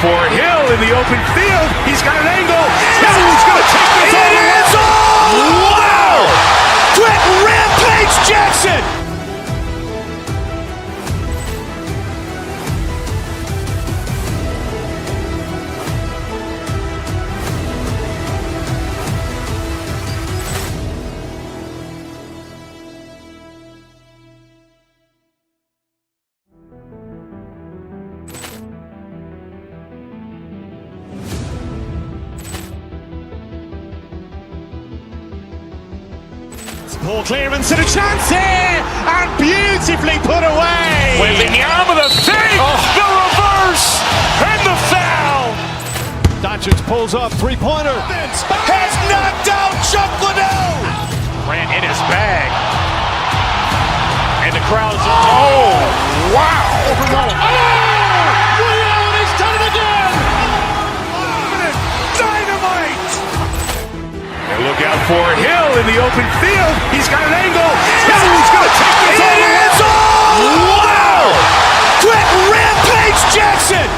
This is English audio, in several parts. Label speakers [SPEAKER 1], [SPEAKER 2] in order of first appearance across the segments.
[SPEAKER 1] for Hill in the open field. He's got an angle. Hill's going to take this all the way.
[SPEAKER 2] Wow! Quick Rampage Jackson! Ball clearance and a chance here, and beautifully put away.
[SPEAKER 1] With the arm of the fake, the reverse, and the foul.
[SPEAKER 2] Doncic pulls up, three-pointer. Has knocked out Chuck Liddell.
[SPEAKER 1] Grant in his bag. And the crowd's wow.
[SPEAKER 2] He's done it again. Dynamite.
[SPEAKER 1] And look out for Hill in the open field. He's got an angle. Hill's going to take this all the way.
[SPEAKER 2] Wow! Quick Rampage Jackson.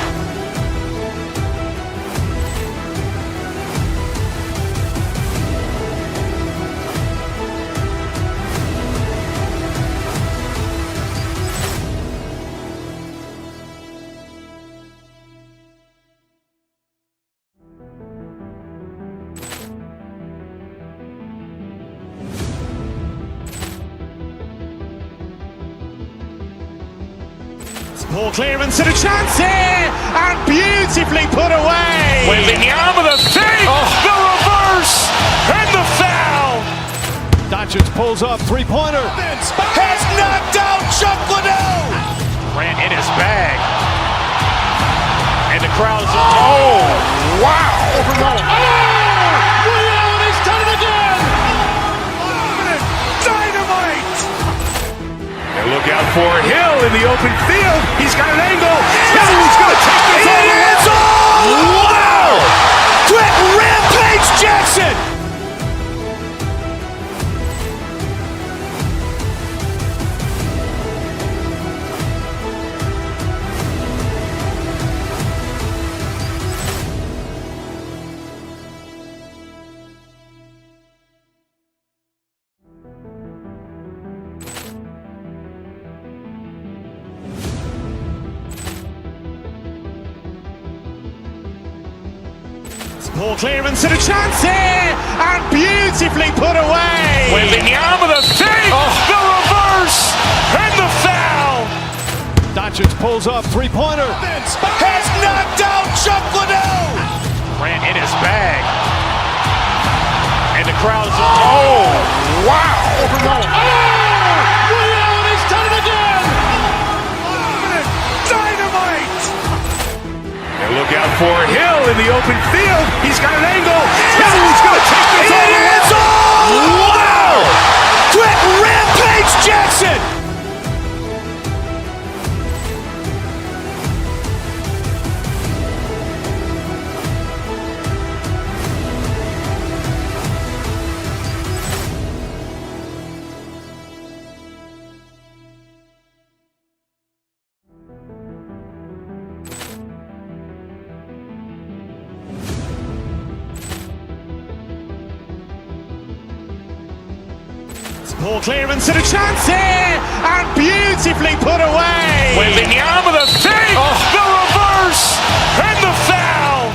[SPEAKER 2] Ball clearance and a chance here, and beautifully put away.
[SPEAKER 1] With the arm of the fake, the reverse, and the foul.
[SPEAKER 2] Doncic pulls up, three-pointer. Has knocked out Chuck Liddell.
[SPEAKER 1] Grant in his bag. And the crowd's wow.
[SPEAKER 2] He's done it again. Dynamite.
[SPEAKER 1] And look out for Hill in the open field. He's got an angle. Hill's going to take this all the way.
[SPEAKER 2] Wow! Quick Rampage Jackson. Ball clearance and a chance here, and beautifully put away.
[SPEAKER 1] With the arm of the fake, the reverse, and the foul.
[SPEAKER 2] Doncic pulls up, three-pointer. Has knocked out Chuck Liddell.
[SPEAKER 1] Grant in his bag. And the crowd's wow.
[SPEAKER 2] He's done it again. Dynamite.
[SPEAKER 1] And look out for Hill in the open field. He's got an angle. Hill's going to take this all the way.
[SPEAKER 2] Wow! Quick Rampage Jackson. Ball clearance and a chance here, and beautifully put away.
[SPEAKER 1] With the arm of the fake, the reverse, and the foul.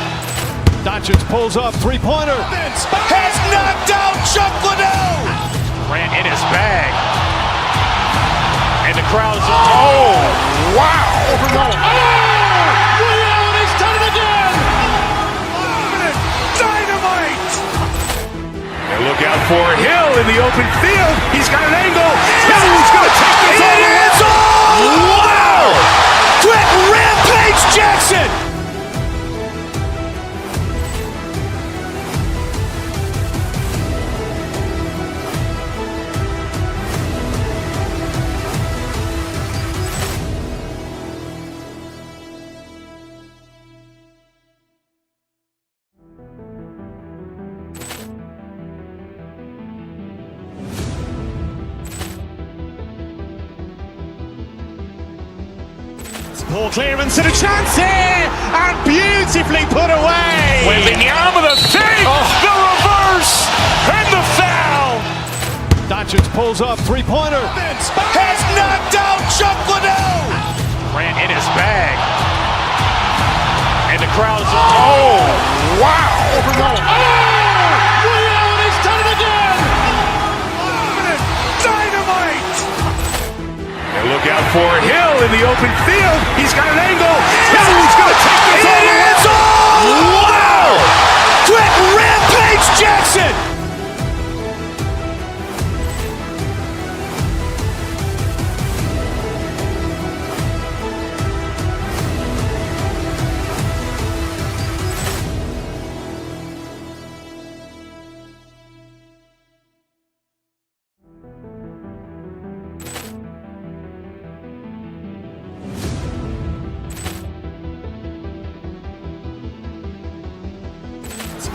[SPEAKER 2] Doncic pulls up, three-pointer. Has knocked out Chuck Liddell.
[SPEAKER 1] Grant in his bag. And the crowd's wow.
[SPEAKER 2] He's done it again. Dynamite.
[SPEAKER 1] And look out for Hill in the open field. He's got an angle. Hill's going to take this all the way.
[SPEAKER 2] Wow! Quick Rampage Jackson. Ball clearance and a chance here, and beautifully put away.
[SPEAKER 1] Wembanyama with a save, the reverse, and the foul.
[SPEAKER 2] Doncic pulls up, three-pointer. Has knocked out Chuck Liddell.
[SPEAKER 1] Grant in his bag. And the crowd is, oh, wow.
[SPEAKER 2] He's done it again. Dynamite.
[SPEAKER 1] And look out for Hill in the open field. He's got an angle. Hill's going to take this all the way.
[SPEAKER 2] Wow! Quick Rampage Jackson.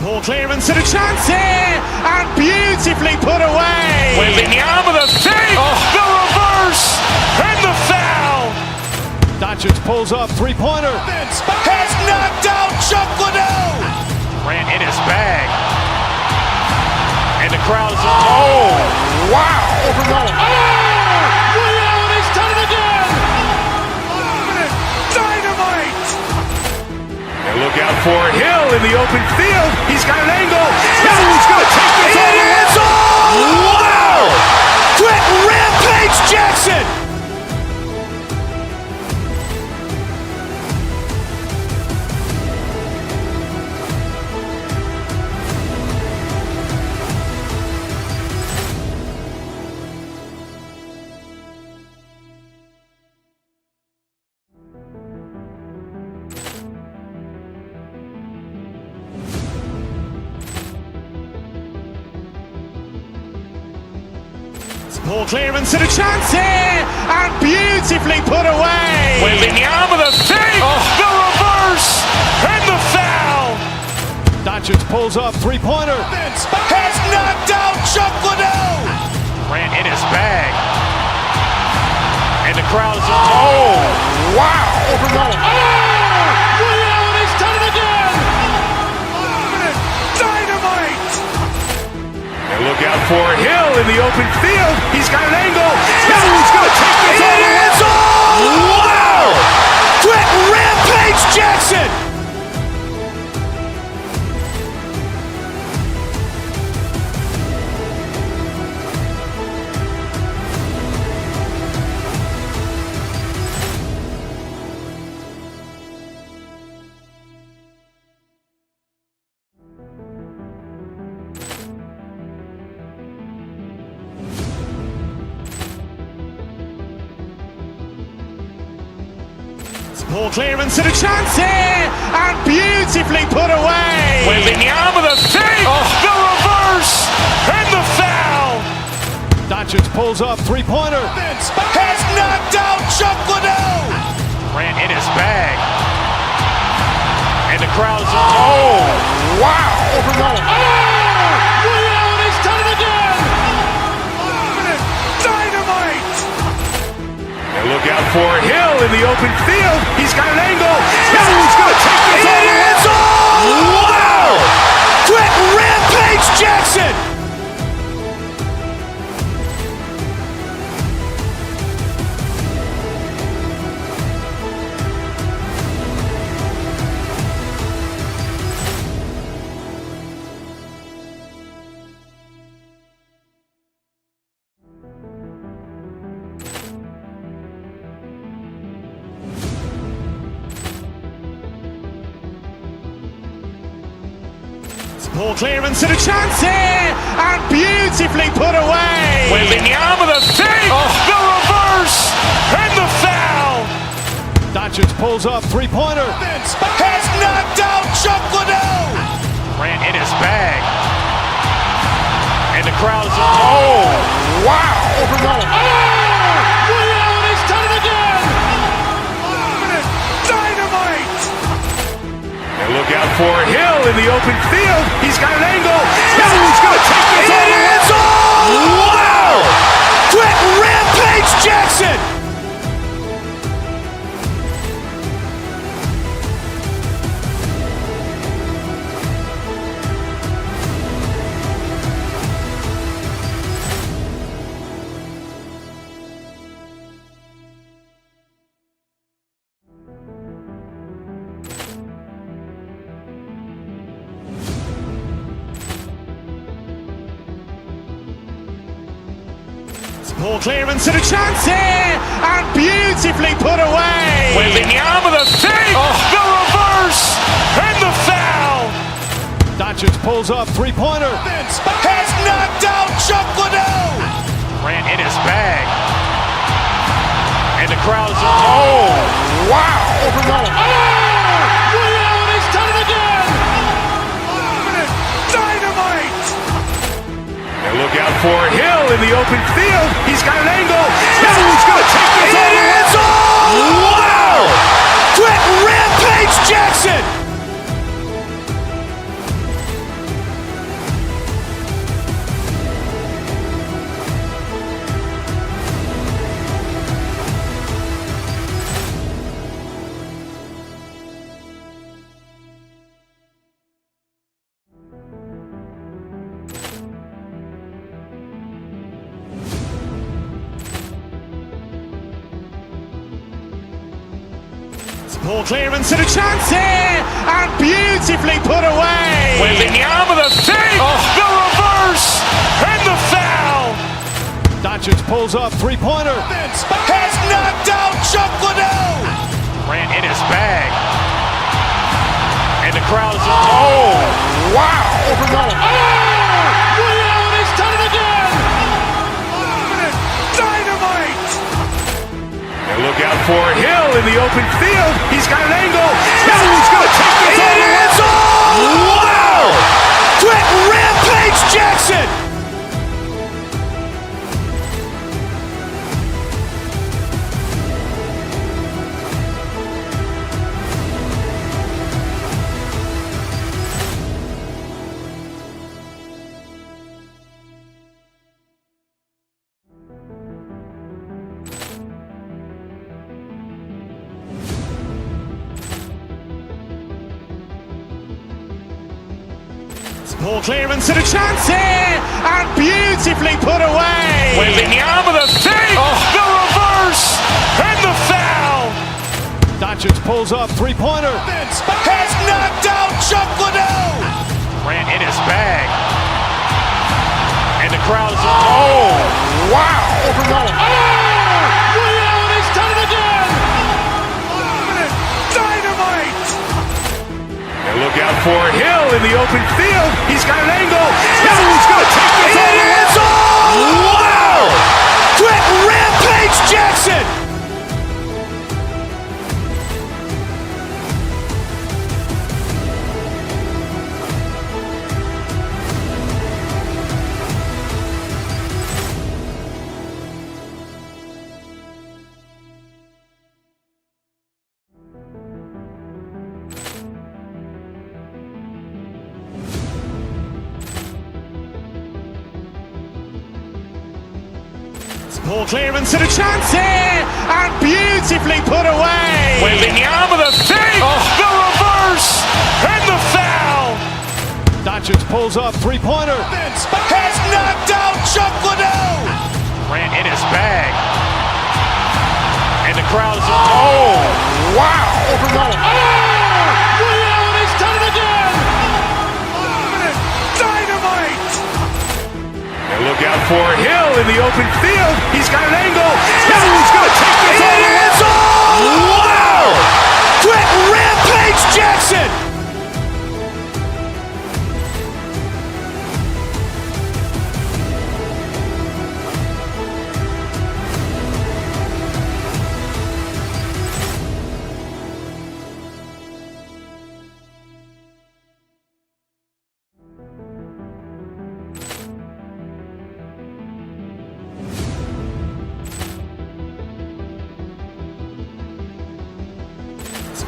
[SPEAKER 2] Ball clearance and a chance here, and beautifully put away.
[SPEAKER 1] Wembanyama with a save, the reverse, and the foul.
[SPEAKER 2] Doncic pulls up, three-pointer. Has knocked out Chuck Liddell.
[SPEAKER 1] Grant in his bag. And the crowd is, oh, wow.
[SPEAKER 2] He's done it again. Dynamite.
[SPEAKER 1] And look out for Hill in the open field. He's got an angle. Hill's going to take this all the way.
[SPEAKER 2] Wow! Quick Rampage Jackson. Ball clearance and a chance here, and beautifully put away.
[SPEAKER 1] Wembanyama with a save, the reverse, and the foul.
[SPEAKER 2] Doncic pulls up, three-pointer. Has knocked out Chuck Liddell.
[SPEAKER 1] Grant in his bag. And the crowd is, oh, wow.
[SPEAKER 2] He's done it again. Dynamite.
[SPEAKER 1] And look out for Hill in the open field. He's got an angle. Hill's going to take this all the way.
[SPEAKER 2] Wow! Quick Rampage Jackson. Ball clearance and a chance here, and beautifully put away.
[SPEAKER 1] Wembanyama with a save, the reverse, and the foul.
[SPEAKER 2] Doncic pulls up, three-pointer. Has knocked out Chuck Liddell.
[SPEAKER 1] Grant in his bag. And the crowd is, oh, wow.
[SPEAKER 2] He's done it again. Dynamite.
[SPEAKER 1] And look out for Hill in the open field. He's got an angle. Hill's going to take this all the way.
[SPEAKER 2] Wow! Quick Rampage Jackson. Ball clearance and a chance here, and beautifully put away.
[SPEAKER 1] Wembanyama with a save, the reverse, and the foul.
[SPEAKER 2] Doncic pulls up, three-pointer. Has knocked out Chuck Liddell.
[SPEAKER 1] Grant in his bag. And the crowd is, oh, wow.
[SPEAKER 2] He's done it again. Dynamite.
[SPEAKER 1] And look out for Hill in the open field. He's got an angle. Hill's going to take this all the way.
[SPEAKER 2] Wow! Quick Rampage Jackson. Ball clearance and a chance here, and beautifully put away.
[SPEAKER 1] Wembanyama with a fake, the reverse, and the foul.
[SPEAKER 2] Doncic pulls up, three-pointer. Has knocked out Chuck Liddell.
[SPEAKER 1] Grant in his bag. And the crowd's wow!
[SPEAKER 2] Reality's done it again.
[SPEAKER 1] Dynamite! And look out for Hill in the open field. He's got an angle. Hill's going to take this all the way.
[SPEAKER 2] Wow! Brett Rampage Jackson. Ball clearance and a chance here, and beautifully put away.
[SPEAKER 1] Wembanyama with a fake, the reverse, and the foul.
[SPEAKER 2] Doncic pulls up, three-pointer. Has knocked out Chuck Liddell.
[SPEAKER 1] Grant in his bag. And the crowd's wow!
[SPEAKER 2] Reality's done it again.
[SPEAKER 1] Dynamite! And look out for Hill in the open field. He's got an angle. Hill's going to take this all the way.
[SPEAKER 2] Wow! Brett Rampage Jackson. Ball clearance and a chance here, and beautifully put away.
[SPEAKER 1] Wembanyama with a fake, the reverse, and the foul.
[SPEAKER 2] Doncic pulls up, three-pointer. Has knocked out Chuck Liddell.
[SPEAKER 1] Grant in his bag. And the crowd's wow!
[SPEAKER 2] Reality's done it again.
[SPEAKER 1] Dynamite! And look out for Hill in the open field. He's got an angle. Hill's going to take this all the way.
[SPEAKER 2] Wow! Brett Rampage Jackson. Ball clearance and a chance here, and beautifully put away.
[SPEAKER 1] Wembanyama with a fake, the reverse, and the foul.
[SPEAKER 2] Doncic pulls up, three-pointer. Has knocked out Chuck Liddell.
[SPEAKER 1] Grant in his bag. And the crowd's wow!
[SPEAKER 2] Reality's done it again.
[SPEAKER 1] Dynamite! And look out for Hill in the open field. He's got an angle. Hill's going to take this all the way.
[SPEAKER 2] Wow! Brett Rampage Jackson.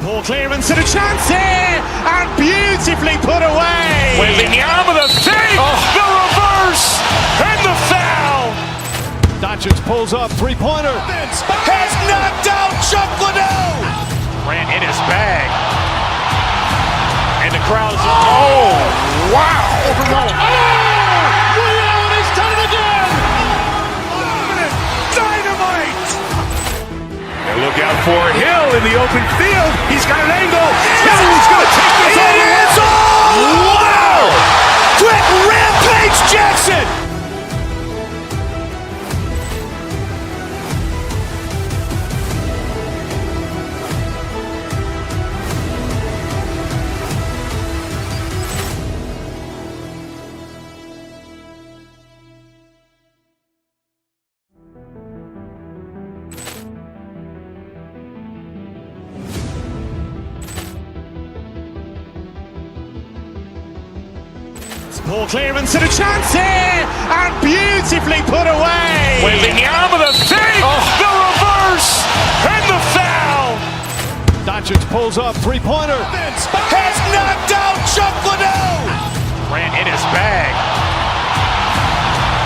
[SPEAKER 2] Ball clearance and a chance here, and beautifully put away.
[SPEAKER 1] Wembanyama with a fake, the reverse, and the foul.
[SPEAKER 2] Doncic pulls up, three-pointer. Has knocked out Chuck Liddell.
[SPEAKER 1] Grant in his bag. And the crowd's wow!
[SPEAKER 2] Reality's done it again.
[SPEAKER 1] Dynamite! And look out for Hill in the open field. He's got an angle. Hill's going to take this all the way.
[SPEAKER 2] Wow! Brett Rampage Jackson. Poor clearance and a chance here, and beautifully put away.
[SPEAKER 1] Wembanyama the fake, the reverse, and the foul.
[SPEAKER 2] Doncic pulls up, three-pointer. Has knocked out Chuck Liddell.
[SPEAKER 1] Ran in his bag.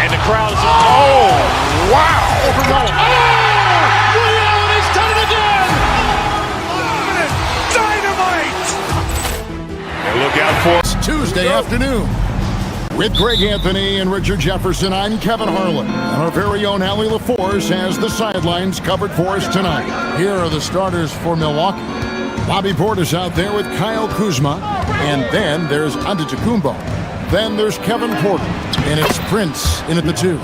[SPEAKER 1] And the crowd is, oh, wow.
[SPEAKER 2] Overrun. Reality's done it again.
[SPEAKER 1] Dynamite. And look out for
[SPEAKER 3] Tuesday afternoon. With Greg Anthony and Richard Jefferson, I'm Kevin Harlan. And our very own Allie LaForce has the sidelines covered for us tonight. Here are the starters for Milwaukee. Bobby Portis out there with Kyle Kuzma. And then there's Antetokounmpo. Then there's Kevin Porter. And it's Prince in at the 2.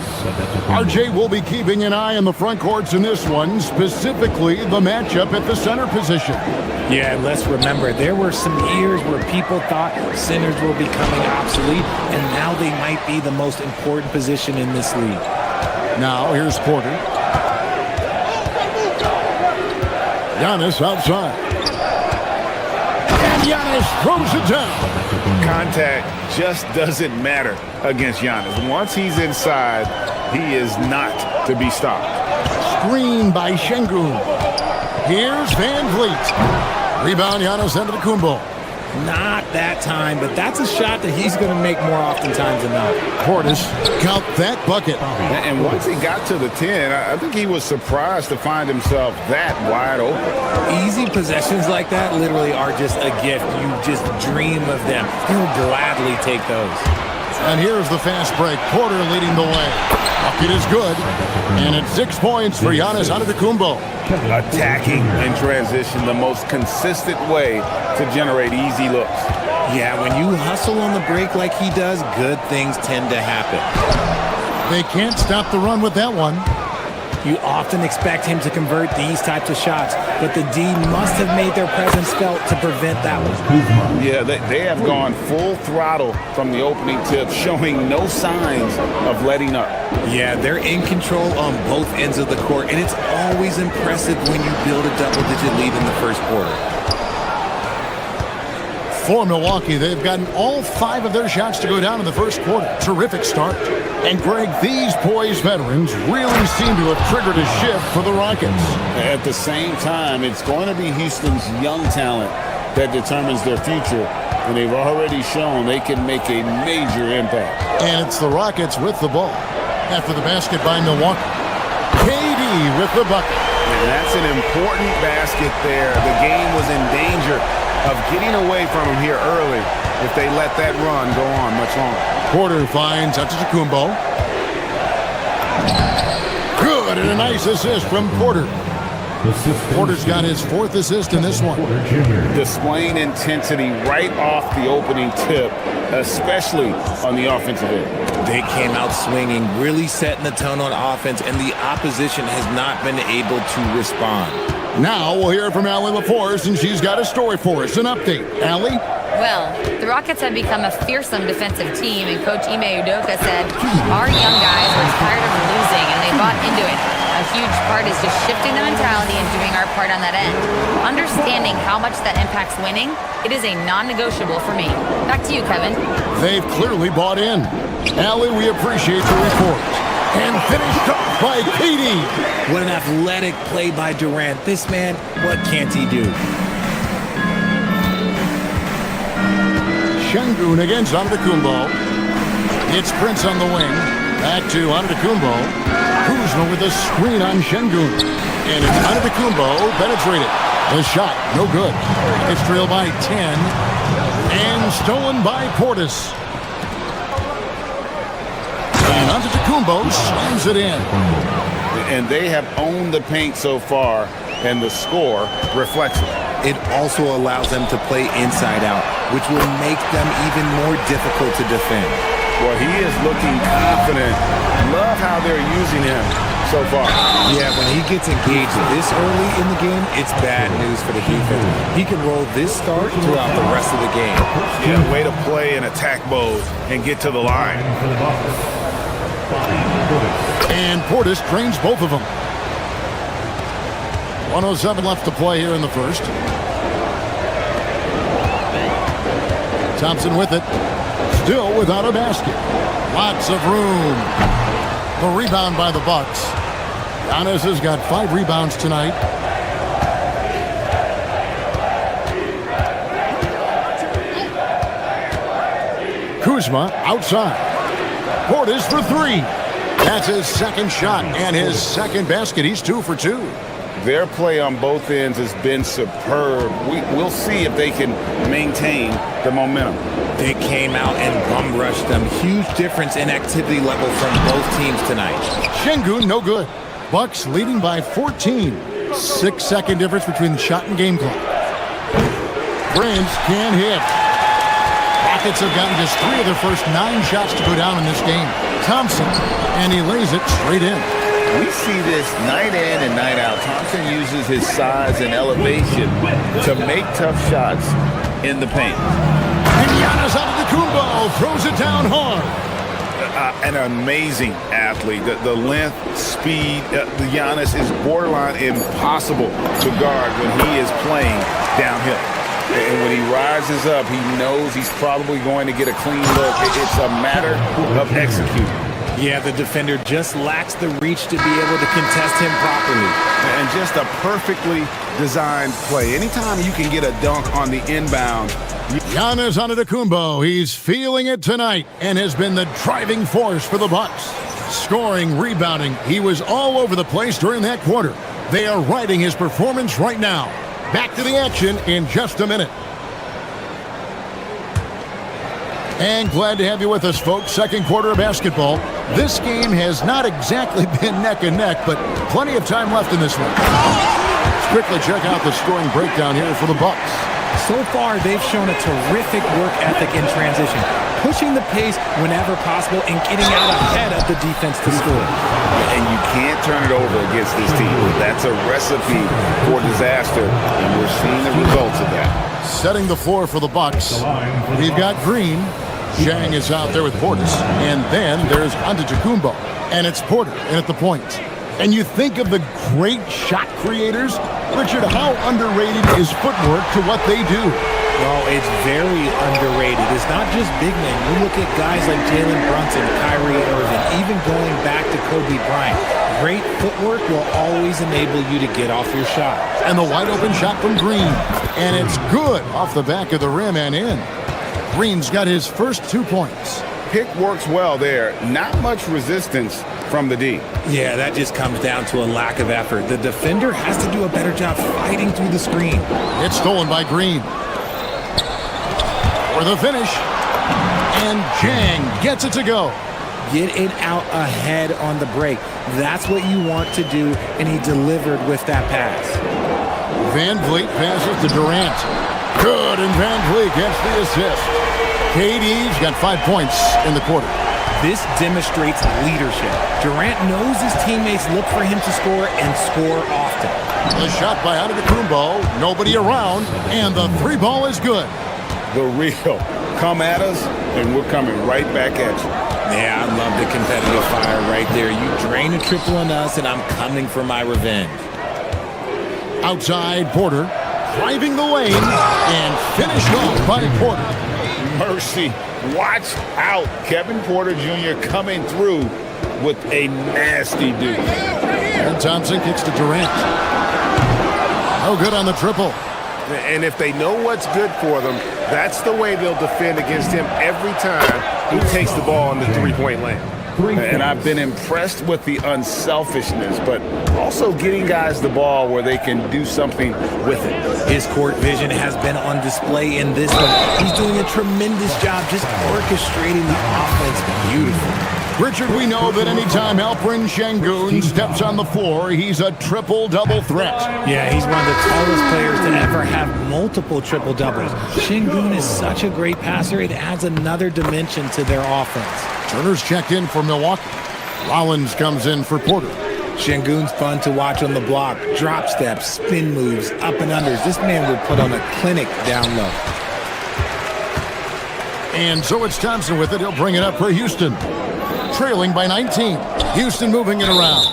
[SPEAKER 3] RJ will be keeping an eye on the front courts in this one, specifically the matchup at the center position.
[SPEAKER 4] Yeah, let's remember, there were some years where people thought centers were becoming obsolete, and now they might be the most important position in this league.
[SPEAKER 3] Now, here's Porter. Giannis outside. And Giannis throws it down.
[SPEAKER 5] Contact just doesn't matter against Giannis. Once he's inside, he is not to be stopped.
[SPEAKER 3] Screen by Şengün. Here's Van Vliet. Rebound, Giannis Antetokounmpo.
[SPEAKER 4] Not that time, but that's a shot that he's going to make more oftentimes than not.
[SPEAKER 3] Portis, count that bucket.
[SPEAKER 5] And once he got to the 10, I think he was surprised to find himself that wide open.
[SPEAKER 4] Easy possessions like that literally are just a gift. You just dream of them. He'll gladly take those.
[SPEAKER 3] And here's the fast break. Porter leading the way. Bucket is good. And it's 6 points for Giannis Antetokounmpo.
[SPEAKER 5] Attacking in transition, the most consistent way to generate easy looks.
[SPEAKER 4] Yeah, when you hustle on the break like he does, good things tend to happen.
[SPEAKER 3] They can't stop the run with that one.
[SPEAKER 4] You often expect him to convert these types of shots, but the D must have made their presence felt to prevent that one.
[SPEAKER 5] Yeah, they have gone full throttle from the opening tip, showing no signs of letting up.
[SPEAKER 4] Yeah, they're in control on both ends of the court, and it's always impressive when you build a double-digit lead in the first quarter.
[SPEAKER 3] For Milwaukee, they've gotten all 5 of their shots to go down in the first quarter. Terrific start. And Greg, these poised veterans really seem to have triggered a shift for the Rockets.
[SPEAKER 5] At the same time, it's going to be Houston's young talent that determines their future. And they've already shown they can make a major impact.
[SPEAKER 3] And it's the Rockets with the ball. After the basket by Milwaukee. KD with the bucket.
[SPEAKER 5] And that's an important basket there. The game was in danger of getting away from him here early if they let that run go on much longer.
[SPEAKER 3] Porter finds Antetokounmpo. Good, and a nice assist from Porter. Porter's got his 4th assist in this one.
[SPEAKER 5] Displaying intensity right off the opening tip, especially on the offensive end.
[SPEAKER 4] They came out swinging, really setting the tone on offense, and the opposition has not been able to respond.
[SPEAKER 3] Now we'll hear from Allie LaForce, and she's got a story for us. An update. Allie?
[SPEAKER 6] Well, the Rockets have become a fearsome defensive team, and Coach Ime Udoka said our young guys were tired of losing, and they bought into it. A huge part is just shifting the mentality and doing our part on that end. Understanding how much that impacts winning, it is a non-negotiable for me. Back to you, Kevin.
[SPEAKER 3] They've clearly bought in. Allie, we appreciate the report. And finished off by KD.
[SPEAKER 4] What an athletic play by Durant. This man, what can't he do?
[SPEAKER 3] Şengün against Antetokounmpo. It's Prince on the wing. Back to Antetokounmpo. Kuzma with a screen on Şengün. And it's Antetokounmpo penetrated. The shot, no good. It's trailed by 10. And stolen by Portis. And Antetokounmpo slams it in.
[SPEAKER 5] And they have owned the paint so far, and the score reflects it.
[SPEAKER 4] It also allows them to play inside out, which will make them even more difficult to defend.
[SPEAKER 5] Well, he is looking confident. Love how they're using him so far.
[SPEAKER 4] Yeah, when he gets engaged this early in the game, it's bad news for the defense. He can roll this start throughout the rest of the game.
[SPEAKER 5] Yeah, way to play in attack mode and get to the line.
[SPEAKER 3] And Portis drains both of them. 1:07 left to play here in the first. Thompson with it. still without a basket. Lots of room. The rebound by the Bucks. Giannis has got 5 rebounds tonight. Kuzma outside. Portis for 3. That's his second shot and his second basket. He's 2 for 2.
[SPEAKER 5] Their play on both ends has been superb. We'll see if they can maintain the momentum.
[SPEAKER 4] They came out and bum rushed them. Huge difference in activity level from both teams tonight.
[SPEAKER 3] Şengün no good. Bucks leading by 14. 6-second difference between the shot and game clock. Prince can't hit. Rockets have gotten just 3 of their first 9 shots to go down in this game. Thompson, and he lays it straight in.
[SPEAKER 5] We see this night in and night out. Thompson uses his size and elevation to make tough shots in the paint.
[SPEAKER 3] And Giannis Antetokounmpo throws it down hard.
[SPEAKER 5] An amazing athlete. The length, speed, Giannis is borderline impossible to guard when he is playing downhill. And when he rises up, he knows he's probably going to get a clean look. It's a matter of executing.
[SPEAKER 4] Yeah, the defender just lacks the reach to be able to contest him properly.
[SPEAKER 2] And just a perfectly designed play. Anytime you can get a dunk on the inbound.
[SPEAKER 3] Giannis Antetokounmpo, he's feeling it tonight and has been the driving force for the Bucks. Scoring, rebounding, he was all over the place during that quarter. They are riding his performance right now. Back to the action in just a minute. And glad to have you with us, folks. Second quarter of basketball. This game has not exactly been neck and neck, but plenty of time left in this one. Let's quickly check out the scoring breakdown here for the Bucks.
[SPEAKER 4] So far, they've shown a terrific work ethic in transition, pushing the pace whenever possible and getting out ahead of the defense to score.
[SPEAKER 5] And you can't turn it over against this team. That's a recipe for disaster, and we're seeing the results of that.
[SPEAKER 3] Setting the floor for the Bucks, we've got Green. Zhang is out there with Portis. And then there's Antetokounmpo. And it's Porter in at the point. And you think of the great shot creators. Richard, how underrated is footwork to what they do?
[SPEAKER 4] Well, it's very underrated. It's not just big men. You look at guys like Jalen Brunson, Kyrie Irving, even going back to Kobe Bryant. Great footwork will always enable you to get off your shot.
[SPEAKER 3] And the wide open shot from Green. And it's good off the back of the rim and in. Green's got his first 2 points.
[SPEAKER 5] Pick works well there. Not much resistance from the D.
[SPEAKER 4] Yeah, that just comes down to a lack of effort. The defender has to do a better job fighting through the screen.
[SPEAKER 3] It's stolen by Green. For the finish. And Zhang gets it to go.
[SPEAKER 4] Get it out ahead on the break. That's what you want to do, and he delivered with that pass.
[SPEAKER 3] Van Vliet passes to Durant. Good, and Van Vliet gets the assist. KD's got 5 points in the quarter.
[SPEAKER 4] This demonstrates leadership. Durant knows his teammates look for him to score and score often.
[SPEAKER 3] The shot by Antetokounmpo, nobody around, and the 3 ball is good.
[SPEAKER 5] The real. Come at us, and we're coming right back at you.
[SPEAKER 4] Yeah, I love the competitive fire right there. You drain a triple on us, and I'm coming for my revenge.
[SPEAKER 3] Outside, Porter, driving the lane, and finished off by Porter.
[SPEAKER 5] Mercy. Watch out. Kevin Porter Jr. coming through with a nasty dude.
[SPEAKER 3] And Thompson kicks to Durant. No good on the triple.
[SPEAKER 2] And if they know what's good for them, that's the way they'll defend against him every time he takes the ball in the three-point lane.
[SPEAKER 5] And I've been impressed with the unselfishness, but also getting guys the ball where they can do something with it.
[SPEAKER 4] His court vision has been on display in this one. He's doing a tremendous job just orchestrating the offense beautifully.
[SPEAKER 3] Richard, we know that anytime Alperen Şengün steps on the floor, he's a triple-double threat.
[SPEAKER 4] Yeah, he's one of the tallest players to ever have multiple triple-doubles. Şengün is such a great passer, it adds another dimension to their offense.
[SPEAKER 3] Turner's checked in for Milwaukee. Rollins comes in for Porter.
[SPEAKER 4] Şengün's fun to watch on the block. Drop steps, spin moves, up and unders. This man will put on a clinic down low.
[SPEAKER 3] And so it's Thompson with it. He'll bring it up for Houston. Trailing by 19. Houston moving it around.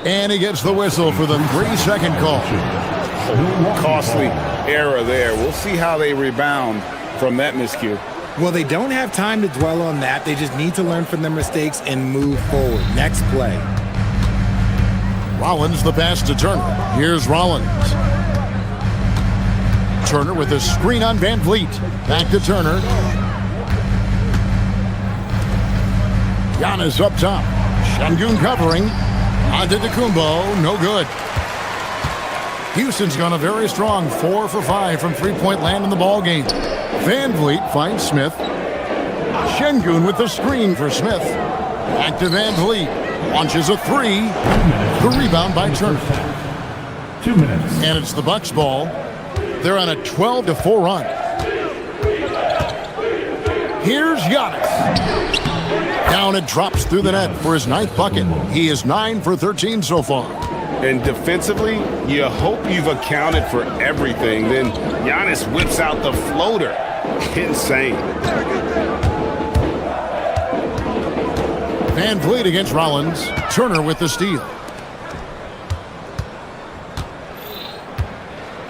[SPEAKER 3] And he gets the whistle for the 3-second call.
[SPEAKER 5] Costly error there. We'll see how they rebound from that miscue.
[SPEAKER 4] Well, they don't have time to dwell on that. They just need to learn from their mistakes and move forward. Next play.
[SPEAKER 3] Rollins the pass to Turner. Here's Rollins. Turner with a screen on Van Vliet. Back to Turner. Giannis up top. Şengün covering. Antetokounmpo, no good. Houston's gone a very strong 4 for 5 from three-point land in the ball game. Van Vliet finds Smith. Şengün with the screen for Smith. Back to Van Vliet. Launches a three. The rebound by Turner.
[SPEAKER 1] 2 minutes.
[SPEAKER 3] And it's the Bucks ball. They're on a 12-4 run. Here's Giannis. Down it drops through the net for his 9th bucket. He is 9 for 13 so far.
[SPEAKER 2] And defensively, you hope you've accounted for everything. Then Giannis whips out the floater. Insane.
[SPEAKER 3] Van Vliet against Rollins. Turner with the steal.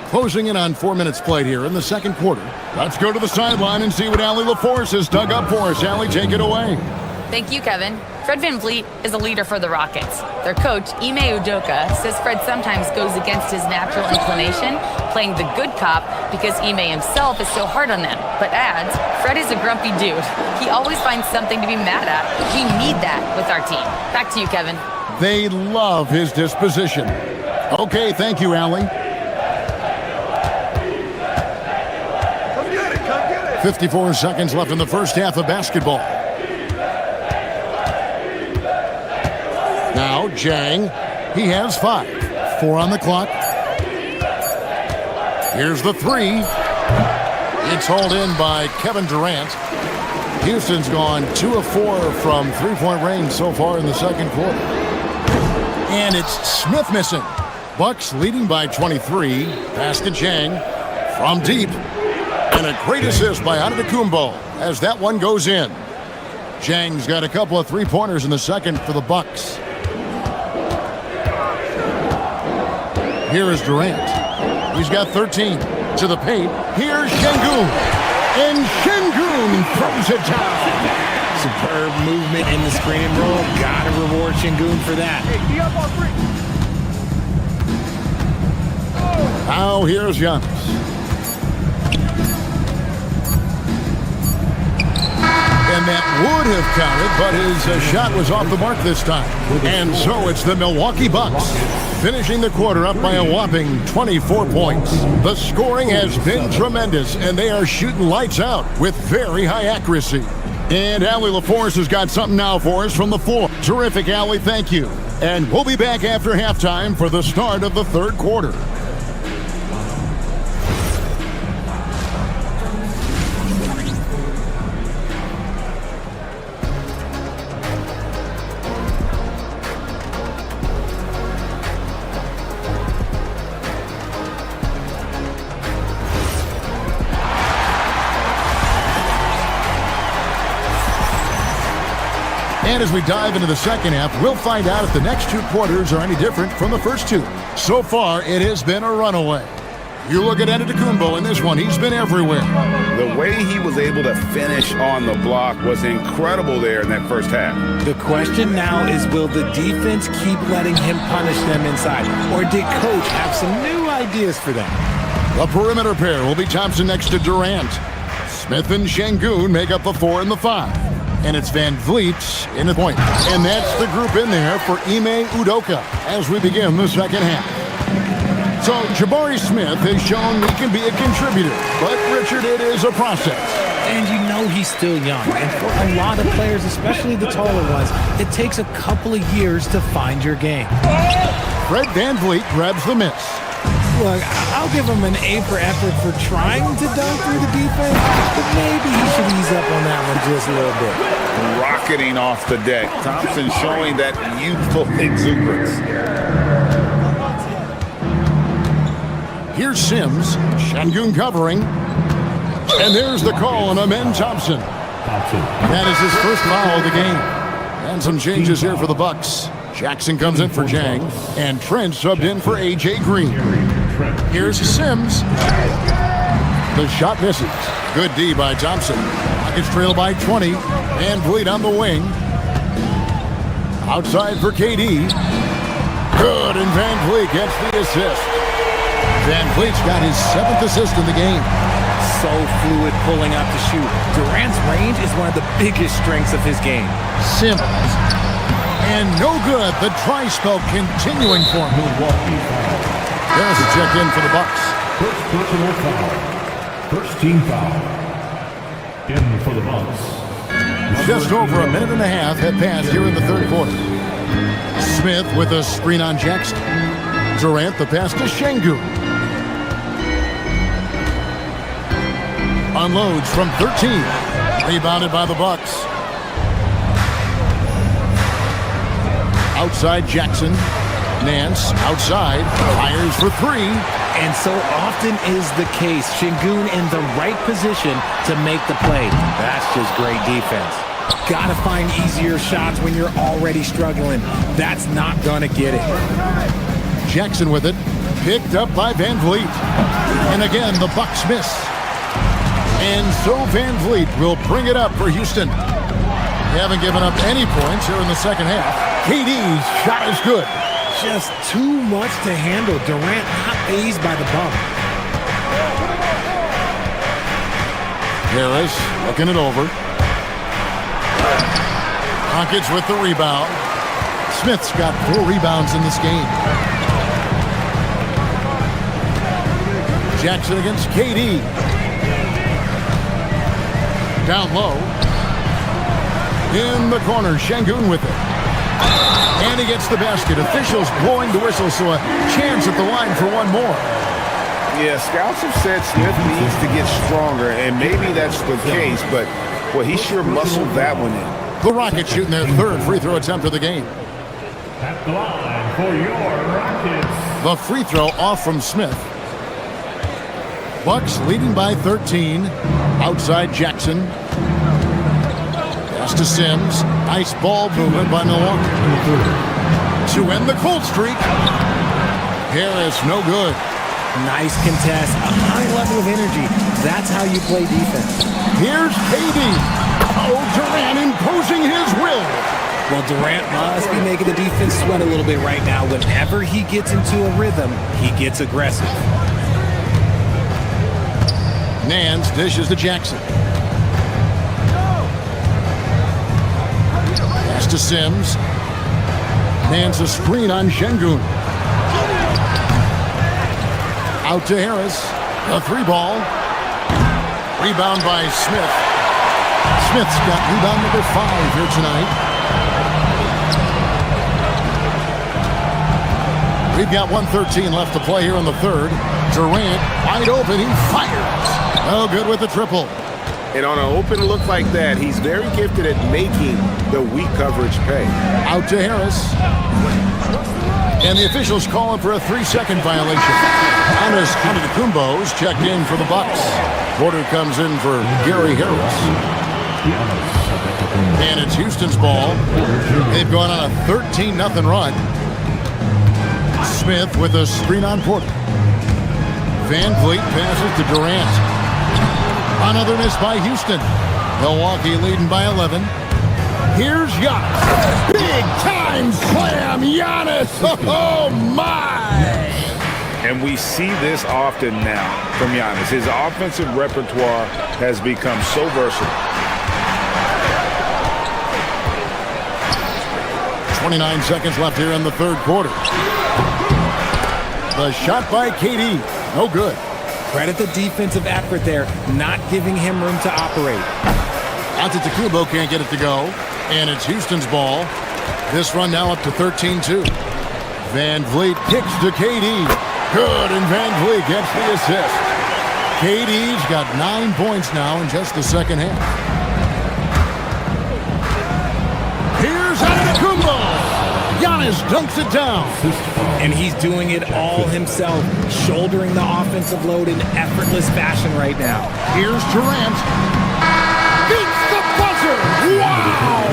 [SPEAKER 3] Closing in on 4 minutes played here in the second quarter. Let's go to the sideline and see what Allie LaForce has dug up for us. Allie, take it away.
[SPEAKER 6] Thank you, Kevin. Fred Van Vliet is a leader for the Rockets. Their coach, Ime Udoka, says Fred sometimes goes against his natural inclination, playing the good cop because Ime himself is so hard on them, but adds, Fred is a grumpy dude. He always finds something to be mad at. We need that with our team. Back to you, Kevin.
[SPEAKER 3] They love his disposition. Okay, thank you, Allie. 54 seconds left in the first half of basketball. Now, Jang, he has 5. 4 on the clock. Here's the three. It's hauled in by Kevin Durant. Houston's gone 2 of 4 from three-point range so far in the second quarter. And it's Smith missing. Bucks leading by 23. Pass to Jang from deep. And a great assist by Antetokounmpo as that one goes in. Jang's got a couple of three-pointers in the second for the Bucks. Here is Durant. He's got 13 to the paint. Here's Şengün. And Şengün throws it down.
[SPEAKER 4] Superb movement in the screen and roll. Gotta reward Şengün for that.
[SPEAKER 3] Now here's Giannis. And that would have counted, but his shot was off the mark this time. And so it's the Milwaukee Bucks finishing the quarter up by a whopping 24 points. The scoring has been tremendous, and they are shooting lights out with very high accuracy. And Allie LaForce has got something now for us from the floor. Terrific, Allie, thank you. And we'll be back after halftime for the start of the third quarter. And as we dive into the second half, we'll find out if the next 2 quarters are any different from the first 2. So far, it has been a runaway. You look at Antetokounmpo in this one, he's been everywhere.
[SPEAKER 5] The way he was able to finish on the block was incredible there in that first half.
[SPEAKER 4] The question now is, will the defense keep letting him punish them inside? Or did Coach have some new ideas for them?
[SPEAKER 3] The perimeter pair will be Thompson next to Durant. Smith and Şengün make up the 4 and the 5. And it's Van Vliet in the point. And that's the group in there for Ime Udoka as we begin the second half. So Jabari Smith has shown he can be a contributor. But, Richard, it is a process.
[SPEAKER 4] And you know he's still young. And for a lot of players, especially the taller ones, it takes a couple of years to find your game.
[SPEAKER 3] Fred Van Vliet grabs the miss.
[SPEAKER 4] Look, I'll give him an A for effort for trying to dunk through the defense, but maybe he should ease up on that one just a little bit.
[SPEAKER 5] Rocketing off the deck. Thompson showing that youthful exuberance.
[SPEAKER 3] Here's Sims. Şengün covering. And there's the call on Amen Thompson. That is his first foul of the game. And some changes here for the Bucks. Jackson comes in for Jang, and Trent subbed in for A.J. Green. Here's Sims. The shot misses. Good D by Thompson. Rockets trail by 20. Van Vliet on the wing. Outside for KD. Good, and Van Vliet gets the assist. Van Vliet's got his 7th assist in the game.
[SPEAKER 4] So fluid pulling out to shoot. Durant's range is one of the biggest strengths of his game.
[SPEAKER 3] Simmons. And no good. The dry spell continuing for Milwaukee. There's a check in for the Bucks.
[SPEAKER 1] First personal foul. First team foul. In for the Bucks.
[SPEAKER 3] Just over a minute and a half have passed here in the third quarter. Smith with a screen on Jackson. Durant the pass to Şengün. Unloads from 13. Rebounded by the Bucks. Outside Jackson. Nance outside. Fires for 3.
[SPEAKER 4] And so often is the case. Şengün in the right position to make the play. That's just great defense. Gotta find easier shots when you're already struggling. That's not gonna get it.
[SPEAKER 3] Jackson with it. Picked up by Van Vliet. And again, the Bucks miss. And so Van Vliet will bring it up for Houston. They haven't given up any points here in the second half. KD's shot is good.
[SPEAKER 4] Just too much to handle. Durant not fazed by the bump.
[SPEAKER 3] Harris looking it over. Rockets with the rebound. Smith's got 4 rebounds in this game. Jackson against KD. Down low. In the corner, Şengün with it. And he gets the basket. Officials blowing the whistle, so a chance at the line for one more.
[SPEAKER 5] Yeah, scouts have said Smith needs to get stronger, and maybe that's the case, but well, he sure muscled that one in.
[SPEAKER 3] The Rockets shooting their 3rd free throw attempt of the game.
[SPEAKER 1] At the line for your Rockets.
[SPEAKER 3] The free throw off from Smith. Bucks leading by 13. Outside Jackson. Pass to Sims. Nice ball movement by Milwaukee. To end the cold streak. Harris, no good.
[SPEAKER 4] Nice contest. A high level of energy. That's how you play defense.
[SPEAKER 3] Here's KD. Oh, Durant imposing his will.
[SPEAKER 4] Well, Durant must be making the defense sweat a little bit right now. Whenever he gets into a rhythm, he gets aggressive.
[SPEAKER 3] Nance dishes to Jackson. Pass to Sims. Nance a screen on Şengün. Out to Harris. A 3-ball. Rebound by Smith. Smith's got rebound number 5 here tonight. We've got 1:13 left to play here in the third. Durant wide open. He fires. Oh, good with the triple.
[SPEAKER 2] And on an open look like that, he's very gifted at making the weak coverage pay.
[SPEAKER 3] Out to Harris. And the officials calling for a 3-second violation. Giannis Antetokounmpo's checked in for the Bucks. Porter comes in for Gary Harris. And it's Houston's ball. They've gone on a 13-0 run. Smith with a screen on Porter. Van Vliet passes to Durant. Another miss by Houston. Milwaukee leading by 11. Here's Giannis. Big time slam, Giannis. Oh, my.
[SPEAKER 5] And we see this often now from Giannis. His offensive repertoire has become so versatile.
[SPEAKER 3] 29 seconds left here in the third quarter. The shot by KD. No good.
[SPEAKER 4] Credit the defensive effort there, not giving him room to operate.
[SPEAKER 3] Antetokounmpo can't get it to go. And it's Houston's ball. This run now up to 13-2. Van Vliet kicks to KD. Good, and Van Vliet gets the assist. KD's got 9 points now in just the second half. Here's Antetokounmpo. Giannis dunks it down.
[SPEAKER 4] And he's doing it all himself, shouldering the offensive load in effortless fashion right now.
[SPEAKER 3] Here's Durant. Beats the buzzer. Wow!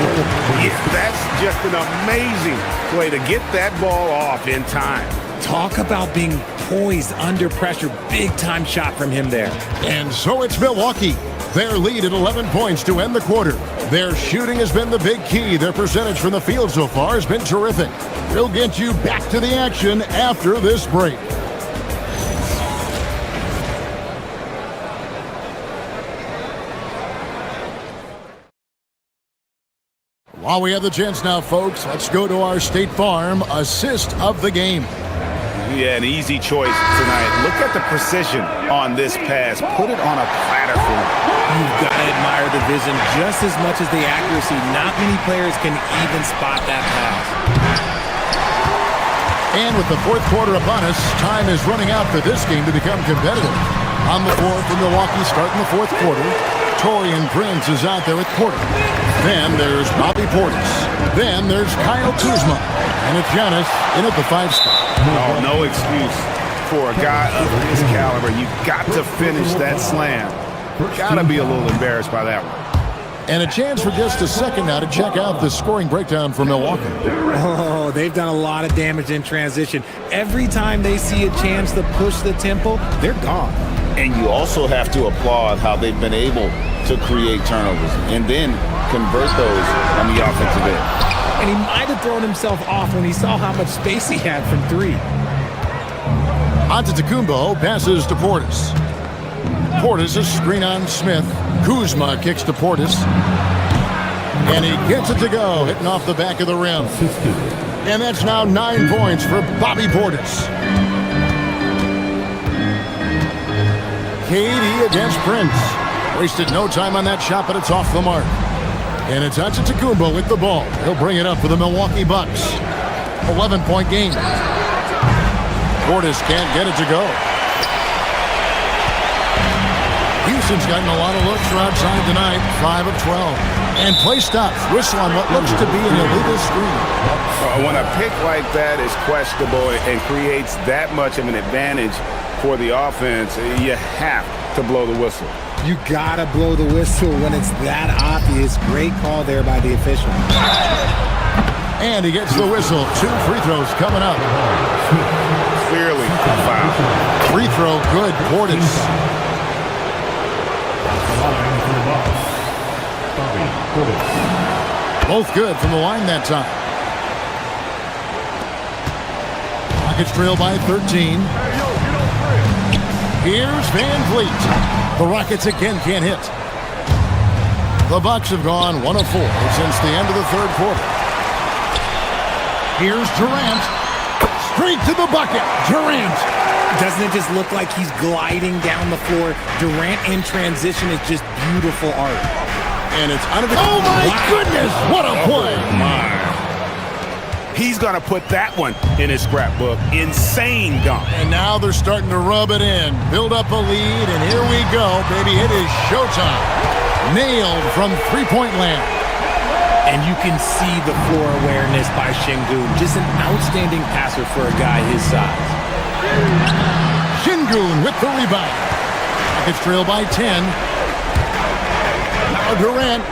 [SPEAKER 2] Yeah, that's just an amazing play to get that ball off in time.
[SPEAKER 4] Talk about being poised under pressure. Big-time shot from him there.
[SPEAKER 3] And so it's Milwaukee. Their lead at 11 points to end the quarter. Their shooting has been the big key. Their percentage from the field so far has been terrific. We'll get you back to the action after this break. While we have the chance now, folks, let's go to our State Farm assist of the game.
[SPEAKER 5] Yeah, an easy choice tonight. Look at the precision on this pass. Put it on a platter for him.
[SPEAKER 4] You've got to admire the vision just as much as the accuracy. Not many players can even spot that pass.
[SPEAKER 3] And with the fourth quarter upon us, time is running out for this game to become competitive. On the floor for Milwaukee starting the fourth quarter, Taurean Prince is out there with Porter. Then there's Bobby Portis. Then there's Kyle Kuzma. And it's Giannis in at the 5 spot.
[SPEAKER 5] No excuse for a guy of his caliber. You got to finish that slam. Got to be a little embarrassed by that one.
[SPEAKER 3] And a chance for just a second now to check out the scoring breakdown for Milwaukee.
[SPEAKER 4] Oh, they've done a lot of damage in transition. Every time they see a chance to push the tempo, they're gone.
[SPEAKER 5] And you also have to applaud how they've been able to create turnovers and then convert those on the offensive end.
[SPEAKER 4] And he might have thrown himself off when he saw how much space he had from 3.
[SPEAKER 3] Antetokounmpo passes to Portis. Portis is screen on Smith. Kuzma kicks to Portis. And he gets it to go, hitting off the back of the rim. And that's now 9 points for Bobby Portis. KD against Prince. Wasted no time on that shot, but it's off the mark. And it's Antetokounmpo with the ball. He'll bring it up for the Milwaukee Bucks. 11-point game. Portis can't get it to go. Houston's gotten a lot of looks from outside tonight, 5 of 12. And play stops, whistle on what looks to be an illegal screen.
[SPEAKER 5] When a pick like that is questionable and creates that much of an advantage for the offense, you have to blow the whistle.
[SPEAKER 4] You gotta blow the whistle when it's that obvious. Great call there by the official.
[SPEAKER 3] And he gets the whistle. 2 free throws coming up.
[SPEAKER 5] Clearly foul.
[SPEAKER 3] Free throw good, Portis. Both good from the line that time. Rockets trail by 13. Here's Van Vliet. The Rockets again can't hit. The Bucks have gone 1 of 4 since the end of the third quarter. Here's Durant. Straight to the bucket. Durant.
[SPEAKER 4] Doesn't it just look like he's gliding down the floor? Durant in transition is just beautiful art.
[SPEAKER 3] And it's under the... Oh, my goodness! What a play!
[SPEAKER 5] He's going to put that one in his scrapbook. Insane dunk.
[SPEAKER 3] And now they're starting to rub it in. Build up a lead, and here we go, baby. It is showtime. Nailed from three-point land.
[SPEAKER 4] And you can see the floor awareness by Şengün. Just an outstanding passer for a guy his size.
[SPEAKER 3] Şengün with the rebound. Rockets trail by 10. Now Durant.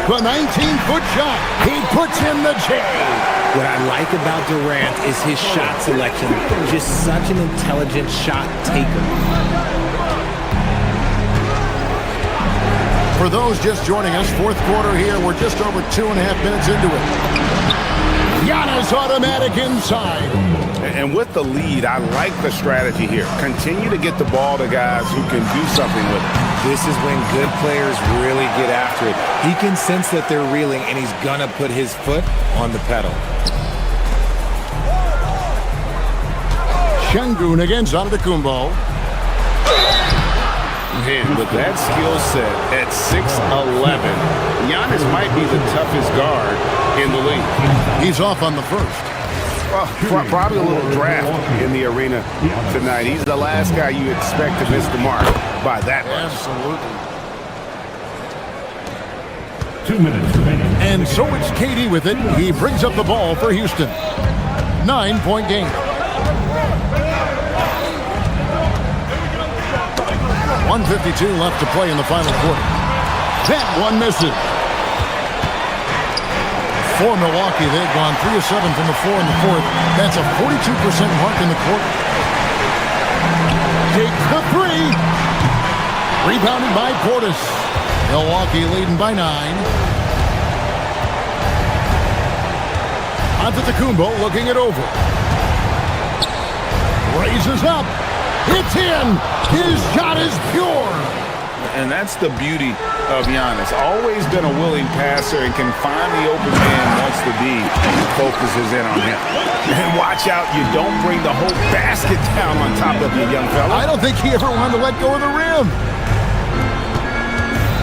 [SPEAKER 3] The 19-foot shot. He puts in the J.
[SPEAKER 4] What I like about Durant is his shot selection. Just such an intelligent shot taker.
[SPEAKER 3] For those just joining us, fourth quarter here. We're just over 2.5 minutes into it. Giannis automatic inside.
[SPEAKER 5] And with the lead, I like the strategy here. Continue to get the ball to guys who can do something with it.
[SPEAKER 4] This is when good players really get after it. He can sense that they're reeling, and he's going to put his foot on the pedal.
[SPEAKER 3] Şengün against Antetokounmpo.
[SPEAKER 5] Man, with that skill set at 6'11", Giannis might be the toughest guard in the league.
[SPEAKER 3] He's off on the first.
[SPEAKER 5] Well, probably a little draft in the arena tonight. He's the last guy you expect to miss the mark by that much.
[SPEAKER 3] Absolutely.
[SPEAKER 1] 2 minutes remaining.
[SPEAKER 3] And so it's KD with it. He brings up the ball for Houston. 9-point game. 1:52 left to play in the final quarter. That one misses. For Milwaukee, they've gone 3 of 7 from the floor in the fourth. That's a 42% mark in the quarter. Takes the three. Rebounded by Portis. Milwaukee leading by 9. Antetokounmpo looking it over. Raises up. It's in. His shot is pure.
[SPEAKER 5] And that's the beauty of Giannis. Always been a willing passer and can find the open man once the D focuses in on him. And watch out, you don't bring the whole basket down on top of you, young fella.
[SPEAKER 3] I don't think he ever wanted to let go of the rim.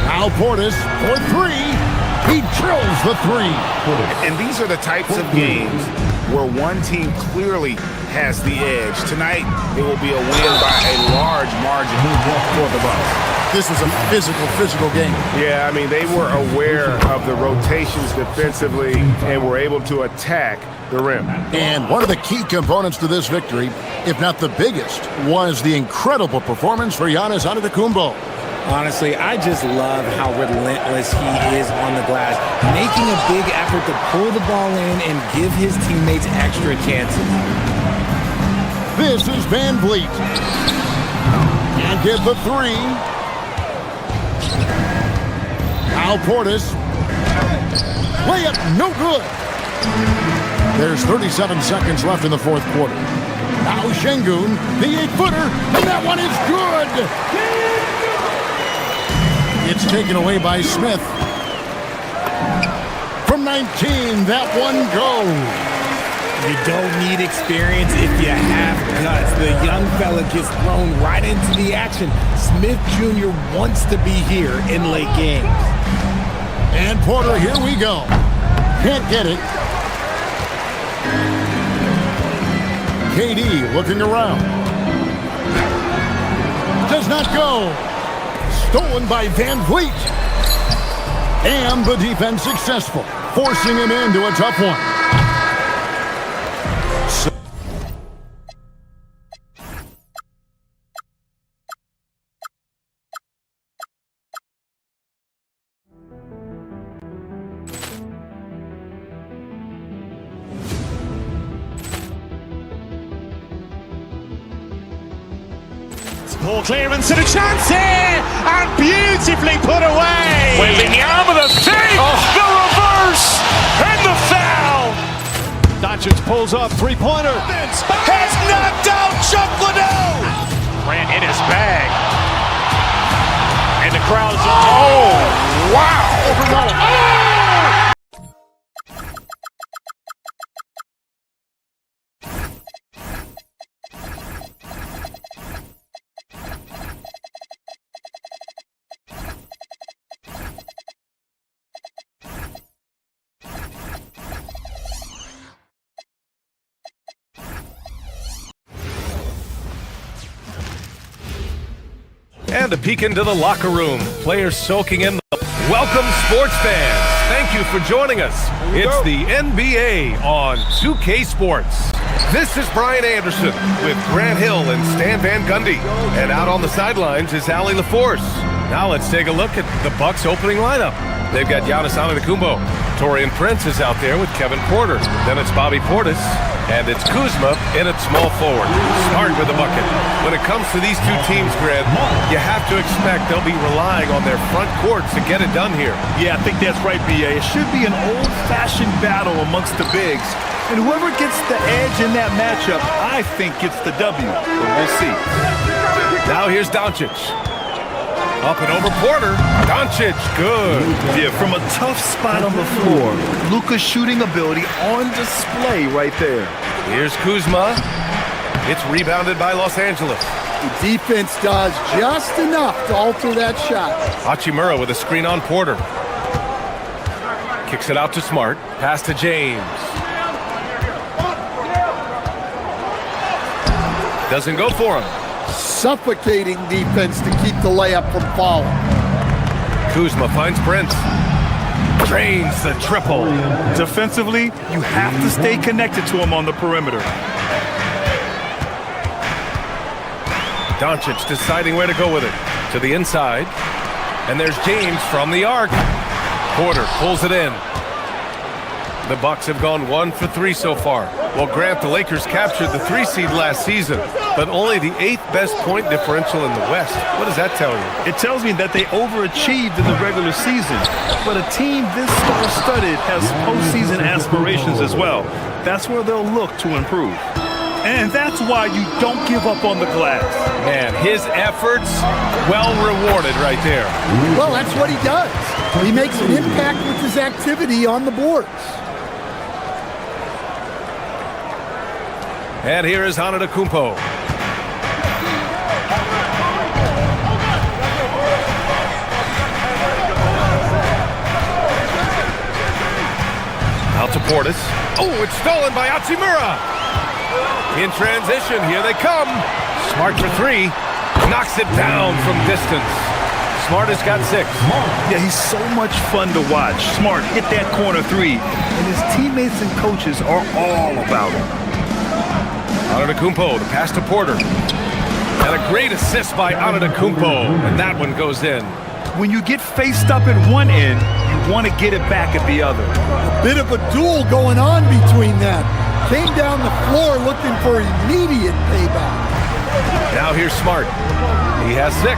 [SPEAKER 3] Now Portis for 3. He drills the 3.
[SPEAKER 5] And these are the types of games where one team clearly has the edge. Tonight, it will be a win by a large margin for the Bucks.
[SPEAKER 3] This was a physical game.
[SPEAKER 2] Yeah, I mean, they were aware of the rotations defensively and were able to attack the rim.
[SPEAKER 3] And one of the key components to this victory, if not the biggest, was the incredible performance for Giannis Antetokounmpo.
[SPEAKER 4] Honestly, I just love how relentless he is on the glass, making a big effort to pull the ball in and give his teammates extra chances.
[SPEAKER 3] This is Van Vliet. And get the 3. Now Portis. Layup, no good. There's 37 seconds left in the fourth quarter. Now Şengün, the 8-footer, and that one is good. It's taken away by Smith. From 19, that one goes.
[SPEAKER 4] You don't need experience if you have guts. The young fella gets thrown right into the action. Smith Jr. wants to be here in late games.
[SPEAKER 3] And Porter, here we go. Can't get it. KD looking around. Does not go. Stolen by Van Vliet. And the defense successful, forcing him into a tough one.
[SPEAKER 1] Ball clearance and a chance here, and beautifully put away. Wembanyama the fake, the reverse, and the foul. Doncic pulls up, three-pointer. Has knocked out Chuck Liddell. Ran in his bag. And the crowd is... Oh, wow.
[SPEAKER 7] And a peek into the locker room. Players soaking in the... Welcome, sports fans. Thank you for joining us. It's the NBA on 2K Sports. This is Brian Anderson with Grant Hill and Stan Van Gundy. And out on the sidelines is Allie LaForce. Now let's take a look at the Bucks opening lineup. They've got Giannis Antetokounmpo. Taurean Prince is out there with Kevin Porter. Then it's Bobby Portis. And it's Kuzma in at small forward. Smart with the bucket. When it comes to these two teams, Grant, you have to expect they'll be relying on their front court to get it done here.
[SPEAKER 8] Yeah, I think that's right, B.A. It should be an old-fashioned battle amongst the bigs. And whoever gets the edge in that matchup, I think gets the W. But we'll see.
[SPEAKER 7] Now here's Doncic. Up and over Porter. Doncic, good.
[SPEAKER 8] Yeah, from a tough spot on the floor. Luka's shooting ability on display right there.
[SPEAKER 7] Here's Kuzma. It's rebounded by Los Angeles.
[SPEAKER 9] The defense does just enough to alter that shot.
[SPEAKER 7] Hachimura with a screen on Porter. Kicks it out to Smart. Pass to James. Doesn't go for him.
[SPEAKER 9] Suffocating defense to keep the layup from falling.
[SPEAKER 7] Kuzma finds Prince. Drains the triple.
[SPEAKER 8] Defensively, you have to stay connected to him on the perimeter.
[SPEAKER 7] Doncic deciding where to go with it. To the inside. And there's James from the arc. Porter pulls it in. The Bucks have gone 1 for 3 so far. Well, Grant, the Lakers captured the 3 seed last season, but only the 8th best point differential in the West. What does that tell you?
[SPEAKER 8] It tells me that they overachieved in the regular season. But a team this star-studded has postseason aspirations as well. That's where they'll look to improve. And that's why you don't give up on the glass.
[SPEAKER 7] Man, his efforts, well rewarded right there.
[SPEAKER 9] Well, that's what he does. He makes an impact with his activity on the boards.
[SPEAKER 7] And here is Antetokounmpo. Out to Portis. Oh, it's stolen by Hachimura. In transition, here they come. Smart for 3. Knocks it down from distance. Smart has got 6.
[SPEAKER 8] Yeah, he's so much fun to watch. Smart hit that corner 3. And his teammates and coaches are all about him.
[SPEAKER 7] Antetokounmpo, the pass to Porter. And a great assist by Antetokounmpo. And that one goes in.
[SPEAKER 8] When you get faced up at one end, you want to get it back at the other.
[SPEAKER 9] A bit of a duel going on between them. Came down the floor looking for immediate payback.
[SPEAKER 7] Now here's Smart. He has 6.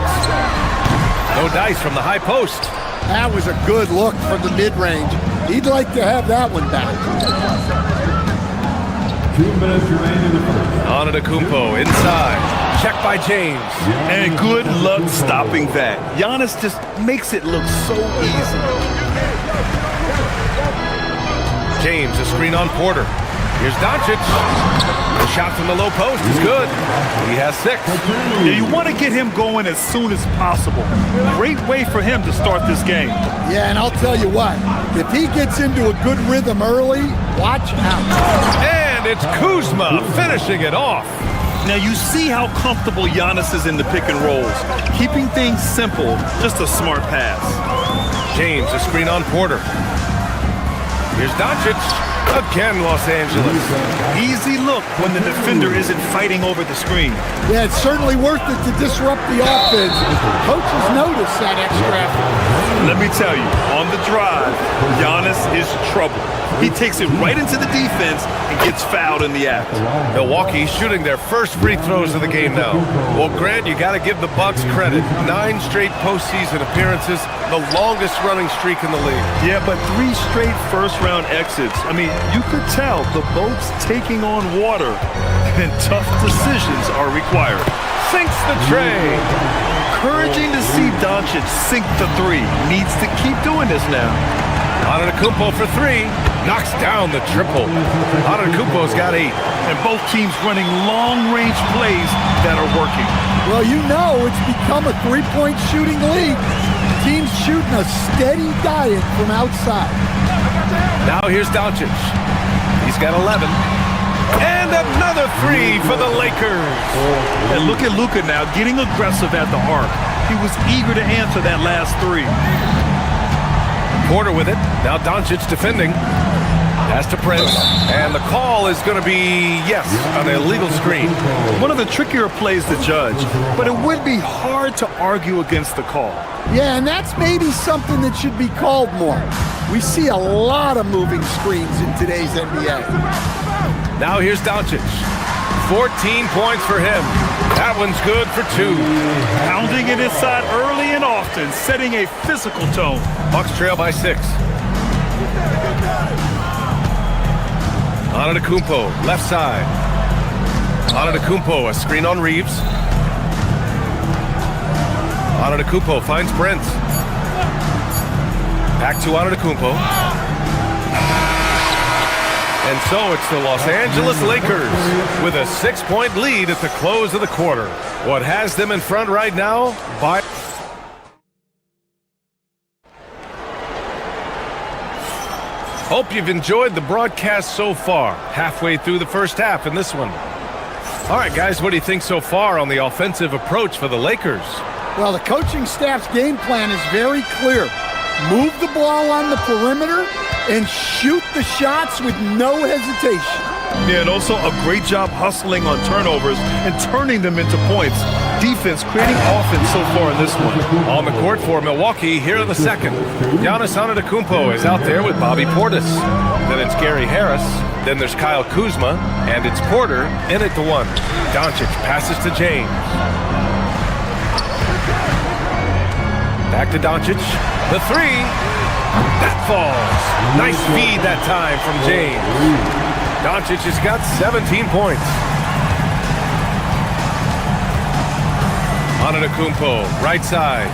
[SPEAKER 7] No dice from the high post.
[SPEAKER 9] That was a good look from the mid-range. He'd like to have that one back.
[SPEAKER 10] 2 minutes remaining in the first.
[SPEAKER 7] Antetokounmpo inside. Check by James.
[SPEAKER 8] And good luck stopping that. Giannis just makes it look so easy.
[SPEAKER 7] James, a screen on Porter. Here's Doncic. The shot from the low post is good. He has 6.
[SPEAKER 8] Yeah, you want to get him going as soon as possible. Great way for him to start this game.
[SPEAKER 9] Yeah, and I'll tell you what, if he gets into a good rhythm early, watch out.
[SPEAKER 7] And it's Kuzma finishing it off.
[SPEAKER 8] Now you see how comfortable Giannis is in the pick and rolls. Keeping things simple, just a smart pass.
[SPEAKER 7] James, a screen on Porter. Here's Doncic. Again, Los Angeles.
[SPEAKER 8] Easy look when the defender isn't fighting over the screen.
[SPEAKER 9] Yeah, it's certainly worth it to disrupt the offense. Coaches notice that extra effort.
[SPEAKER 8] Let me tell you, on the drive, Giannis is trouble. He takes it right into the defense and gets fouled in the act.
[SPEAKER 7] Milwaukee shooting their first free throws of the game now. Well, Grant, you got to give the Bucks credit. 9 straight postseason appearances, the longest running streak in the league.
[SPEAKER 8] Yeah, but 3 straight first-round exits. I mean, you could tell the boat's taking on water, and tough decisions are required.
[SPEAKER 7] Sinks the tray.
[SPEAKER 8] Encouraging to see Doncic sink the 3. Needs to keep doing this now.
[SPEAKER 7] Antetokounmpo for 3. Knocks down the triple. Antetokounmpo's got 8.
[SPEAKER 8] And both teams running long-range plays that are working.
[SPEAKER 9] Well, you know it's become a 3-point shooting league. Teams shooting a steady diet from outside.
[SPEAKER 7] Now here's Doncic. He's got 11. And another 3 for the Lakers.
[SPEAKER 8] And look at Luka now getting aggressive at the arc. He was eager to answer that last 3.
[SPEAKER 7] Porter with it. Now Doncic defending. Pass to Prince. And the call is going to be, yes, an illegal screen.
[SPEAKER 8] One of the trickier plays to judge, but it would be hard to argue against the call.
[SPEAKER 9] Yeah, and that's maybe something that should be called more. We see a lot of moving screens in today's NBA.
[SPEAKER 7] Now here's Doncic. 14 points for him. That one's good for 2.
[SPEAKER 8] Pounding it inside early and often, setting a physical tone.
[SPEAKER 7] Bucks trail by 6. Antetokounmpo, left side. Antetokounmpo, a screen on Reeves. Antetokounmpo finds Prince. Back to Antetokounmpo. And so it's the Los Angeles Lakers with a 6-point lead at the close of the quarter. What has them in front right now? Hope you've enjoyed the broadcast so far. Halfway through the first half in this one. All right, guys, what do you think so far on the offensive approach for the Lakers?
[SPEAKER 9] Well, the coaching staff's game plan is very clear. Move the ball on the perimeter and shoot the shots with no hesitation.
[SPEAKER 8] Yeah, and also a great job hustling on turnovers and turning them into points. defense creating offense so far in this one.
[SPEAKER 7] On the court for Milwaukee here in the second. Giannis Antetokounmpo is out there with Bobby Portis. Then it's Gary Harris. Then there's Kyle Kuzma. And it's Porter in at the one. Doncic passes to James. Back to Doncic. The three. That falls. Nice feed that time from James. Doncic has got 17 points. Antetokounmpo, right side.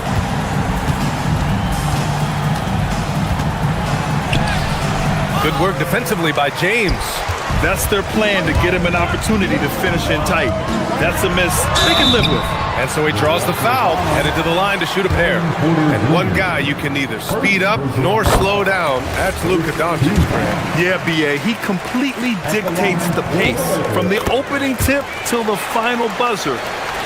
[SPEAKER 7] Good work defensively by James.
[SPEAKER 8] That's their plan, to get him an opportunity to finish in tight. That's a miss they can live with.
[SPEAKER 7] And so he draws the foul, headed to the line to shoot a pair. And one guy you can neither speed up nor slow down. That's Luka Doncic, Grant.
[SPEAKER 8] Yeah, B.A., he completely dictates the pace. From the opening tip till the final buzzer,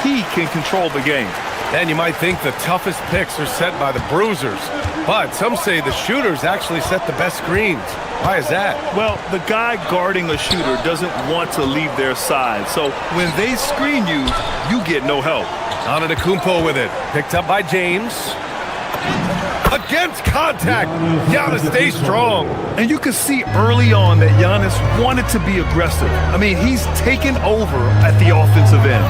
[SPEAKER 8] he can control the game.
[SPEAKER 7] And you might think the toughest picks are set by the bruisers. But some say the shooters actually set the best screens. Why is that?
[SPEAKER 8] Well, the guy guarding a shooter doesn't want to leave their side. So when they screen you, you get no help.
[SPEAKER 7] Antetokounmpo with it. Picked up by James. Against contact. Giannis stays strong.
[SPEAKER 8] And you can see early on that Giannis wanted to be aggressive. I mean, he's taken over at the offensive end.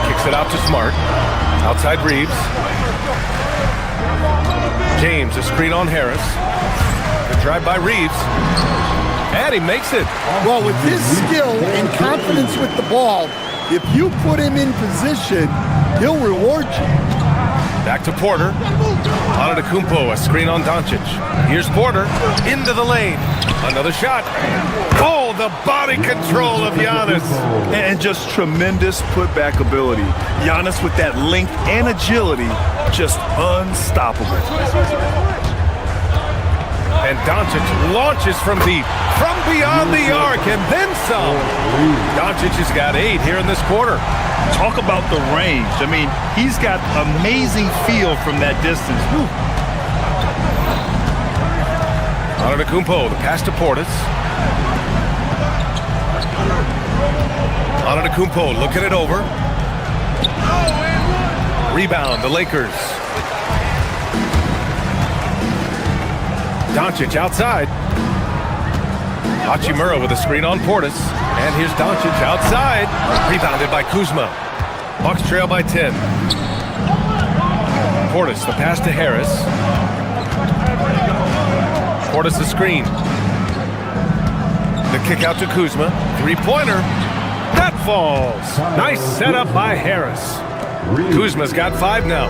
[SPEAKER 7] Kicks it out to Smart. Outside Reeves. James, a screen on Harris. Good drive by Reeves. And he makes it.
[SPEAKER 9] Well, with his skill and confidence with the ball, if you put him in position, he'll reward you.
[SPEAKER 7] Back to Porter. Antetokounmpo, a screen on Doncic. Here's Porter into the lane. Another shot. Oh, the body control of Giannis.
[SPEAKER 8] And just tremendous putback ability. Giannis with that length and agility, just unstoppable.
[SPEAKER 7] And Doncic launches from deep, from beyond the arc, and then some. Doncic has got 8 here in this quarter.
[SPEAKER 8] Talk about the range. I mean, he's got amazing feel from that distance. Whew.
[SPEAKER 7] Antetokounmpo, the pass to Portis. Antetokounmpo looking it over. Rebound, the Lakers. Doncic outside. Hachimura with a screen on Portis. And here's Doncic outside. Rebounded by Kuzma. Bucks trail by 10. Portis, the pass to Harris. Portis, the screen. The kick out to Kuzma. Three-pointer. That falls. Nice setup by Harris. Kuzma's got 5 now.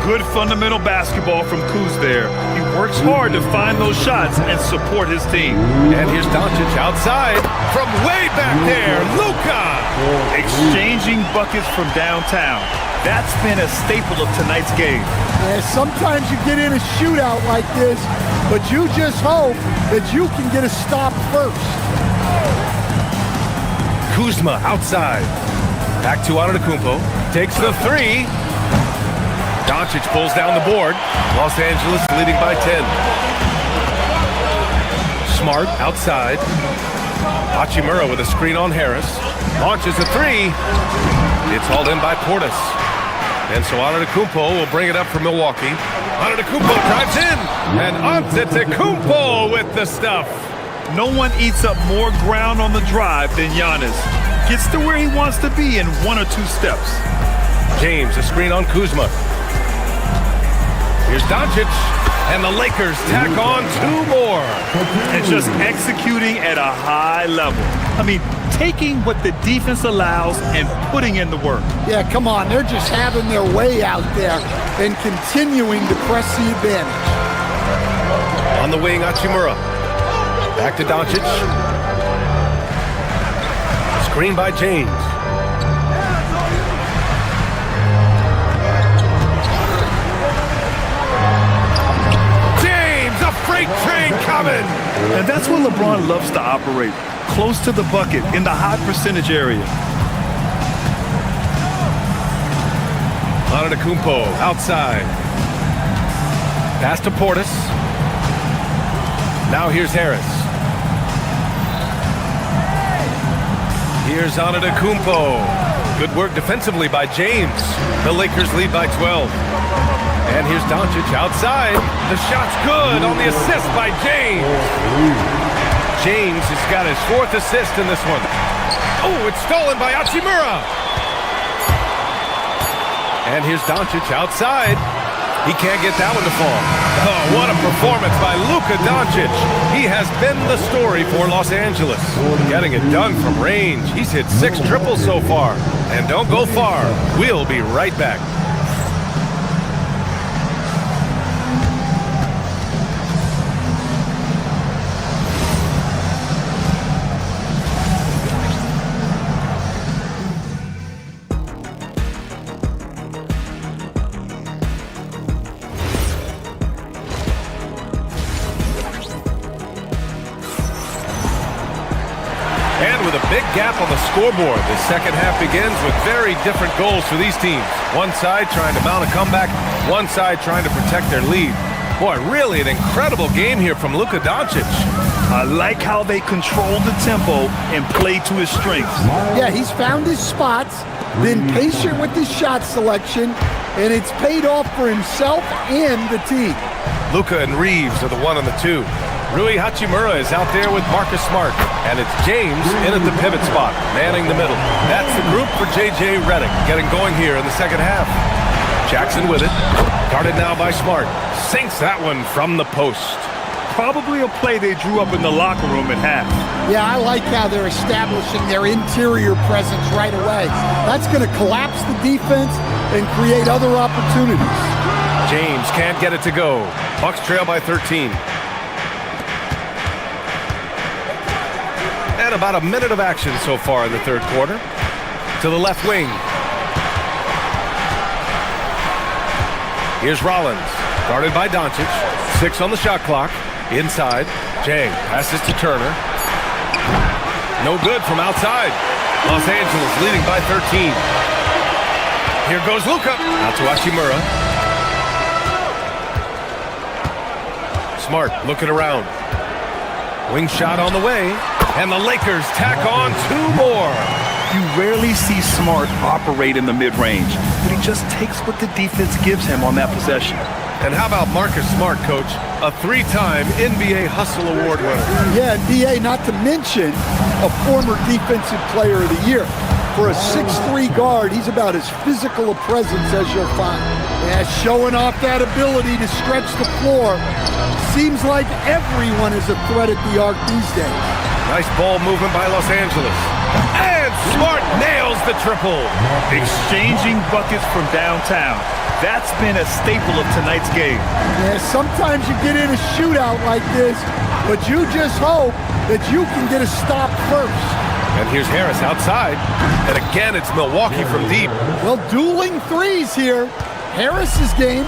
[SPEAKER 8] Good fundamental basketball from Kuz there. He works hard to find those shots and support his team.
[SPEAKER 7] And here's Doncic outside from way back there. Luka!
[SPEAKER 8] Exchanging buckets from downtown. That's been a staple of tonight's game.
[SPEAKER 9] Yeah, sometimes you get in a shootout like this, but you just hope that you can get a stop first.
[SPEAKER 7] Kuzma outside. Back to Antetokounmpo. Takes the 3. Doncic pulls down the board. Los Angeles leading by 10. Smart outside. Hachimura with a screen on Harris. Launches a 3. It's hauled in by Portis. And so Antetokounmpo will bring it up for Milwaukee. Antetokounmpo drives in. And Antetokounmpo with the stuff.
[SPEAKER 8] No one eats up more ground on the drive than Giannis. Gets to where he wants to be in 1 or 2 steps.
[SPEAKER 7] James, a screen on Kuzma. Here's Doncic, and the Lakers tack on 2 more.
[SPEAKER 8] And just executing at a high level. I mean, taking what the defense allows and putting in the work.
[SPEAKER 9] Yeah, come on. They're just having their way out there and continuing to press the advantage.
[SPEAKER 7] On the wing, Hachimura. Back to Doncic. Screen by James. Freight train coming!
[SPEAKER 8] And that's where LeBron loves to operate. Close to the bucket, in the high percentage area.
[SPEAKER 7] Antetokounmpo outside. Pass to Portis. Now here's Harris. Here's Antetokounmpo. Good work defensively by James. The Lakers lead by 12. And here's Doncic outside. The shot's good on the assist by James. James has got his 4th assist in this one. Oh, it's stolen by Hachimura. And here's Doncic outside. He can't get that one to fall. Oh, what a performance by Luka Doncic. He has been the story for Los Angeles. Getting it done from range. He's hit 6 triples so far. And don't go far. We'll be right back. Gap on the scoreboard. The second half begins with very different goals for these teams. One side trying to mount a comeback, one side trying to protect their lead. Boy, really an incredible game here from Luka Doncic.
[SPEAKER 8] I like how they control the tempo and play to his strengths.
[SPEAKER 9] Yeah, he's found his spots, been patient with his shot selection, and it's paid off for himself and the team.
[SPEAKER 7] Luka and Reeves are the 1 and the 2. Rui Hachimura is out there with Marcus Smart. And it's James in at the pivot spot, manning the middle. That's the group for J.J. Redick, getting going here in the second half. Jackson with it. Guarded now by Smart. Sinks that one from the post.
[SPEAKER 8] Probably a play they drew up in the locker room at half.
[SPEAKER 9] Yeah, I like how they're establishing their interior presence right away. That's going to collapse the defense and create other opportunities.
[SPEAKER 7] James can't get it to go. Bucks trail by 13. And about a minute of action so far in the third quarter. To the left wing. Here's Rollins, guarded by Doncic. 6 on the shot clock. Inside, Jang passes to Turner. No good from outside. Los Angeles leading by 13. Here goes Luka. Out to Hachimura. Smart looking around. Wing shot on the way. And the Lakers tack on 2 more.
[SPEAKER 8] You rarely see Smart operate in the mid-range, but he just takes what the defense gives him on that possession.
[SPEAKER 7] And how about Marcus Smart, Coach? A 3-time NBA Hustle Award winner.
[SPEAKER 9] Yeah, and BA, not to mention a former Defensive Player of the Year. For a 6'3" guard, he's about as physical a presence as you'll find. Yeah, showing off that ability to stretch the floor. Seems like everyone is a threat at the arc these days.
[SPEAKER 7] Nice ball movement by Los Angeles. And Smart nails the triple.
[SPEAKER 8] Exchanging buckets from downtown. That's been a staple of tonight's game.
[SPEAKER 9] Yeah, sometimes you get in a shootout like this, but you just hope that you can get a stop first.
[SPEAKER 7] And here's Harris outside. And again, it's Milwaukee from deep.
[SPEAKER 9] Well, dueling threes here. Harris's game.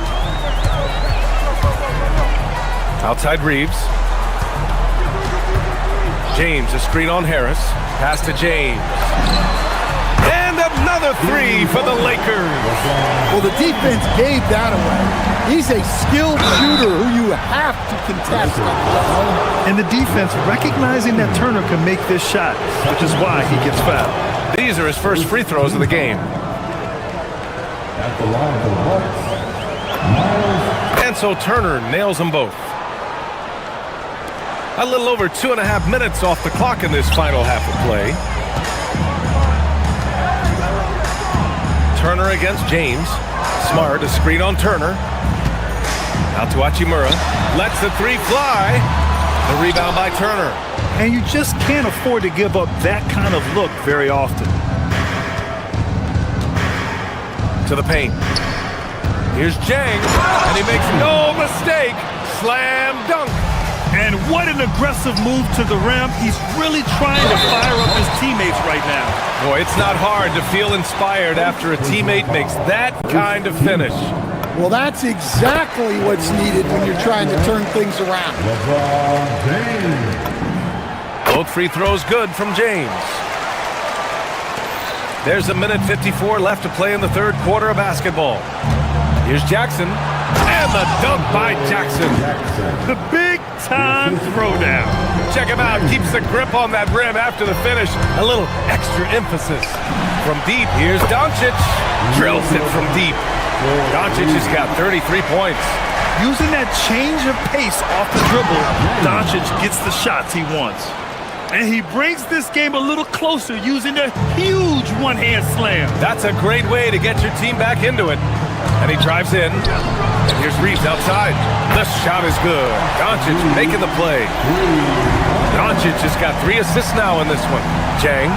[SPEAKER 7] Outside Reeves. James, a screen on Harris. Pass to James. And another 3 for the Lakers.
[SPEAKER 9] Well, the defense gave that away. He's a skilled shooter who you have to contest.
[SPEAKER 8] And the defense recognizing that Turner can make this shot, which is why he gets fouled.
[SPEAKER 7] These are his first free throws of the game.
[SPEAKER 10] At the line for the Bucks, Miles.
[SPEAKER 7] And so Turner nails them both. A little over 2.5 minutes off the clock in this final half of play. Turner against James. Smart, a screen on Turner. Out to Hachimura. Lets the 3 fly. The rebound by Turner.
[SPEAKER 8] And you just can't afford to give up that kind of look very often.
[SPEAKER 7] To the paint. Here's Jang. And he makes no mistake. Slam dunk.
[SPEAKER 8] And what an aggressive move to the rim. He's really trying to fire up his teammates right now.
[SPEAKER 7] Boy, it's not hard to feel inspired after a teammate makes that kind of finish.
[SPEAKER 9] Well, that's exactly what's needed when you're trying to turn things around.
[SPEAKER 10] LeBron James.
[SPEAKER 7] Both free throws good from James. There's a minute 54 left to play in the third quarter of basketball. Here's Jackson. And the dunk by Jackson.
[SPEAKER 8] The big-time throwdown.
[SPEAKER 7] Check him out. Keeps the grip on that rim after the finish. A little extra emphasis. From deep, here's Doncic. Drills it from deep. Doncic has got 33 points.
[SPEAKER 8] Using that change of pace off the dribble, Doncic gets the shots he wants. And he brings this game a little closer using a huge one-hand slam.
[SPEAKER 7] That's a great way to get your team back into it. And he drives in. And here's Reeves outside. The shot is good. Doncic making the play. Doncic has got 3 assists now in this one. Jang.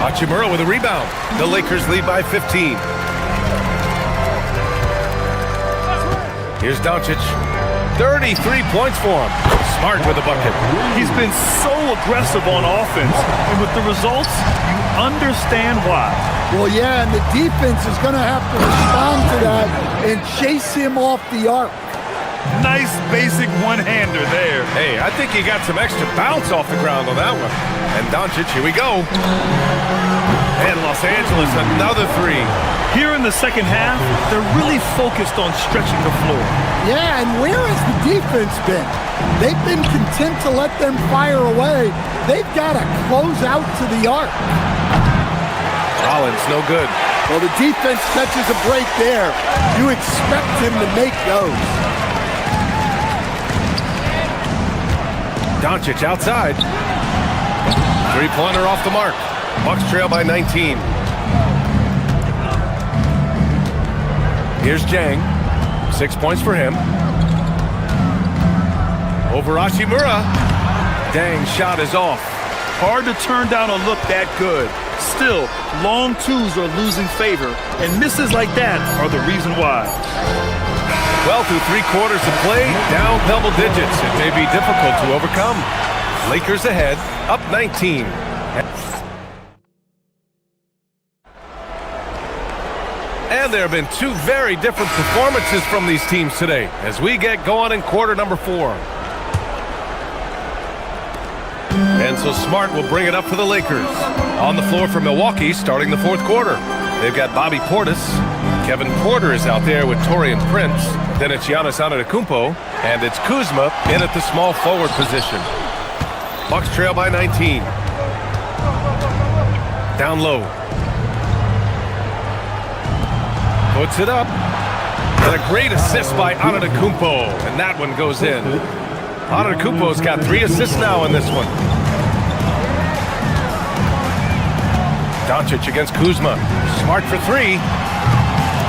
[SPEAKER 7] Hachimura with a rebound. The Lakers lead by 15. Here's Doncic. 33 points for him. Smart with a bucket.
[SPEAKER 8] He's been so aggressive on offense, and with the results, you understand why.
[SPEAKER 9] Well, yeah, and the defense is going to have to respond to that and chase him off the arc.
[SPEAKER 8] Nice basic one-hander there.
[SPEAKER 7] Hey, I think he got some extra bounce off the ground on that one. And Doncic, here we go. And Los Angeles, another 3.
[SPEAKER 8] Here in the second half, they're really focused on stretching the floor.
[SPEAKER 9] Yeah, and where has the defense been? They've been content to let them fire away. They've got to close out to the arc.
[SPEAKER 7] Rollins, no good.
[SPEAKER 9] Well, the defense catches a break there. You expect him to make those.
[SPEAKER 7] Doncic outside. 3-pointer off the mark. Bucks trail by 19. Here's Jang. 6 points for him. Over Hachimura. Dang, shot is off.
[SPEAKER 8] Hard to turn down a look that good. Still, long twos are losing favor, and misses like that are the reason why.
[SPEAKER 7] Well, through 3 quarters of play, down double digits. It may be difficult to overcome. Lakers ahead, up 19. And there have been 2 very different performances from these teams today as we get going in quarter number 4. And so Smart will bring it up for the Lakers. On the floor for Milwaukee starting the 4th quarter. They've got Bobby Portis. Kevin Porter is out there with Taurean Prince. Then it's Giannis Antetokounmpo. And it's Kuzma in at the small forward position. Bucks trail by 19. Down low. Puts it up. And a great assist by Antetokounmpo. And that one goes in. Antetokounmpo's got 3 assists now in this one. Doncic against Kuzma. Smart for 3.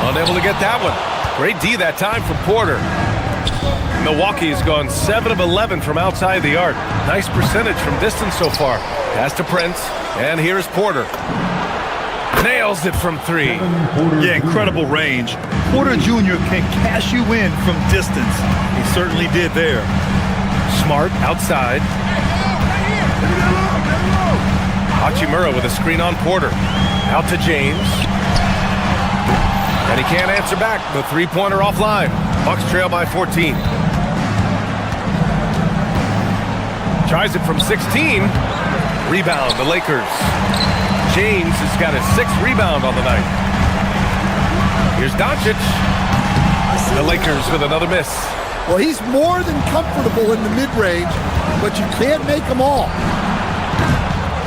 [SPEAKER 7] Unable to get that one. Great D that time from Porter. Milwaukee has gone 7 of 11 from outside the arc. Nice percentage from distance so far. Pass to Prince. And here's Porter. Nails it from 3.
[SPEAKER 8] Yeah, incredible range. Porter Jr. can cash you in from distance. He certainly did there.
[SPEAKER 7] Smart outside. Hachimura with a screen on Porter. Out to James. And he can't answer back. The 3-pointer offline. Bucks trail by 14. Tries it from 16. Rebound, the Lakers. James has got his 6th rebound on the night. Here's Doncic. The Lakers with another miss.
[SPEAKER 9] Well, he's more than comfortable in the mid-range, but you can't make them all.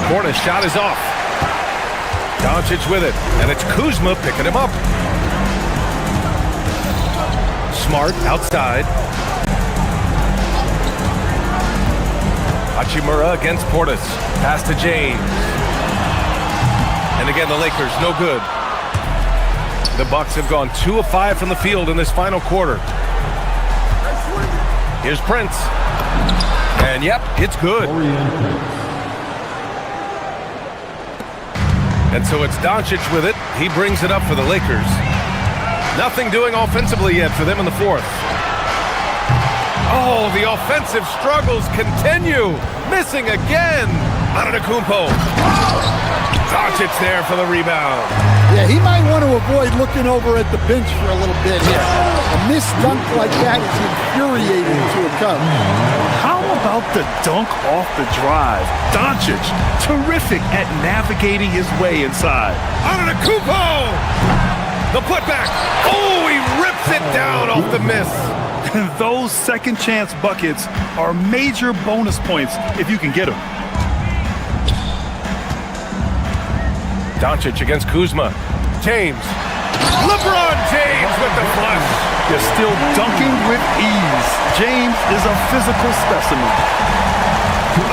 [SPEAKER 7] Porter's shot is off. Doncic with it, and it's Kuzma picking him up. Smart outside. Hachimura against Portis. Pass to James. And again, the Lakers, no good. The Bucks have gone 2 of 5 from the field in this final quarter. Here's Prince. And yep, it's good. And so it's Doncic with it. He brings it up for the Lakers. Nothing doing offensively yet for them in the 4th. Oh, the offensive struggles continue. Missing again. Antetokounmpo. Doncic there for the rebound.
[SPEAKER 9] Yeah, he might want to avoid looking over at the bench for a little bit here. A missed dunk like that is infuriating to a Cub.
[SPEAKER 8] How about the dunk off the drive? Doncic, terrific at navigating his way inside.
[SPEAKER 7] Antetokounmpo! The putback. Oh, he rips it down off the miss.
[SPEAKER 8] Those second chance buckets are major bonus points if you can get them.
[SPEAKER 7] Doncic against Kuzma. James. LeBron James with the flush.
[SPEAKER 8] They're still dunking with ease. James is a physical specimen.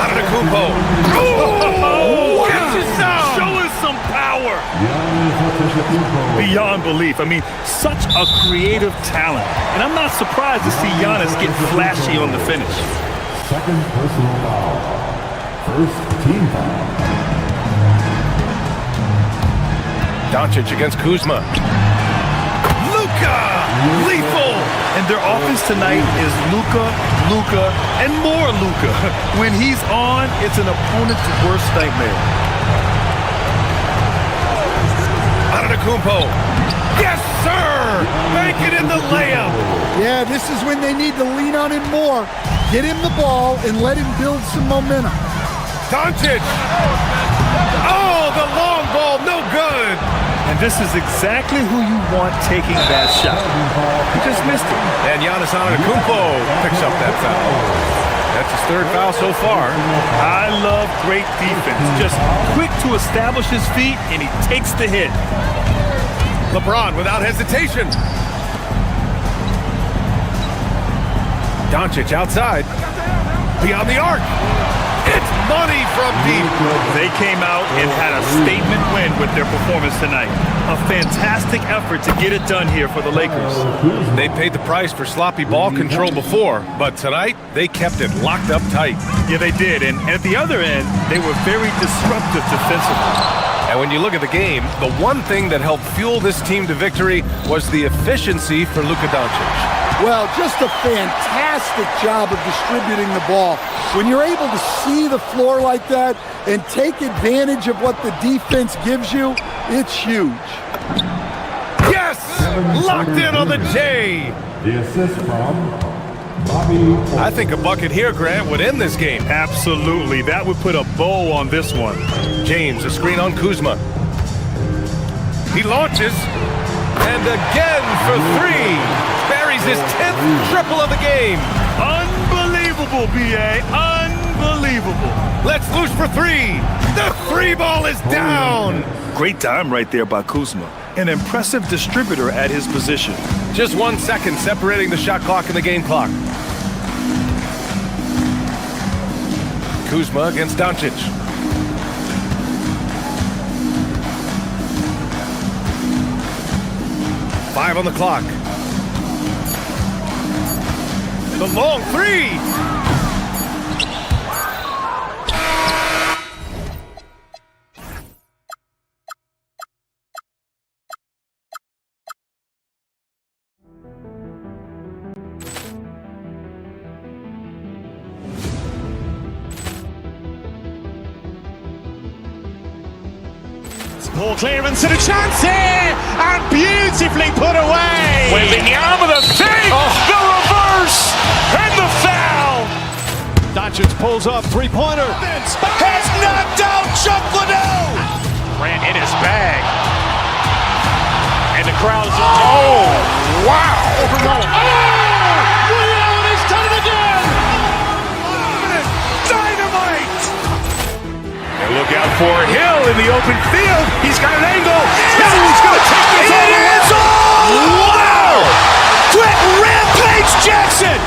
[SPEAKER 7] Antetokounmpo. Oh,
[SPEAKER 8] show us some power. Beyond belief. I mean, such a creative talent. And I'm not surprised to see Giannis get flashy on the finish.
[SPEAKER 10] Second personal foul. First team foul.
[SPEAKER 7] Doncic against Kuzma.
[SPEAKER 8] Luka! Lethal! And their offense tonight is Luka, and more Luka. When he's on, it's an opponent's worst nightmare.
[SPEAKER 7] Antetokounmpo. Yes, sir! Make it in the layup.
[SPEAKER 9] Yeah, this is when they need to lean on him more. Get him the ball and let him build some momentum.
[SPEAKER 7] Doncic. Oh, the long ball, no good.
[SPEAKER 8] And this is exactly who you want taking that shot. He just missed it.
[SPEAKER 7] And Giannis Antetokounmpo picks up that foul. That's his third foul so far.
[SPEAKER 8] I love great defense. Just quick to establish his feet, and he takes the hit.
[SPEAKER 7] LeBron without hesitation. Doncic outside. Beyond the arc. It's money from deep.
[SPEAKER 8] They came out and had a statement win with their performance tonight. A fantastic effort to get it done here for the Lakers.
[SPEAKER 7] They paid the price for sloppy ball control before, but tonight they kept it locked up tight.
[SPEAKER 8] Yeah, they did. And at the other end, they were very disruptive defensively.
[SPEAKER 7] And when you look at the game, the one thing that helped fuel this team to victory was the efficiency for Luka Doncic.
[SPEAKER 9] Well, just a fantastic job of distributing the ball. When you're able to see the floor like that and take advantage of what the defense gives you, it's huge.
[SPEAKER 7] Yes! Locked in on the J!
[SPEAKER 10] The assist from Bobby.
[SPEAKER 7] I think a bucket here, Grant, would end this game.
[SPEAKER 8] Absolutely. That would put a bow on this one.
[SPEAKER 7] James, a screen on Kuzma. He launches. And again for three. Buries his 10th triple of the game.
[SPEAKER 8] Unbelievable, B.A. Unbelievable.
[SPEAKER 7] Let's loose for three. The three ball is down.
[SPEAKER 8] Great time right there by Kuzma. An impressive distributor at his position.
[SPEAKER 7] Just 1 second separating the shot clock and the game clock. Kuzma against Doncic. Five on the clock. The long three.
[SPEAKER 1] Ball clearance and a chance here, and beautifully put away.
[SPEAKER 7] Wembanyama the fake, the reverse, and the foul.
[SPEAKER 1] Doncic pulls up, three-pointer. Has knocked out Chuck Liddell. Ran in his bag. And the crowd is... Oh, wow. Overruled. Oh, Liddell has done it again. Dynamite.
[SPEAKER 7] And look out for Hill in the open field. He's got an angle.
[SPEAKER 1] Yes. He's going to take this all the way. Wow. Quick Rampage Jackson.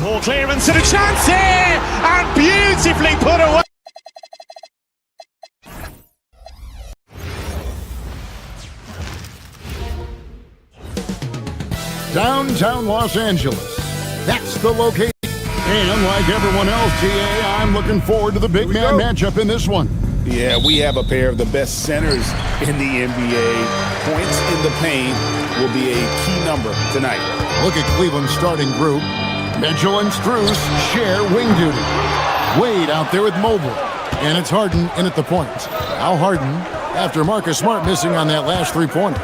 [SPEAKER 1] Ball clearance and a chance here, and beautifully put away.
[SPEAKER 3] Downtown Los Angeles. That's the location. And like everyone else, TA, I'm looking forward to the big man matchup in this one.
[SPEAKER 5] Yeah, we have a pair of the best centers in the NBA. Points in the paint will be a key number tonight.
[SPEAKER 3] Look at Cleveland's starting group. Mitchell and Strus share wing duty. Wade out there with Mobley. And it's Harden in at the point. Now Harden, after Marcus Smart missing on that last three-pointer.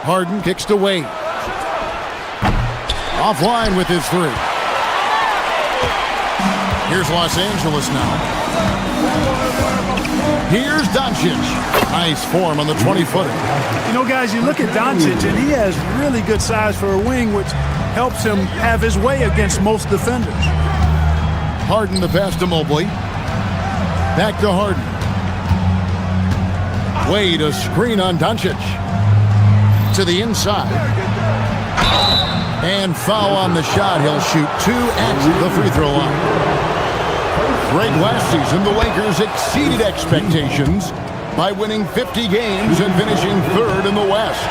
[SPEAKER 3] Harden kicks to Wade. Offline with his three. Here's Los Angeles now. Here's Doncic. Nice form on the 20-footer.
[SPEAKER 8] You know, guys, you look at Doncic, and he has really good size for a wing, which helps him have his way against most defenders.
[SPEAKER 3] Harden the pass to Mobley. Back to Harden. Wade a screen on Doncic. To the inside. And foul on the shot. He'll shoot 2 at the free throw line. Great last season, the Lakers exceeded expectations by winning 50 games and finishing 3rd in the West.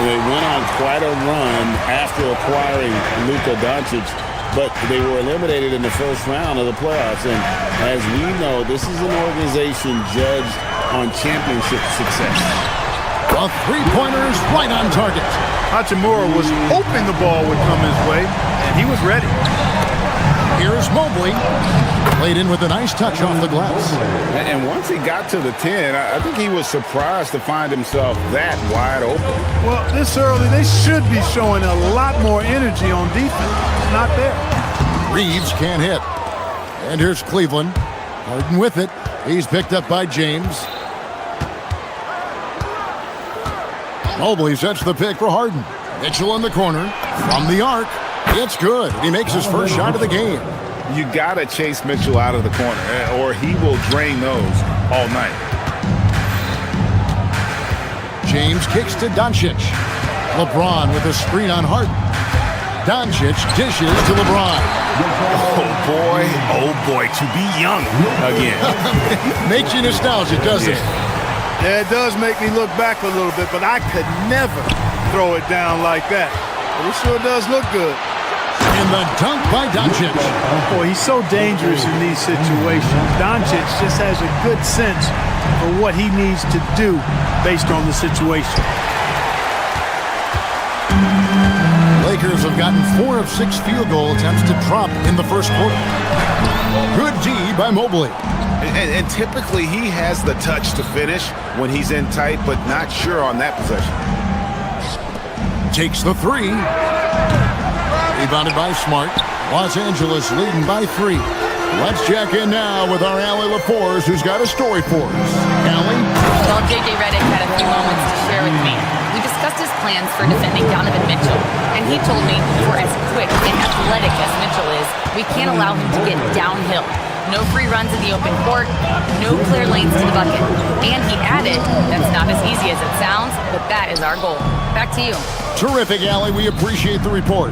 [SPEAKER 2] They went on quite a run after acquiring Luka Doncic, but they were eliminated in the first round of the playoffs. And as we know, this is an organization judged on championship success.
[SPEAKER 3] The three-pointers right on target.
[SPEAKER 8] Hachimura was hoping the ball would come his way, and he was ready.
[SPEAKER 3] Here's Mobley. Played in with a nice touch off the glass.
[SPEAKER 2] And once he got to the 10, I think he was surprised to find himself that wide open.
[SPEAKER 8] Well, this early, they should be showing a lot more energy on defense. Not there.
[SPEAKER 3] Reeves can't hit. And here's Cleveland. Harden with it. He's picked up by James. Mobley sets the pick for Harden. Mitchell in the corner. From the arc. It's good. He makes his first shot of the game.
[SPEAKER 5] You got to chase Mitchell out of the corner, or he will drain those all night.
[SPEAKER 3] James kicks to Doncic. LeBron with a screen on Harden. Doncic dishes to LeBron.
[SPEAKER 5] Oh boy, to be young again.
[SPEAKER 3] Makes you nostalgic, doesn't it?
[SPEAKER 8] Yeah, it does make me look back a little bit, but I could never throw it down like that. But it sure does look good.
[SPEAKER 3] And the dunk by Doncic.
[SPEAKER 8] Boy, he's so dangerous in these situations. Doncic just has a good sense for what he needs to do based on the situation.
[SPEAKER 3] Lakers have gotten 4 of 6 field goal attempts to drop in the first quarter. Good D by Mobley.
[SPEAKER 5] And typically he has the touch to finish when he's in tight, but not sure on that possession.
[SPEAKER 3] Takes the 3. Rebounded by Smart. Los Angeles leading by 3. Let's check in now with our Allie LaForce, who's got a story for us. Allie?
[SPEAKER 6] Well, J.J. Redick had a few moments to share with me. We discussed his plans for defending Donovan Mitchell, and he told me for as quick and athletic as Mitchell is, we can't allow him to get downhill. No free runs in the open court, no clear lanes to the bucket. And he added, that's not as easy as it sounds, but that is our goal. Back to you.
[SPEAKER 3] Terrific, Allie. We appreciate the report.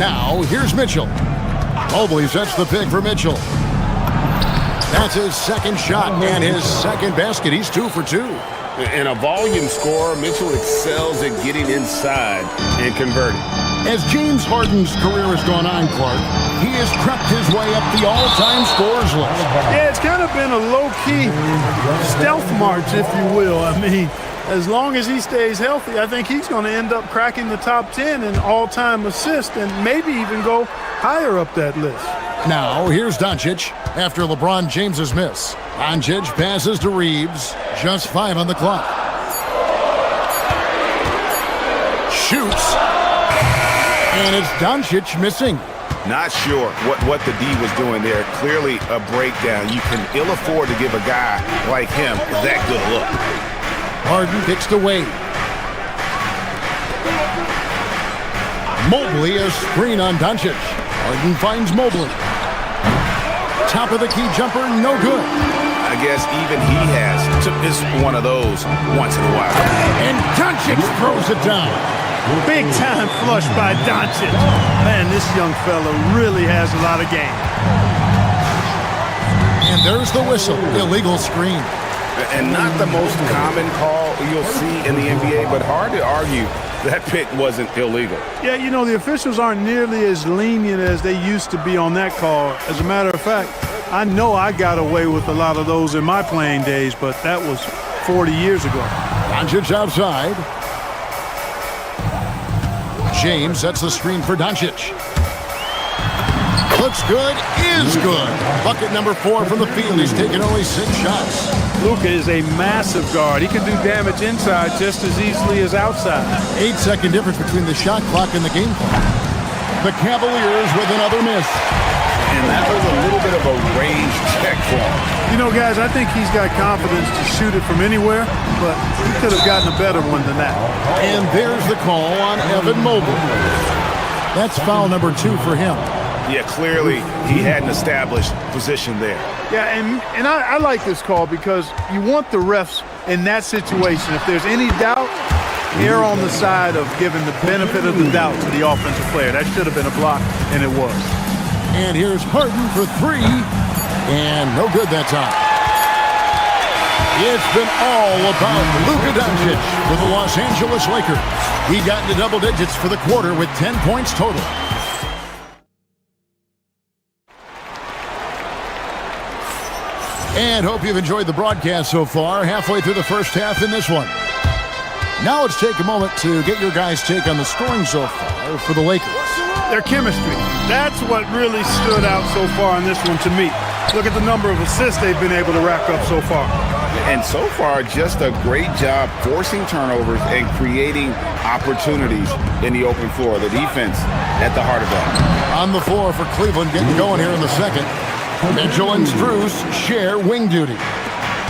[SPEAKER 3] Now, here's Mitchell. Mobley sets the pick for Mitchell. That's his second shot and his second basket. He's 2 for 2.
[SPEAKER 2] And a volume scorer, Mitchell excels at getting inside and converting.
[SPEAKER 3] As James Harden's career has gone on, Clark, he has crept his way up the all-time scorers list.
[SPEAKER 8] Yeah, it's kind of been a low-key stealth march, if you will. I mean, as long as he stays healthy, I think he's going to end up cracking the top 10 in all-time assists and maybe even go higher up that list.
[SPEAKER 3] Now, here's Doncic after LeBron James's miss. Doncic passes to Reeves. Just 5 on the clock. Shoots. And it's Doncic missing.
[SPEAKER 5] Not sure what the D was doing there. Clearly a breakdown. You can ill afford to give a guy like him that good a look.
[SPEAKER 3] Harden kicks to Wade. Mobley a screen on Doncic. Harden finds Mobley. Top of the key jumper, no good.
[SPEAKER 5] I guess even he is one of those once in a while.
[SPEAKER 3] And Doncic throws it down.
[SPEAKER 8] Big time flush by Doncic. Man, this young fella really has a lot of game.
[SPEAKER 3] And there's the whistle. Illegal screen.
[SPEAKER 5] And not the most common call you'll see in the NBA, but hard to argue that pick wasn't illegal.
[SPEAKER 8] Yeah, you know, the officials aren't nearly as lenient as they used to be on that call. As a matter of fact, I know I got away with a lot of those in my playing days, but that was 40 years ago.
[SPEAKER 3] Doncic outside. James sets the screen for Doncic. Looks good, is good. Bucket number 4 from the field. He's taken only 6 shots.
[SPEAKER 11] Luka is a massive guard. He can do damage inside just as easily as outside.
[SPEAKER 3] 8-second difference between the shot clock and the game clock. The Cavaliers with another miss.
[SPEAKER 5] And that was a little bit of a range check for him.
[SPEAKER 11] You know, guys, I think he's got confidence to shoot it from anywhere, but he could have gotten a better one than that.
[SPEAKER 3] And there's the call on Evan Mobley. That's foul number 2 for him.
[SPEAKER 5] Yeah, clearly he had an established position there.
[SPEAKER 11] Yeah, and I like this call because you want the refs in that situation. If there's any doubt, err on the side of giving the benefit of the doubt to the offensive player. That should have been a block, and it was.
[SPEAKER 3] And here's Harden for 3, and no good that time. It's been all about Luka Doncic for the Los Angeles Lakers. He got into double digits for the quarter with 10 points total. And hope you've enjoyed the broadcast so far, halfway through the first half in this one. Now let's take a moment to get your guys' take on the scoring so far for the Lakers.
[SPEAKER 11] Their chemistry. That's what really stood out so far in this one to me. Look at the number of assists they've been able to rack up so far.
[SPEAKER 5] And so far, just a great job forcing turnovers and creating opportunities in the open floor. The defense at the heart of that.
[SPEAKER 3] On the floor for Cleveland, getting going here in the second. Mitchell and Strus share wing duty.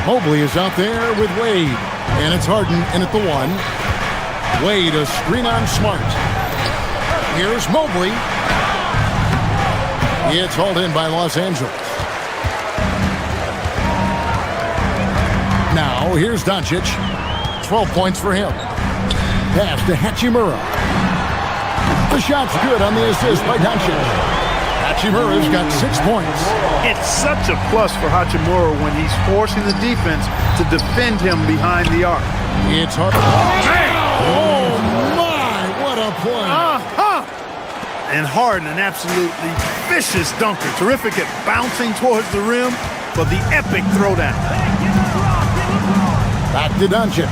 [SPEAKER 3] Mobley is out there with Wade. And it's Harden in at the 1. Wade, a screen on Smart. Here's Mobley. It's hauled in by Los Angeles. Now, here's Doncic. 12 points for him. Pass to Hachimura. The shot's good on the assist by Doncic. Hachimura's got 6 points.
[SPEAKER 11] It's such a plus for Hachimura when he's forcing the defense to defend him behind the arc.
[SPEAKER 3] It's Harden. Oh, my, what a play.
[SPEAKER 11] And Harden, an absolutely vicious dunker. Terrific at bouncing towards the rim for the epic throwdown.
[SPEAKER 3] Back to Doncic.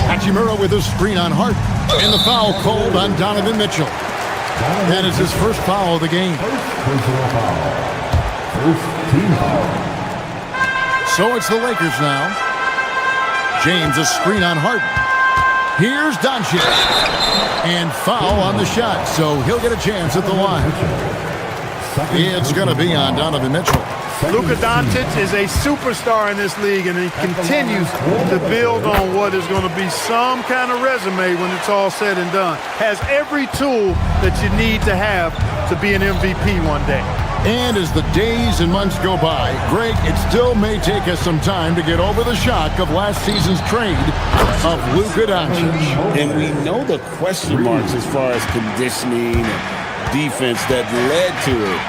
[SPEAKER 3] Hachimura with a screen on Harden. And the foul called on Donovan Mitchell. That is his first foul of the game.
[SPEAKER 10] First team foul.
[SPEAKER 3] So it's the Lakers now. James, a screen on Harden. Here's Doncic. And foul on the shot, so he'll get a chance at the line. It's going to be on Donovan Mitchell.
[SPEAKER 11] Luka Doncic is a superstar in this league, and he continues to build on what is going to be some kind of resume when it's all said and done. Has every tool that you need to have to be an MVP one day.
[SPEAKER 3] And as the days and months go by, Greg, it still may take us some time to get over the shock of last season's trade of Luka Doncic.
[SPEAKER 2] And we know the question marks as far as conditioning and defense that led to it.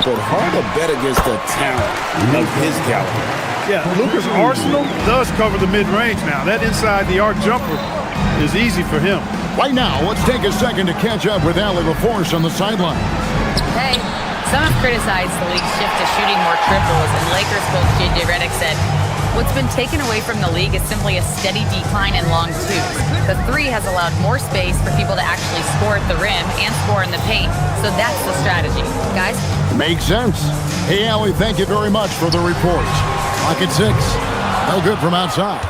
[SPEAKER 2] But hard to bet against the talent of his caliber.
[SPEAKER 11] Yeah, Luka's arsenal does cover the mid-range now. That inside the arc jumper is easy for him.
[SPEAKER 3] Right now, let's take a second to catch up with Allie LaForce on the sideline.
[SPEAKER 6] Hey, some have criticized the league's shift to shooting more triples, and Lakers coach J.J. Redick said, what's been taken away from the league is simply a steady decline in long twos. The 3 has allowed more space for people to actually score at the rim and score in the paint, so that's the strategy. Guys?
[SPEAKER 3] Makes sense. Hey, Allie, thank you very much for the report. Clock at 6. No good from outside.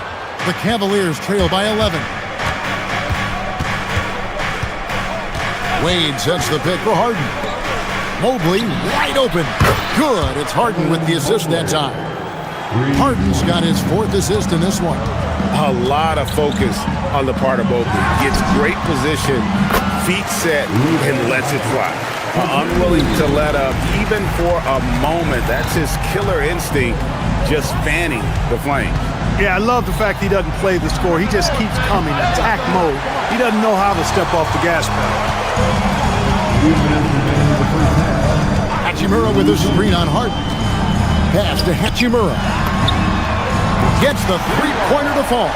[SPEAKER 3] The Cavaliers trail by 11. Wade sets the pick for Harden. Mobley wide open. Good. It's Harden with the assist that time. Harden's got his 4th assist in this one.
[SPEAKER 5] A lot of focus on the part of Mobley. Gets great position, feet set, and lets it fly. Unwilling to let up even for a moment. That's his killer instinct, just fanning the flame.
[SPEAKER 11] Yeah, I love the fact he doesn't play the score. He just keeps coming, attack mode. He doesn't know how to step off the gas pedal.
[SPEAKER 3] Hachimura with a screen on Harden. Pass to Hachimura. Gets the three-pointer to fall.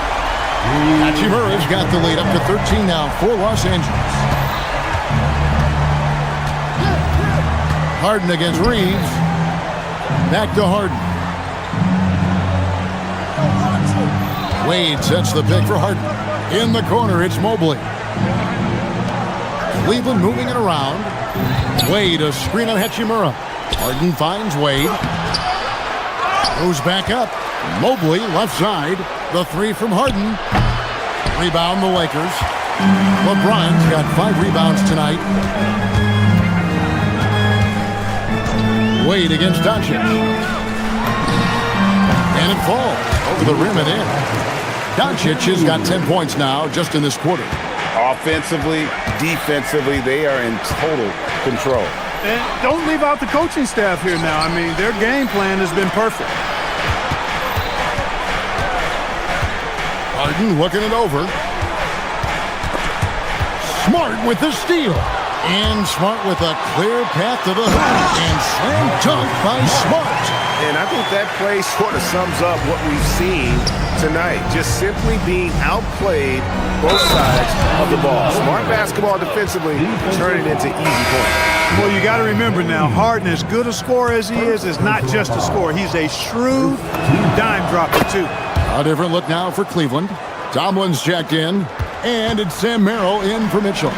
[SPEAKER 3] Hachimura's got the lead up to 13 now for Los Angeles. Harden against Reeves. Back to Harden. Wade sets the pick for Harden. In the corner, it's Mobley. Cleveland moving it around. Wade, a screen on Hachimura. Harden finds Wade. Goes back up. Mobley, left side. The three from Harden. Rebound the Lakers. LeBron's got 5 rebounds tonight. Wade against Doncic. And it falls. Over the rim and in. Doncic has got 10 points now just in this quarter.
[SPEAKER 5] Offensively, defensively, they are in total control.
[SPEAKER 11] And don't leave out the coaching staff here now. I mean, their game plan has been perfect.
[SPEAKER 3] Harden looking it over. Smart with the steal. And Smart with a clear path to the hoop. And slam dunk by Smart.
[SPEAKER 12] And I think that play sort of sums up what we've seen tonight. Just simply being outplayed both sides of the ball. Smart basketball defensively, turning into easy points.
[SPEAKER 11] Well, you got to remember now, Harden, as good a scorer as he is not just a scorer. He's a shrewd dime dropper, too.
[SPEAKER 3] A different look now for Cleveland. Tomlin's checked in, and it's Sam Merrill in for Mitchell.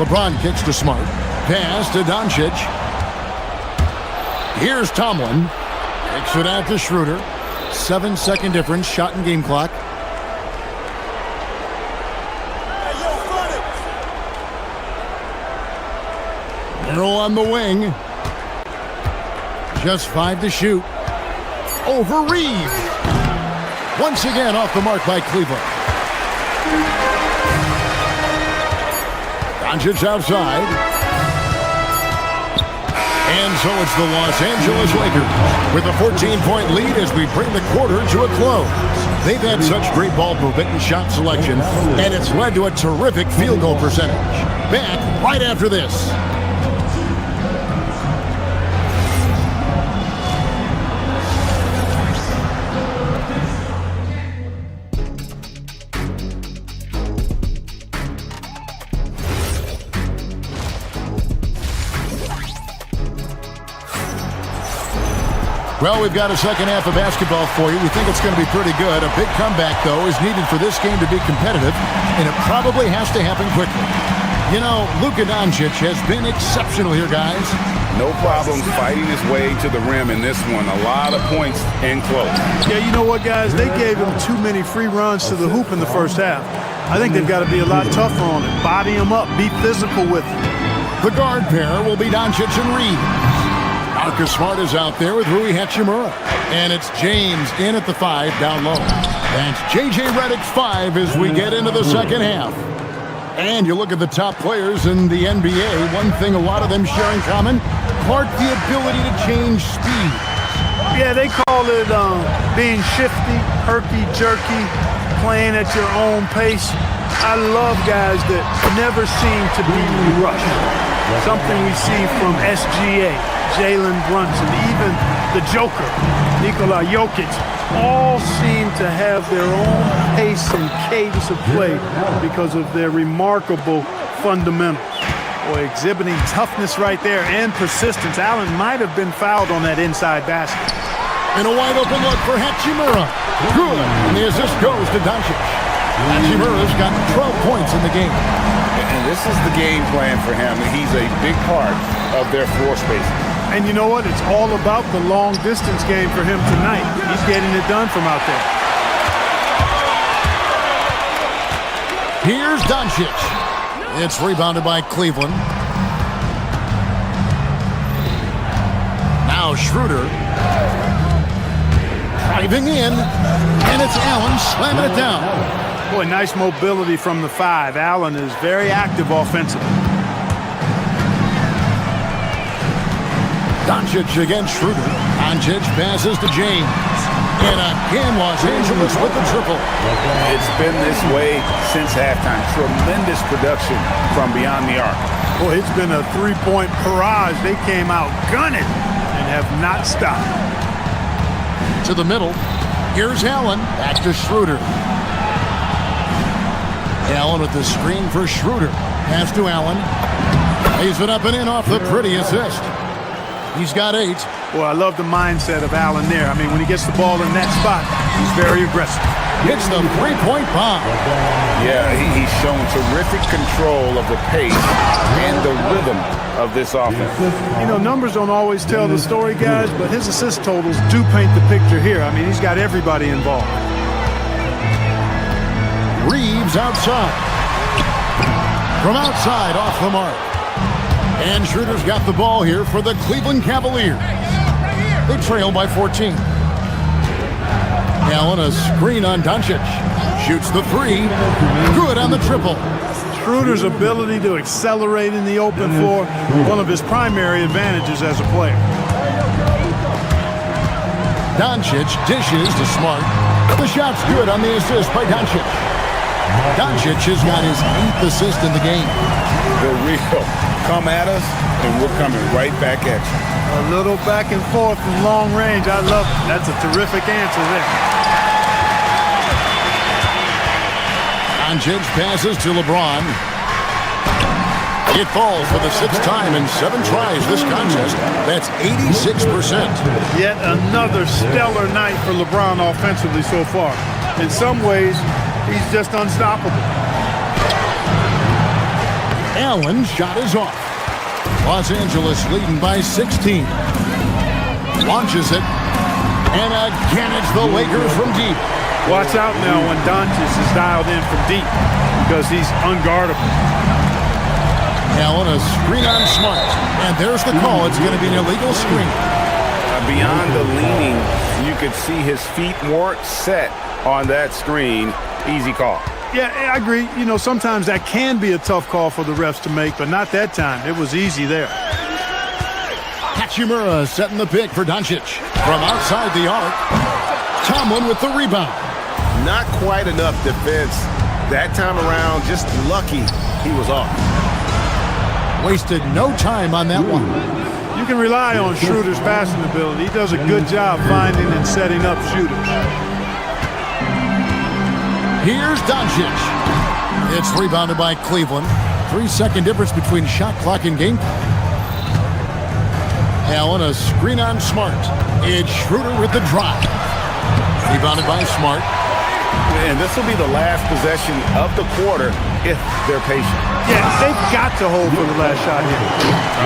[SPEAKER 3] LeBron kicks to Smart. Pass to Doncic. Here's Tomlin. Kicks it out to Schroeder. 7-second difference, shot and game clock. Merrill on the wing. Just 5 to shoot. Over Reeves. Once again off the mark by Cleveland. Doncic outside. And so it's the Los Angeles Lakers with a 14-point lead as we bring the quarter to a close. They've had such great ball movement and shot selection, and it's led to a terrific field goal percentage. Back right after this. Well, we've got a second half of basketball for you. We think it's going to be pretty good. A big comeback, though, is needed for this game to be competitive, and it probably has to happen quickly. You know, Luka Doncic has been exceptional here, guys.
[SPEAKER 5] No problem fighting his way to the rim in this one. A lot of points and close.
[SPEAKER 11] Yeah, you know what, guys? They gave him too many free runs to the hoop in the first half. I think they've got to be a lot tougher on him. Body him up. Be physical with him.
[SPEAKER 3] The guard pair will be Doncic and Reeves. Marcus Smart is out there with Rui Hachimura. And it's James in at the 5 down low. That's J.J. Redick's 5 as we get into the second half. And you look at the top players in the NBA, one thing a lot of them share in common, Clark, the ability to change speed.
[SPEAKER 11] Yeah, they call it being shifty, herky-jerky, playing at your own pace. I love guys that never seem to be rushed. Something we see from SGA, Jalen Brunson, even the Joker, Nikola Jokic, all seem to have their own pace and cadence of play because of their remarkable fundamentals. Boy, exhibiting toughness right there and persistence. Allen might have been fouled on that inside basket.
[SPEAKER 3] And a wide open look for Hachimura. Good. And the assist goes to Doncic. Hachimura's got 12 points in the game.
[SPEAKER 5] And this is the game plan for him. He's a big part of their floor spacing.
[SPEAKER 11] And you know what? It's all about the long-distance game for him tonight. He's getting it done from out there.
[SPEAKER 3] Here's Doncic. It's rebounded by Cleveland. Now Schroeder. Driving in. And it's Allen slamming it down.
[SPEAKER 11] Boy, nice mobility from the 5. Allen is very active offensively.
[SPEAKER 3] Doncic against Schroeder. Doncic passes to James. And again, Los Angeles with the triple.
[SPEAKER 5] It's been this way since halftime. Tremendous production from beyond the arc.
[SPEAKER 11] Boy, it's been a three-point barrage. They came out gunning and have not stopped.
[SPEAKER 3] To the middle. Here's Allen. Back to Schroeder. Allen with the screen for Schroeder. Pass to Allen. Lays it up and in off the pretty assist. He's got 8.
[SPEAKER 11] Well, I love the mindset of Allen there. I mean, when he gets the ball in that spot, he's very aggressive.
[SPEAKER 3] Hits the three-point bomb.
[SPEAKER 5] Yeah, he's shown terrific control of the pace and the rhythm of this offense.
[SPEAKER 11] You know, numbers don't always tell the story, guys, but his assist totals do paint the picture here. I mean, he's got everybody involved.
[SPEAKER 3] Reeves outside. From outside, off the mark. And Schroeder's got the ball here for the Cleveland Cavaliers. They trail by 14. Allen, a screen on Doncic. Shoots the 3. Good on the triple.
[SPEAKER 11] Schroeder's ability to accelerate in the open floor, one of his primary advantages as a player.
[SPEAKER 3] Doncic dishes to Smart. The shot's good on the assist by Doncic. Doncic has got his 8th assist in the game.
[SPEAKER 5] The real come at us, and we're coming right back at you.
[SPEAKER 11] A little back and forth from long range. I love it. That's a terrific answer there.
[SPEAKER 3] Doncic passes to LeBron. It falls for the 6th time in 7 tries this contest. That's 86%.
[SPEAKER 11] Yet another stellar night for LeBron offensively so far. In some ways, he's just unstoppable.
[SPEAKER 3] Allen's shot is off. Los Angeles leading by 16. Launches it. And again, it's the Lakers from deep.
[SPEAKER 11] Watch out now when Doncic is dialed in from deep because he's unguardable.
[SPEAKER 3] Allen, a screen on Smart. And there's the call. It's going to be an illegal screen.
[SPEAKER 5] Beyond the leaning, you could see his feet weren't set on that screen. Easy call.
[SPEAKER 11] Yeah, I agree. You know, sometimes that can be a tough call for the refs to make, but not that time. It was easy there.
[SPEAKER 3] Hachimura setting the pick for Doncic. From outside the arc, Tomlin with the rebound.
[SPEAKER 12] Not quite enough defense that time around. Just lucky he was off.
[SPEAKER 3] Wasted no time on that one.
[SPEAKER 11] You can rely on Schroeder's passing ability. He does a good job finding and setting up shooters.
[SPEAKER 3] Here's Doncic. It's rebounded by Cleveland. 3-second difference between shot clock and game clock. Allen, a screen on Smart. It's Schroeder with the drive. Rebounded by Smart.
[SPEAKER 5] And this will be the last possession of the quarter if they're patient.
[SPEAKER 11] Yeah, they've got to hold for the last shot here.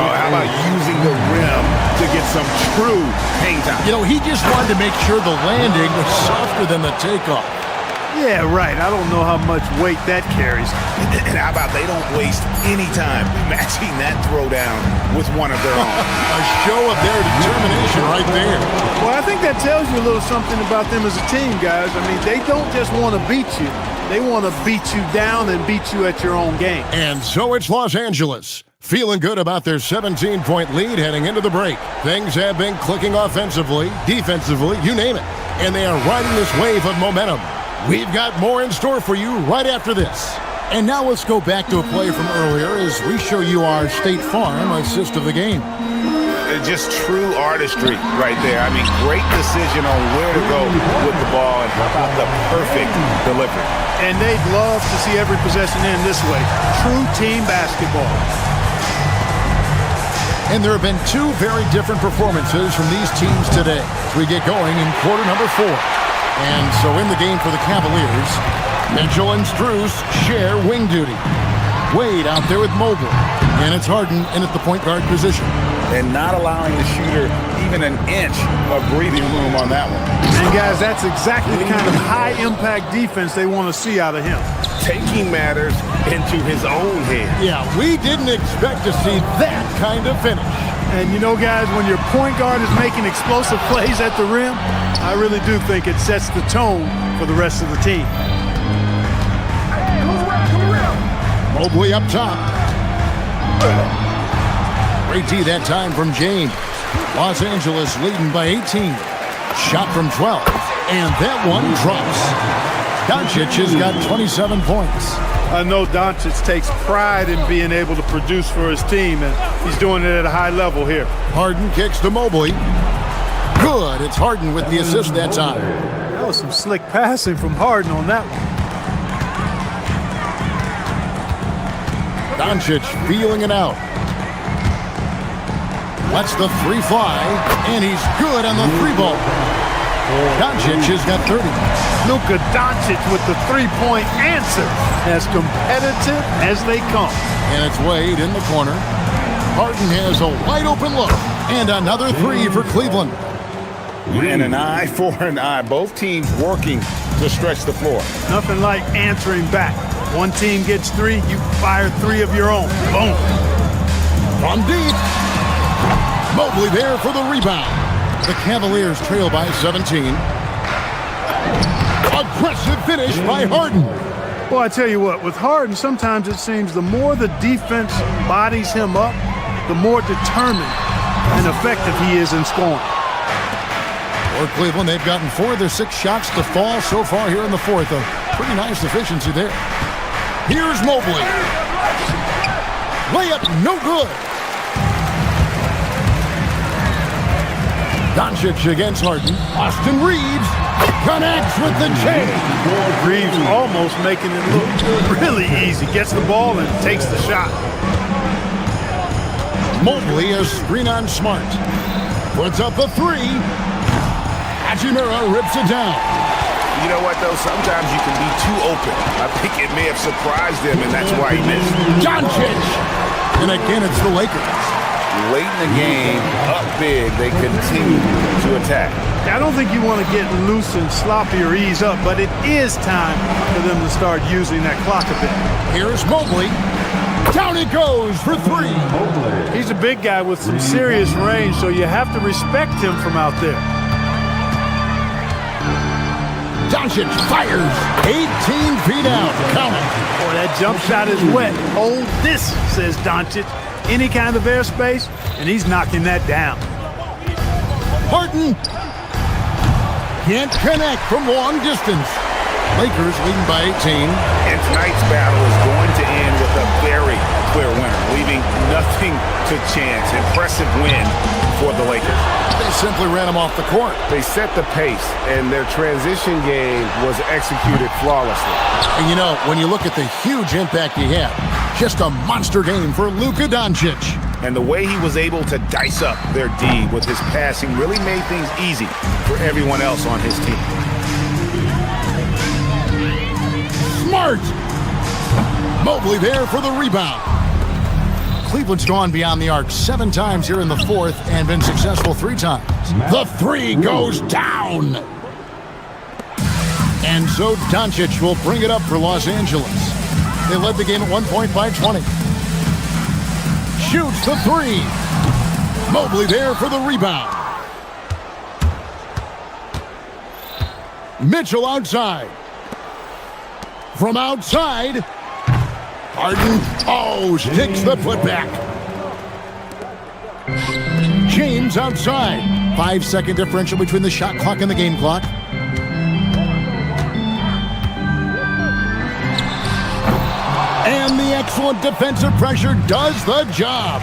[SPEAKER 5] Oh, how about using the rim to get some true hang time?
[SPEAKER 3] You know, he just wanted to make sure the landing was softer than the takeoff.
[SPEAKER 11] Yeah, right. I don't know how much weight that carries.
[SPEAKER 5] And how about they don't waste any time matching that throwdown with one of their own?
[SPEAKER 3] A show of their determination right there.
[SPEAKER 11] Well, I think that tells you a little something about them as a team, guys. I mean, they don't just want to beat you. They want to beat you down and beat you at your own game.
[SPEAKER 3] And so it's Los Angeles. Feeling good about their 17-point lead heading into the break. Things have been clicking offensively, defensively, you name it. And they are riding this wave of momentum. We've got more in store for you right after this. And now let's go back to a play from earlier as we show you our State Farm assist of the game.
[SPEAKER 5] Just true artistry right there. I mean, great decision on where to go with the ball and how about the perfect delivery.
[SPEAKER 11] And they'd love to see every possession end this way. True team basketball.
[SPEAKER 3] And there have been 2 very different performances from these teams today as we get going in quarter number 4. And so in the game for the Cavaliers, Mitchell and Strus share wing duty. Wade out there with Mobley. And it's Harden in at the point guard position.
[SPEAKER 5] And not allowing the shooter even an inch of breathing room on that one.
[SPEAKER 11] And guys, that's exactly the kind of high-impact defense they want to see out of him.
[SPEAKER 12] Taking matters into his own hands.
[SPEAKER 3] Yeah, we didn't expect to see that kind of finish.
[SPEAKER 11] And you know, guys, when your point guard is making explosive plays at the rim, I really do think it sets the tone for the rest of the team.
[SPEAKER 3] Mobley up top. Great D that time from James. Los Angeles leading by 18. Shot from 12. And that one drops. Doncic has got 27 points.
[SPEAKER 11] I know Doncic takes pride in being able to produce for his team, and he's doing it at a high level here.
[SPEAKER 3] Harden kicks to Mobley. Good. It's Harden with the assist that time.
[SPEAKER 11] That was some slick passing from Harden on that one.
[SPEAKER 3] Doncic feeling it out. Lets the three fly, and he's good on the three ball. Doncic has got 30.
[SPEAKER 11] Luka Doncic with the three-point answer. As competitive as they come.
[SPEAKER 3] And it's Wade in the corner. Harden has a wide-open look. And another three for Cleveland.
[SPEAKER 2] And an eye for an eye. Both teams working to stretch the floor.
[SPEAKER 11] Nothing like answering back. One team gets three, you fire three of your own. Boom.
[SPEAKER 3] From deep. Mobley there for the rebound. The Cavaliers trail by 17. Aggressive finish by Harden.
[SPEAKER 11] Well, I tell you what, with Harden, sometimes it seems the more the defense bodies him up, the more determined and effective he is in scoring.
[SPEAKER 3] For Cleveland, they've gotten 4 of their 6 shots to fall so far here in the fourth. A pretty nice efficiency there. Here's Mobley. Layup no good. Doncic against Harden. Austin Reeves connects with the chain.
[SPEAKER 11] Reeves almost making it look really easy. Gets the ball and takes the shot.
[SPEAKER 3] Mobley is screen on Smart. Puts up the three. Hachimura rips it down.
[SPEAKER 12] You know what, though? Sometimes you can be too open. I think it may have surprised him, and that's why he missed.
[SPEAKER 3] Doncic. And again, it's the Lakers.
[SPEAKER 12] Late in the game, up big, they continue to attack.
[SPEAKER 11] I don't think you want to get loose and sloppy or ease up, but it is time for them to start using that clock a bit.
[SPEAKER 3] Here's Mobley. Down he goes for three.
[SPEAKER 11] He's a big guy with some serious range, so you have to respect him from out there.
[SPEAKER 3] Doncic fires 18 feet out. Count it.
[SPEAKER 11] Boy, that jump shot is wet. Hold this, says Doncic. Any kind of airspace, and he's knocking that down.
[SPEAKER 3] Harden can't connect from long distance. Lakers leading by 18.
[SPEAKER 12] And tonight's battle is going to end with a very clear winner, leaving nothing to chance. Impressive win for the Lakers.
[SPEAKER 3] They simply ran him off the court.
[SPEAKER 12] They set the pace, and their transition game was executed flawlessly.
[SPEAKER 3] And you know, when you look at the huge impact he had, just a monster game for Luka Doncic.
[SPEAKER 12] And the way he was able to dice up their D with his passing really made things easy for everyone else on his team.
[SPEAKER 3] Smart! Mobley there for the rebound. Cleveland's gone beyond the arc 7 times here in the fourth and been successful 3 times. The three goes down. And so Doncic will bring it up for Los Angeles. They led the game at 1 point by 20. Shoots the three. Mobley there for the rebound. Mitchell outside. From outside, Harden, sticks the putback. James outside. 5-second differential between the shot clock and the game clock. And the excellent defensive pressure does the job.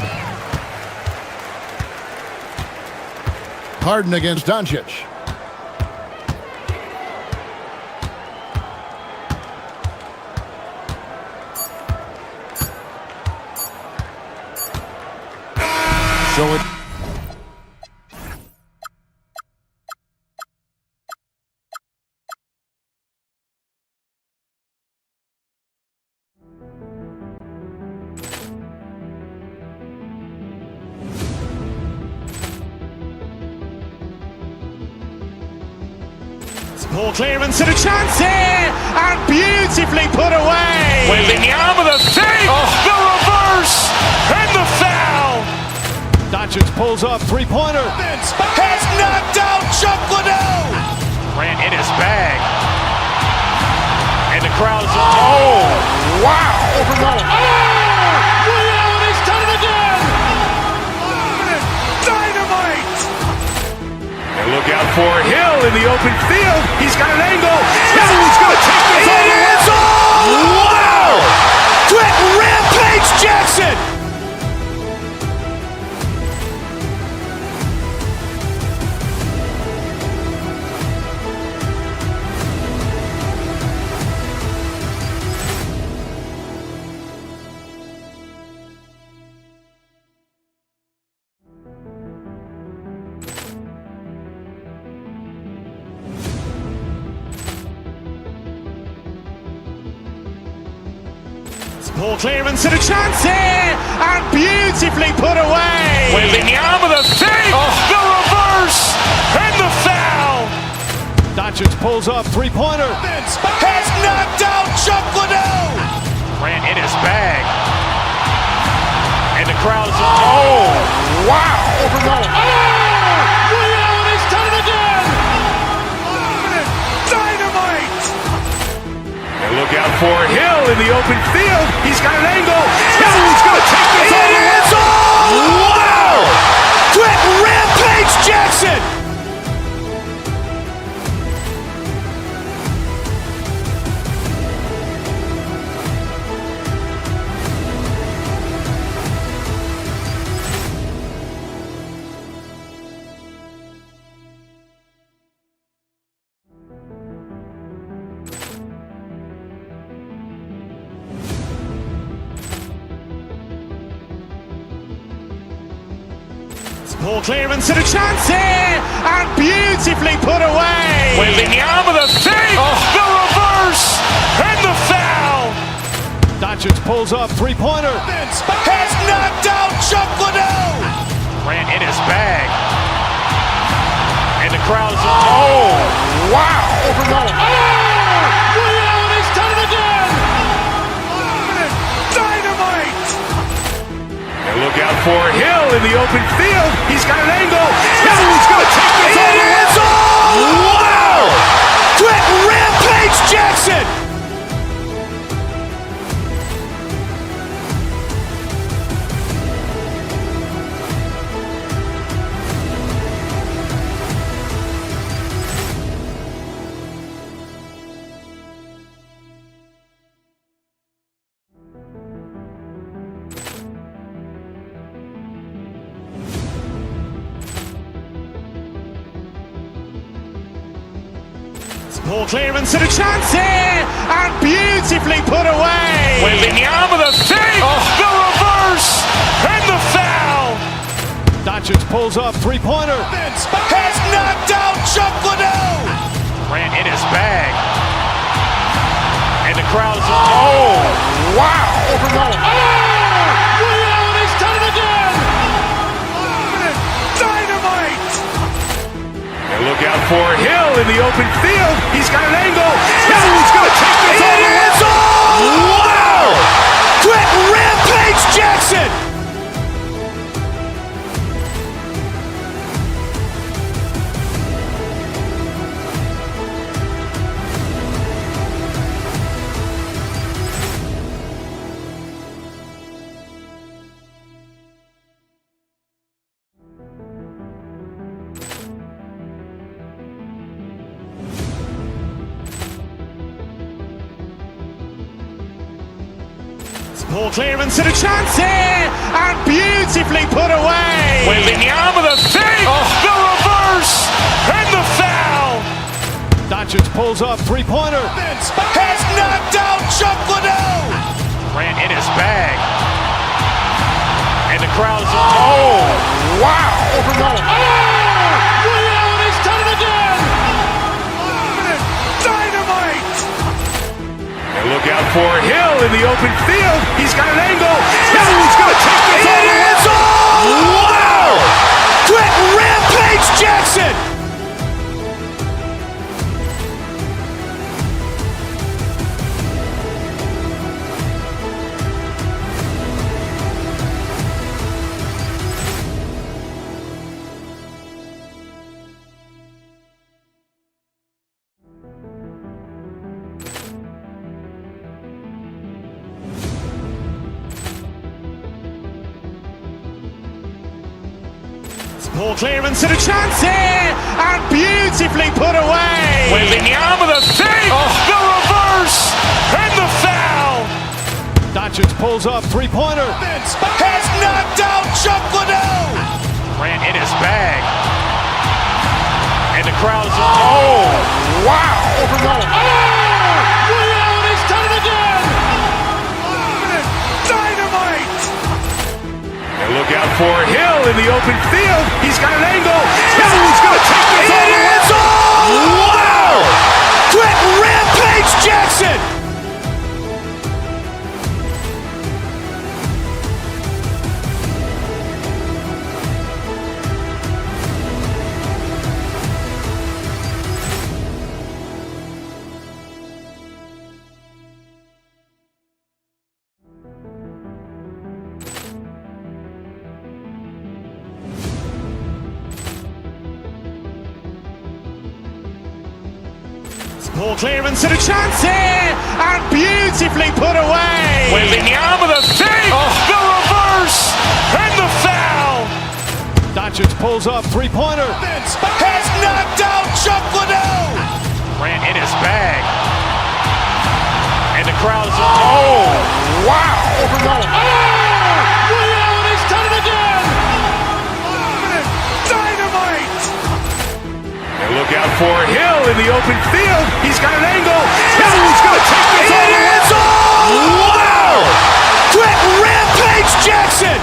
[SPEAKER 3] Harden against Doncic. So it
[SPEAKER 1] Ball clearance and a chance here, and beautifully put away. Wembanyama the fake, the reverse, and the foul.
[SPEAKER 7] Doncic pulls up, three-pointer.
[SPEAKER 1] Has knocked out Chuck Liddell. Ran in his bag. And the crowd is... Oh, wow. Overruled. Oh, he's done it again. Dynamite. And look out for Hill in the open field. He's got an angle. Now he's going to take this all the way. Wow. Quick Rampage Jackson. Ball clearance and a chance here, and beautifully put away. Wembanyama with a fake, the reverse, and the foul.
[SPEAKER 7] Doncic pulls up, three-pointer.
[SPEAKER 1] Has knocked out Chuck Liddell. Grant in his bag. And the crowd is, wow. Overrun. Leon has done it again. Dynamite.
[SPEAKER 8] And look out for Hill in the open field. He's got an angle. Hill's going to take this all the way.
[SPEAKER 1] Wow. Quick Rampage Jackson. Ball clearance and a chance here, and beautifully put away. Wembanyama with a fake, the reverse, and the foul.
[SPEAKER 7] Doncic pulls up, three-pointer.
[SPEAKER 1] Has knocked out Chuck Liddell. Grant in his bag. And the crowd is, wow. Overrun. Leon has done it again. Dynamite.
[SPEAKER 8] And look out for Hill in the open field. He's got an angle. Hill's going to take this all the way.
[SPEAKER 1] Wow. Quick Rampage Jackson. Ball clearance and a chance here, and beautifully put away. Wembanyama with a fake, the reverse, and the foul.
[SPEAKER 7] Doncic pulls up, three-pointer.
[SPEAKER 1] Has knocked out Chuck Liddell. Grant in his bag. And the crowd is, wow. Overrun. Leon has done it again. Dynamite.
[SPEAKER 8] And look out for Hill in the open field. He's got an angle. Hill's going to take this all the way.
[SPEAKER 1] Wow. Quick Rampage Jackson. Ball clearance and a chance here, and beautifully put away. Wembanyama with a fake, the reverse, and the foul.
[SPEAKER 7] Doncic pulls up, three-pointer.
[SPEAKER 1] Has knocked out Chuck Liddell. Grant in his bag. And the crowd is, wow. Overrun. Leon has done it again. Dynamite.
[SPEAKER 8] And look out for Hill in the open field. He's got an angle. Hill's going to take this all the way.
[SPEAKER 1] Wow. Quick Rampage Jackson. Ball clearance and a chance here, and beautifully put away. Wembanyama with a fake, the reverse, and the foul.
[SPEAKER 7] Doncic pulls up, three-pointer.
[SPEAKER 1] Has knocked out Chuck Liddell. Grant in his bag. And the crowd is, wow. Overrun. Leon has done it again. Dynamite.
[SPEAKER 8] And look out for Hill in the open field. He's got an angle. Hill's going to take this all the way.
[SPEAKER 1] Wow. Quick Rampage Jackson. Ball clearance and a chance here, and beautifully put away. Wembanyama with a save, the reverse, and the foul.
[SPEAKER 7] Doncic pulls up, three-pointer.
[SPEAKER 1] Has knocked out Chuck Liddell. Ran in his bag. And the crowd is, oh, wow. He's done it again. Dynamite.
[SPEAKER 7] And look out for Hill in the open field. He's got an angle. Hill's going to take this all the way.
[SPEAKER 1] Wow. Quick Rampage Jackson.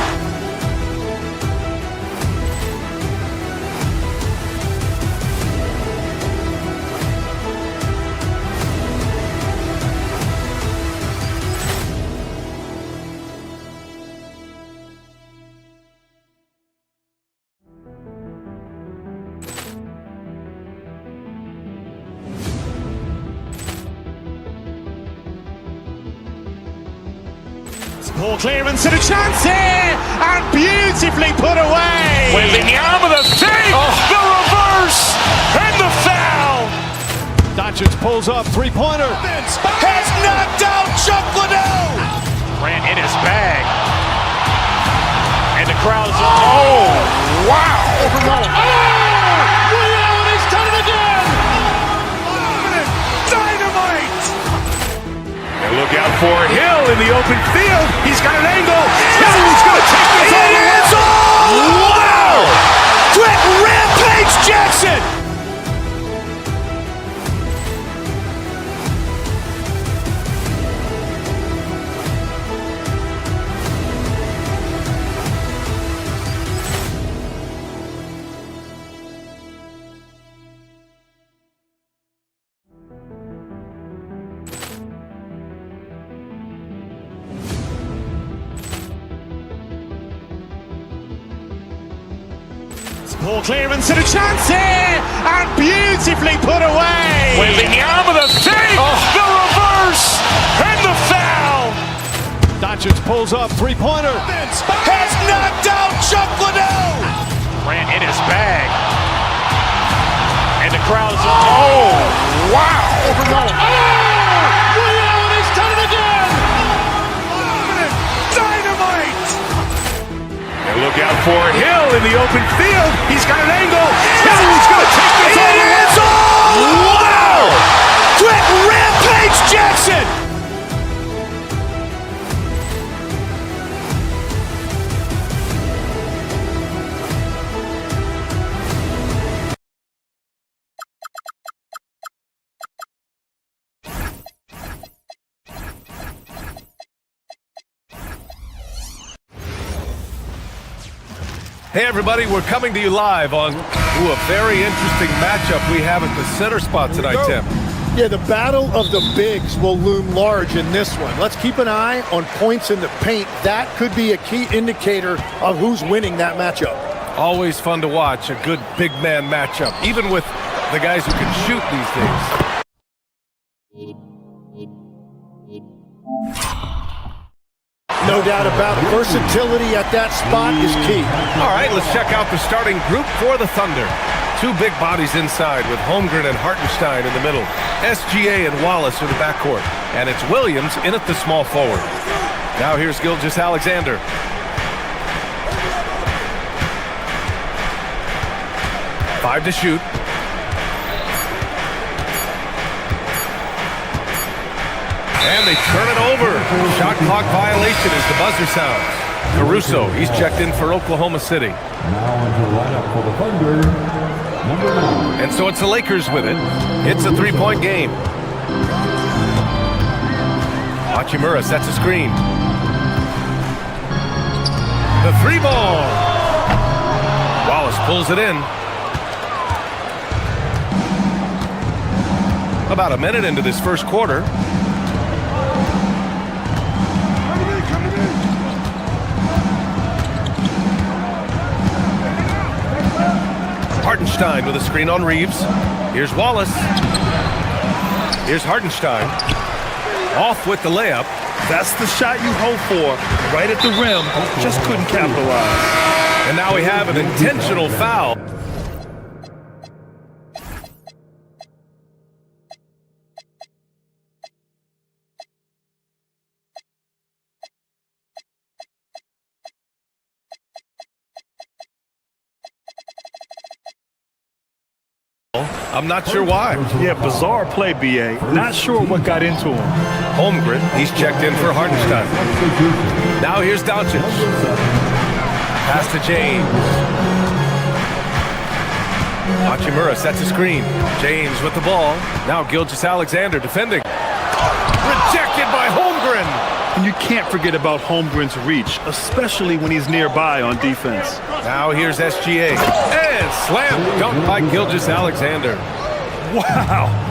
[SPEAKER 1] Ball clearance and a chance here, and beautifully put away. Wembanyama with a save, the reverse, and the foul.
[SPEAKER 7] Doncic pulls up, three-pointer.
[SPEAKER 1] Has knocked out Chuck Liddell. Ran in his bag. And the crowd is, oh, wow. He's done it again. Dynamite.
[SPEAKER 7] And look out for Hill in the open field. He's got an angle. Hill's going to take this all the way.
[SPEAKER 1] Wow. Quick Rampage Jackson. Ball clearance and a chance here, and beautifully put away. Wembanyama with a save, the reverse, and the foul.
[SPEAKER 7] Doncic pulls up, three-pointer.
[SPEAKER 1] Has knocked out Chuck Liddell. Ran in his bag. And the crowd is, oh, wow. He's done it again. Dynamite.
[SPEAKER 7] And look out for Hill in the open field. He's got an angle. Hill's going to take this all the way.
[SPEAKER 1] Wow. Quick Rampage Jackson.
[SPEAKER 7] Hey everybody, we're coming to you live on a very interesting matchup we have at the center spot tonight, Tim.
[SPEAKER 9] Yeah, the battle of the bigs will loom large in this one. Let's keep an eye on points in the paint. That could be a key indicator of who's winning that matchup.
[SPEAKER 7] Always fun to watch, a good big man matchup, even with the guys who can shoot these days.
[SPEAKER 9] No doubt about it. Versatility at that spot is key.
[SPEAKER 7] All right, let's check out the starting group for the Thunder. Two big bodies inside with Holmgren and Hartenstein in the middle. SGA and Wallace in the backcourt. And it's Williams in at the small forward. Now here's Gilgeous-Alexander. Five to shoot. And they turn it over. Shot clock violation as the buzzer sounds. Caruso, he's checked in for Oklahoma City.
[SPEAKER 10] Now into the lineup for the Thunder, number 9.
[SPEAKER 7] And so it's the Lakers with it. It's a three-point game. Hachimura sets a screen. The three ball. Wallace pulls it in. About a minute into this first quarter. Hartenstein with a screen on Reeves. Here's Wallace. Here's Hartenstein. Off with the layup.
[SPEAKER 8] That's the shot you hope for. Right at the rim. Just couldn't capitalize.
[SPEAKER 7] And now we have an intentional foul. I'm not sure why.
[SPEAKER 8] Yeah, bizarre play, B.A. Not sure what got into him.
[SPEAKER 7] Holmgren, he's checked in for Hartenstein. Now here's Doncic. Pass to James. Hachimura sets a screen. James with the ball. Now Gilgeous-Alexander defending. Rejected by Holmgren.
[SPEAKER 8] And you can't forget about Holmgren's reach, especially when he's nearby on defense.
[SPEAKER 7] Now here's SGA. And slam dunk by Gilgeous-Alexander.
[SPEAKER 8] Wow.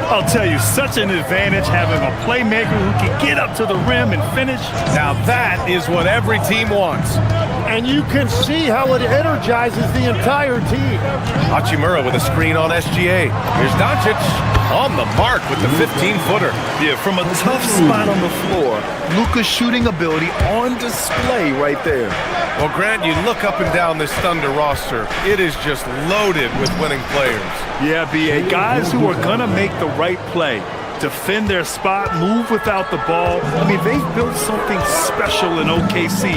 [SPEAKER 8] I'll tell you, such an advantage having a playmaker who can get up to the rim and finish.
[SPEAKER 7] Now that is what every team wants.
[SPEAKER 9] And you can see how it energizes the entire team.
[SPEAKER 7] Hachimura with a screen on SGA. Here's Doncic on the mark with the 15-footer.
[SPEAKER 8] Yeah, from a tough spot on the floor, Luka's shooting ability on display right there.
[SPEAKER 7] Well, Grant, you look up and down this Thunder roster, it is just loaded with winning players.
[SPEAKER 8] Yeah, B.A., guys who are going to make the right play, defend their spot, move without the ball. I mean, they've built something special in OKC,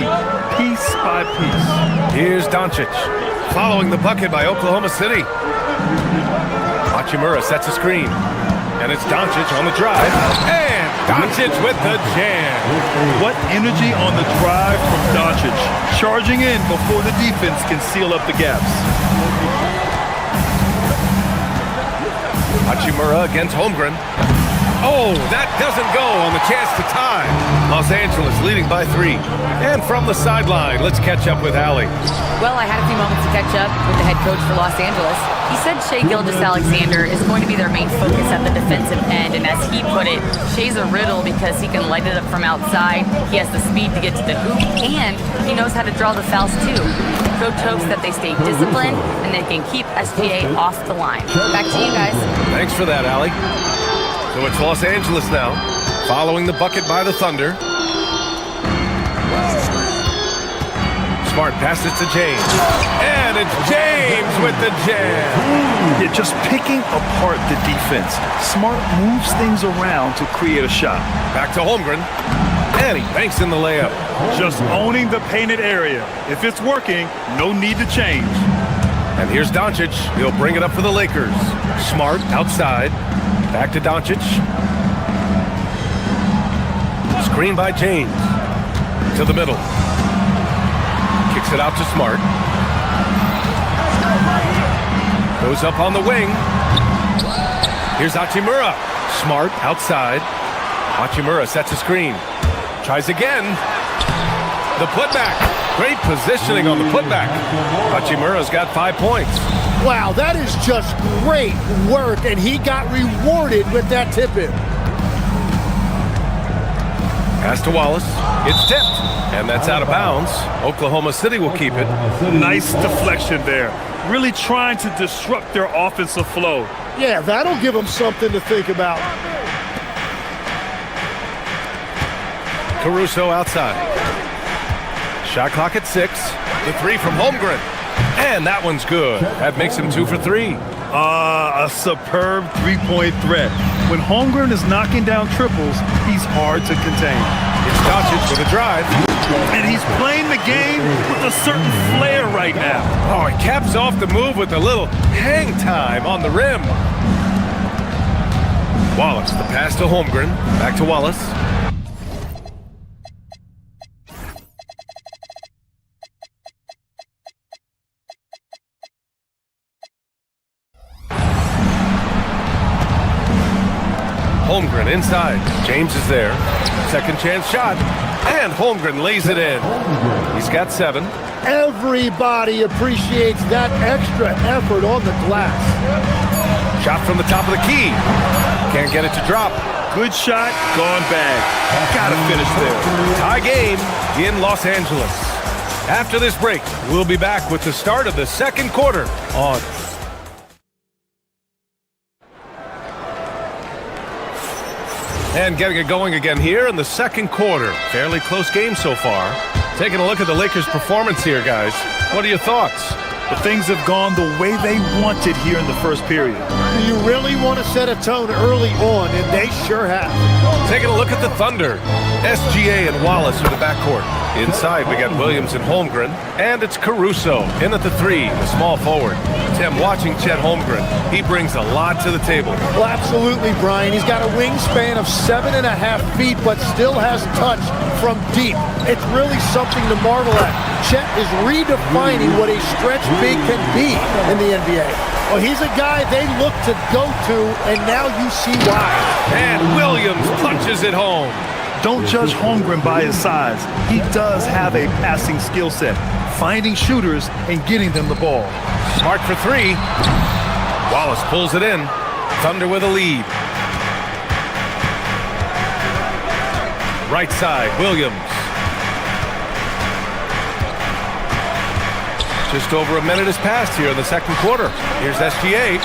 [SPEAKER 8] piece by piece.
[SPEAKER 7] Here's Doncic, following the bucket by Oklahoma City. Hachimura sets a screen, and it's Doncic on the drive, and Doncic with the jam.
[SPEAKER 8] What energy on the drive from Doncic, charging in before the defense can seal up the gaps.
[SPEAKER 7] Hachimura against Holmgren. Oh, that doesn't go on the chance to tie. Los Angeles leading by 3. And from the sideline, let's catch up with Allie.
[SPEAKER 6] Well, I had a few moments to catch up with the head coach for Los Angeles. He said Shai Gilgeous-Alexander is going to be their main focus at the defensive end, and as he put it, Shai's a riddle because he can light it up from outside, he has the speed to get to the hoop, and he knows how to draw the fouls too. Coach hopes that they stay disciplined and they can keep SGA off the line. Back to you guys.
[SPEAKER 7] Thanks for that, Allie. So it's Los Angeles now, following the bucket by the Thunder. Smart passes to James. And it's James with the jam.
[SPEAKER 8] Yeah, just picking apart the defense. Smart moves things around to create a shot.
[SPEAKER 7] Back to Holmgren. And he banks in the layup.
[SPEAKER 8] Just owning the painted area. If it's working, no need to change.
[SPEAKER 7] And here's Doncic. He'll bring it up for the Lakers. Smart outside. Back to Doncic. Screen by James. To the middle. Kicks it out to Smart. Goes up on the wing. Here's Hachimura. Smart outside. Hachimura sets a screen. Tries again. The putback. Great positioning on the putback. Hachimura's got 5 points.
[SPEAKER 9] Wow, that is just great work, and he got rewarded with that tip-in.
[SPEAKER 7] Pass to Wallace. It's tipped, and that's out of bounds. Oklahoma City will keep it.
[SPEAKER 8] Nice deflection there. Really trying to disrupt their offensive flow.
[SPEAKER 9] Yeah, that'll give them something to think about.
[SPEAKER 7] Caruso outside. Shot clock at 6. The 3 from Holmgren. And that one's good. That makes him 2 for 3.
[SPEAKER 8] A superb three-point threat. When Holmgren is knocking down triples, he's hard to contain.
[SPEAKER 7] It's Doncic with a drive.
[SPEAKER 8] And he's playing the game with a certain flair right now.
[SPEAKER 7] Oh, he caps off the move with a little hang time on the rim. Wallace, the pass to Holmgren. Back to Wallace. Holmgren inside. James is there. Second chance shot. And Holmgren lays it in. He's got 7.
[SPEAKER 9] Everybody appreciates that extra effort on the glass.
[SPEAKER 7] Shot from the top of the key. Can't get it to drop.
[SPEAKER 8] Good shot, gone bad. Gotta finish there.
[SPEAKER 7] Tie game in Los Angeles. After this break, we'll be back with the start of the second quarter on and getting it going again here in the second quarter. Fairly close game so far. Taking a look at the Lakers' performance here, guys. What are your thoughts?
[SPEAKER 8] But things have gone the way they wanted here in the first period.
[SPEAKER 9] You really want to set a tone early on, and they sure have.
[SPEAKER 7] Taking a look at the Thunder. SGA and Wallace are the backcourt. Inside, we got Williams and Holmgren, and it's Caruso in at the 3, the small forward. Tim, watching Chet Holmgren, he brings a lot to the table.
[SPEAKER 9] Well, absolutely, Brian. He's got a wingspan of 7.5 feet, but still has touch from deep. It's really something to marvel at. Chet is redefining what a stretch big can be in the NBA. Well, he's a guy they look to go to, and now you see why.
[SPEAKER 7] And Williams punches it home.
[SPEAKER 8] Don't judge Holmgren by his size. He does have a passing skill set, finding shooters and getting them the ball.
[SPEAKER 7] Smart for 3. Wallace pulls it in. Thunder with a lead. Right side, Williams. Just over a minute has passed here in the second quarter. Here's SGA.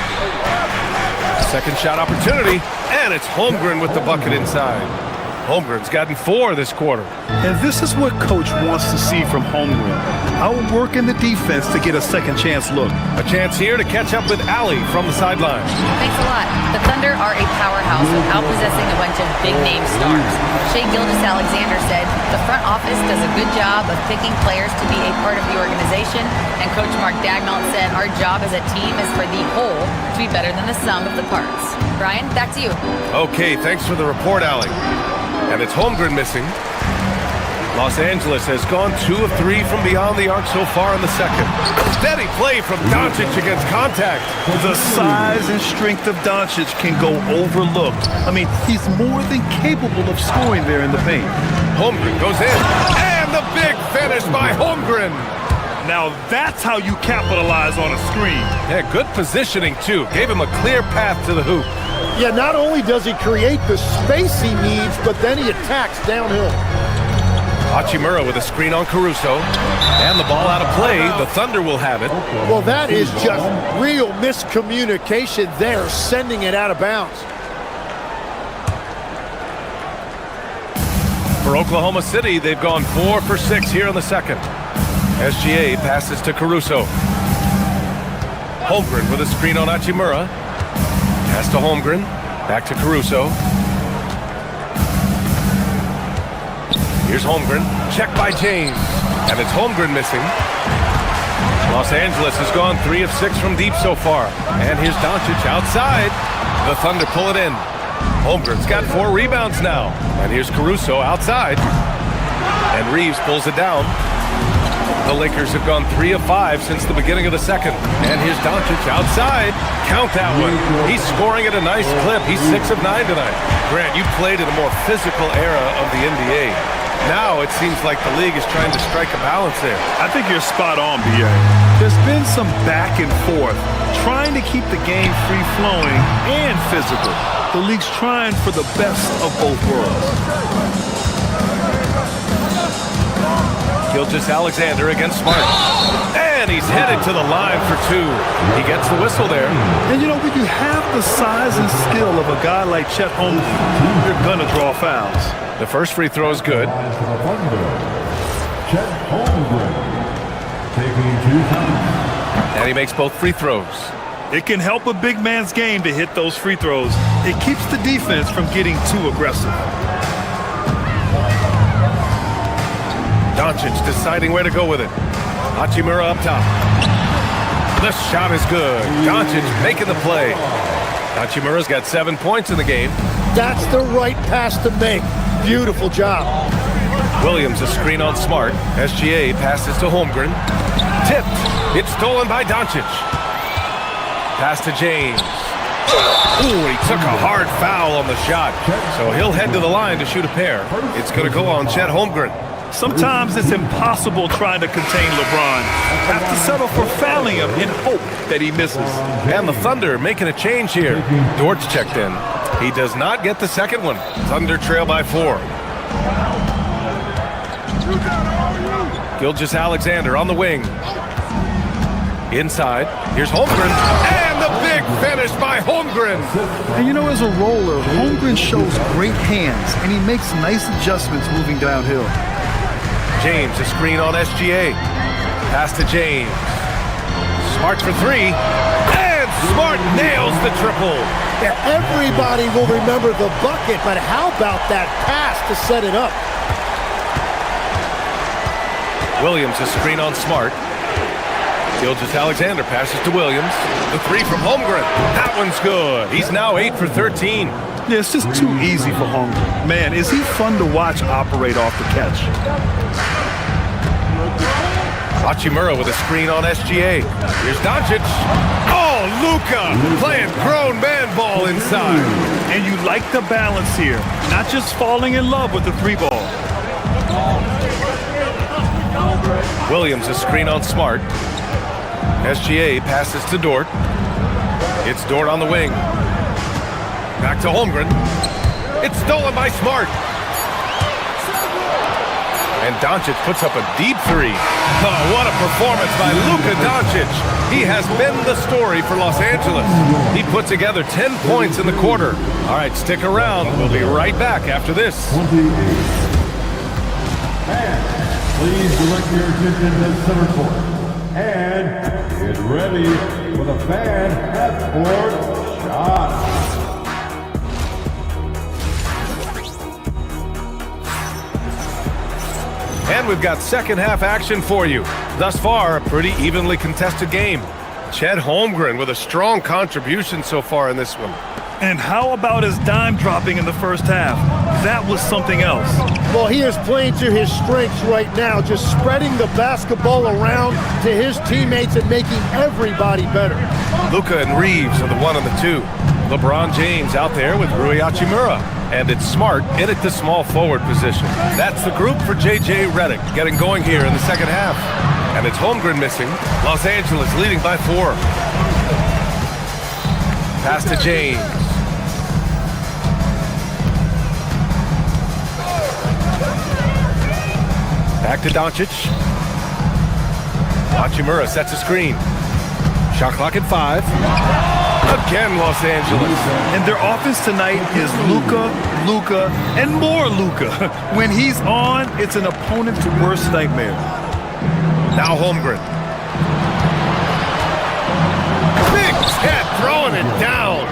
[SPEAKER 7] Second shot opportunity, and it's Holmgren with the bucket inside. Holmgren's gotten 4 this quarter.
[SPEAKER 8] And this is what Coach wants to see from Holmgren. Outworking the defense to get a second chance look.
[SPEAKER 7] A chance here to catch up with Allie from the sideline.
[SPEAKER 6] Thanks a lot. The Thunder are a powerhouse without possessing a bunch of big-name stars. Shai Gilgeous-Alexander said, the front office does a good job of picking players to be a part of the organization, and Coach Mark Daigneault said, our job as a team is for the whole to be better than the sum of the parts. Brian, back to you.
[SPEAKER 7] Okay, thanks for the report, Allie. And it's Holmgren missing. Los Angeles has gone 2 of 3 from beyond the arc so far in the second. Steady play from Doncic against contact.
[SPEAKER 8] The size and strength of Doncic can go overlooked. I mean, he's more than capable of scoring there in the paint.
[SPEAKER 7] Holmgren goes in. And the big finish by Holmgren.
[SPEAKER 8] Now that's how you capitalize on a screen.
[SPEAKER 7] Yeah, good positioning, too. Gave him a clear path to the hoop.
[SPEAKER 9] Yeah, not only does he create the space he needs, but then he attacks downhill.
[SPEAKER 7] Hachimura with a screen on Caruso. And the ball out of play. The Thunder will have it.
[SPEAKER 9] Well, that is just real miscommunication there, sending it out of bounds.
[SPEAKER 7] For Oklahoma City, they've gone 4 for 6 here in the second. SGA passes to Caruso. Holmgren with a screen on Hachimura. Pass to Holmgren. Back to Caruso. Here's Holmgren. Check by James. And it's Holmgren missing. Los Angeles has gone 3 of 6 from deep so far. And here's Doncic outside. The Thunder pull it in. Holmgren's got 4 rebounds now. And here's Caruso outside. And Reeves pulls it down. The Lakers have gone 3 of 5 since the beginning of the second. And here's Doncic outside. Count that one. He's scoring at a nice clip. He's 6 of 9 tonight. Grant, you played in a more physical era of the NBA. Now it seems like the league is trying to strike a balance there.
[SPEAKER 8] I think you're spot on, B.A. There's been some back and forth, trying to keep the game free-flowing and physical. The league's trying for the best of both worlds.
[SPEAKER 7] Gilgeous-Alexander against Smart. And he's headed to the line for 2. He gets the whistle there.
[SPEAKER 8] And you know, when you have the size and skill of a guy like Chet Holmgren, you're going to draw fouls.
[SPEAKER 7] The first free throw is good.
[SPEAKER 10] Chet Holmgren taking 2 shots.
[SPEAKER 7] And he makes both free throws.
[SPEAKER 8] It can help a big man's game to hit those free throws. It keeps the defense from getting too aggressive.
[SPEAKER 7] Doncic deciding where to go with it. Hachimura up top. The shot is good. Doncic making the play. Hachimura's got 7 points in the game.
[SPEAKER 9] That's the right pass to make. Beautiful job.
[SPEAKER 7] Williams a screen on Smart. SGA passes to Holmgren. Tipped. It's stolen by Doncic. Pass to James. Ooh, he took a hard foul on the shot. So he'll head to the line to shoot a pair. It's going to go on Chet Holmgren.
[SPEAKER 8] Sometimes it's impossible trying to contain LeBron. Have to settle for fouling him in hope that he misses.
[SPEAKER 7] And the Thunder making a change here. Dort's checked in. He does not get the second one. Thunder trail by 4. Gilgeous-Alexander on the wing. Inside. Here's Holmgren. And the big finish by Holmgren.
[SPEAKER 8] And you know, as a roller, Holmgren shows great hands, and he makes nice adjustments moving downhill.
[SPEAKER 7] James, a screen on SGA. Pass to James. Smart for 3. And Smart nails the triple.
[SPEAKER 9] Yeah, everybody will remember the bucket, but how about that pass to set it up?
[SPEAKER 7] Williams, a screen on Smart. Gilgeous-Alexander passes to Williams. The three from Holmgren. That one's good. He's now 8 for 13.
[SPEAKER 8] Yeah, it's just too easy for Holmgren. Man, is he fun to watch operate off the catch.
[SPEAKER 7] Hachimura with a screen on SGA. Here's Doncic. Oh, Luka playing grown man ball inside.
[SPEAKER 8] And you like the balance here. Not just falling in love with the three ball.
[SPEAKER 7] Williams, a screen on Smart. SGA passes to Dort. It's Dort on the wing. Back to Holmgren. It's stolen by Smart. And Doncic puts up a deep three. Oh, what a performance by Luka Doncic. He has been the story for Los Angeles. He put together 10 points in the quarter. All right, stick around. We'll be right back after this.
[SPEAKER 10] 28. And please direct your attention to center court. And get ready for the fan half-court shot.
[SPEAKER 7] And we've got second half action for you. Thus far, a pretty evenly contested game. Chet Holmgren with a strong contribution so far in this one.
[SPEAKER 8] And how about his dime dropping in the first half? That was something else.
[SPEAKER 9] Well, he is playing to his strengths right now, just spreading the basketball around to his teammates and making everybody better.
[SPEAKER 7] Luka and Reeves are the 1 and the 2. LeBron James out there with Rui Hachimura. And it's Smart in at the small forward position. That's the group for J.J. Redick getting going here in the second half. And it's Holmgren missing. Los Angeles leading by 4. Pass to James. Back to Doncic. Hachimura sets a screen. Shot clock at 5. Again, Los Angeles.
[SPEAKER 8] And their offense tonight is Luka, and more Luka. When he's on, it's an opponent's worst nightmare.
[SPEAKER 7] Now Holmgren. Big Ted throwing it down.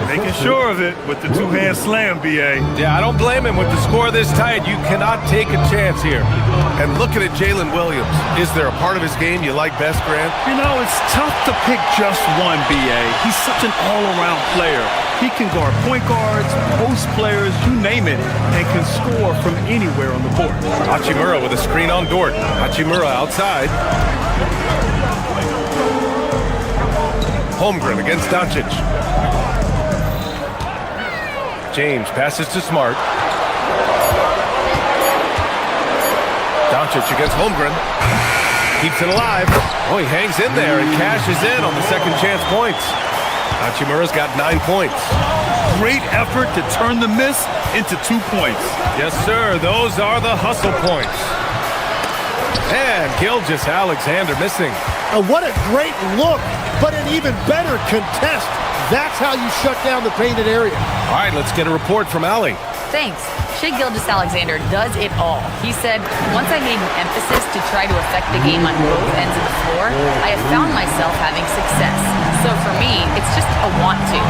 [SPEAKER 8] Making sure of it with the two-hand slam, B.A.
[SPEAKER 7] Yeah, I don't blame him. With the score this tight, you cannot take a chance here. And looking at Jalen Williams, is there a part of his game you like best, Grant?
[SPEAKER 8] You know, it's tough to pick just one, B.A. He's such an all-around player. He can guard point guards, post players, you name it, and can score from anywhere on the court.
[SPEAKER 7] Hachimura with a screen on Dort. Hachimura outside. Holmgren against Doncic. James passes to Smart. Doncic against Holmgren. Keeps it alive. Oh, he hangs in there and cashes in on the second chance points. Hachimura's got 9 points.
[SPEAKER 8] Great effort to turn the miss into 2 points.
[SPEAKER 7] Yes, sir. Those are the hustle points. And Gilgeous-Alexander missing.
[SPEAKER 9] What a great look, but an even better contest. That's how you shut down the painted area.
[SPEAKER 7] All right, let's get a report from Allie.
[SPEAKER 6] Thanks. Shai Gilgeous-Alexander does it all. He said, once I made an emphasis to try to affect the game on both ends of the floor, I have found myself having success. So for me, it's just a want to.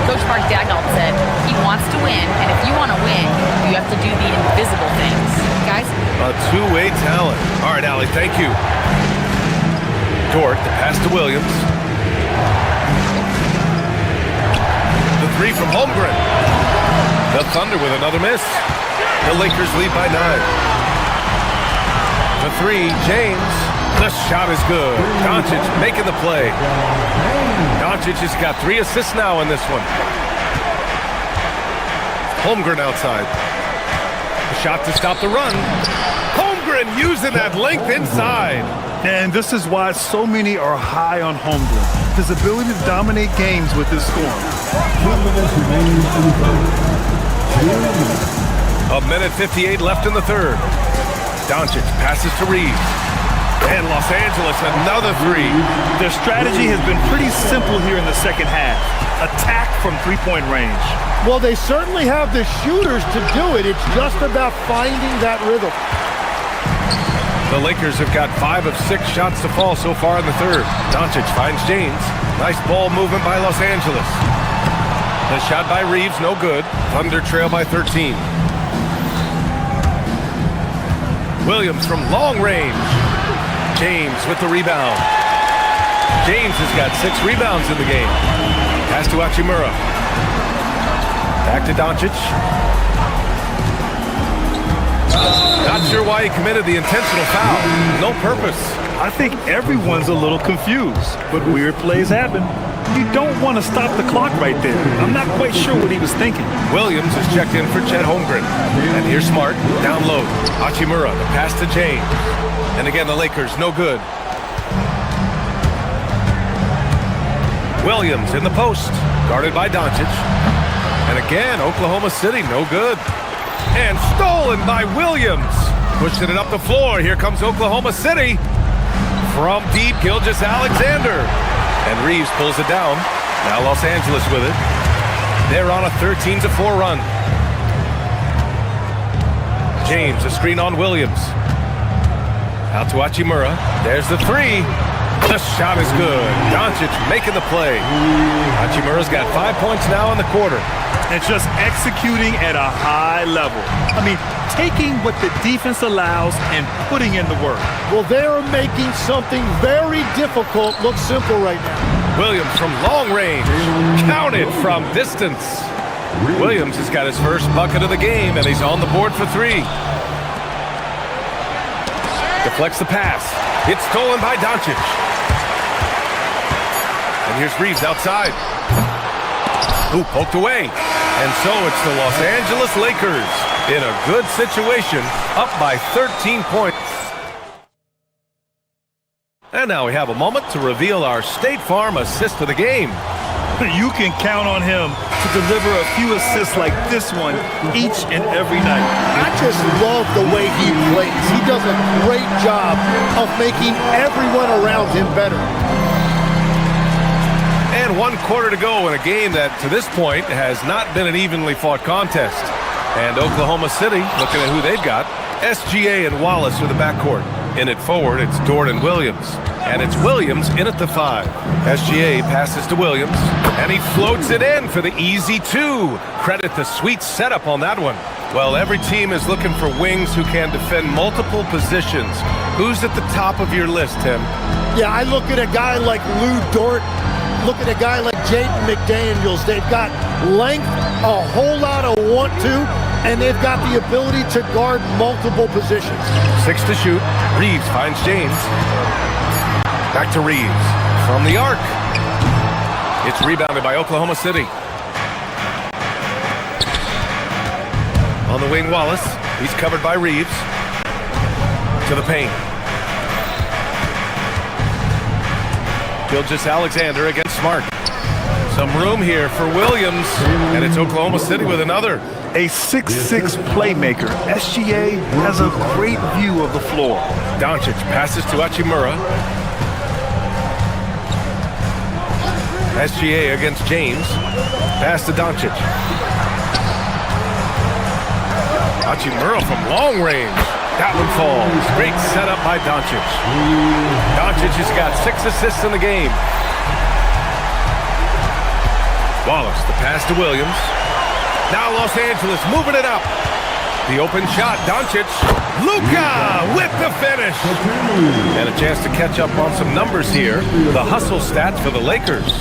[SPEAKER 6] Coach Mark Daigneault said, he wants to win, and if you want to win, you have to do the invisible things. Guys?
[SPEAKER 7] A two-way talent. All right, Allie, thank you. Dort, the pass to Williams. The three from Holmgren. The Thunder with another miss. The Lakers lead by 9. The three, James. The shot is good. Doncic making the play. Doncic has got 3 assists now in this one. Holmgren outside. The shot to stop the run. Holmgren using that length inside.
[SPEAKER 8] And this is why so many are high on Holmgren. His ability to dominate games with his scoring.
[SPEAKER 10] 2 minutes remaining in the third. 2 minutes.
[SPEAKER 7] A minute 58 left in the third. Doncic passes to Reeves. And Los Angeles, another 3.
[SPEAKER 8] Their strategy has been pretty simple here in the second half. Attack from three-point range.
[SPEAKER 9] Well, they certainly have the shooters to do it. It's just about finding that rhythm.
[SPEAKER 7] The Lakers have got 5 of 6 shots to fall so far in the third. Doncic finds James. Nice ball movement by Los Angeles. The shot by Reeves, no good. Thunder trail by 13. Williams from long range. James with the rebound. James has got 6 rebounds in the game. Pass to Hachimura. Back to Doncic. Not sure why he committed the intentional foul. No purpose.
[SPEAKER 8] I think everyone's a little confused, but weird plays happen. You don't want to stop the clock right there. I'm not quite sure what he was thinking.
[SPEAKER 7] Williams is checked in for Chet Holmgren. And here's Smart, down low. Hachimura, the pass to James. And again, the Lakers, no good. Williams in the post, guarded by Doncic. And again, Oklahoma City, no good. And stolen by Williams. Pushing it up the floor. Here comes Oklahoma City. From deep, Gilgeous-Alexander. And Reeves pulls it down. Now Los Angeles with it. They're on a 13-4 run. James, a screen on Williams. Out to Hachimura. There's the three. The shot is good. Doncic making the play. Hachimura's got 5 points now in the quarter.
[SPEAKER 8] And just executing at a high level. I mean, taking what the defense allows and putting in the work.
[SPEAKER 9] Well, they're making something very difficult look simple right now.
[SPEAKER 7] Williams from long range. Counted from distance. Williams has got his first bucket of the game, and he's on the board for 3. Deflects the pass. It's stolen by Doncic. And here's Reeves outside. Ooh, poked away. And so it's the Los Angeles Lakers in a good situation, up by 13 points. And now we have a moment to reveal our State Farm assist of the game.
[SPEAKER 8] You can count on him to deliver a few assists like this one each and every night.
[SPEAKER 9] I just love the way he plays. He does a great job of making everyone around him better.
[SPEAKER 7] And 1 quarter to go in a game that, to this point, has not been an evenly fought contest. And Oklahoma City, looking at who they've got, SGA and Wallace are the backcourt. In it forward, it's Dort and Williams. And it's Williams in at the 5. SGA passes to Williams, and he floats it in for the easy 2. Credit the sweet setup on that one. Well, every team is looking for wings who can defend multiple positions. Who's at the top of your list, Tim?
[SPEAKER 9] Yeah, I look at a guy like Lou Dort. Look at a guy like Jaden McDaniels. They've got length, a whole lot of want to, and they've got the ability to guard multiple positions.
[SPEAKER 7] 6 to shoot. Reeves finds James. Back to Reeves. From the arc. It's rebounded by Oklahoma City. On the wing, Wallace. He's covered by Reeves. To the paint. Gilgeous-Alexander against Smart. Some room here for Williams, and it's Oklahoma City with another.
[SPEAKER 8] A 6'6" playmaker. SGA has a great view of the floor.
[SPEAKER 7] Doncic passes to Hachimura. SGA against James. Pass to Doncic. Hachimura from long range. That one falls. Great setup by Doncic. Doncic has got 6 assists in the game. Wallace, the pass to Williams. Now Los Angeles moving it up. The open shot, Doncic. Luka with the finish. And a chance to catch up on some numbers here. The hustle stats for the Lakers.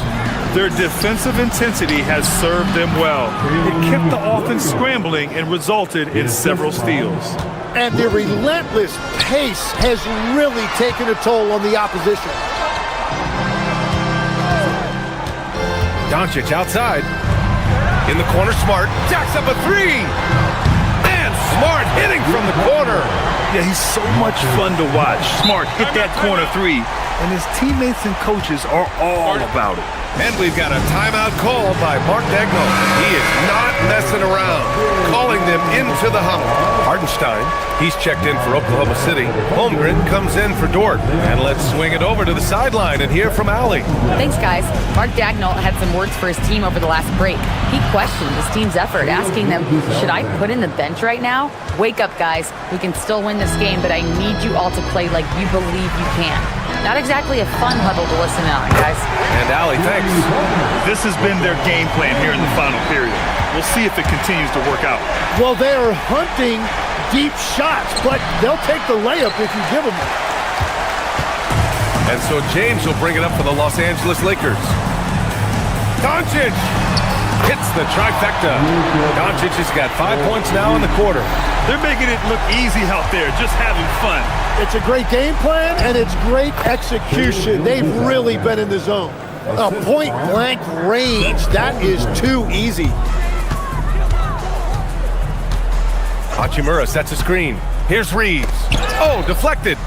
[SPEAKER 8] Their defensive intensity has served them well. It kept the offense scrambling and resulted in several steals.
[SPEAKER 9] And their relentless pace has really taken a toll on the opposition.
[SPEAKER 7] Doncic outside. In the corner, Smart jacks up a 3. And Smart hitting from the corner.
[SPEAKER 8] Yeah, he's so much fun to watch. Smart hit that corner 3. and his teammates and coaches are all about it.
[SPEAKER 7] And we've got a timeout call by Mark Dagnall. He is not messing around, calling them into the huddle. Hartenstein, he's checked in for Oklahoma City. Holmgren comes in for Dort. And let's swing it over to the sideline and hear from Allie.
[SPEAKER 6] Thanks, guys. Mark Dagnall had some words for his team over the last break. He questioned his team's effort, asking them, should I put in the bench right now? Wake up, guys. We can still win this game, but I need you all to play like you believe you can. Not exactly a fun huddle to listen on, guys.
[SPEAKER 7] And Allie, thanks.
[SPEAKER 8] This has been their game plan here in the final period. We'll see if it continues to work out.
[SPEAKER 9] Well, they are hunting deep shots, but they'll take the layup if you give them one.
[SPEAKER 7] And so James will bring it up for the Los Angeles Lakers. Doncic hits the trifecta. Doncic has got 5 points now in the quarter.
[SPEAKER 8] They're making it look easy out there, just having fun.
[SPEAKER 9] It's a great game plan, and it's great execution. They've really been in the zone. A point-blank range, that is too easy.
[SPEAKER 7] Hachimura sets a screen. Here's Reeves. Oh, deflected.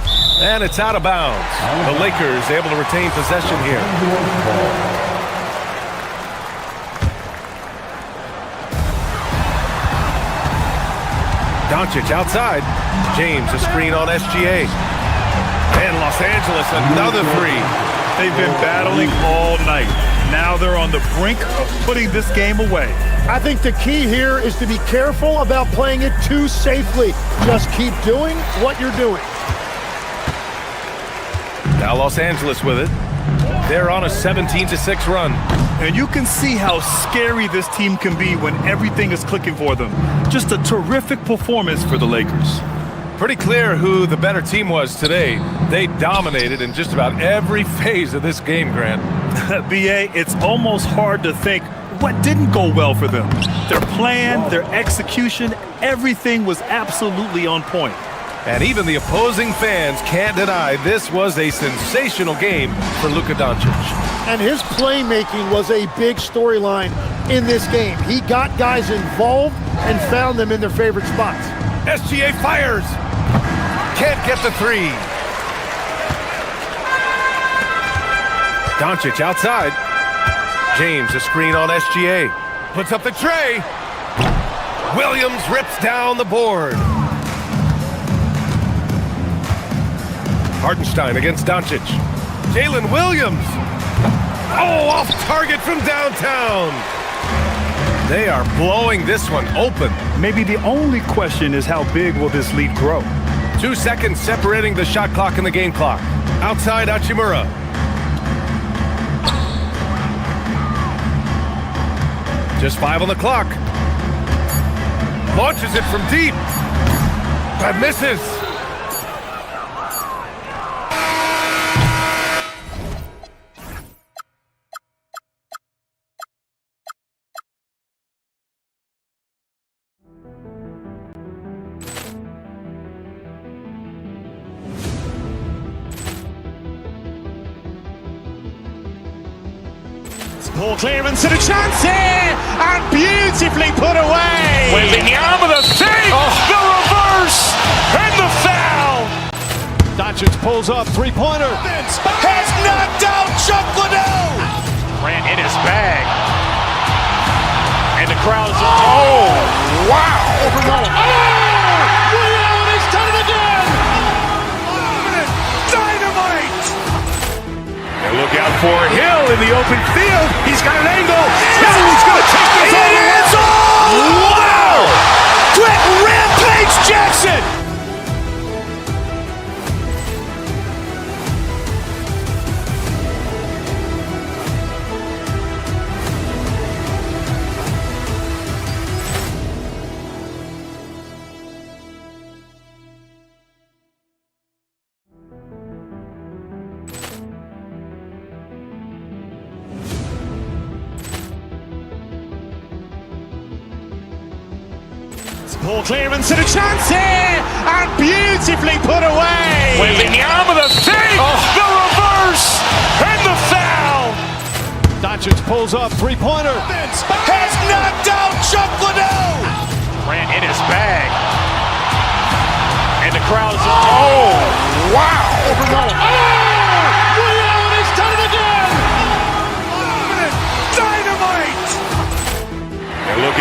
[SPEAKER 7] And it's out of bounds. The Lakers able to retain possession here. Doncic outside. James a screen on SGA. And Los Angeles another three.
[SPEAKER 8] They've been battling all night. Now they're on the brink of putting this game away.
[SPEAKER 9] I think the key here is to be careful about playing it too safely. Just keep doing what you're doing.
[SPEAKER 7] Now Los Angeles with it. They're on a 17-6 run.
[SPEAKER 8] And you can see how scary this team can be when everything is clicking for them. Just a terrific performance for the Lakers.
[SPEAKER 7] Pretty clear who the better team was today. They dominated in just about every phase of this game, Grant.
[SPEAKER 8] BA, it's almost hard to think what didn't go well for them. Their plan, their execution, everything was absolutely on point.
[SPEAKER 7] And even the opposing fans can't deny this was a sensational game for Luka Doncic.
[SPEAKER 9] And his playmaking was a big storyline in this game. He got guys involved and found them in their favorite spots.
[SPEAKER 7] SGA fires. Can't get the three. Doncic outside. James a screen on SGA. Puts up the tray. Williams rips down the board. Hartenstein against Doncic. Jalen Williams. Oh, off target from downtown. They are blowing this one open.
[SPEAKER 8] Maybe the only question is how big will this lead grow?
[SPEAKER 7] 2 seconds separating the shot clock and the game clock. Outside Hachimura. Just 5 on the clock. Launches it from deep. That misses.
[SPEAKER 1] Ball clearance and a chance here, and beautifully put away. Wembanyama the fake, the reverse, and the foul.
[SPEAKER 10] Doncic pulls up, three-pointer.
[SPEAKER 1] Has knocked out Chuck Liddell. Grant in his bag, and the crowd is wow! Overruled. Williams has done it again. Dynamite. And look out for Hill in the open field. He's got an angle. He's going to take this all the way. Wow! Quick Rampage Jackson. Ball clearance and a chance here, and beautifully put away. Wembanyama the fake, the reverse, and the foul.
[SPEAKER 10] Doncic pulls up, three-pointer.
[SPEAKER 1] Has knocked out Chuck Liddell. Grant in his bag, and the crowd is wow! Overruled.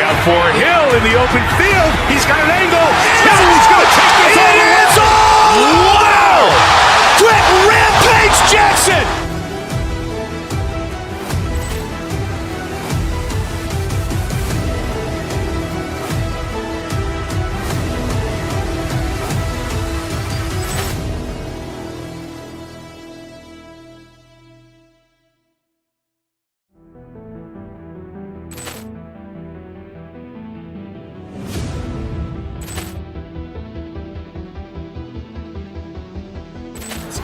[SPEAKER 7] out for Hill in the open field. He's got an angle. Hill's going to take this all the way. Wow! Quick rampage Jackson!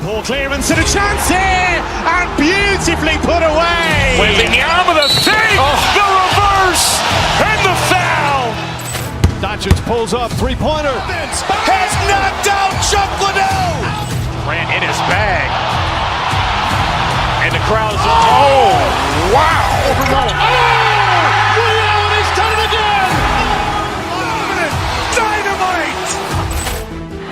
[SPEAKER 1] Ball clearance and a chance here, and beautifully put away.
[SPEAKER 7] Wembanyama the fake, the reverse, and the foul.
[SPEAKER 10] Doncic pulls up, three-pointer.
[SPEAKER 7] Has knocked out Chuck Liddell.
[SPEAKER 1] Grant in his bag, and the crowd is
[SPEAKER 7] Wow!
[SPEAKER 1] He's done it again.
[SPEAKER 7] Dynamite!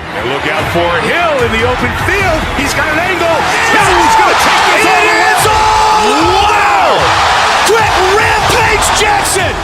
[SPEAKER 7] And look out for Hill in the open field. He's got an angle. Hill's going to take this all the way. Wow! Quick rampage Jackson!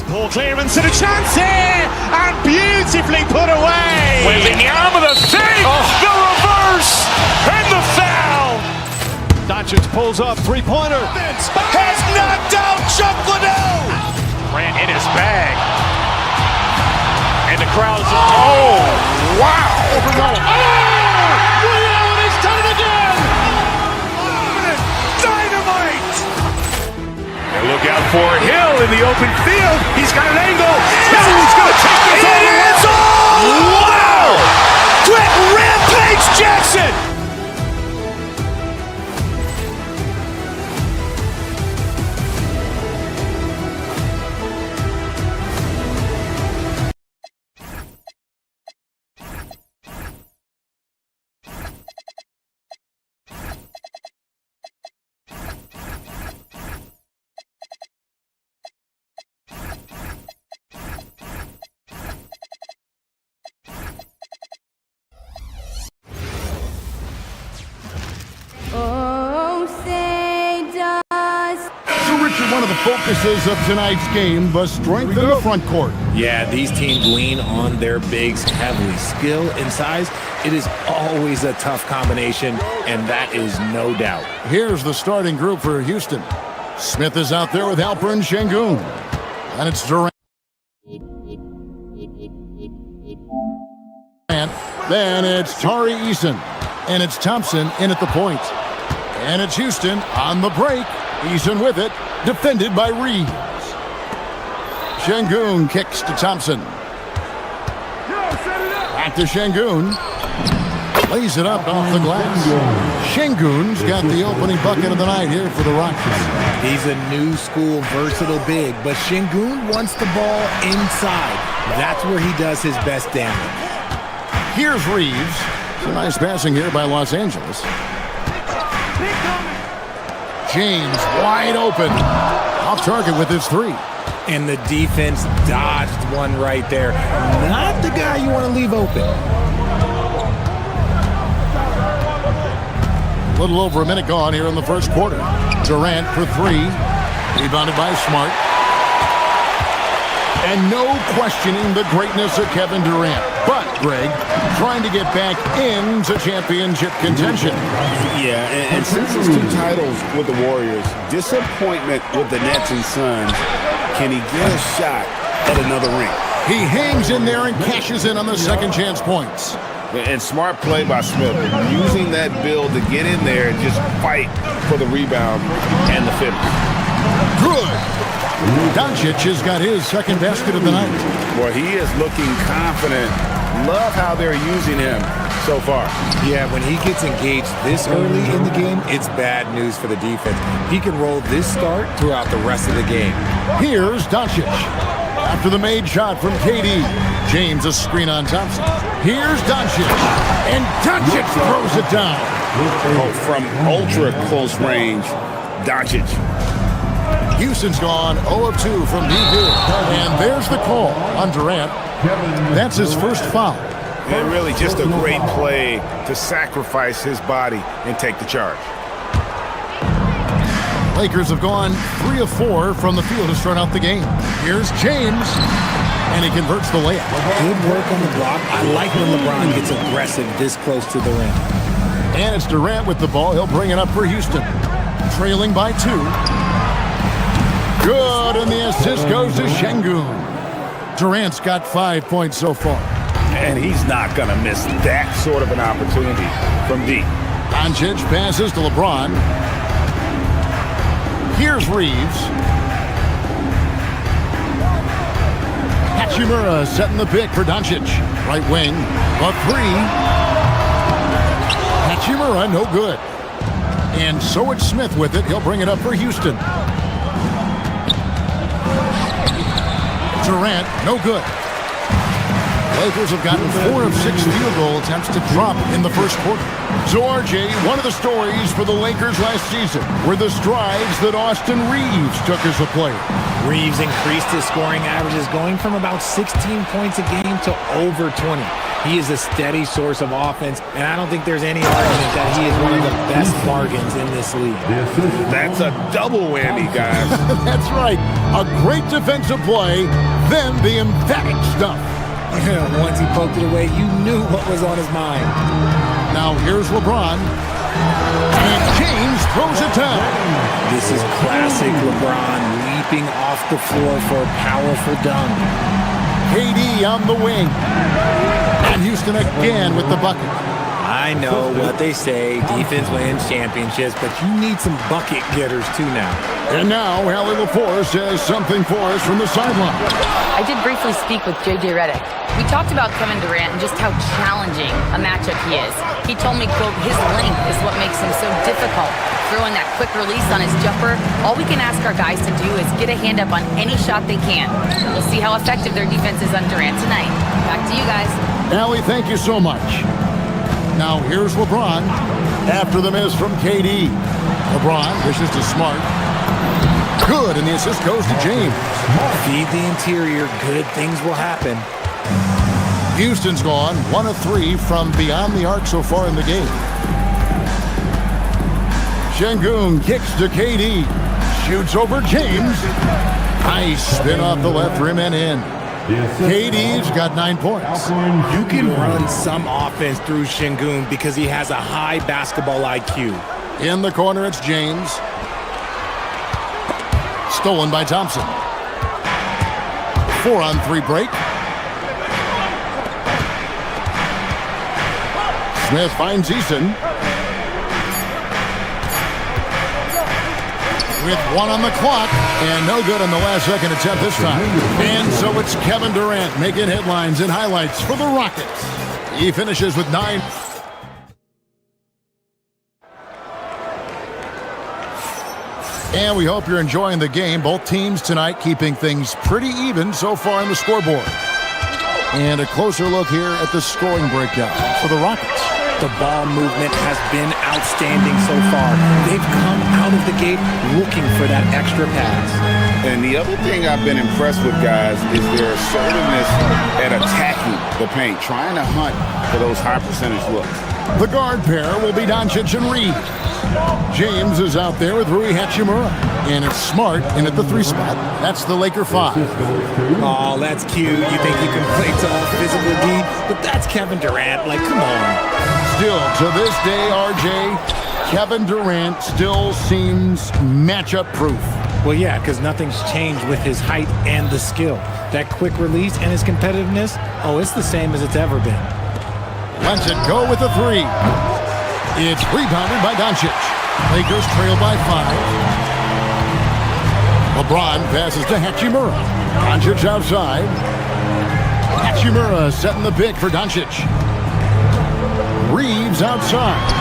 [SPEAKER 1] Ball clearance and a chance here, and beautifully put away.
[SPEAKER 7] Wembanyama the fake, the reverse, and the foul.
[SPEAKER 10] Doncic pulls up, three-pointer.
[SPEAKER 7] Has knocked out Chuck Liddell.
[SPEAKER 1] Grant in his bag, and the crowd is
[SPEAKER 7] Wow!
[SPEAKER 1] He's done it again.
[SPEAKER 7] Dynamite! And look out for Hill in the open field. He's got an angle. Hill's going to take this all the way. Wow! Quick rampage Jackson!
[SPEAKER 3] One of the focuses of tonight's game, but strength in the front court.
[SPEAKER 4] Yeah, these teams lean on their bigs heavily. Skill and size, it is always a tough combination, and that is no doubt.
[SPEAKER 3] Here's the starting group for Houston. Smith is out there with Alperen Şengün. And it's Durant. Then it's Tari Eason. And it's Thompson in at the point. And it's Houston on the break. Eason with it. Defended by Reeves. Şengün kicks to Thompson. Back to Şengün. Lays it up off the glass. Şengün's got the opening bucket of the night here for the Rockets.
[SPEAKER 4] He's a new school versatile big, but Şengün wants the ball inside. That's where he does his best damage.
[SPEAKER 3] Here's Reeves. Some nice passing here by Los Angeles. James wide open. Off target with his three.
[SPEAKER 4] And the defense dodged one right there. Not the guy you want to leave open.
[SPEAKER 3] A little over a minute gone here in the first quarter. Durant for three. Rebounded by Smart. And no questioning the greatness of Kevin Durant. But, Greg, trying to get back into championship contention.
[SPEAKER 2] Yeah, and since his 2 titles with the Warriors, disappointment with the Nets and Suns, can he get a shot at another ring?
[SPEAKER 3] He hangs in there and cashes in on the second chance points.
[SPEAKER 2] And smart play by Smith, using that build to get in there and just fight for the rebound and the finish.
[SPEAKER 3] Good. Doncic has got his second basket of the night.
[SPEAKER 2] Boy, he is looking confident. Love how they're using him so far.
[SPEAKER 4] Yeah, when he gets engaged this early in the game, it's bad news for the defense. He can roll this start throughout the rest of the game.
[SPEAKER 3] Here's Doncic. After the made shot from KD, James a screen on Thompson. Here's Doncic. And Doncic throws it down.
[SPEAKER 2] Oh, from ultra close range, Doncic.
[SPEAKER 3] Houston's gone 0 of 2 from deep here. And there's the call on Durant. That's his first foul.
[SPEAKER 5] And really just a great play to sacrifice his body and take the charge.
[SPEAKER 3] Lakers have gone 3 of 4 from the field to start out the game. Here's James, and he converts the layup.
[SPEAKER 4] Good work on the block. I like when LeBron gets aggressive this close to the rim.
[SPEAKER 3] And it's Durant with the ball. He'll bring it up for Houston. Trailing by 2. Good, and the assist goes to Şengün. Durant's got 5 points so far.
[SPEAKER 5] And he's not going to miss that sort of an opportunity from deep.
[SPEAKER 3] Doncic passes to LeBron. Here's Reeves. Hachimura setting the pick for Doncic. Right wing. A 3. Hachimura, no good. And so it's Smith with it. He'll bring it up for Houston. Durant, no good. Lakers have gotten 4 of 6 field goal attempts to drop in the first quarter. So, RJ, one of the stories for the Lakers last season were the strides that Austin Reeves took as a player.
[SPEAKER 4] Reeves increased his scoring averages, going from about 16 points a game to over 20. He is a steady source of offense, and I don't think there's any argument that he is one of the best bargains in this league.
[SPEAKER 5] That's a double whammy, guys.
[SPEAKER 3] That's right. A great defensive play, then the emphatic stuff.
[SPEAKER 4] Once he poked it away, you knew what was on his mind.
[SPEAKER 3] Now here's LeBron. And James throws it down.
[SPEAKER 4] This is classic LeBron, leaping off the floor for a powerful dunk.
[SPEAKER 3] KD on the wing. And Houston again with the bucket.
[SPEAKER 4] I know what they say, defense wins championships, but you need some bucket getters too now.
[SPEAKER 3] And now Allie LaForce has something for us from the sideline.
[SPEAKER 6] I did briefly speak with J.J. Redick. We talked about Kevin Durant and just how challenging a matchup he is. He told me, quote, his length is what makes him so difficult. Throwing that quick release on his jumper, all we can ask our guys to do is get a hand up on any shot they can. We'll see how effective their defense is on Durant tonight. Back to you guys.
[SPEAKER 3] Allie, thank you so much. Now here's LeBron after the miss from KD. LeBron dishes to Smart. Good, and the assist goes to James.
[SPEAKER 4] Feed the interior, good things will happen.
[SPEAKER 3] Houston's gone 1 of 3 from beyond the arc so far in the game. Şengün kicks to KD. Shoots over James. Nice spin off the left rim and in. KD's got 9 points.
[SPEAKER 4] You can run some offense through Şengün because he has a high basketball IQ.
[SPEAKER 3] In the corner, it's James. Stolen by Thompson. 4-on-3 break. Smith finds Eason. With 1 on the clock, and no good on the last second attempt this time. And so it's Kevin Durant making headlines and highlights for the Rockets. He finishes with 9. And we hope you're enjoying the game. Both teams tonight keeping things pretty even so far on the scoreboard. And a closer look here at the scoring breakdown for the Rockets.
[SPEAKER 4] The ball movement has been outstanding so far. They've come out of the gate looking for that extra pass.
[SPEAKER 2] And the other thing I've been impressed with, guys, is their assertiveness at attacking the paint, trying to hunt for those high percentage looks.
[SPEAKER 3] The guard pair will be Doncic and Reeves. James is out there with Rui Hachimura. And it's Smart in at the 3 spot. That's the Laker 5.
[SPEAKER 4] Oh, that's cute. You think you can play tough, physical D, but that's Kevin Durant. Like, come on.
[SPEAKER 3] Still, to this day, RJ, Kevin Durant still seems matchup proof.
[SPEAKER 4] Well, yeah, because nothing's changed with his height and the skill. That quick release and his competitiveness, oh, it's the same as it's ever been.
[SPEAKER 3] Lets it go with the 3. It's rebounded by Doncic. Lakers trail by 5. LeBron passes to Hachimura. Doncic outside. Hachimura setting the pick for Doncic. Reeves outside.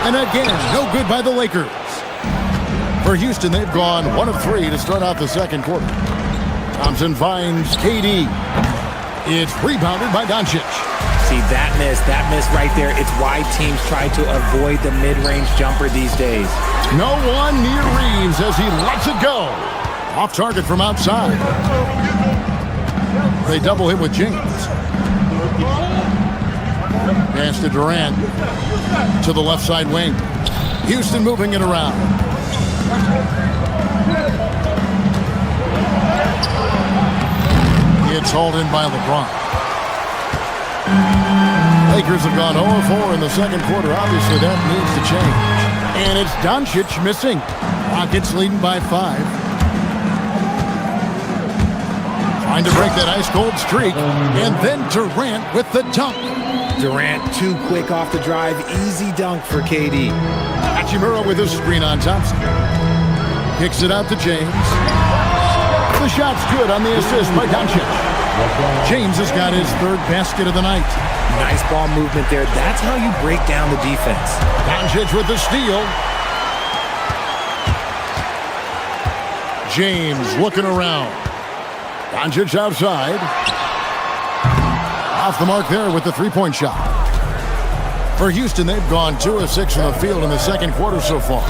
[SPEAKER 3] And again, no good by the Lakers. For Houston, they've gone 1 of 3 to start out the second quarter. Thompson finds KD. It's rebounded by Doncic.
[SPEAKER 4] See, that miss right there, it's why teams try to avoid the mid-range jumper these days.
[SPEAKER 3] No one near Reeves as he lets it go. Off target from outside. They double him with James. Pass to Durant to the left side wing. Houston moving it around. It's hauled in by LeBron. Lakers have gone 0-4 in the second quarter. Obviously, that needs to change. And it's Doncic missing. Rockets leading by 5. Trying to break that ice-cold streak. And then Durant with the dunk.
[SPEAKER 4] Durant too quick off the drive. Easy dunk for KD.
[SPEAKER 3] Hachimura with his screen on Thompson. Kicks it out to James. The shot's good on the assist by Doncic. James has got his 3rd basket of the night.
[SPEAKER 4] Nice ball movement there. That's how you break down the defense.
[SPEAKER 3] Doncic with the steal. James looking around. Doncic outside. Off the mark there with the 3-point shot. For Houston, they've gone 2 of 6 from the field in the second quarter so far.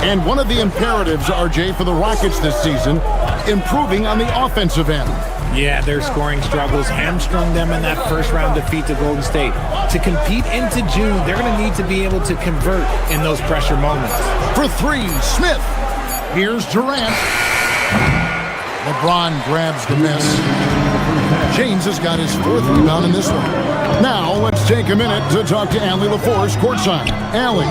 [SPEAKER 3] And one of the imperatives, RJ, for the Rockets this season, improving on the offensive end.
[SPEAKER 4] Yeah, their scoring struggles hamstrung them in that first-round defeat to Golden State. To compete into June, they're going to need to be able to convert in those pressure moments.
[SPEAKER 3] For 3, Smith. Here's Durant. LeBron grabs the miss. James has got his 4th rebound in this one. Now, let's take a minute to talk to Allie LaForce courtside. Allie.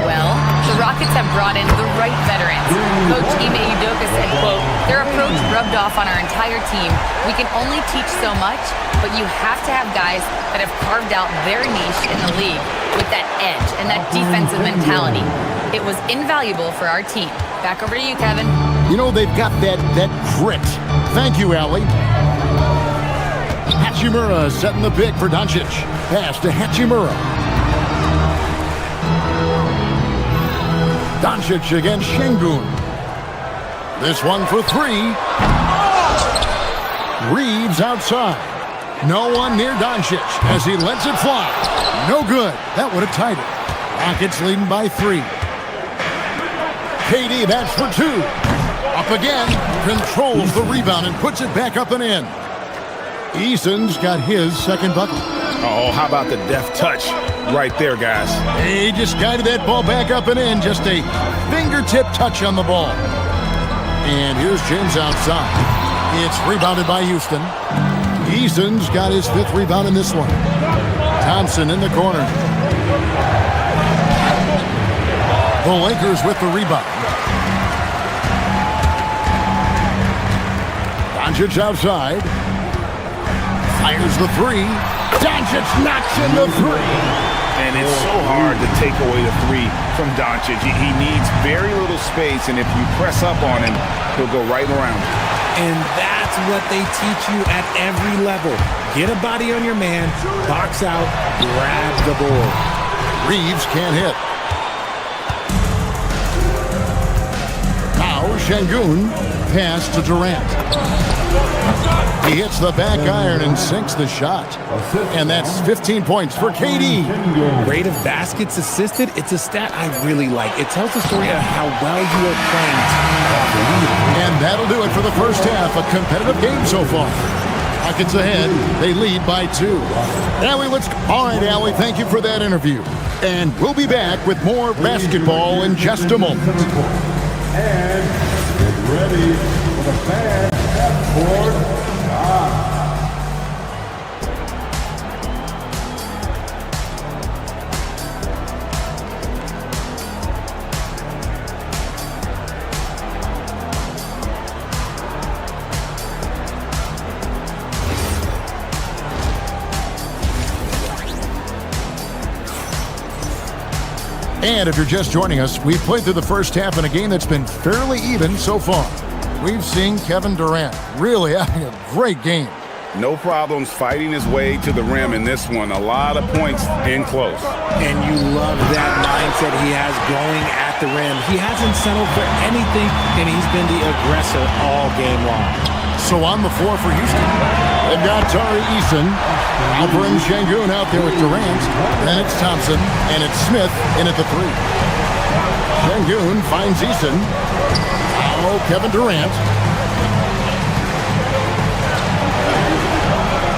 [SPEAKER 6] Well, the Rockets have brought in the right veterans. Coach Ime Udoka said, quote, "Their approach rubbed off on our entire team. We can only teach so much, but you have to have guys that have carved out their niche in the league with that edge and that defensive mentality. It was invaluable for our team." Back over to you, Kevin.
[SPEAKER 3] You know, they've got that grit. Thank you, Allie. Hachimura setting the pick for Doncic. Pass to Hachimura. Doncic against Şengün. This one for 3. Reeves outside. No one near Doncic as he lets it fly. No good. That would have tied it. Rockets leading by 3. KD, that's for 2. Up again. Controls the rebound and puts it back up and in. Eason's got his 2nd bucket.
[SPEAKER 5] Oh, how about the deft touch right there, guys?
[SPEAKER 3] He just guided that ball back up and in. Just a fingertip touch on the ball. And here's James outside. It's rebounded by Houston. Eason's got his 5th rebound in this one. Thompson in the corner. The Lakers with the rebound. Doncic outside. Fires the 3. Doncic knocks in the 3.
[SPEAKER 5] And it's so hard to take away the 3 from Doncic. He needs very little space, and if you press up on him, he'll go right around.
[SPEAKER 4] And that's what they teach you at every level. Get a body on your man, box out, grab the board.
[SPEAKER 3] Reeves can't hit. Now Şengün, pass to Durant. He hits the back iron and sinks the shot. And that's 15 points for KD.
[SPEAKER 4] Rate of baskets assisted, it's a stat I really like. It tells the story of how well you are playing.
[SPEAKER 3] And that'll do it for the first half. A competitive game so far. Rockets ahead. They lead by 2. All right, Allie, thank you for that interview. And we'll be back with more basketball in just a moment.
[SPEAKER 10] And get ready for the fan F-Board.
[SPEAKER 3] And if you're just joining us, we've played through the first half in a game that's been fairly even so far. We've seen Kevin Durant really having a great game.
[SPEAKER 5] No problems fighting his way to the rim in this one. A lot of points in close.
[SPEAKER 4] And you love that mindset he has going at the rim. He hasn't settled for anything, and he's been the aggressor all game long.
[SPEAKER 3] So on the floor for Houston, they've got Tari Eason, Alperen Şengün out there with Durant. Then it's Thompson, and it's Smith in at the 3. Şengün finds Eason. Oh, Kevin Durant.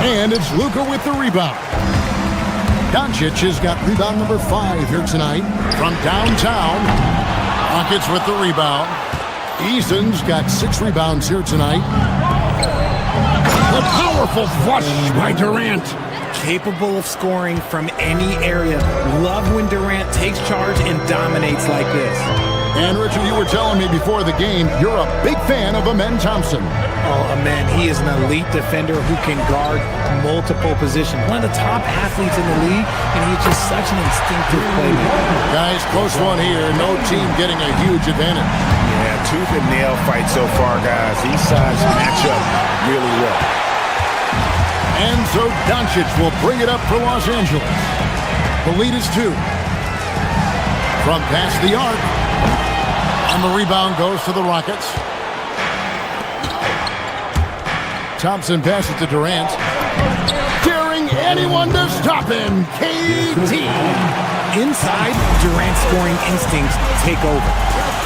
[SPEAKER 3] And it's Luka with the rebound. Doncic has got rebound number 5 here tonight from downtown. Rockets with the rebound. Eason's got 6 rebounds here tonight. The powerful flush by Durant.
[SPEAKER 4] Capable of scoring from any area. Love when Durant takes charge and dominates like this.
[SPEAKER 3] And Richard, you were telling me before the game, you're a big fan of Amen Thompson.
[SPEAKER 4] Oh, Amen, he is an elite defender who can guard multiple positions. One of the top athletes in the league, and he's just such an instinctive playmaker.
[SPEAKER 3] Guys, close one here. No team getting a huge advantage.
[SPEAKER 5] Yeah, tooth and nail fight so far, guys. These sides match up really well.
[SPEAKER 3] And so Doncic will bring it up for Los Angeles. The lead is 2. From past the arc. And the rebound goes to the Rockets. Thompson passes to Durant. Daring anyone to stop him. KD.
[SPEAKER 4] Inside, Durant's scoring instincts take over,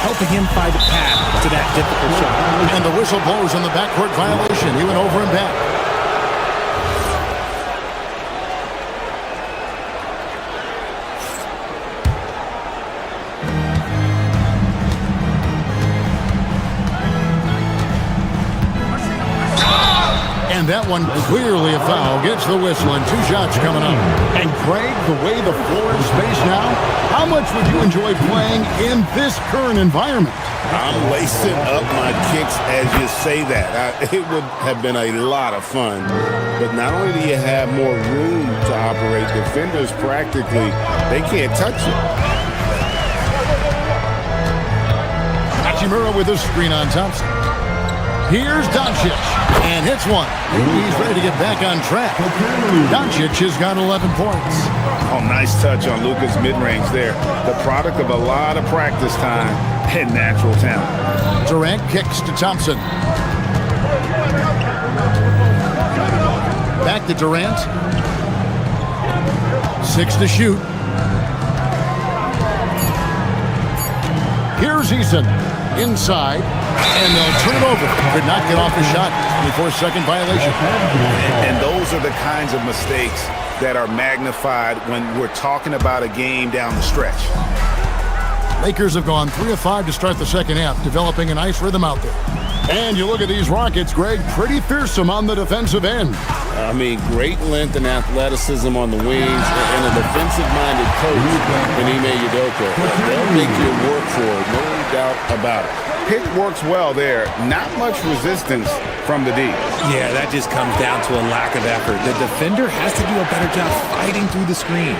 [SPEAKER 4] helping him find a path to that difficult shot.
[SPEAKER 3] And the whistle blows on the backcourt violation. He went over and back. And that one clearly a foul. Gets the whistle and 2 shots coming up. And Craig, the way the floor is spaced now, how much would you enjoy playing in this current environment?
[SPEAKER 2] I'm lacing up my kicks as you say that. It would have been a lot of fun. But not only do you have more room to operate, defenders practically, they can't touch you.
[SPEAKER 3] Hachimura with a screen on Thompson. Here's Doncic, and hits one. He's ready to get back on track. Doncic has got 11 points.
[SPEAKER 5] Oh, nice touch on Luka's mid-range there. The product of a lot of practice time and natural talent.
[SPEAKER 3] Durant kicks to Thompson. Back to Durant. 6 to shoot. Here's Eason. Inside, and they'll turn it over. Could not get off the shot. 24-second violation.
[SPEAKER 5] And those are the kinds of mistakes that are magnified when we're talking about a game down the stretch.
[SPEAKER 3] Lakers have gone 3 of 5 to start the second half, developing a nice rhythm out there. And you look at these Rockets, Greg, pretty fearsome on the defensive end.
[SPEAKER 2] I mean, great length and athleticism on the wings, and a defensive-minded coach in Ime Udoka. They'll make you work for it, no doubt about it.
[SPEAKER 5] Pick works well there. Not much resistance from the D.
[SPEAKER 4] Yeah, that just comes down to a lack of effort. The defender has to do a better job fighting through the screen.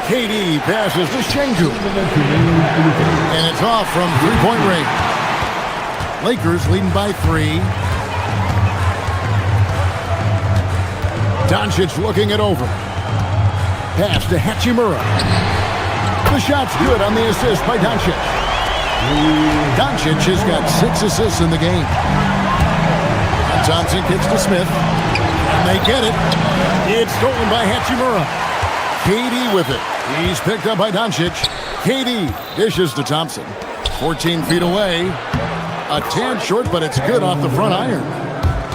[SPEAKER 3] KD passes to Şengün. And it's off from three-point range. Lakers leading by 3. Doncic looking it over. Pass to Hachimura. The shot's good on the assist by Doncic. Doncic has got 6 assists in the game. And Thompson kicks to Smith. And they get it. It's stolen by Hachimura. KD with it. He's picked up by Doncic. KD dishes to Thompson. 14 feet away. A tad short, but it's good off the front iron.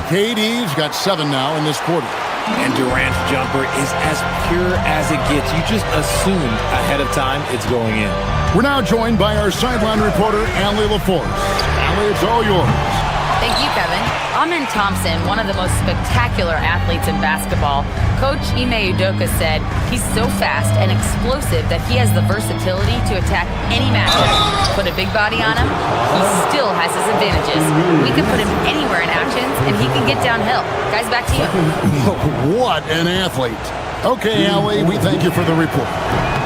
[SPEAKER 3] KD's got 7 now in this quarter.
[SPEAKER 4] And Durant's jumper is as pure as it gets. You just assumed ahead of time it's going in.
[SPEAKER 3] We're now joined by our sideline reporter, Allie LaForce. Allie, it's all yours.
[SPEAKER 6] Thank you, Kevin. Amen Thompson, one of the most spectacular athletes in basketball. Coach Ime Udoka said he's so fast and explosive that he has the versatility to attack any matchup. Put a big body on him, he still has his advantages. We can put him anywhere in actions, and he can get downhill. Guys, back to you.
[SPEAKER 3] What an athlete. Okay, Allie, we thank you for the report.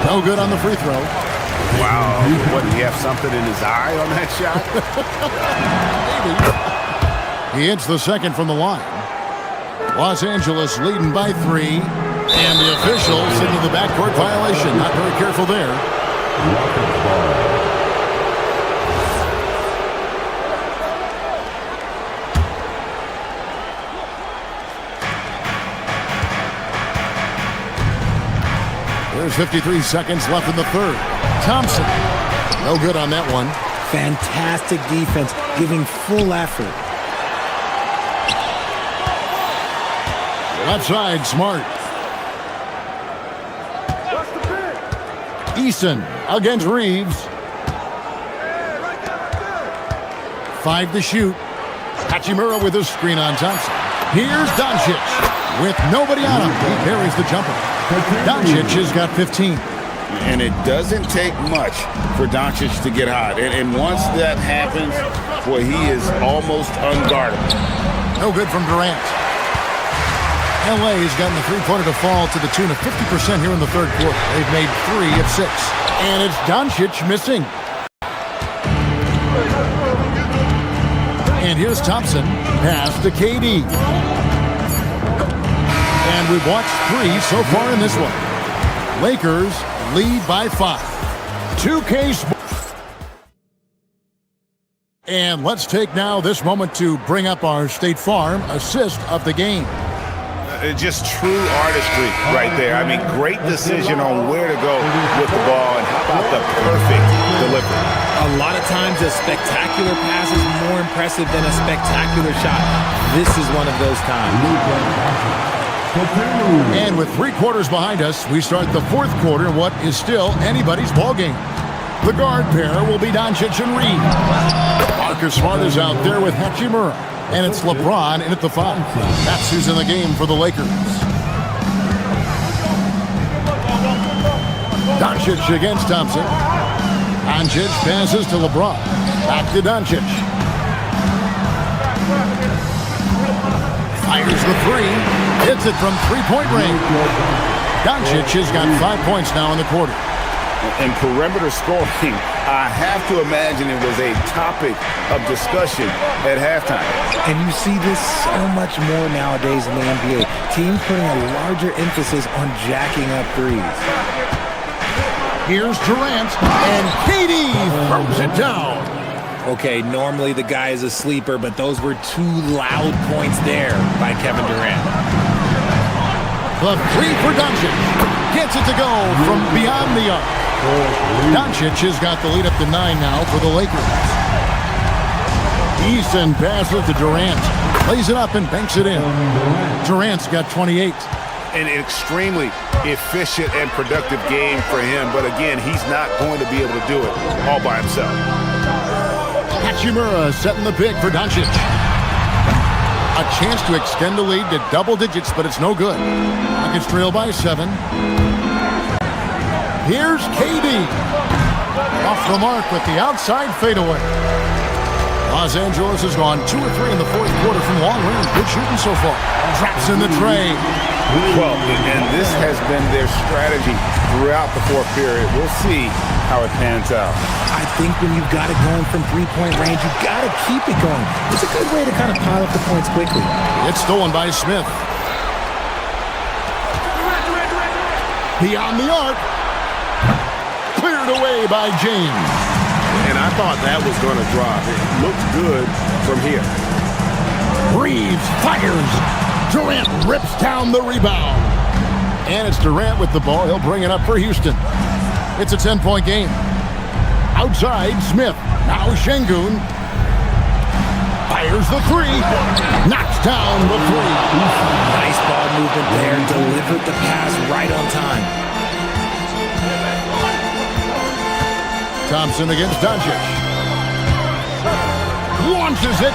[SPEAKER 3] No good on the free throw.
[SPEAKER 5] Wow. What, did he have something in his eye on that shot?
[SPEAKER 3] Maybe. He hits the second from the line. Los Angeles leading by 3. And the official signaled the backcourt violation. Not very careful there. There's 53 seconds left in the third. Thompson, no good on that one.
[SPEAKER 4] Fantastic defense, giving full effort.
[SPEAKER 3] Left side, Smart. Eason against Reeves. 5 to shoot. Hachimura with a screen on Thompson. Here's Doncic with nobody on him. He carries the jumper. Doncic has got 15.
[SPEAKER 2] And it doesn't take much for Doncic to get hot. And once that happens, boy, he is almost unguardable.
[SPEAKER 3] No good from Durant. LA has gotten the three-pointer to fall to the tune of 50% here in the third quarter. They've made 3 of 6. And it's Doncic missing. And here's Thompson. Pass to KD. And we've watched 3 so far in this one. Lakers lead by 5. 2K Sports. And let's take now this moment to bring up our State Farm assist of the game.
[SPEAKER 5] Just true artistry right there. I mean, great decision on where to go with the ball, and how about the perfect delivery.
[SPEAKER 4] A lot of times a spectacular pass is more impressive than a spectacular shot. This is one of those times.
[SPEAKER 3] And with 3 quarters behind us, we start the fourth quarter in what is still anybody's ballgame. The guard pair will be Doncic and Reed. Marcus Smart is out there with Hachimura. And it's LeBron in at the 5. That's who's in the game for the Lakers. Doncic against Thompson. Doncic passes to LeBron. Back to Doncic. Fires the 3. Hits it from three-point range. Doncic has got 5 points now in the quarter.
[SPEAKER 5] And perimeter scoring, I have to imagine it was a topic of discussion at halftime.
[SPEAKER 4] And you see this so much more nowadays in the NBA. Teams putting a larger emphasis on jacking up threes.
[SPEAKER 3] Here's Durant, and KD throws it down.
[SPEAKER 4] Okay, normally the guy is a sleeper, but those were 2 loud points there by Kevin Durant.
[SPEAKER 3] The 3 for Doncic. Gets it to go from beyond the arc. Doncic has got the lead up to 9 now for the Lakers. Eason passes to Durant. Lays it up and banks it in. Durant's got 28.
[SPEAKER 5] An extremely efficient and productive game for him. But again, he's not going to be able to do it all by himself.
[SPEAKER 3] Hachimura setting the pick for Doncic. A chance to extend the lead to double digits, but it's no good. Rockets trail by 7. Here's KD. Off the mark with the outside fadeaway. Los Angeles has gone 2 or 3 in the fourth quarter from long range. Good shooting so far. Traps in the tray.
[SPEAKER 5] Well, and this has been their strategy throughout the fourth period. We'll see how it pans out.
[SPEAKER 4] I think when you've got it going from three-point range, you've got to keep it going. It's a good way to kind of pile up the points quickly.
[SPEAKER 3] It's stolen by Smith. Beyond the arc. Cleared away by James.
[SPEAKER 12] And I thought that was going to drop. It looked good from here.
[SPEAKER 3] Reeves fires. Durant rips down the rebound. And it's Durant with the ball. He'll bring it up for Houston. It's a 10-point game. Outside, Smith. Now Şengün. Fires the 3. Knocks down the 3.
[SPEAKER 4] Nice ball movement there. Delivered the pass right on time.
[SPEAKER 3] Thompson against Doncic. Launches it.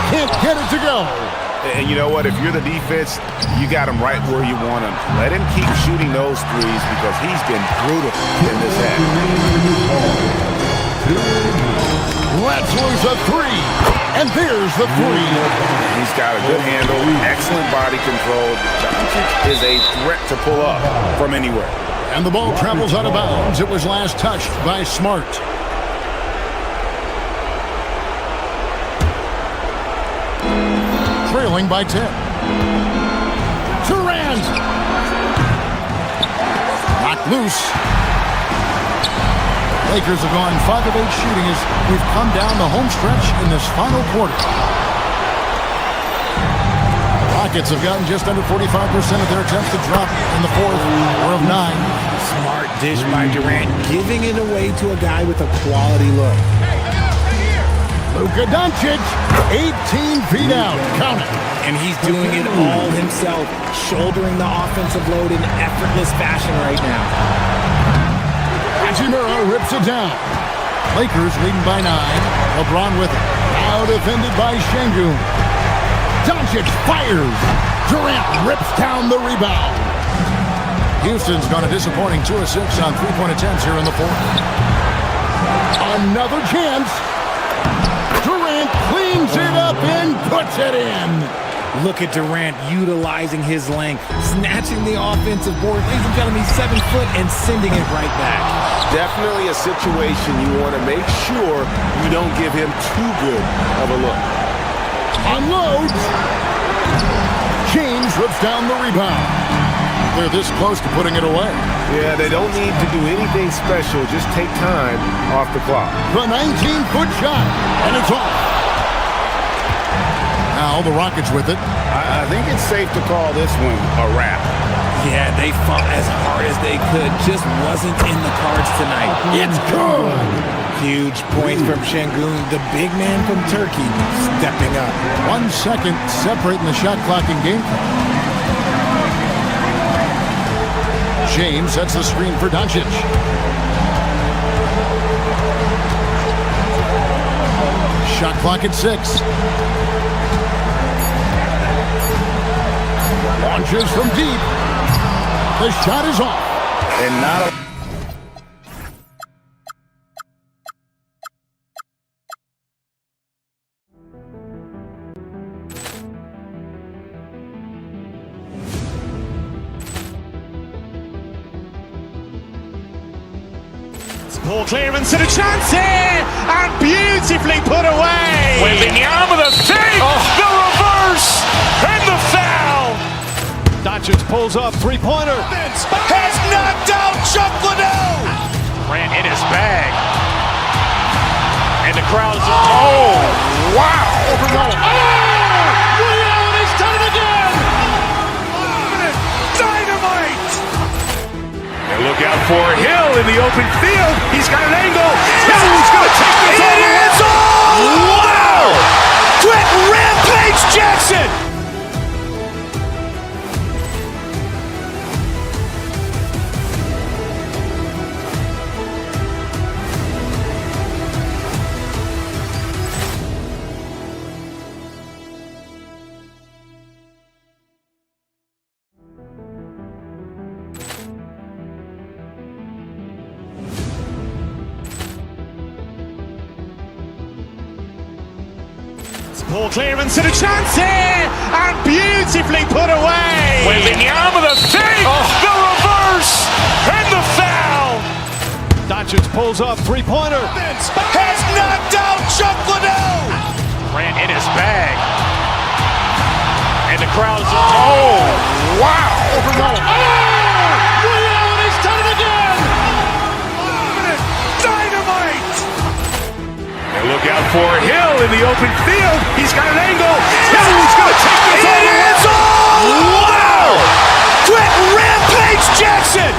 [SPEAKER 3] Can't get it to go.
[SPEAKER 5] And you know what? If you're the defense, you got him right where you want him. Let him keep shooting those threes because he's been brutal in this half.
[SPEAKER 3] Let's lose a 3. And there's the 3.
[SPEAKER 5] He's got a good handle, excellent body control. Doncic is a threat to pull up from anywhere.
[SPEAKER 3] And the ball travels out of bounds. It was last touched by Smart. Trailing by 10. Durant. Knocked loose. Lakers have gone 5 of 8 shooting as we've come down the home stretch in this final quarter. Rockets have gotten just under 45% of their attempts to drop in the fourth, or of 9.
[SPEAKER 4] Smart dish by Durant, giving it away to a guy with a quality look.
[SPEAKER 3] Luka Doncic, 18 feet out. Count it.
[SPEAKER 4] And he's doing it all himself, shouldering the offensive load in effortless fashion right now.
[SPEAKER 3] Hachimura rips it down. Lakers leading by 9. LeBron with it. Now defended by Şengün. Doncic fires. Durant rips down the rebound. Houston's got a disappointing 2 of 6 on three-point attempts here in the fourth. Another chance. Durant cleans it up and puts it in.
[SPEAKER 4] Look at Durant utilizing his length, snatching the offensive board. Ladies and gentlemen, he's 7 foot and sending it right back.
[SPEAKER 12] Definitely a situation you want to make sure you don't give him too good of a look.
[SPEAKER 3] Unloads. James rips down the rebound. They're this close to putting it away.
[SPEAKER 12] Yeah, they don't need to do anything special. Just take time off the clock.
[SPEAKER 3] The 19-foot shot, and it's off. Now the Rockets with it.
[SPEAKER 2] I think it's safe to call this one a wrap.
[SPEAKER 4] Yeah, they fought as hard as they could. Just wasn't in the cards tonight.
[SPEAKER 3] It's good.
[SPEAKER 4] Huge point from Şengün, the big man from Turkey, stepping up.
[SPEAKER 3] 1 second separating the shot clock and game clock. James sets the screen for Doncic. Shot clock at 6. Launches from deep. The shot is off.
[SPEAKER 2] And not a...
[SPEAKER 1] Ball clearance and a chance here, and beautifully put away. Wembanyama with a save, the reverse, and the foul.
[SPEAKER 7] Doncic pulls up, three-pointer.
[SPEAKER 1] Has knocked out Chuck Liddell. Ran in his bag. And the crowd is, oh, wow. Liddell, he's done it again. Dynamite. And look out for Hill in the open field. He's got an angle. He's going to take this all the way. It is all! Wow! Quit Rampage Jackson! Ball clearance and a chance here, and beautifully put away. Wembanyama with a save, the reverse, and the foul.
[SPEAKER 7] Doncic pulls up, three-pointer.
[SPEAKER 1] Has knocked out Chuck Liddell. Ran in his bag. And the crowd is, oh, wow. Liddell, he's done it again. Dynamite. And look out for Hill in the open field. He's got an angle. He's going to take this all the way. It's all! Wow! Quit Rampage Jackson!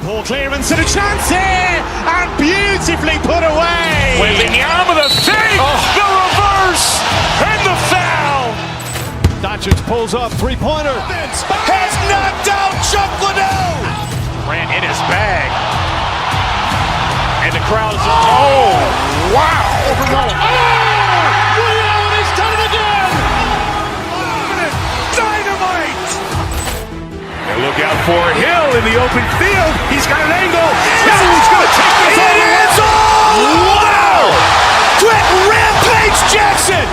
[SPEAKER 1] Ball clearance and a chance here, and beautifully put away. Wembanyama with a save, the reverse, and the foul.
[SPEAKER 7] Doncic pulls up, three-pointer.
[SPEAKER 1] Has knocked out Chuck Liddell. Ran in his bag. And the crowd is, oh, wow. Liddell, he's done it again. Dynamite. And look out for Hill in the open field. He's got an angle. He's going to take this all the way. It is all! Wow! Quit Rampage Jackson!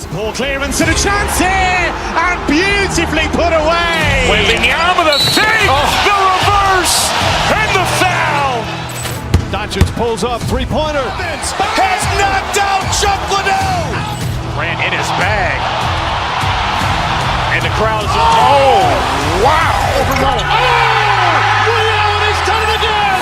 [SPEAKER 1] Ball clearance and a chance here, and beautifully put away. Wembanyama the fake, the reverse, and the foul.
[SPEAKER 11] Doncic pulls up, three-pointer.
[SPEAKER 1] Has knocked out Chuck Liddell. Ran in his bag. And the crowd is, oh, wow. Overruled. Oh, Liddell has done it again.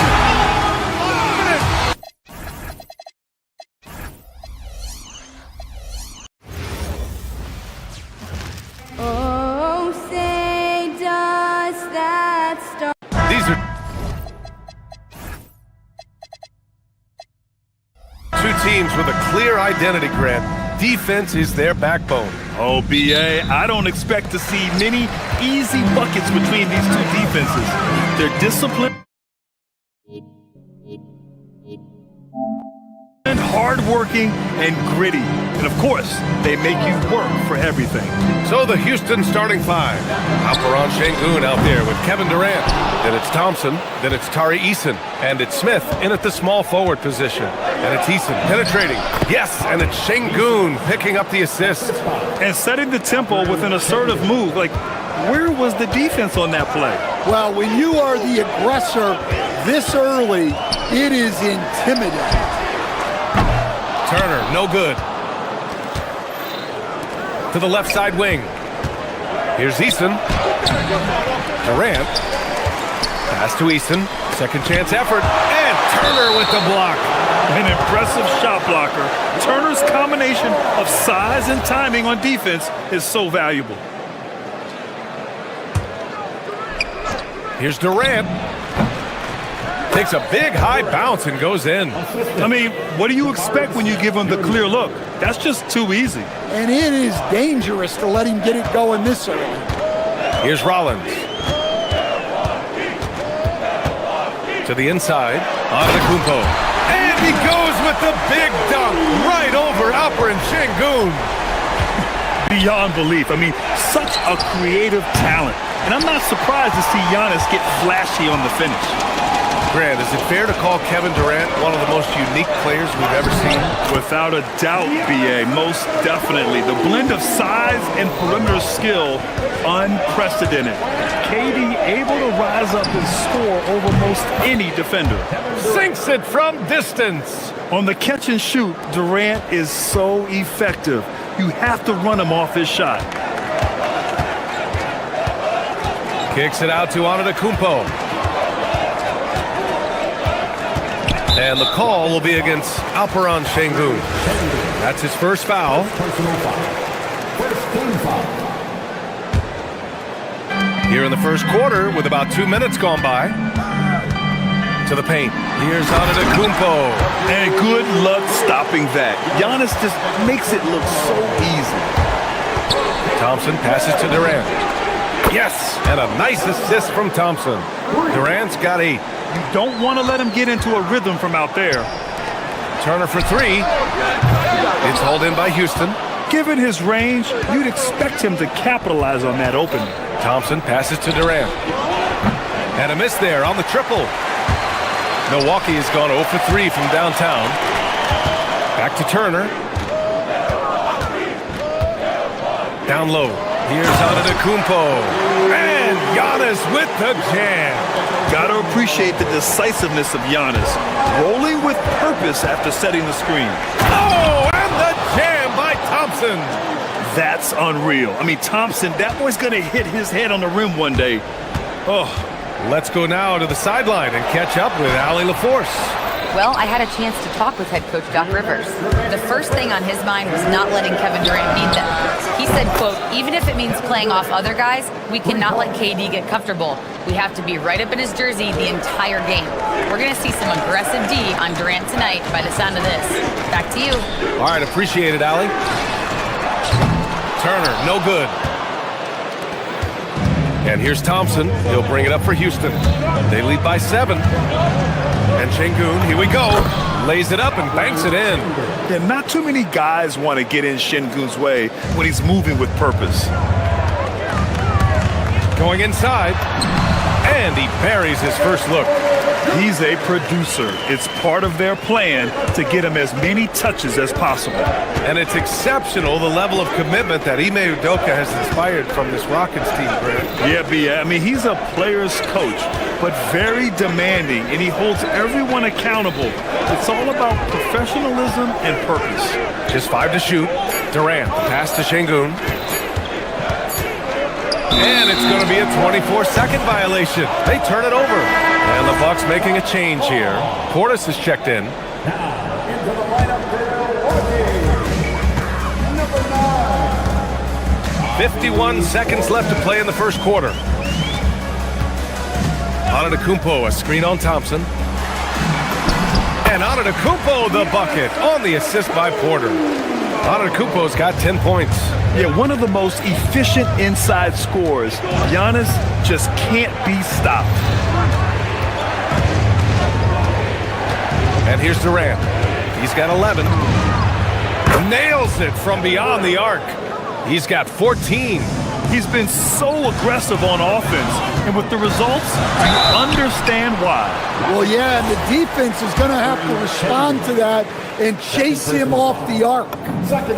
[SPEAKER 13] Oh, say does that star.
[SPEAKER 7] These are two teams with a clear identity, Grant. Defense is their backbone.
[SPEAKER 8] Oh, BA, I don't expect to see many easy buckets between these two defenses. They're disciplined, hardworking, and gritty. And of course, they make you work for everything.
[SPEAKER 7] So the Houston starting five. Alperen Sengun out there with Kevin Durant. Then it's Thompson. Then it's Tari Eason. And it's Smith in at the small forward position. And it's Eason penetrating. Yes, and it's Sengun picking up the assist.
[SPEAKER 8] And setting the tempo with an assertive move. Like, where was the defense on that play?
[SPEAKER 9] Well, when you are the aggressor this early, it is intimidating.
[SPEAKER 7] Turner, no good. To the left side wing. Here's Eason. Durant. Pass to Eason. Second chance effort. And Turner with the block.
[SPEAKER 8] An impressive shot blocker. Turner's combination of size and timing on defense is so valuable.
[SPEAKER 7] Here's Durant. Takes a big high bounce and goes in.
[SPEAKER 8] I mean, what do you expect when you give him the clear look? That's just too easy.
[SPEAKER 9] And it is dangerous to let him get it going this early.
[SPEAKER 7] Here's Rollins. To the inside. Antetokounmpo. And he goes with the big dunk right over Alperen Sengun.
[SPEAKER 8] Beyond belief. I mean, such a creative talent. And I'm not surprised to see Giannis get flashy on the finish.
[SPEAKER 7] Grant, is it fair to call Kevin Durant one of the most unique players we've ever seen?
[SPEAKER 8] Without a doubt, BA, most definitely. The blend of size and perimeter skill, unprecedented. KD able to rise up and score over most any defender.
[SPEAKER 7] Sinks it from distance.
[SPEAKER 8] On the catch and shoot, Durant is so effective. You have to run him off his shot.
[SPEAKER 7] Kicks it out to Antetokounmpo. And the call will be against Alperen Sengun. That's his first foul. Here in the first quarter, with about 2 minutes gone by. To the paint. Here's Antetokounmpo.
[SPEAKER 8] And good luck stopping that. Giannis just makes it look so easy.
[SPEAKER 7] Thompson passes to Durant. Yes, and a nice assist from Thompson. Durant's got 8.
[SPEAKER 8] You don't want to let him get into a rhythm from out there.
[SPEAKER 7] Turner for 3. It's hauled in by Houston.
[SPEAKER 8] Given his range, you'd expect him to capitalize on that opening.
[SPEAKER 7] Thompson passes to Durant. And a miss there on the triple. Milwaukee has gone 0 for 3 from downtown. Back to Turner. Down low. Here's Antetokounmpo. And Giannis with the jam.
[SPEAKER 8] Gotta appreciate the decisiveness of Giannis. Rolling with purpose after setting the screen.
[SPEAKER 7] Oh, and the jam by Thompson.
[SPEAKER 8] That's unreal. I mean, Thompson, that boy's gonna hit his head on the rim one day. Oh.
[SPEAKER 7] Let's go now to the sideline and catch up with Allie LaForce.
[SPEAKER 6] Well, I had a chance to talk with head coach Doc Rivers. The first thing on his mind was not letting Kevin Durant beat them. He said, quote, even if it means playing off other guys, we cannot let KD get comfortable. We have to be right up in his jersey the entire game. We're going to see some aggressive D on Durant tonight by the sound of this. Back to you.
[SPEAKER 7] All right, appreciate it, Allie. Turner, no good. And here's Thompson. He'll bring it up for Houston. They lead by 7. And Sengun, here we go. Lays it up and banks it in.
[SPEAKER 8] Yeah, not too many guys want to get in Sengun's way when he's moving with purpose.
[SPEAKER 7] Going inside. And he buries his first look.
[SPEAKER 8] He's a producer. It's part of their plan to get him as many touches as possible.
[SPEAKER 7] And it's exceptional, the level of commitment that Ime Udoka has inspired from this Rockets team, Grant.
[SPEAKER 8] Yeah, B. I mean, he's a player's coach, but very demanding, and he holds everyone accountable. It's all about professionalism and purpose.
[SPEAKER 7] Just 5 to shoot. Durant, the pass to Şengün. And it's going to be a 24-second violation. They turn it over. And the Bucks making a change here. Portis is checked in.
[SPEAKER 10] Into the lineup there,
[SPEAKER 7] 51 seconds left to play in the first quarter. Antetokounmpo, a screen on Thompson. And Antetokounmpo, the bucket on the assist by Porter. Antetokounmpo's got 10 points.
[SPEAKER 8] Yeah, one of the most efficient inside scorers. Giannis just can't be stopped.
[SPEAKER 7] And here's Durant. He's got 11. Nails it from beyond the arc. He's got 14.
[SPEAKER 8] He's been so aggressive on offense, and with the results, you understand why.
[SPEAKER 9] Well, yeah, and the defense is going to have to respond to that and chase him off the arc.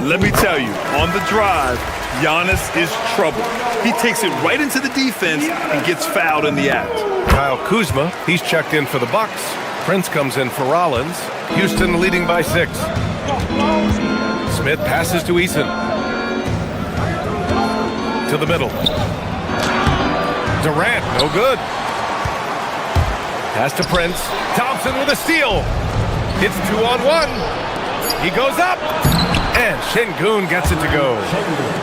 [SPEAKER 8] Let me tell you, on the drive, Giannis is trouble. He takes it right into the defense and gets fouled in the act.
[SPEAKER 7] Kyle Kuzma, he's checked in for the Bucks. Prince comes in for Rollins. Houston leading by 6. Smith passes to Eason. To the middle. Durant, no good. Pass to Prince. Thompson with a steal. It's 2-on-1. He goes up. And Şengün gets it to go.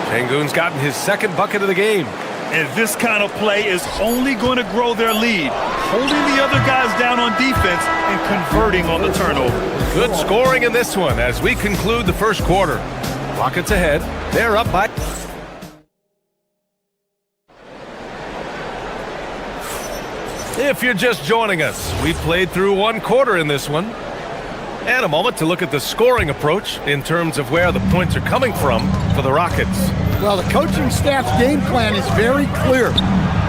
[SPEAKER 7] Şengün's gotten his second bucket of the game.
[SPEAKER 8] And this kind of play is only going to grow their lead, holding the other guys down on defense and converting on the turnover.
[SPEAKER 7] Good scoring in this one as we conclude the first quarter. Rockets ahead. They're up by... If you're just joining us, we've played through one quarter in this one. And a moment to look at the scoring approach in terms of where the points are coming from for the Rockets.
[SPEAKER 9] Well, the coaching staff's game plan is very clear.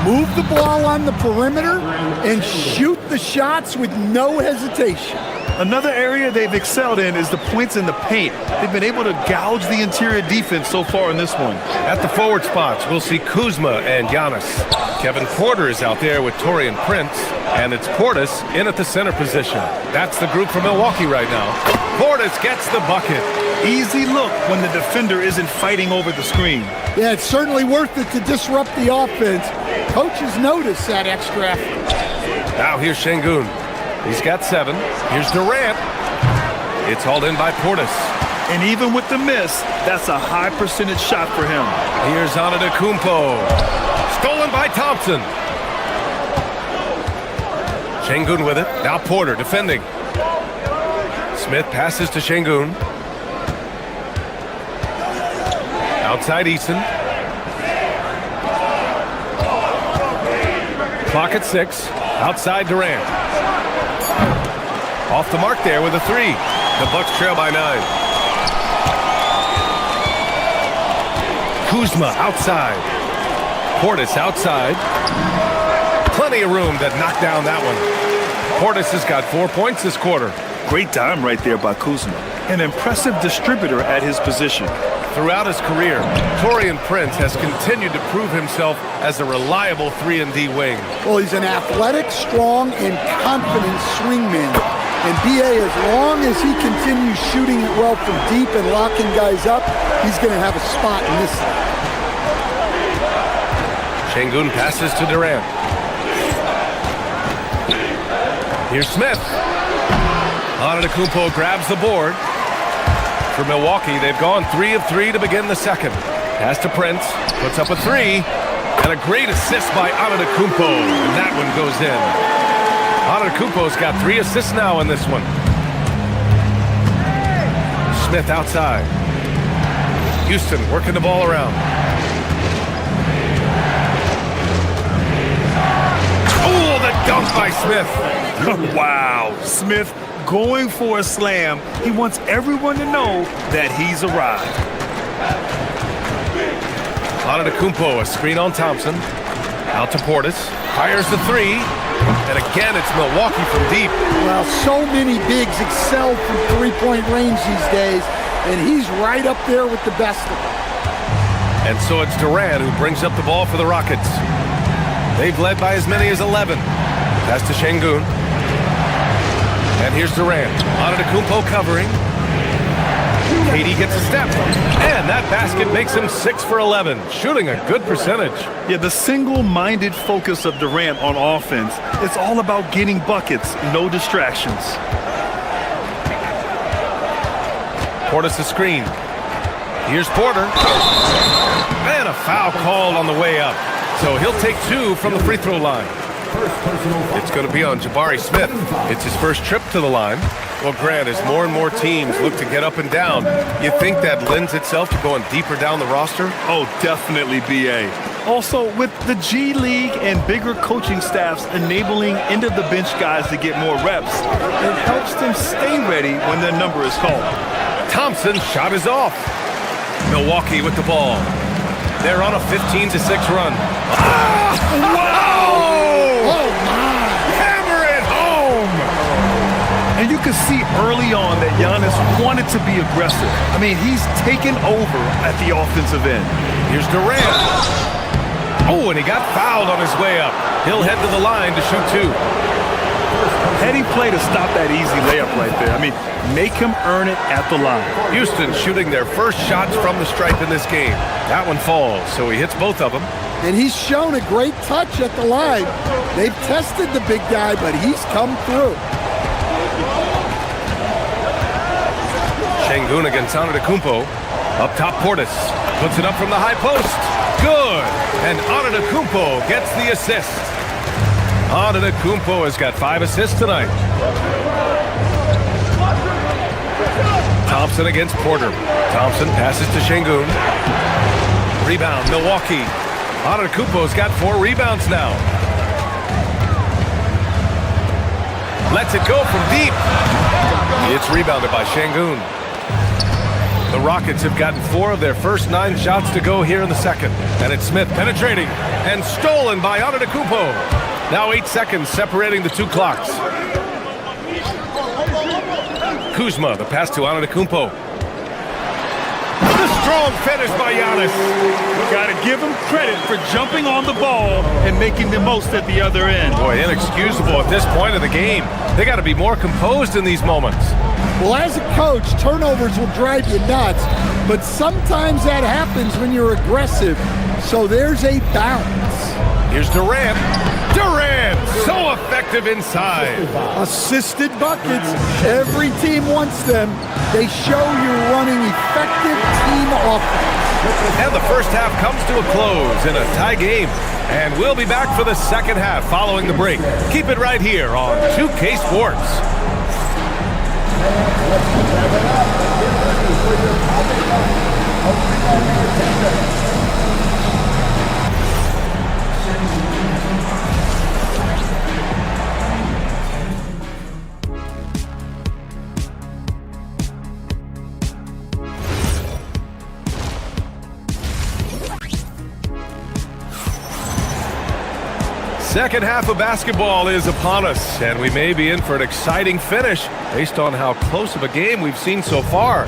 [SPEAKER 9] Move the ball on the perimeter and shoot the shots with no hesitation.
[SPEAKER 8] Another area they've excelled in is the points in the paint. They've been able to gouge the interior defense so far in this one.
[SPEAKER 7] At the forward spots, we'll see Kuzma and Giannis. Kevin Porter is out there with Taurean Prince, and it's Portis in at the center position. That's the group from Milwaukee right now. Portis gets the bucket.
[SPEAKER 8] Easy look when the defender isn't fighting over the screen.
[SPEAKER 9] Yeah, it's certainly worth it to disrupt the offense. Coaches notice that extra effort.
[SPEAKER 7] Now here's Şengün. He's got 7. Here's Durant. It's hauled in by Portis.
[SPEAKER 8] And even with the miss, that's a high percentage shot for him.
[SPEAKER 7] Here's Antetokounmpo. Stolen by Thompson. Şengün with it. Now Porter defending. Smith passes to Şengün. Outside Eason. Clock at 6. Outside Durant. Off the mark there with a 3. The Bucks trail by 9. Kuzma outside. Portis outside. Plenty of room to knock down that one. Portis has got 4 points this quarter.
[SPEAKER 8] Great dime right there by Kuzma. An impressive distributor at his position.
[SPEAKER 7] Throughout his career, Taurean Prince has continued to prove himself as a reliable 3-and-D wing.
[SPEAKER 9] Well, he's an athletic, strong, and confident swingman. And B.A., as long as he continues shooting it well from deep and locking guys up, he's going to have a spot in this.
[SPEAKER 7] Şengün passes to Durant. Here's Smith. Antetokounmpo grabs the board. For Milwaukee, they've gone 3 of 3 to begin the second. Pass to Prince. Puts up a 3. And a great assist by Antetokounmpo. And that one goes in. Antetokounmpo's got 3 assists now in this one. Smith outside. Houston working the ball around. Oh, the dunk by Smith.
[SPEAKER 8] Wow. Smith going for a slam. He wants everyone to know that he's arrived.
[SPEAKER 7] Antetokounmpo, a screen on Thompson. Out to Portis. Fires the 3. And again, it's Milwaukee from deep.
[SPEAKER 9] Well, so many bigs excel from three-point range these days, and he's right up there with the best of them.
[SPEAKER 7] And so it's Durant who brings up the ball for the Rockets. They've led by as many as 11. Pass to Şengün. And here's Durant. Antetokounmpo covering. KD gets a step. And that basket makes him 6 for 11, shooting a good percentage.
[SPEAKER 8] Yeah, the single-minded focus of Durant on offense, it's all about getting buckets, no distractions.
[SPEAKER 7] Portis the screen. Here's Porter. And a foul called on the way up. So he'll take 2 from the free throw line. It's going to be on Jabari Smith. It's his first trip to the line. Well, Grant, as more and more teams look to get up and down, you think that lends itself to going deeper down the roster?
[SPEAKER 8] Oh, definitely, B.A. Also, with the G League and bigger coaching staffs enabling end-of-the-bench guys to get more reps, it helps them stay ready when their number is called.
[SPEAKER 7] Thompson's shot is off. Milwaukee with the ball. They're on a 15-6 run.
[SPEAKER 8] Wow!
[SPEAKER 9] Oh, my!
[SPEAKER 8] Hammer it home! And you can see early on that Giannis wanted to be aggressive. I mean, he's taken over at the offensive end.
[SPEAKER 7] Here's Durant. Oh, and he got fouled on his way up. He'll head to the line to shoot 2.
[SPEAKER 8] Heady play to stop that easy layup right there. I mean, make him earn it at the line.
[SPEAKER 7] Houston shooting their first shots from the stripe in this game. That one falls, so he hits both of them.
[SPEAKER 9] And he's shown a great touch at the line. They've tested the big guy, but he's come through.
[SPEAKER 7] Şengün against Antetokounmpo. Up top, Portis puts it up from the high post. Good. And Antetokounmpo gets the assist. Antetokounmpo has got 5 assists tonight. Thompson against Porter. Thompson passes to Şengün. Rebound, Milwaukee. Antetokounmpo's got 4 rebounds now. Lets it go from deep. It's rebounded by Şengün. The Rockets have gotten 4 of their first 9 shots to go here in the second. And it's Smith penetrating and stolen by Antetokounmpo. Now 8 seconds separating the 2 clocks. Kuzma, the pass to Antetokounmpo. The strong finish by Giannis.
[SPEAKER 8] Got to give him credit for jumping on the ball and making the most at the other end.
[SPEAKER 7] Boy, inexcusable at this point of the game. They got to be more composed in these moments.
[SPEAKER 9] Well, as a coach, turnovers will drive you nuts, but sometimes that happens when you're aggressive. So there's a balance.
[SPEAKER 7] Here's Durant. Durant, so effective inside.
[SPEAKER 9] Assisted buckets. Every team wants them. They show you're running effective team offense.
[SPEAKER 7] And the first half comes to a close in a tie game. And we'll be back for the second half following the break. Keep it right here on 2K Sports. Second half of basketball is upon us, and we may be in for an exciting finish based on how close of a game we've seen so far.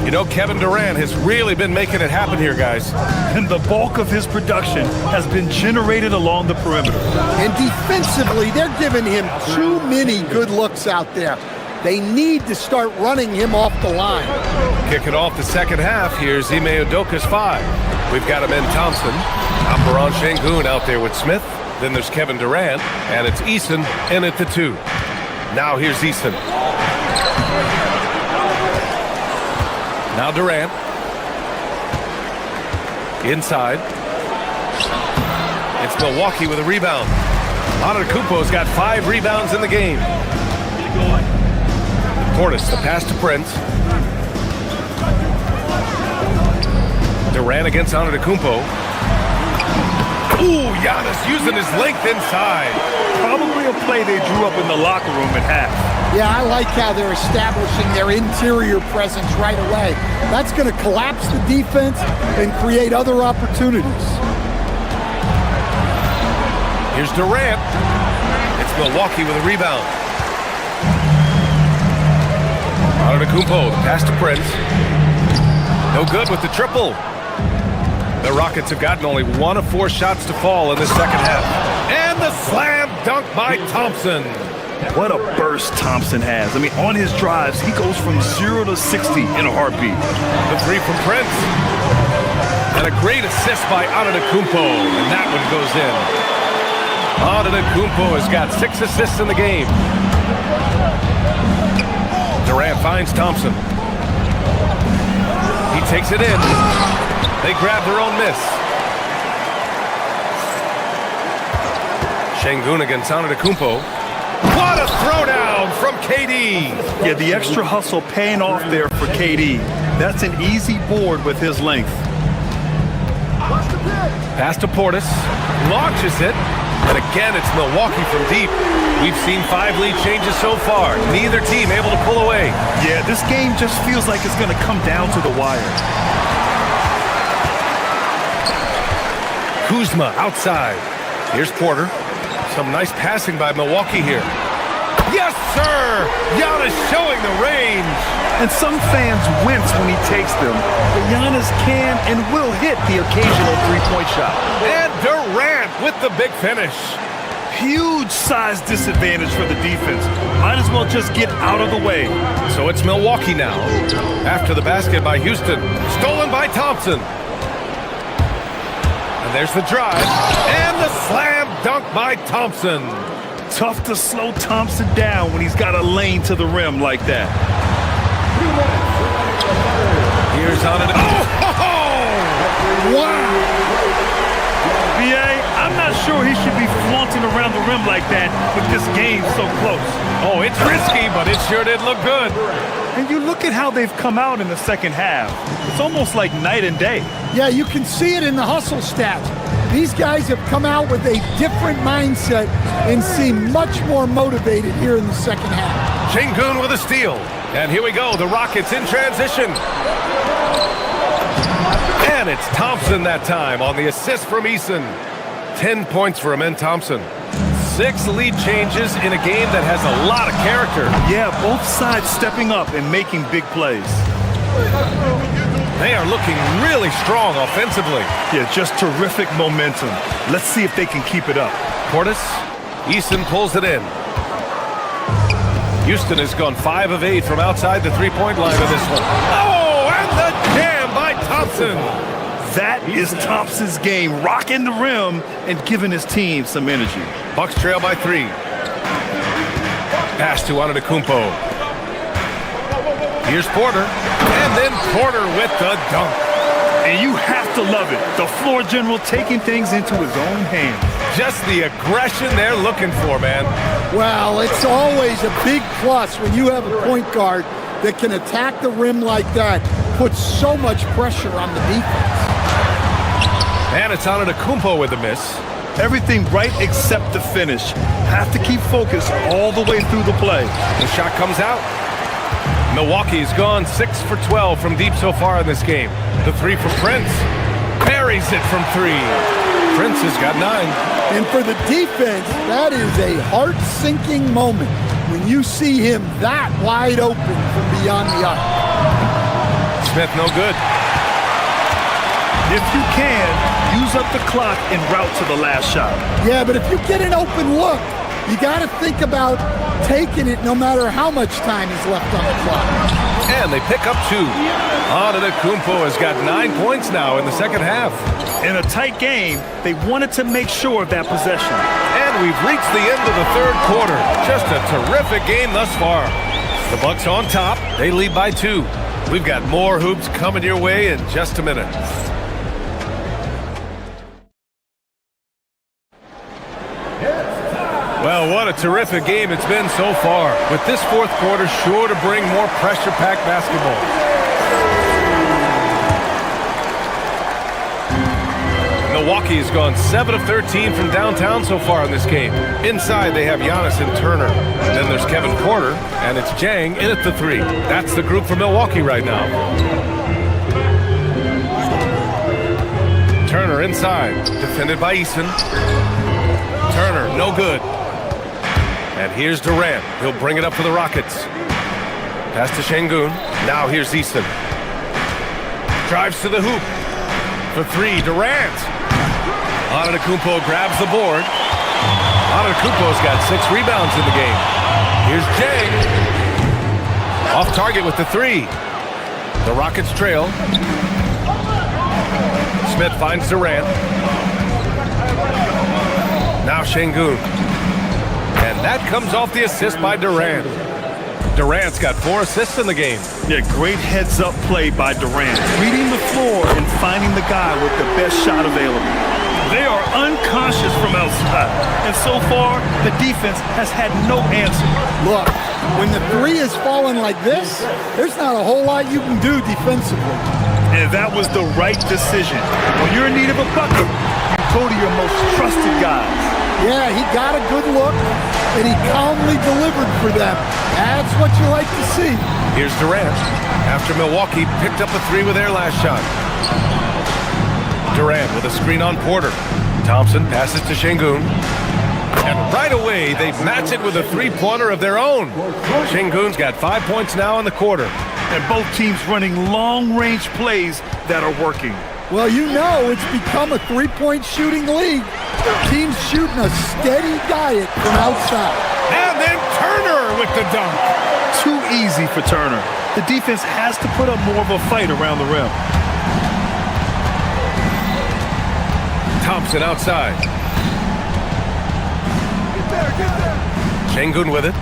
[SPEAKER 7] You know, Kevin Durant has really been making it happen here, guys.
[SPEAKER 8] And the bulk of his production has been generated along the perimeter.
[SPEAKER 9] And defensively, they're giving him too many good looks out there. They need to start running him off the line.
[SPEAKER 7] Kicking off the second half, here's Ime Udoka's 5. We've got Amen Thompson. Alperen Şengün out there with Smith. Then there's Kevin Durant, and it's Eason in at the 2. Now here's Eason. Now Durant. Inside. It's Milwaukee with a rebound. Antetokounmpo's got 5 rebounds in the game. Portis, the pass to Prince. Durant against Antetokounmpo. Ooh, Giannis using his length inside.
[SPEAKER 8] Probably a play they drew up in the locker room at half.
[SPEAKER 9] Yeah, I like how they're establishing their interior presence right away. That's going to collapse the defense and create other opportunities.
[SPEAKER 7] Here's Durant. It's It's Milwaukee with a rebound. Antetokounmpo, the pass to Prince. No good with the triple. The Rockets have gotten only 1 of 4 shots to fall in the second half. And the slam dunk by Thompson.
[SPEAKER 8] What a burst Thompson has. I mean, on his drives, he goes from 0 to 60 in a heartbeat.
[SPEAKER 7] The three from Prince. And a great assist by Antetokounmpo. And that one goes in. Antetokounmpo has got 6 assists in the game. Durant finds Thompson. He takes it in. They grab their own miss. Şengün against Antetokounmpo. What a throwdown from KD.
[SPEAKER 8] Yeah, the extra hustle paying off there for KD. That's an easy board with his length.
[SPEAKER 7] Pass to Portis. Launches it. And again, it's Milwaukee from deep. We've seen 5 lead changes so far. Neither team able to pull away.
[SPEAKER 8] Yeah, this game just feels like it's going to come down to the wire.
[SPEAKER 7] Kuzma outside. Here's Porter. Some nice passing by Milwaukee here. Yes, sir! Giannis showing the range.
[SPEAKER 8] And some fans wince when he takes them, but Giannis can and will hit the occasional three-point shot.
[SPEAKER 7] And Durant with the big finish.
[SPEAKER 8] Huge size disadvantage for the defense. Might as well just get out of the way.
[SPEAKER 7] So it's Milwaukee now. After the basket by Houston. Stolen by Thompson. And there's the drive. And the slam dunk by Thompson.
[SPEAKER 8] Tough to slow Thompson down when he's got a lane to the rim like that.
[SPEAKER 7] Here's on it.
[SPEAKER 8] Oh! Wow! B.A., I'm not sure he should be flaunting around the rim like that with this game so close.
[SPEAKER 7] Oh, it's risky, but it sure did look good.
[SPEAKER 8] And you look at how they've come out in the second half. It's almost like night and day.
[SPEAKER 9] Yeah, you can see it in the hustle stats. These guys have come out with a different mindset and seem much more motivated here in the second half.
[SPEAKER 7] Şengün with a steal. And here we go, the Rockets in transition. And it's Thompson that time on the assist from Eason. 10 points for Amen Thompson. 6 lead changes in a game that has a lot of character.
[SPEAKER 8] Yeah, both sides stepping up and making big plays.
[SPEAKER 7] They are looking really strong offensively.
[SPEAKER 8] Yeah, just terrific momentum. Let's see if they can keep it up.
[SPEAKER 7] Portis, Eason pulls it in. Houston has gone 5 of 8 from outside the three-point line of this one. Oh, and the jam by Thompson.
[SPEAKER 8] That is Thompson's game, rocking the rim and giving his team some energy.
[SPEAKER 7] Bucks trail by 3. Pass to Antetokounmpo. Here's Porter, and then Porter with the dunk.
[SPEAKER 8] And you have to love it. The floor general taking things into his own hands.
[SPEAKER 7] Just the aggression they're looking for, man.
[SPEAKER 9] Well, it's always a big plus when you have a point guard that can attack the rim like that, puts so much pressure on the defense.
[SPEAKER 7] And it's Antetokounmpo with the miss.
[SPEAKER 8] Everything right except the finish. Have to keep focused all the way through the play.
[SPEAKER 7] The shot comes out. Milwaukee's gone 6 for 12 from deep so far in this game. The three from Prince. Buries it from 3. Prince has got 9.
[SPEAKER 9] And for the defense, that is a heart-sinking moment when you see him that wide open from beyond the arc.
[SPEAKER 7] Smith no good.
[SPEAKER 8] If you can, use up the clock en route to the last shot.
[SPEAKER 9] Yeah, but if you get an open look, you got to think about taking it no matter how much time is left on the clock.
[SPEAKER 7] And they pick up 2. Antetokounmpo has got 9 points now in the second half.
[SPEAKER 8] In a tight game, they wanted to make sure of that possession.
[SPEAKER 7] And we've reached the end of the third quarter. Just a terrific game thus far. The Bucks on top. They lead by 2. We've got more hoops coming your way in just a minute. Well, what a terrific game it's been so far. With this fourth quarter sure to bring more pressure-packed basketball. Milwaukee has gone 7 of 13 from downtown so far in this game. Inside, they have Giannis and Turner. Then there's Kevin Porter, and it's Jang in at the 3. That's the group for Milwaukee right now. Turner inside, defended by Eason. Turner, no good. And here's Durant. He'll bring it up for the Rockets. Pass to Şengün. Now here's Easton. Drives to the hoop. For three, Durant. Antetokounmpo grabs the board. Antetokounmpo's got 6 rebounds in the game. Here's Jay. Off target with the three. The Rockets trail. Smith finds Durant. Now Şengün. And that comes off the assist by Durant. Durant's got 4 assists in the game.
[SPEAKER 8] Yeah, great heads-up play by Durant. Reading the floor and finding the guy with the best shot available. They are unconscious from outside. And so far, the defense has had no answer.
[SPEAKER 9] Look, when the three is falling like this, there's not a whole lot you can do defensively.
[SPEAKER 8] And that was the right decision. When you're in need of a bucket, you go to your most trusted guys.
[SPEAKER 9] Yeah, he got a good look, and he calmly delivered for them. That's what you like to see.
[SPEAKER 7] Here's Durant. After Milwaukee picked up a 3 with their last shot. Durant with a screen on Porter. Thompson passes to Şengün. And right away, they match it with a 3-pointer of their own. Şengün's got 5 points now in the quarter.
[SPEAKER 8] And both teams running long-range plays that are working.
[SPEAKER 9] Well, you know it's become a 3-point shooting league. Teams shooting a steady diet from outside.
[SPEAKER 7] And then Turner with the dunk.
[SPEAKER 8] Too easy for Turner. The defense has to put up more of a fight around the rim.
[SPEAKER 7] Thompson outside. Şengün with it.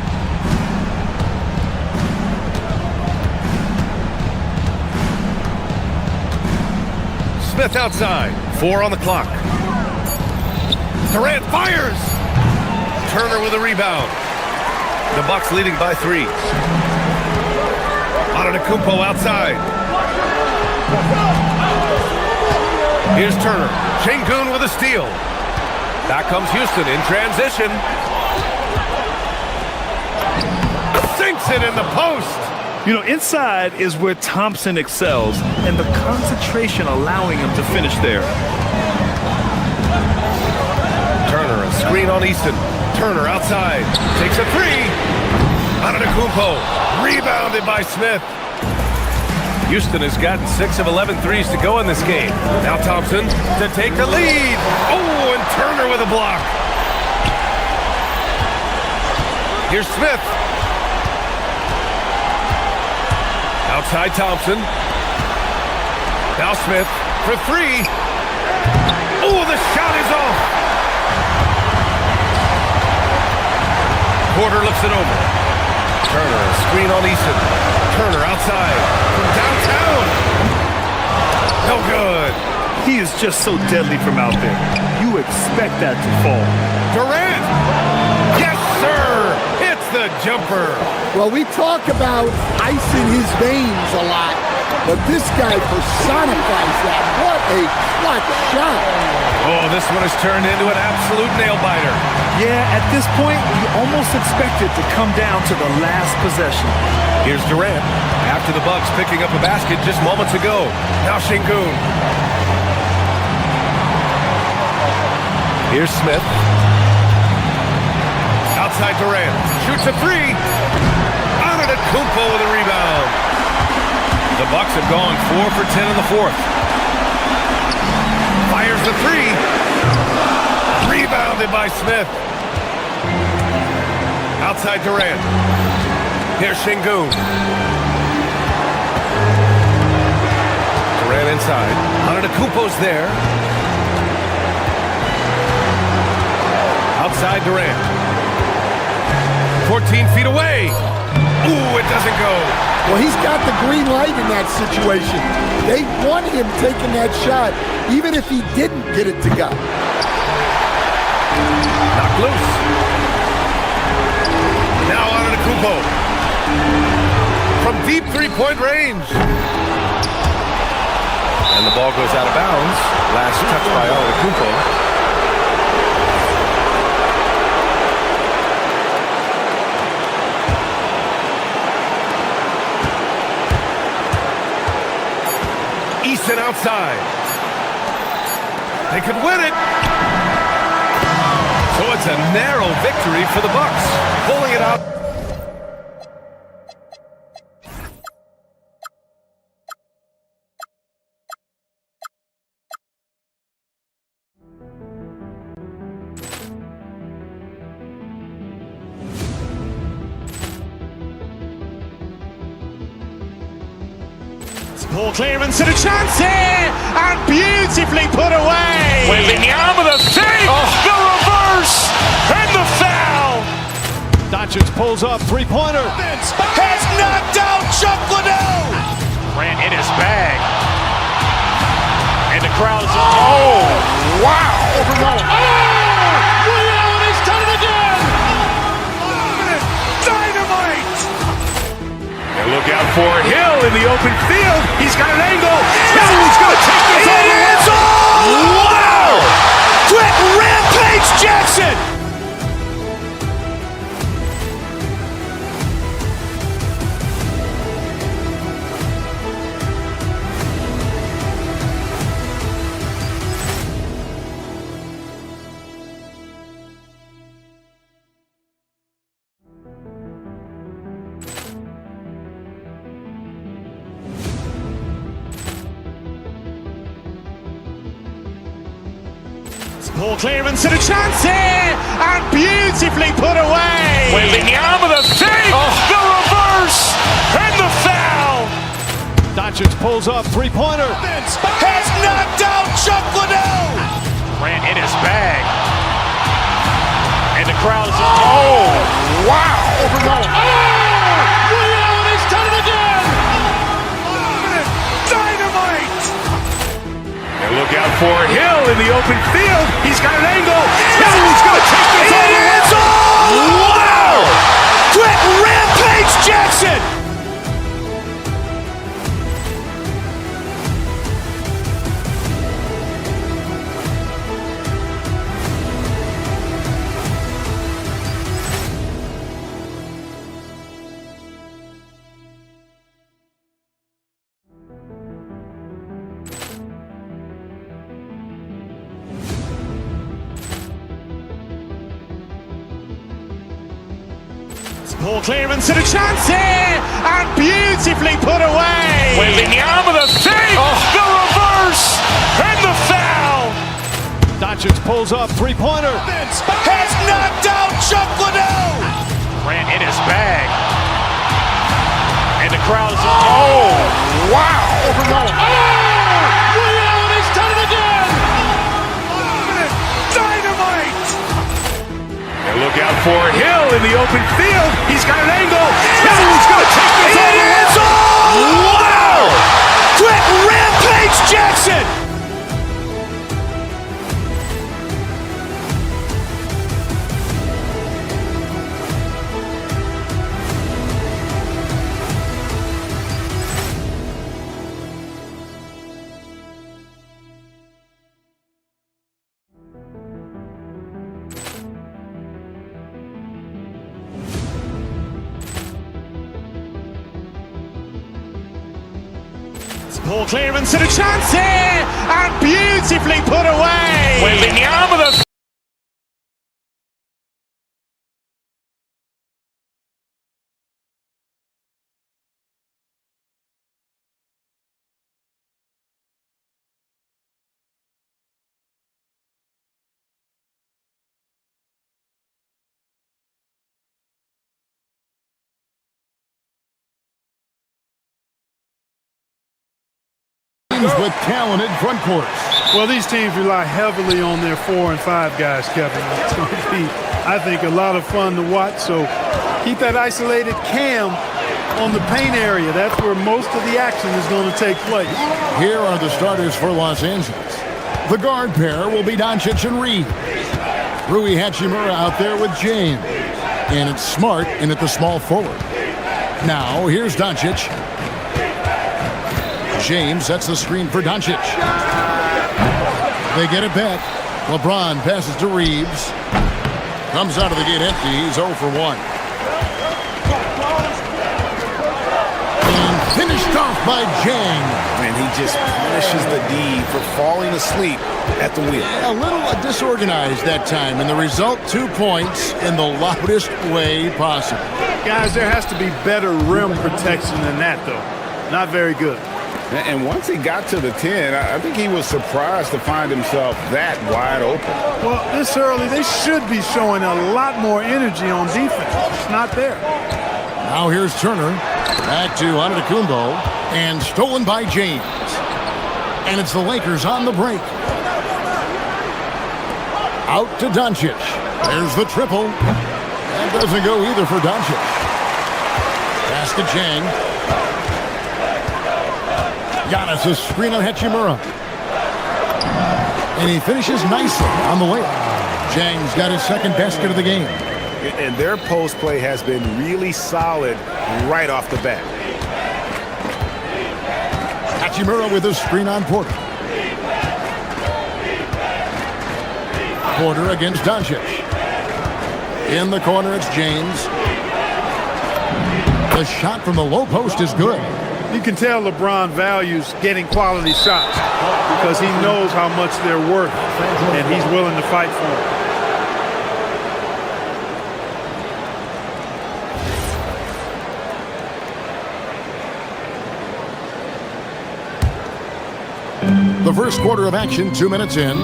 [SPEAKER 7] Smith outside. 4 on the clock. Durant fires. Turner with a rebound. The Bucks leading by 3. Antetokounmpo outside. Here's Turner. Şengün with a steal. Back comes Houston in transition. Sinks it in the post.
[SPEAKER 8] You know, inside is where Thompson excels, and the concentration allowing him to finish there.
[SPEAKER 7] Turner, a screen on Easton. Turner outside. Takes a 3. Antetokounmpo. Rebounded by Smith. Houston has gotten 6 of 11 threes to go in this game. Now Thompson to take the lead. Oh, and Turner with a block. Here's Smith. Outside Thompson. Now Smith for 3. Oh, the shot is off. Porter looks it over. Turner, screen on Easton. Turner outside from downtown. No good.
[SPEAKER 8] He is just so deadly from out there. You expect that to fall.
[SPEAKER 7] Durant. Yes, sir. It's the jumper.
[SPEAKER 9] Well, we talk about ice in his veins a lot, but this guy personifies that. What a clutch shot.
[SPEAKER 7] Oh, this one has turned into an absolute nail-biter.
[SPEAKER 8] Yeah, at this point, you almost expect it to come down to the last possession.
[SPEAKER 7] Here's Durant. After the Bucks picking up a basket just moments ago. Now Şengün. Here's Smith. Outside Durant. Shoots a 3. Antetokounmpo with a rebound. The Bucks have gone 4 for 10 in the fourth. Fires the 3. Rebounded by Smith. Outside Durant. Here's Şengün. Durant inside. Antetokounmpo's there. Outside Durant. 14 feet away. Ooh, it doesn't go.
[SPEAKER 9] Well, he's got the green light in that situation. They want him taking that shot, even if he didn't get it to go.
[SPEAKER 7] Knocked loose. Now Antetokounmpo. From deep three-point range. And the ball goes out of bounds. Last touch by Antetokounmpo. Easton outside. They could win it. So it's It's a narrow victory for the Bucks, pulling it out.
[SPEAKER 1] Ball clearance and a chance here, and beautifully put away. Wembanyama the fake, the reverse, and the foul.
[SPEAKER 10] Doncic pulls up, three-pointer.
[SPEAKER 1] Has knocked out Chuck Liddell. Ran in his bag. And the crowd is, oh, wow.
[SPEAKER 10] Overrun.
[SPEAKER 1] Liddell, and he's done it again. Dynamite. And look out for Hill in the open field. He's got an angle. He's going to take this all the way. It is all. Wow. Quick Rampage Jackson. Ball clearance and a chance here, and beautifully put away. Wembanyama the fake, the reverse, and the foul.
[SPEAKER 10] Doncic pulls up, three-pointer.
[SPEAKER 1] Has knocked out Chuck Liddell. Ran in his bag. And the crowd is, oh, wow.
[SPEAKER 10] Overrun.
[SPEAKER 1] Liddell, and he's done it again. Dynamite. And look out for Hill in the open field. He's got an angle. He's going to take this all the way. It is all. Wow. Quick Rampage Jackson. Ball clearance and a chance here, and beautifully put away. Wembanyama the fake, the reverse, and the foul.
[SPEAKER 10] Doncic pulls up, three-pointer.
[SPEAKER 1] Has knocked out Chuck Liddell. Ran in his bag. And the crowd is, oh, wow.
[SPEAKER 10] Overrun.
[SPEAKER 1] Liddell, and he's done it again. Dynamite. And look out for Hill in the open field. He's got an angle. He's going to take this all the way. It is all. Wow. Quick Rampage Jackson. Ball clearance and a chance here, and beautifully put away. Wembanyama the
[SPEAKER 3] with talented front courts.
[SPEAKER 11] Well, these teams rely heavily on their 4 and 5 guys, Kevin. It's going to be, I think, a lot of fun to watch. So keep that isolated Cam on the paint area. That's where most of the action is going to take place.
[SPEAKER 3] Here are the starters for Los Angeles. The guard pair will be Doncic and Reed. Rui Hachimura out there with James. And it's Smart in at the small forward. Now, here's Doncic. James sets the screen for Doncic. They get it back. LeBron passes to Reeves. Comes out of the gate empty. He's 0 for 1. And finished off by Jang.
[SPEAKER 12] And he just punishes the D for falling asleep at the wheel.
[SPEAKER 3] A little disorganized that time, and the result, 2 points in the loudest way possible.
[SPEAKER 11] Guys, there has to be better rim protection than that, though. Not very good.
[SPEAKER 2] And once he got to the 10, I think he was surprised to find himself that wide open.
[SPEAKER 11] Well, this early, they should be showing a lot more energy on defense. It's not there.
[SPEAKER 3] Now here's Turner. Back to Antetokounmpo. And stolen by James. And it's the Lakers on the break. Out to Doncic. There's the triple. That doesn't go either for Doncic. Pass to Jang. Giannis a screen on Hachimura. And he finishes nicely on the layup. Jang's got his second basket of the game.
[SPEAKER 12] And their post play has been really solid right off the bat.
[SPEAKER 3] Hachimura with a screen on Porter. Porter against Doncic. In the corner, it's James. The shot from the low post is good.
[SPEAKER 11] You can tell LeBron values getting quality shots because he knows how much they're worth, and he's willing to fight for
[SPEAKER 3] them. The first quarter of action, 2 minutes in.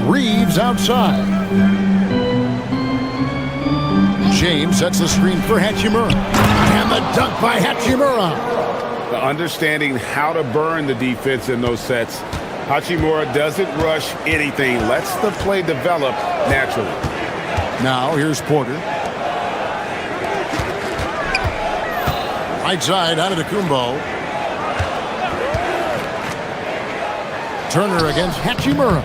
[SPEAKER 3] Reeves outside. James sets the screen for Hachimura. And the dunk by Hachimura.
[SPEAKER 2] Understanding how to burn the defense in those sets. Hachimura doesn't rush anything. Lets the play develop naturally.
[SPEAKER 3] Now here's Porter. Right side, Antetokounmpo. Turner against Hachimura.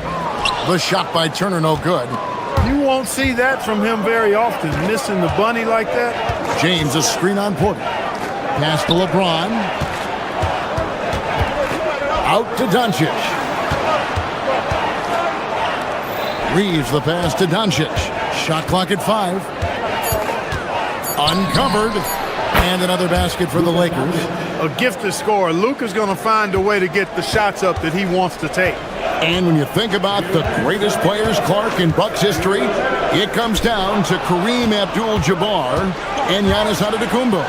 [SPEAKER 3] The shot by Turner, no good.
[SPEAKER 11] You won't see that from him very often, missing the bunny like that.
[SPEAKER 3] James a screen on Porter. Pass to LeBron. Out to Doncic. Reeves the pass to Doncic. Shot clock at 5. Uncovered. And another basket for the Lakers.
[SPEAKER 11] A gifted scorer. Luka's going to find a way to get the shots up that he wants to take.
[SPEAKER 3] And when you think about the greatest players, Clark, in Bucks history, it comes down to Kareem Abdul-Jabbar and Giannis Antetokounmpo.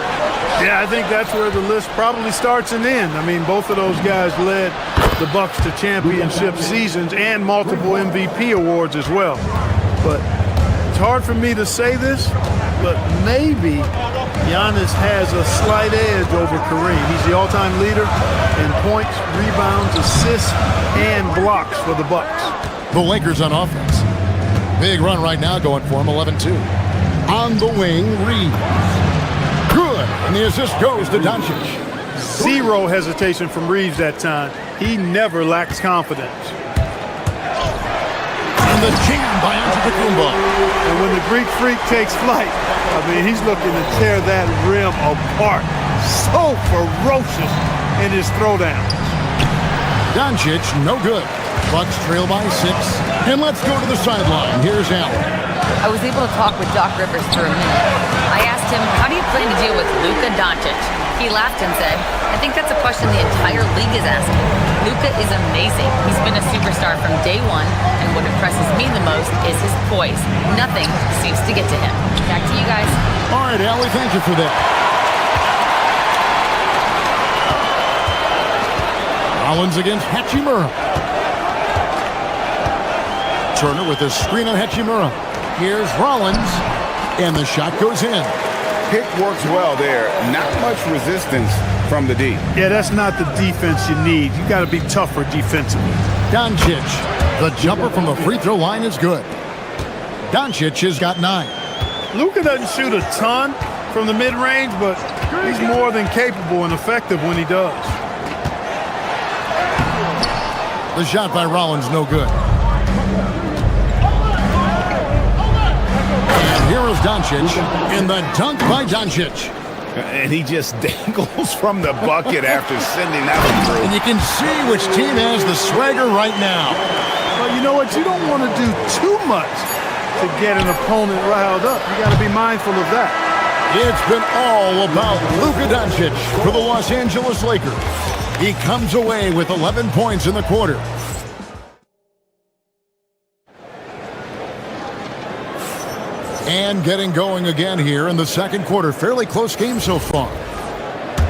[SPEAKER 11] Yeah, I think that's where the list probably starts and ends. I mean, both of those guys led the Bucks to championship seasons and multiple MVP awards as well. But it's hard for me to say this, but maybe Giannis has a slight edge over Kareem. He's the all-time leader in points, rebounds, assists, and blocks for the Bucks.
[SPEAKER 3] The Lakers on offense. Big run right now going for him, 11-2. On the wing, Reeves. Good, and the assist goes to Doncic.
[SPEAKER 11] Zero hesitation from Reeves that time. He never lacks confidence.
[SPEAKER 3] And the jam by Antetokounmpo.
[SPEAKER 11] And when the Greek Freak takes flight, I mean, he's looking to tear that rim apart. So ferocious in his throwdowns.
[SPEAKER 3] Doncic, no good. Bucks trail by 6. And let's go to the sideline. Here's Allen.
[SPEAKER 6] I was able to talk with Doc Rivers for a minute. I asked him, how do you plan to deal with Luka Doncic? He laughed and said, I think that's a question the entire league is asking. Luka is amazing. He's been a superstar from day one, and what impresses me the most is his poise. Nothing seems to get to him. Back to you guys.
[SPEAKER 3] All right, Allie, thank you for that. Rollins against Hachimura. Turner with a screen on Hachimura. Here's Rollins, and the shot goes in.
[SPEAKER 2] Pick works well there. Not much resistance from the D.
[SPEAKER 11] Yeah, that's not the defense you need. You got to be tougher defensively.
[SPEAKER 3] Doncic, the jumper from the free throw line is good. Doncic has got 9.
[SPEAKER 11] Luka doesn't shoot a ton from the mid-range, but he's more than capable and effective when he does.
[SPEAKER 3] The shot by Rollins, no good. And here is Doncic, and the dunk by Doncic.
[SPEAKER 2] And he just dangles from the bucket after sending that one through.
[SPEAKER 3] And you can see which team has the swagger right now.
[SPEAKER 11] But you know what? You don't want to do too much to get an opponent riled up. You got to be mindful of that.
[SPEAKER 3] It's been all about Luka Doncic for the Los Angeles Lakers. He comes away with 11 points in the quarter. And getting going again here in the second quarter. Fairly close game so far.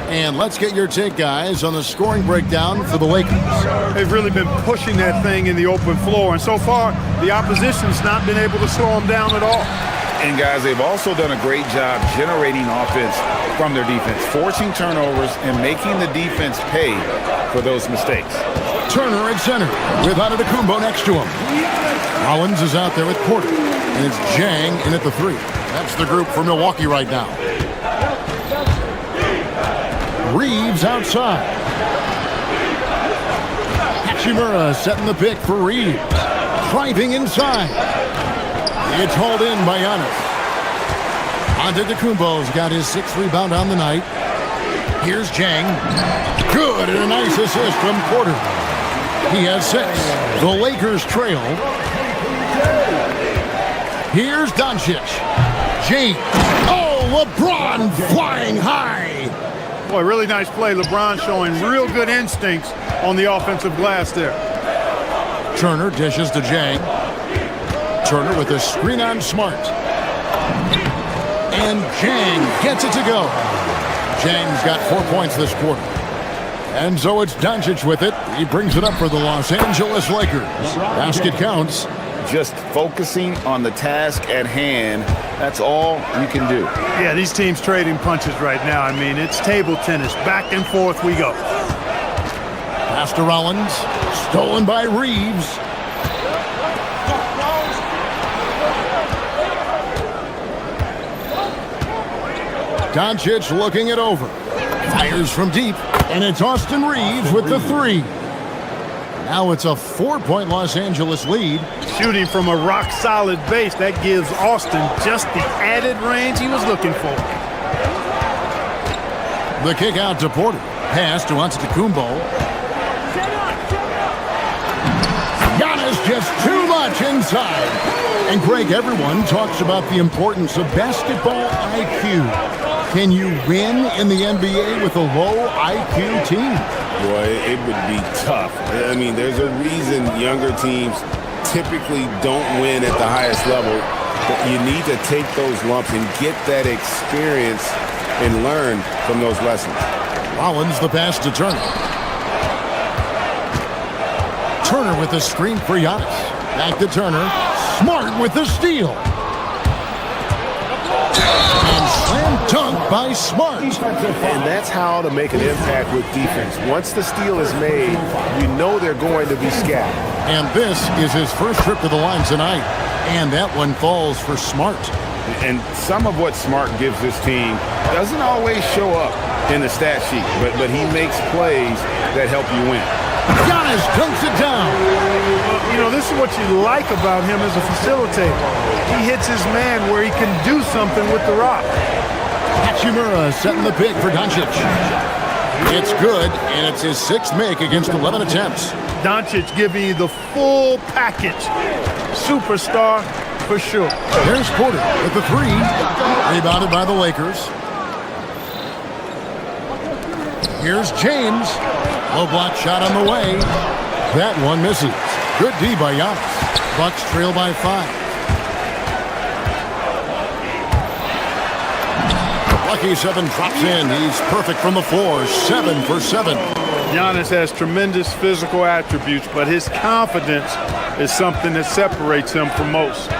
[SPEAKER 3] And let's get your take, guys, on the scoring breakdown for the Lakers.
[SPEAKER 11] They've really been pushing that thing in the open floor, and so far, the opposition's not been able to slow them down at all.
[SPEAKER 5] And, guys, they've also done a great job generating offense from their defense, forcing turnovers and making the defense pay for those mistakes.
[SPEAKER 3] Turner at center with Antetokounmpo next to him. Rollins is out there with Porter, and it's Jang in at the 3. That's the group for Milwaukee right now. Reeves outside. Hachimura setting the pick for Reeves. Driving inside. It's hauled in by Giannis. Antetokounmpo's got his 6th rebound on the night. Here's Jang. Good, and a nice assist from Porter. He has 6. The Lakers trail. Here's Doncic. James. Oh, LeBron flying high.
[SPEAKER 11] Boy, really nice play. LeBron showing real good instincts on the offensive glass there.
[SPEAKER 3] Turner dishes to Jang. Turner with a screen on Smart. And Jang gets it to go. Jang's got 4 points this quarter. And so it's Doncic with it. He brings it up for the Los Angeles Lakers. Basket counts.
[SPEAKER 5] Just focusing on the task at hand, that's all you can do.
[SPEAKER 11] Yeah, these teams trading punches right now. I mean, it's table tennis. Back and forth we go.
[SPEAKER 3] Pass to Rollins. Stolen by Reeves. Doncic looking it over. Fires from deep. And it's Austin Reeves with the 3. Now it's a 4-point Los Angeles lead.
[SPEAKER 11] Shooting from a rock-solid base, that gives Austin just the added range he was looking for.
[SPEAKER 3] The kick out to Porter. Pass to Antetokounmpo. Giannis just too much inside. And Greg, everyone talks about the importance of basketball IQ. Can you win in the NBA with a low IQ team?
[SPEAKER 12] Boy, it would be tough. I mean, there's a reason younger teams typically don't win at the highest level. But you need to take those lumps and get that experience and learn from those lessons.
[SPEAKER 3] Rollins the pass to Turner. Turner with the screen for Giannis. Back to Turner. Smart with the steal. And slam dunk by Smart.
[SPEAKER 12] And that's how to make an impact with defense. Once the steal is made, you know they're going to be scattered.
[SPEAKER 3] And this is his first trip to the line tonight. And that one falls for Smart.
[SPEAKER 5] And some of what Smart gives this team doesn't always show up in the stat sheet, but he makes plays that help you win.
[SPEAKER 3] Giannis dunks it down.
[SPEAKER 11] You know, this is what you like about him as a facilitator. He hits his man where he can do something with the rock.
[SPEAKER 3] Hachimura setting the pick for Doncic. It's good, and it's his 6th make against 11 attempts.
[SPEAKER 11] Doncic giving you the full package. Superstar for sure.
[SPEAKER 3] There's Porter with the 3. Rebounded by the Lakers. Here's James. Low block shot on the way. That one misses. Good D by Giannis. Bucks trail by 5. Lucky 7 drops in. He's perfect from the floor. 7 for 7.
[SPEAKER 11] Giannis has tremendous physical attributes, but his confidence is something that separates him from most.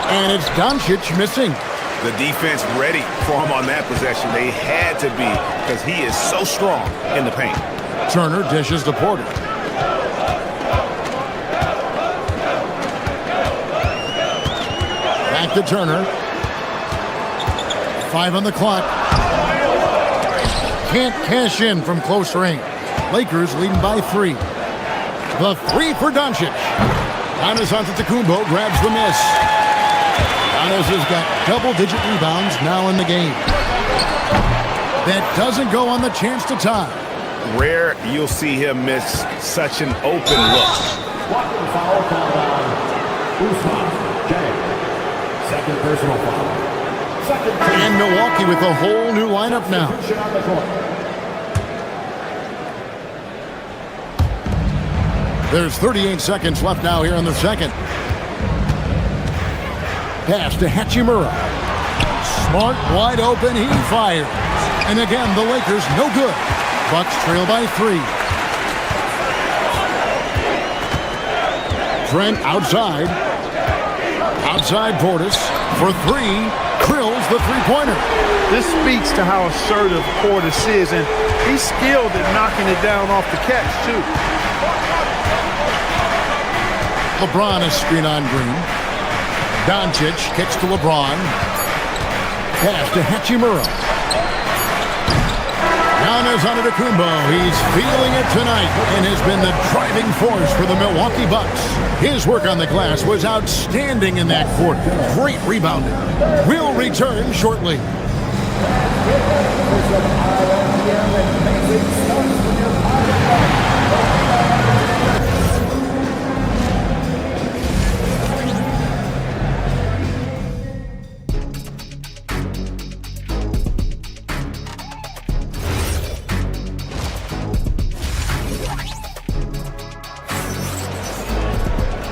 [SPEAKER 3] And it's Doncic missing.
[SPEAKER 5] The defense ready for him on that possession. They had to be because he is so strong in the paint.
[SPEAKER 3] Turner dishes to Porter. Back to Turner. 5 on the clock. Can't cash in from close range. Lakers leading by 3. The 3 for Doncic. Giannis Antetokounmpo grabs the miss. Giannis has got double-digit rebounds now in the game. That doesn't go on the chance to tie.
[SPEAKER 5] Rare you'll see him miss such an open look.
[SPEAKER 10] Second personal foul.
[SPEAKER 3] And Milwaukee with a whole new lineup now. There's 38 seconds left now here in the second. Pass to Hachimura. Smart, wide open, he fires. And again, the Lakers no good. Bucks trail by 3. Trent outside. Outside Portis for 3. Drills the three-pointer.
[SPEAKER 11] This speaks to how assertive Portis is, and he's skilled at knocking it down off the catch, too.
[SPEAKER 3] LeBron is screen on Green. Doncic kicks to LeBron. Pass to Hachimura. Giannis Antetokounmpo, he's feeling it tonight and has been the driving force for the Milwaukee Bucks. His work on the glass was outstanding in that quarter. Great rebounding. We'll return shortly.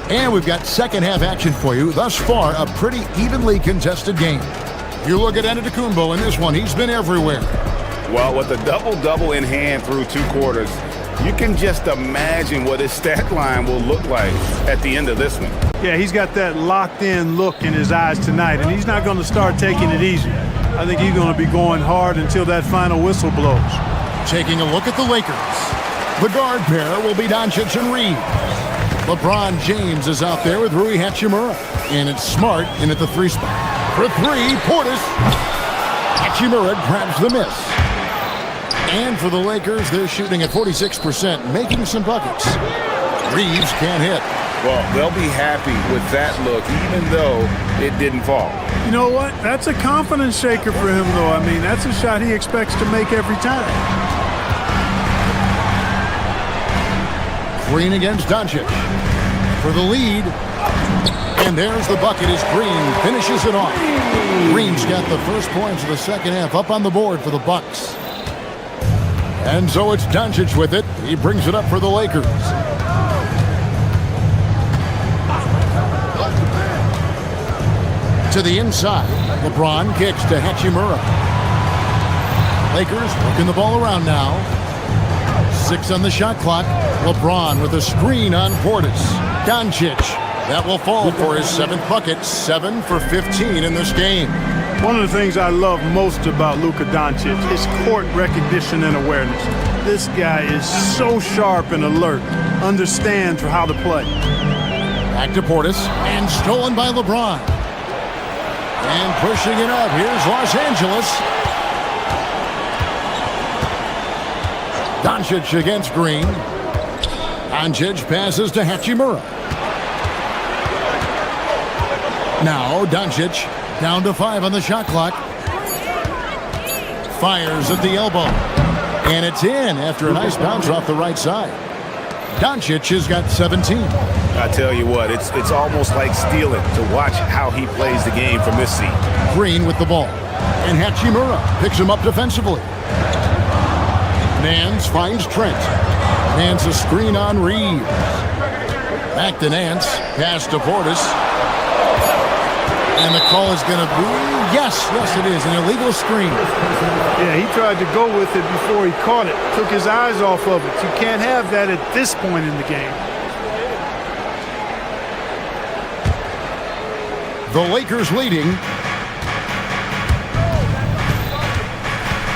[SPEAKER 3] And we've got second half action for you. Thus far, a pretty evenly contested game. You look at Antetokounmpo in this one, he's been everywhere.
[SPEAKER 5] Well, with a double-double in hand through 2 quarters, you can just imagine what his stat line will look like at the end of this one.
[SPEAKER 11] Yeah, he's got that locked-in look in his eyes tonight, and he's not going to start taking it easy. I think he's going to be going hard until that final whistle blows.
[SPEAKER 3] Taking a look at the Lakers. The guard pair will be Doncic and Reed. LeBron James is out there with Rui Hachimura. And it's Smart in at the 3 spot. For 3, Portis. Hachimura grabs the miss. And for the Lakers, they're shooting at 46%, making some buckets. Reeves can't hit.
[SPEAKER 5] Well, they'll be happy with that look, even though it didn't fall.
[SPEAKER 11] You know what? That's a confidence shaker for him, though. I mean, that's a shot he expects to make every time.
[SPEAKER 3] Green against Doncic for the lead. And there's the bucket as Green finishes it off. Green's got the first points of the second half up on the board for the Bucks. And so it's Doncic with it. He brings it up for the Lakers. To the inside. LeBron kicks to Hachimura. Lakers working the ball around now. 6 on the shot clock. LeBron with a screen on Portis. Doncic. That will fall for his 7th bucket. 7 for 15 in this game.
[SPEAKER 11] One of the things I love most about Luka Doncic is court recognition and awareness. This guy is so sharp and alert, understands how to play.
[SPEAKER 3] Back to Portis, and stolen by LeBron. And pushing it up, here's Los Angeles. Doncic against Green. Doncic passes to Hachimura. Now Doncic down to 5 on the shot clock. Fires at the elbow. And it's in after a nice bounce off the right side. Doncic has got 17.
[SPEAKER 5] I tell you what, it's almost like stealing to watch how he plays the game from this seat.
[SPEAKER 3] Green with the ball. And Hachimura picks him up defensively. Nance finds Trent. Nance a screen on Reeves. Back to Nance. Pass to Portis. And the call is going to be, yes, it is, an illegal screen.
[SPEAKER 11] Yeah, he tried to go with it before he caught it. Took his eyes off of it. You can't have that at this point in the game.
[SPEAKER 3] The Lakers leading.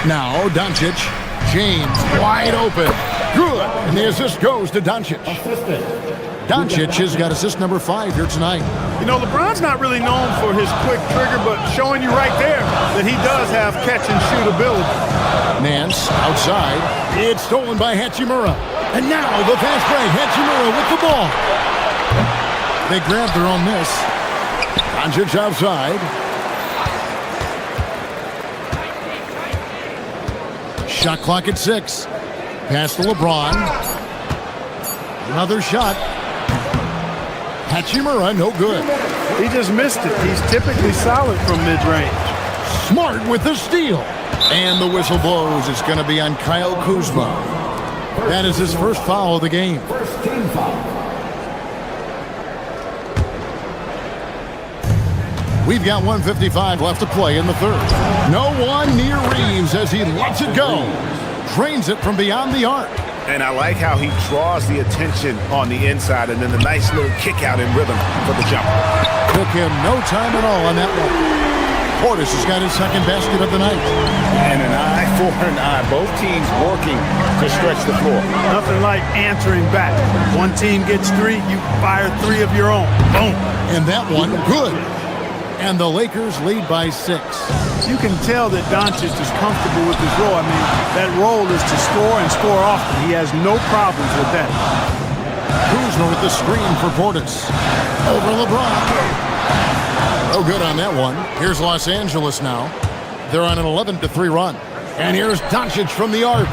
[SPEAKER 3] Now Doncic. James wide open. Good. And the assist goes to Doncic. Doncic has got assist number 5 here tonight.
[SPEAKER 11] You know, LeBron's not really known for his quick trigger, but showing you right there that he does have catch and shoot ability.
[SPEAKER 3] Nance outside. It's stolen by Hachimura. And now the fast break. Hachimura with the ball. They grabbed their own miss. Doncic outside. Shot clock at 6. Pass to LeBron. Another shot. Hachimura, no good.
[SPEAKER 11] He just missed it. He's typically solid from mid-range.
[SPEAKER 3] Smart with the steal. And the whistle blows. It's going to be on Kyle Kuzma. That is his first foul of the game.
[SPEAKER 10] First team foul.
[SPEAKER 3] We've got 1:55 left to play in the third. No one near Reeves as he lets it go. Drains it from beyond the arc.
[SPEAKER 12] And I like how he draws the attention on the inside and then the nice little kick out in rhythm for the jumper.
[SPEAKER 3] Took him no time at all on that one. Portis has got his second basket of the night.
[SPEAKER 2] And an eye for an eye. Both teams working to stretch the floor.
[SPEAKER 11] Nothing like answering back. One team gets 3, you fire 3 of your own. Boom.
[SPEAKER 3] And that one, good. And the Lakers lead by 6.
[SPEAKER 11] You can tell that Doncic is comfortable with his role. I mean, that role is to score and score often. He has no problems with that.
[SPEAKER 3] Kuzma with the screen for Portis. Over LeBron. No good on that one. Here's Los Angeles now. They're on an 11-3 run. And here's Doncic from the arc.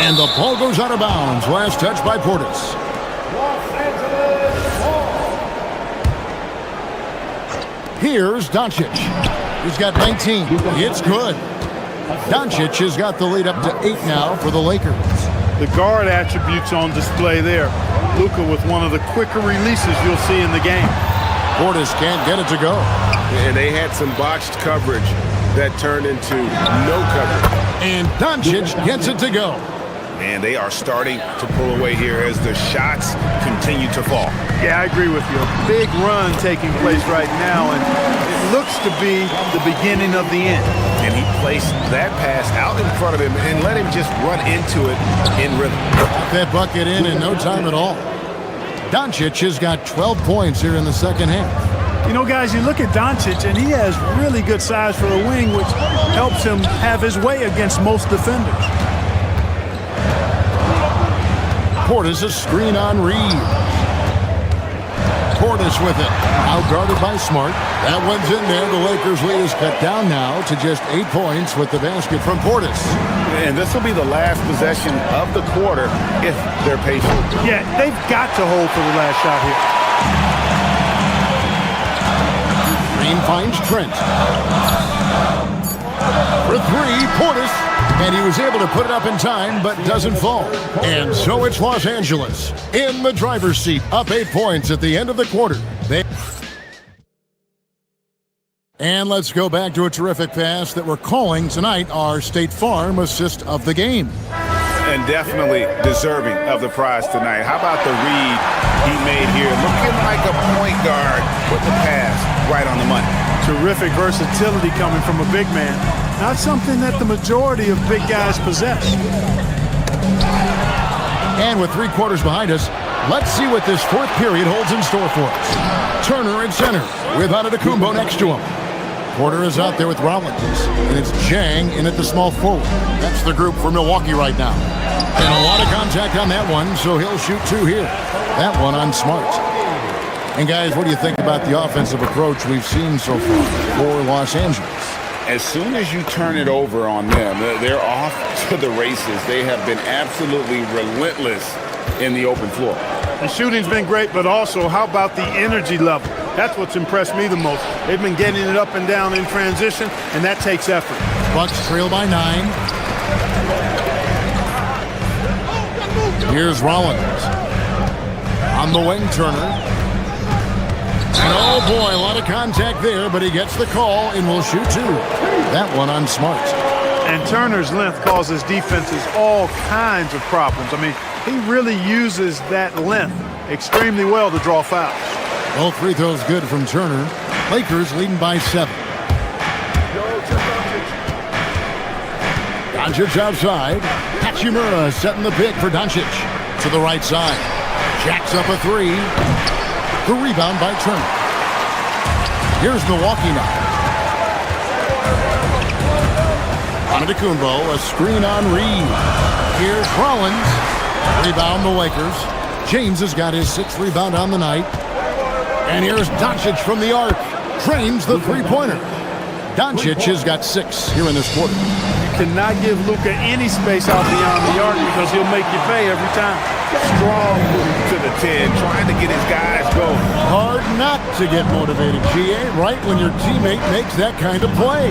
[SPEAKER 3] And the ball goes out of bounds. Last touch by Portis. Here's Doncic. He's got 19. It's good. Doncic has got the lead up to 8 now for the Lakers.
[SPEAKER 11] The guard attributes on display there. Luka with one of the quicker releases you'll see in the game.
[SPEAKER 3] Portis can't get it to go.
[SPEAKER 12] And they had some botched coverage that turned into no coverage.
[SPEAKER 3] And Doncic gets it to go.
[SPEAKER 12] And they are starting to pull away here as the shots continue to fall.
[SPEAKER 11] Yeah, I agree with you. A big run taking place right now, and it looks to be the beginning of the end.
[SPEAKER 12] And he placed that pass out in front of him and let him just run into it in rhythm.
[SPEAKER 3] Got that bucket in no time at all. Doncic has got 12 points here in the second half.
[SPEAKER 11] You know, guys, you look at Doncic, and he has really good size for a wing, which helps him have his way against most defenders.
[SPEAKER 3] Portis a screen on Reed. Portis with it. Out-guarded by Smart. That one's in there. The Lakers lead is cut down now to just 8 points with the basket from Portis.
[SPEAKER 2] And this will be the last possession of the quarter if they're patient.
[SPEAKER 11] Yeah, they've got to hold for the last shot here.
[SPEAKER 3] Green finds Trent. For 3, Portis. And he was able to put it up in time, but doesn't fall. And so it's Los Angeles in the driver's seat, up 8 points at the end of the quarter. And let's go back to a terrific pass that we're calling tonight our State Farm assist of the game.
[SPEAKER 12] And definitely deserving of the prize tonight. How about the read he made here? Looking like a point guard with the pass right on the money.
[SPEAKER 11] Terrific versatility coming from a big man. Not something that the majority of big guys possess.
[SPEAKER 3] And with 3 quarters behind us, let's see what this fourth period holds in store for us. Turner at center with Antetokounmpo next to him. Porter is out there with Rollins, and it's Jang in at the small forward. That's the group for Milwaukee right now. And a lot of contact on that one, so he'll shoot 2 here. That one on Smart. And guys, what do you think about the offensive approach we've seen so far for Los Angeles?
[SPEAKER 2] As soon as you turn it over on them, they're off to the races. They have been absolutely relentless in the open floor.
[SPEAKER 11] The shooting's been great, but also how about the energy level? That's what's impressed me the most. They've been getting it up and down in transition, and that takes effort.
[SPEAKER 3] Bucks trail by 9. Here's Rollins. On the wing, Turner. And oh boy, a lot of contact there, but he gets the call and will shoot 2. That one on Smart.
[SPEAKER 11] And Turner's length causes defenses all kinds of problems. I mean, he really uses that length extremely well to draw fouls.
[SPEAKER 3] Both free throws good from Turner. Lakers leading by 7. Doncic outside. Hachimura setting the pick for Doncic. To the right side. Jacks up a 3. The rebound by Turner. Here's Milwaukee now. Antetokounmpo, a screen on Reed. Here's Rollins. Rebound the Lakers. James has got his 6th rebound on the night. And here's Doncic from the arc. Drains the 3-pointer. Doncic has got 6 here in this quarter.
[SPEAKER 11] cannot give Luka any space out beyond the arc because he'll make you pay every time.
[SPEAKER 5] Strong move to the 10, trying to get his guys going.
[SPEAKER 3] Hard not to get motivated, GA, right when your teammate makes that kind of play.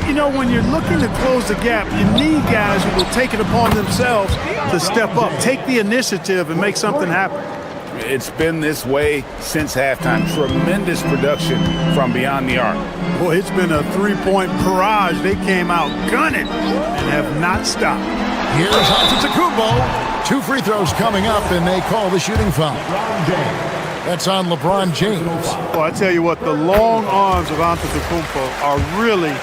[SPEAKER 11] You know, when you're looking to close the gap, you need guys who will take it upon themselves to step up, take the initiative, and make something happen.
[SPEAKER 5] It's been this way since halftime. Tremendous production from beyond the arc.
[SPEAKER 11] Boy, it's been a three-point barrage. They came out gunning and have not stopped.
[SPEAKER 3] Here's Antetokounmpo. 2 free throws coming up, and they call the shooting foul. That's on LeBron James.
[SPEAKER 11] Well, I tell you what, the long arms of Antetokounmpo are really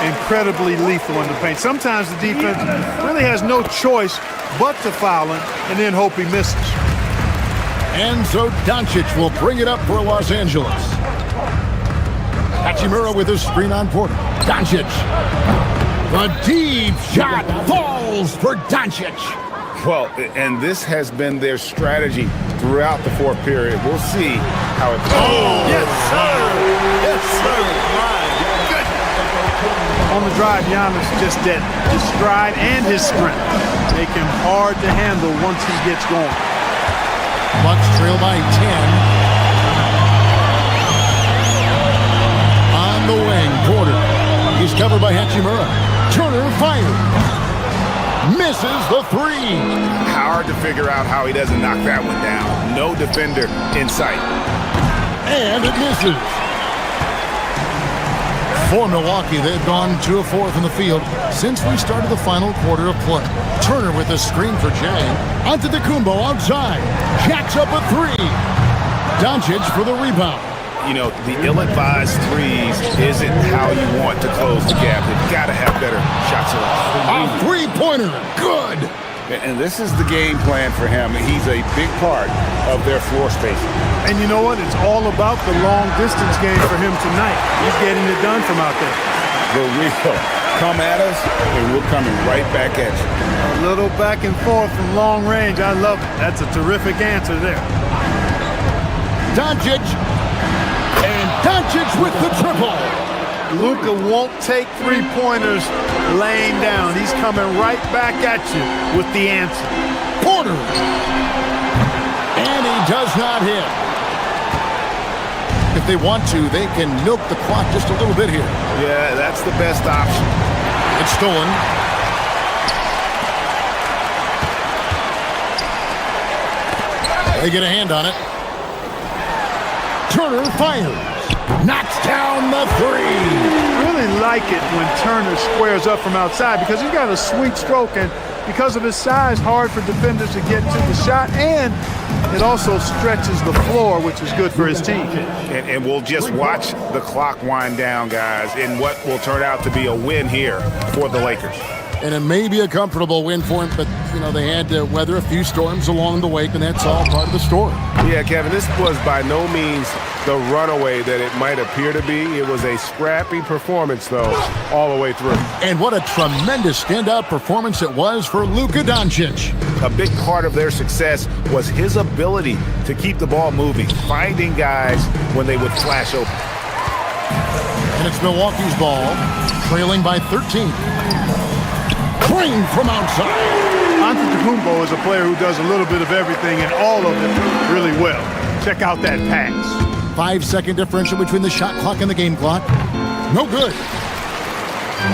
[SPEAKER 11] incredibly lethal in the paint. Sometimes the defense really has no choice but to foul him and then hope he misses.
[SPEAKER 3] And so Doncic will bring it up for Los Angeles. Hachimura with his screen on Porter. Doncic. The deep shot falls for Doncic.
[SPEAKER 5] Well, and this has been their strategy throughout the fourth period. We'll see how it goes.
[SPEAKER 11] Oh, yes, sir. Yes, sir. My goodness. On the drive, Giannis just dead. His stride and his sprint make him hard to handle once he gets going.
[SPEAKER 3] Bucks trail by 10. On the wing, Porter. He's covered by Hachimura. Turner fires. Misses the 3.
[SPEAKER 5] Hard to figure out how he doesn't knock that one down. No defender in sight.
[SPEAKER 3] And it misses. For Milwaukee, they've gone 2 of 4 from the field since we started the final quarter of play. Turner with a screen for Jay. Antetokounmpo outside. Jacks up a 3. Doncic for the rebound.
[SPEAKER 5] You know, the ill-advised threes isn't how you want to close the gap. You've got to have better shot selection.
[SPEAKER 3] A 3-pointer. Good.
[SPEAKER 5] And this is the game plan for him. He's a big part of their floor spacing.
[SPEAKER 11] And you know what? It's all about the long-distance game for him tonight. He's getting it done from out there.
[SPEAKER 5] The real come at us, and we're coming right back at you.
[SPEAKER 11] A little back and forth from long range. I love it. That's a terrific answer there.
[SPEAKER 3] Doncic. And Doncic with the triple.
[SPEAKER 11] Luka won't take three-pointers laying down. He's coming right back at you with the answer.
[SPEAKER 3] Porter. And he does not hit. If they want to, they can milk the clock just a little bit here.
[SPEAKER 5] Yeah, that's the best option.
[SPEAKER 3] It's stolen. They get a hand on it. Turner fires. Knocks down the 3.
[SPEAKER 11] Really like it when Turner squares up from outside because he's got a sweet stroke, and because of his size, hard for defenders to get to the shot, and it also stretches the floor, which is good for his team.
[SPEAKER 5] And we'll just watch the clock wind down, guys, in what will turn out to be a win here for the Lakers.
[SPEAKER 3] And it may be a comfortable win for him, but, you know, they had to weather a few storms along the way, and that's all part of the story.
[SPEAKER 12] Yeah, Kevin, this was by no means the runaway that it might appear to be. It was a scrappy performance, though, all the way through.
[SPEAKER 3] And what a tremendous standout performance it was for Luka Doncic.
[SPEAKER 5] A big part of their success was his ability to keep the ball moving, finding guys when they would flash open.
[SPEAKER 3] And it's Milwaukee's ball, trailing by 13. Green from outside.
[SPEAKER 11] Antetokounmpo is a player who does a little bit of everything and all of it really well. Check out that pass.
[SPEAKER 3] 5-second differential between the shot clock and the game clock. No good.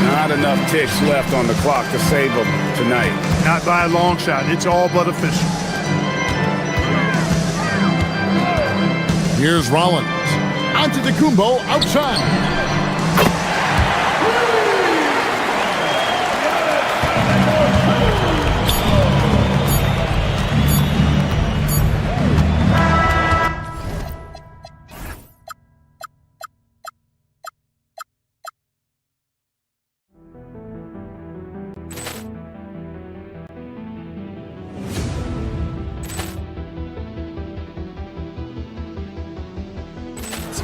[SPEAKER 5] Not enough ticks left on the clock to save them tonight.
[SPEAKER 11] Not by a long shot. It's all but official.
[SPEAKER 3] Here's Rollins. Antetokounmpo outside.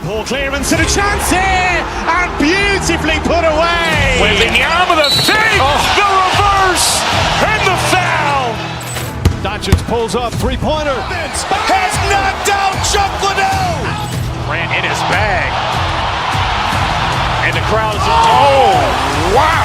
[SPEAKER 1] Ball clearance and a chance here, and beautifully put away. Wembanyama the fake, the reverse, and the foul.
[SPEAKER 7] Doncic pulls up, three-pointer.
[SPEAKER 1] Has knocked out Chuck Liddell. Ran in his bag. And the crowd is... Oh, wow.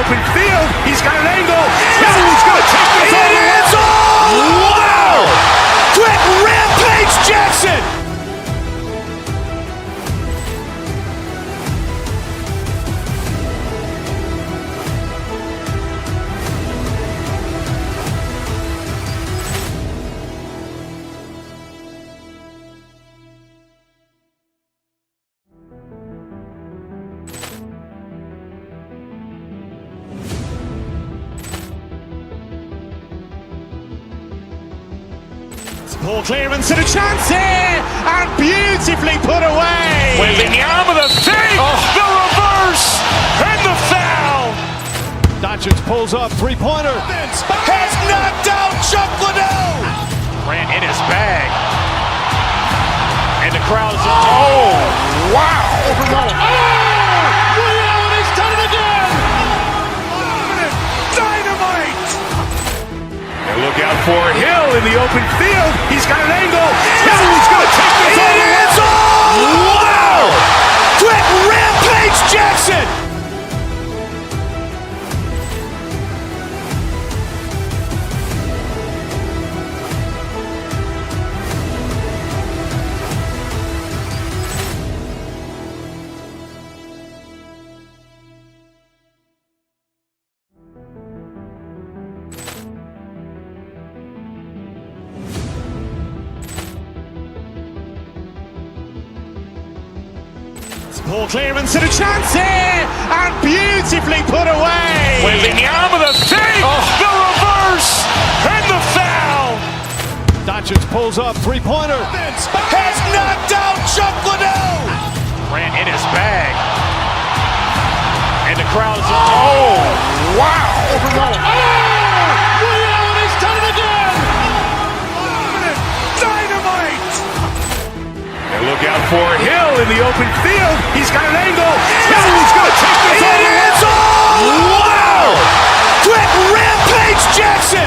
[SPEAKER 7] open field. He's got an angle. He's going to take this all the way. It is all! Wow! Quick rampage Jackson!
[SPEAKER 1] Ball clearance and a chance here, and beautifully put away.
[SPEAKER 7] Wembanyama the fake, the reverse, and the foul.
[SPEAKER 1] Doncic pulls up, three-pointer.
[SPEAKER 7] Has knocked out Chuck Liddell.
[SPEAKER 1] Grant in his bag. And the crowd is...
[SPEAKER 7] Oh, wow.
[SPEAKER 1] He's done it again.
[SPEAKER 7] Dynamite. And look out for Hill in the open field. He's got an angle. He's going to take this all the way. It's all! Wow! Quick rampage Jackson.
[SPEAKER 1] Ball clearance and a chance here, and beautifully put away.
[SPEAKER 7] Wembanyama the fake, the reverse, and the foul.
[SPEAKER 1] Doncic pulls up, three-pointer.
[SPEAKER 7] Has knocked out Chuck Liddell.
[SPEAKER 1] Grant in his bag. And the crowd is...
[SPEAKER 7] Oh, wow.
[SPEAKER 1] He's done it again.
[SPEAKER 7] Dynamite. And look out for Hill in the open field. He's got an angle. He's going to take this all the way. It's all! Wow! Quick rampage Jackson.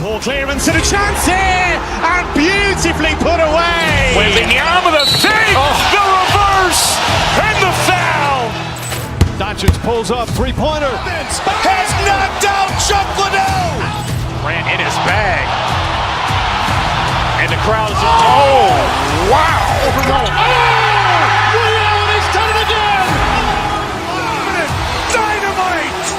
[SPEAKER 1] Ball clearance and a chance here, and beautifully put away.
[SPEAKER 7] Wembanyama the fake, the reverse, and the foul.
[SPEAKER 1] Doncic pulls up, three-pointer.
[SPEAKER 7] Has knocked out Chuck Liddell.
[SPEAKER 1] Grant in his bag. And the crowd is...
[SPEAKER 7] Oh, wow.
[SPEAKER 1] He's done it again.
[SPEAKER 7] Dynamite.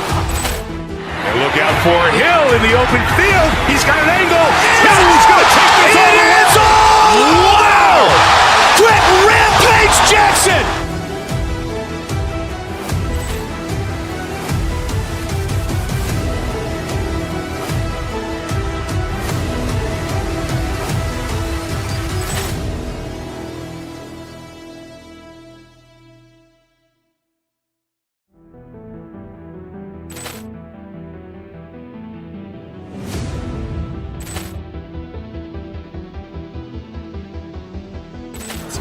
[SPEAKER 7] And look out for Hill in the open field. He's got an angle. He's going to take this all the way. It's all! Wow! Quick rampage Jackson.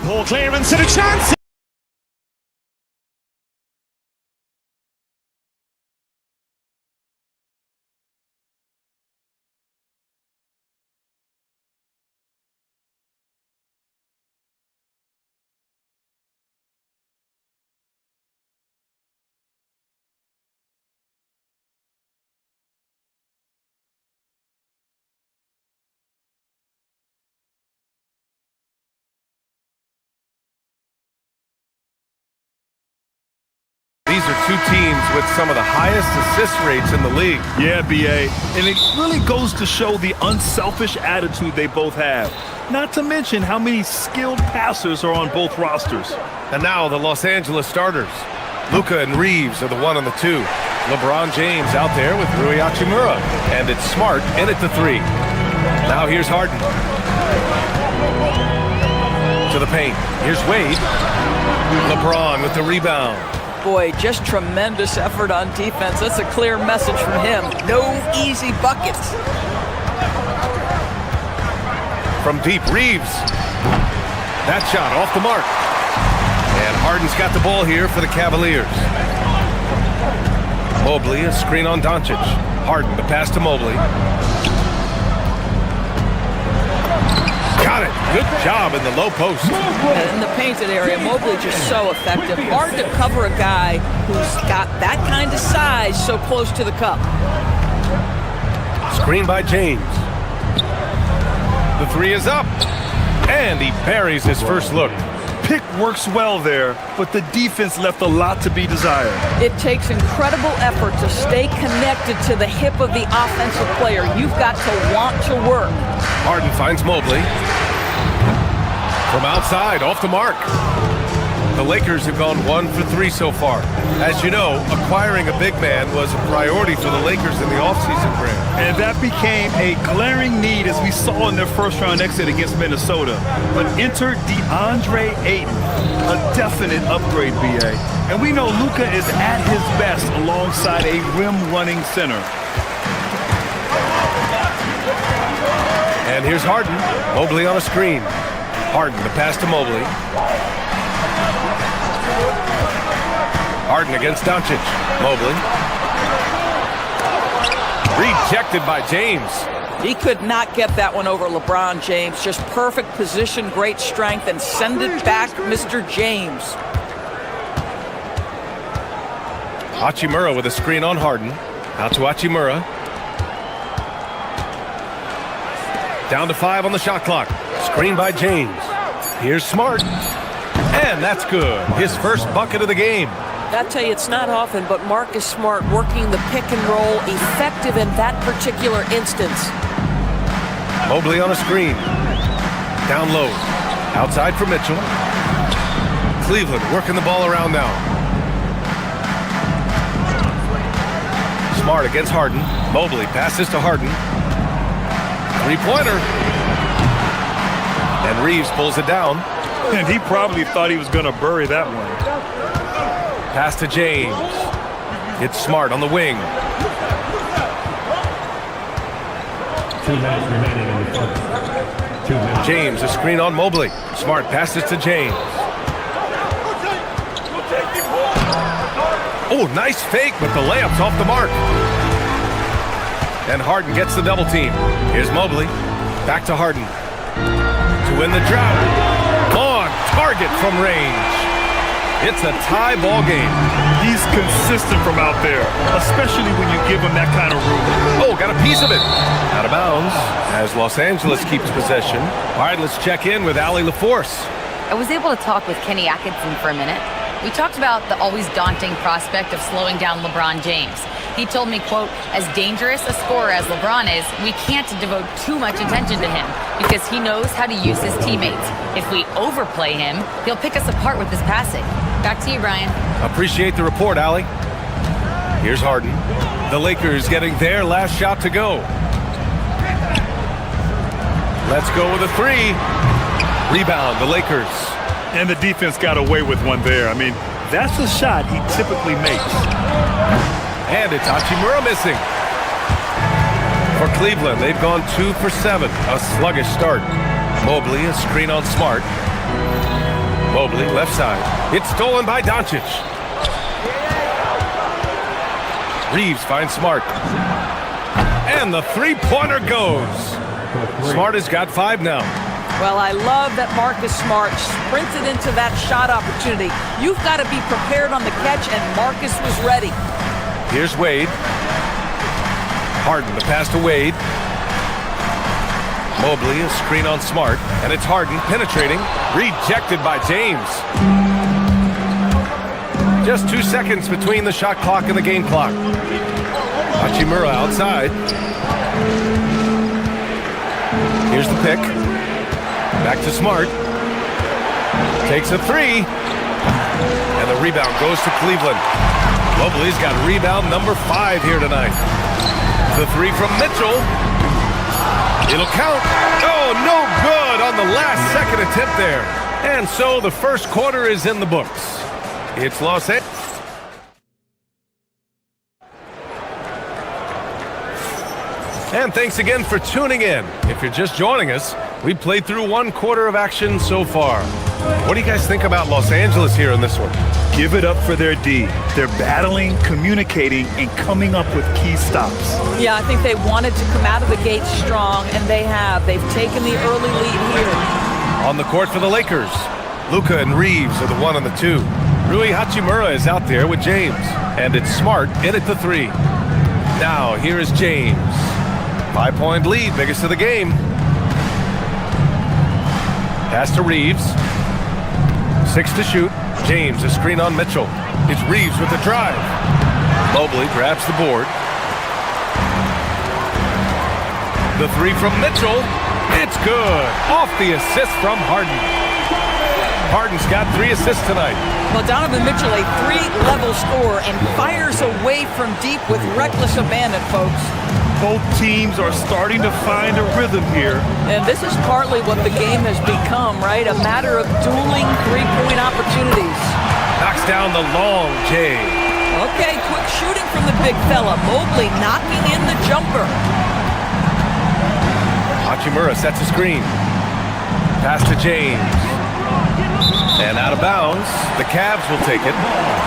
[SPEAKER 1] Ball clearance and a chance.
[SPEAKER 7] These are two teams with some of the highest assist rates in the league.
[SPEAKER 8] Yeah, BA. And it really goes to show the unselfish attitude they both have. Not to mention how many skilled passers are on both rosters.
[SPEAKER 7] And now the Los Angeles starters. Luka and Reeves are the 1 and the 2. LeBron James out there with Rui Hachimura. And it's Smart in at the 3. Now here's Harden. To the paint. Here's Wade. LeBron with the rebound.
[SPEAKER 14] Boy, just tremendous effort on defense. That's a clear message from him. No easy buckets.
[SPEAKER 7] From deep, Reeves. That shot off the mark. And Harden's got the ball here for the Cavaliers. Mobley, a screen on Doncic. Harden, the pass to Mobley. Got it. Good job in the low post.
[SPEAKER 14] In the painted area, Mobley just so effective. Hard to cover a guy who's got that kind of size so close to the cup.
[SPEAKER 7] Screen by James. The three is up. And he buries his first look.
[SPEAKER 8] Pick works well there, but the defense left a lot to be desired.
[SPEAKER 14] It takes incredible effort to stay connected to the hip of the offensive player. You've got to want to work.
[SPEAKER 7] Harden finds Mobley. From outside, off the mark. The Lakers have gone 1 for 3 so far. As you know, acquiring a big man was a priority for the Lakers in the offseason, Grant.
[SPEAKER 8] And that became a glaring need as we saw in their first-round exit against Minnesota. But enter DeAndre Ayton, a definite upgrade, BA. And we know Luka is at his best alongside a rim-running center.
[SPEAKER 7] And here's Harden. Mobley on a screen. Harden, the pass to Mobley. Harden against Doncic. Mobley. Rejected by James.
[SPEAKER 14] He could not get that one over LeBron James. Just perfect position, great strength, and send it back, Mr. James.
[SPEAKER 7] Hachimura with a screen on Harden. Out to Hachimura. Down to 5 on the shot clock. Screen by James. Here's Smart. And that's good. His first bucket of the game.
[SPEAKER 14] I tell you, it's not often, but Marcus Smart working the pick and roll, effective in that particular instance.
[SPEAKER 7] Mobley on a screen. Down low. Outside for Mitchell. Cleveland working the ball around now. Smart against Harden. Mobley passes to Harden. Three-pointer. And Reeves pulls it down.
[SPEAKER 8] And he probably thought he was going to bury that one.
[SPEAKER 7] Pass to James. It's Smart on the wing.
[SPEAKER 10] 2 minutes remaining in the first. 2 minutes.
[SPEAKER 7] James, a screen on Mobley. Smart passes to James. Oh, nice fake, but the layup's off the mark. And Harden gets the double team. Here's Mobley. Back to Harden. To win the drought. On target from range. It's a tie ball game.
[SPEAKER 8] He's consistent from out there, especially when you give him that kind of room.
[SPEAKER 7] Oh, got a piece of it. Out of bounds as Los Angeles keeps possession. All right, let's check in with Allie LaForce.
[SPEAKER 6] I was able to talk with Kenny Atkinson for a minute. We talked about the always daunting prospect of slowing down LeBron James. He told me, quote, as dangerous a scorer as LeBron is, we can't devote too much attention to him because he knows how to use his teammates. If we overplay him, he'll pick us apart with his passing. Back to you, Brian.
[SPEAKER 7] Appreciate the report, Allie. Here's Harden. The Lakers getting their last shot to go. Let's go with a three. Rebound, the Lakers.
[SPEAKER 8] And the defense got away with one there. I mean, that's a shot he typically makes.
[SPEAKER 7] And it's Hachimura missing. For Cleveland, they've gone 2 for 7. A sluggish start. Mobley, a screen on Smart. Mobley, left side. It's stolen by Doncic. Reeves finds Smart. And the three-pointer goes. Smart has got 5 now.
[SPEAKER 14] Well, I love that Marcus Smart sprinted into that shot opportunity. You've got to be prepared on the catch, and Marcus was ready.
[SPEAKER 7] Here's Wade. Harden, the pass to Wade. Mobley, a screen on Smart. And it's Harden penetrating. Rejected by James. Just 2 seconds between the shot clock and the game clock. Hachimura outside. Here's the pick. Back to Smart. Takes a three. And the rebound goes to Cleveland. Mobley's got rebound number 5 here tonight. The three from Mitchell. It'll count. Oh, no good on the last second attempt there. And so the first quarter is in the books. It's Los Angeles. And thanks again for tuning in. If you're just joining us, we played through 1 quarter of action so far. What do you guys think about Los Angeles here in this one?
[SPEAKER 8] Give it up for their D. They're battling, communicating, and coming up with key stops.
[SPEAKER 14] Yeah, I think they wanted to come out of the gate strong, and they have. They've taken the early lead here.
[SPEAKER 7] On the court for the Lakers, Luka and Reeves are the 1 and the 2. Rui Hachimura is out there with James, and it's Smart in at the 3. Now, here is James. 5-point lead, biggest of the game. Pass to Reeves. 6 to shoot. James, a screen on Mitchell. It's Reeves with the drive. Mobley grabs the board. The 3 from Mitchell. It's good. Off the assist from Harden. Harden's got 3 assists tonight.
[SPEAKER 14] Well, Donovan Mitchell, a 3-level scorer, and fires away from deep with reckless abandon, folks.
[SPEAKER 8] Both teams are starting to find a rhythm here.
[SPEAKER 14] And this is partly what the game has become, right? A matter of dueling 3-point opportunities.
[SPEAKER 7] Knocks down the long J.
[SPEAKER 14] Okay, quick shooting from the big fella. Mobley knocking in the jumper.
[SPEAKER 7] Hachimura sets a screen. Pass to James. And out of bounds. The Cavs will take it.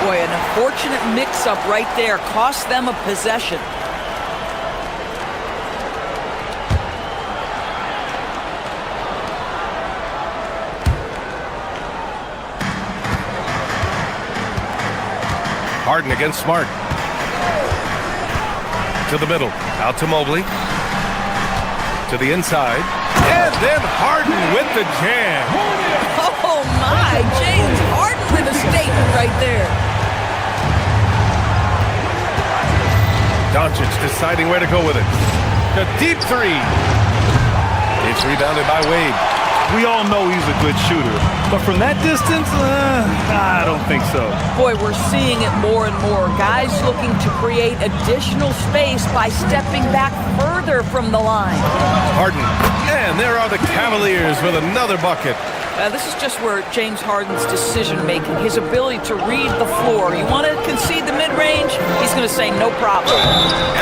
[SPEAKER 14] Boy, an unfortunate mix-up right there. Cost them a possession.
[SPEAKER 7] Harden against Smart. To the middle. Out to Mobley. To the inside. And then Harden with the jam.
[SPEAKER 14] Oh, my. James Harden with a statement right there.
[SPEAKER 7] Doncic deciding where to go with it. The deep 3. It's rebounded by Wade.
[SPEAKER 8] We all know he's a good shooter, but from that distance, I don't think so.
[SPEAKER 14] Boy, we're seeing it more and more. Guys looking to create additional space by stepping back further from the line.
[SPEAKER 7] Harden, and there are the Cavaliers with another bucket.
[SPEAKER 14] This is just where James Harden's decision-making, his ability to read the floor. You want to concede the mid-range? He's going to say no problem.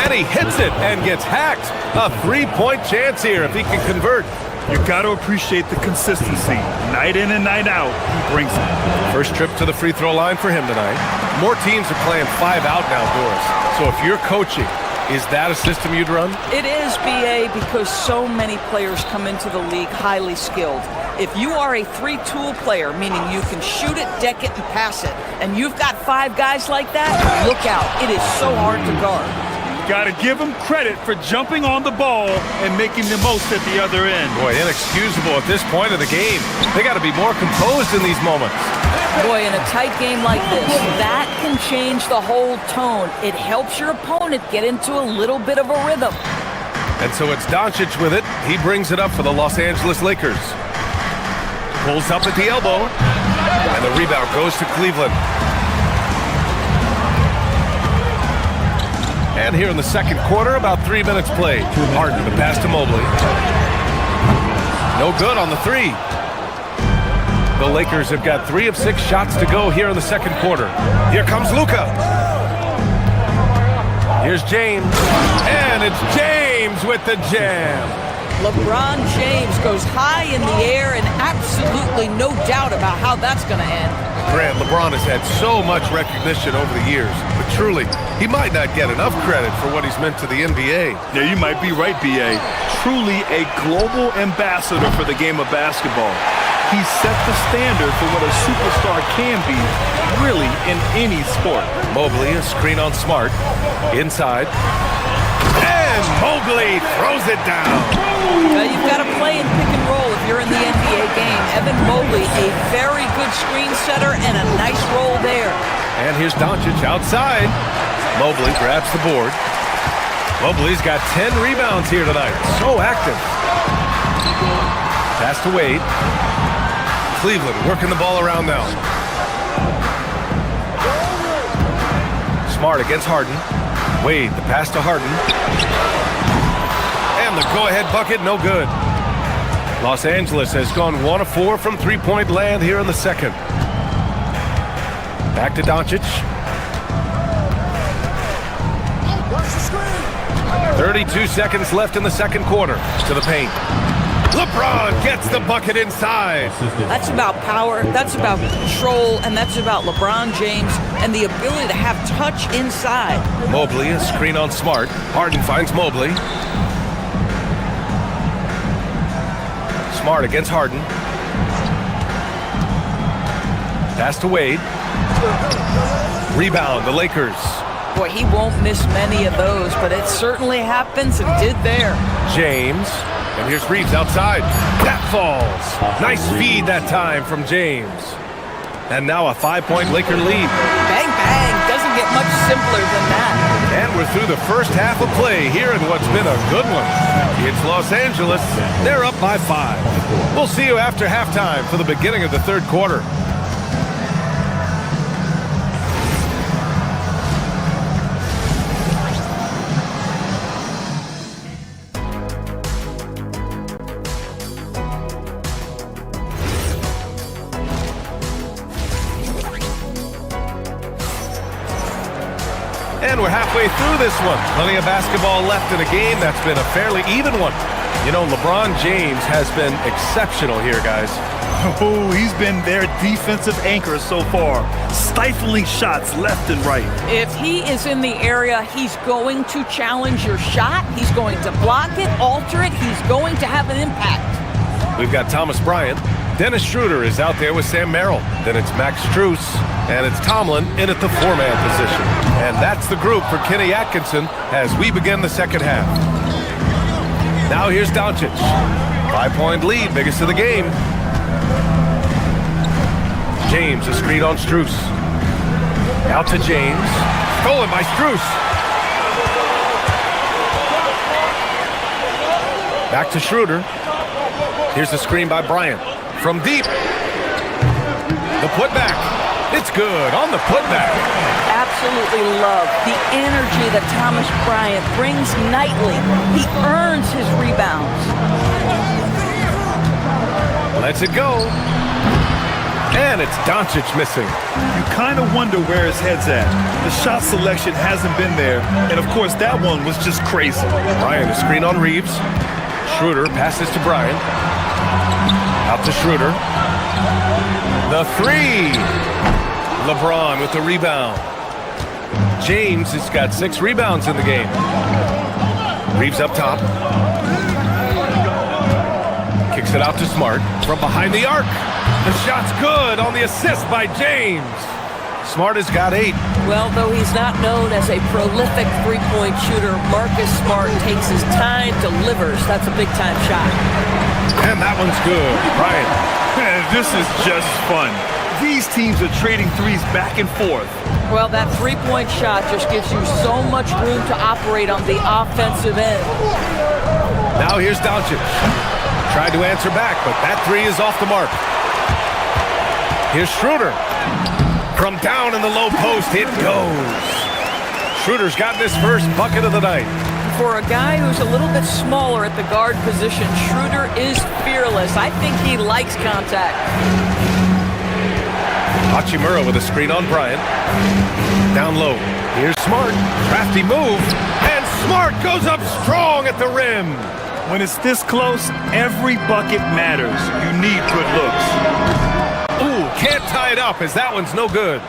[SPEAKER 7] And he hits it and gets hacked. A 3-point chance here if he can convert.
[SPEAKER 8] You got to appreciate the consistency. Night in and night out, he brings it.
[SPEAKER 7] First trip to the free throw line for him tonight. More teams are playing 5 out now, Doris. So if you're coaching, is that a system you'd run?
[SPEAKER 14] It is, BA, because so many players come into the league highly skilled. If you are a 3-tool player, meaning you can shoot it, deck it, and pass it, and you've got 5 guys like that, look out. It is so hard to guard.
[SPEAKER 8] Got to give him credit for jumping on the ball and making the most at the other end.
[SPEAKER 7] Boy, inexcusable at this point of the game. They got to be more composed in these moments.
[SPEAKER 14] Boy, in a tight game like this, that can change the whole tone. It helps your opponent get into a little bit of a rhythm.
[SPEAKER 7] And so it's Doncic with it. He brings it up for the Los Angeles Lakers. Pulls up at the elbow. And the rebound goes to Cleveland. And here in the second quarter, about 3 minutes played. Harden, the pass to Mobley. No good on the 3. The Lakers have got 3 of 6 shots to go here in the second quarter. Here comes Luka. Here's James. And it's James with the jam.
[SPEAKER 14] LeBron James goes high in the air and absolutely no doubt about how that's going to end.
[SPEAKER 7] Grant, LeBron has had so much recognition over the years, but truly, he might not get enough credit for what he's meant to the NBA.
[SPEAKER 8] Yeah, you might be right, B.A. Truly a global ambassador for the game of basketball. He set the standard for what a superstar can be, really, in any sport.
[SPEAKER 7] Mobley, a screen on Smart. Inside. And Mobley throws it down.
[SPEAKER 14] You've got to play in pick and roll if you're in the NBA game. Evan Mobley, a very good screen setter and a nice roll there.
[SPEAKER 7] And here's Doncic outside. Mobley grabs the board. Mobley's got 10 rebounds here tonight. So active. Pass to Wade. Cleveland working the ball around now. Smart against Harden. Wade, the pass to Harden. And the go-ahead bucket, no good. Los Angeles has gone 1 of 4 from three-point land here in the second. Back to Doncic. 32 seconds left in the second quarter. To the paint. LeBron gets the bucket inside.
[SPEAKER 14] That's about power, that's about control, and that's about LeBron James and the ability to have touch inside.
[SPEAKER 7] Mobley, a screen on Smart. Harden finds Mobley. Smart against Harden. Pass to Wade. Rebound, the Lakers.
[SPEAKER 14] Boy, he won't miss many of those, but it certainly happens and did there.
[SPEAKER 7] James. And here's Reeves outside. That falls. Nice feed that time from James. And now a 5-point Laker lead.
[SPEAKER 14] Bang, bang. Doesn't get much simpler than that.
[SPEAKER 7] And we're through the first half of play here in what's been a good one. It's Los Angeles. They're up by 5. We'll see you after halftime for the beginning of the third quarter. And we're halfway through this one. Plenty of basketball left in a game that's been a fairly even one. You know, LeBron James has been exceptional here, guys.
[SPEAKER 8] Oh, he's been their defensive anchor so far. Stifling shots left and right.
[SPEAKER 14] If he is in the area, he's going to challenge your shot. He's going to block it, alter it. He's going to have an impact.
[SPEAKER 7] We've got Thomas Bryant. Dennis Schroeder is out there with Sam Merrill. Then it's Max Strus. And it's Tomlin in at the 4-man position. And that's the group for Kenny Atkinson as we begin the second half. Now here's Doncic. 5-point lead, biggest of the game. James, a screen on Strus. Out to James. Stolen by Strus. Back to Schroeder. Here's the screen by Bryant. From deep. The putback. It's good on the putback.
[SPEAKER 14] Absolutely love the energy that Thomas Bryant brings nightly. He earns his rebounds.
[SPEAKER 7] Lets it go. And it's Doncic missing.
[SPEAKER 8] You kind of wonder where his head's at. The shot selection hasn't been there. And, of course, that one was just crazy.
[SPEAKER 7] Bryant, a screen on Reeves. Schroeder passes to Bryant. Out to Schroeder. The 3. LeBron with the rebound. James has got 6 rebounds in the game. Reeves up top. Kicks it out to Smart from behind the arc. The shot's good on the assist by James. Smart has got 8.
[SPEAKER 14] Well, though he's not known as a prolific three-point shooter, Marcus Smart takes his time, delivers. That's a big-time shot.
[SPEAKER 7] And that one's good. Bryant.
[SPEAKER 8] This is just fun. These teams are trading threes back and forth.
[SPEAKER 14] Well, that three-point shot just gives you so much room to operate on the offensive end.
[SPEAKER 7] Now here's Doncic. Tried to answer back, but that 3 is off the mark. Here's Schroeder. From down in the low post, it goes. Schroeder's got this first bucket of the night.
[SPEAKER 14] For a guy who's a little bit smaller at the guard position, Schroeder is fearless. I think he likes contact.
[SPEAKER 7] Hachimura with a screen on Bryant. Down low. Here's Smart. Crafty move. And Smart goes up strong at the rim.
[SPEAKER 8] When it's this close, every bucket matters. You need good looks.
[SPEAKER 7] Ooh, can't tie it up as that one's no good.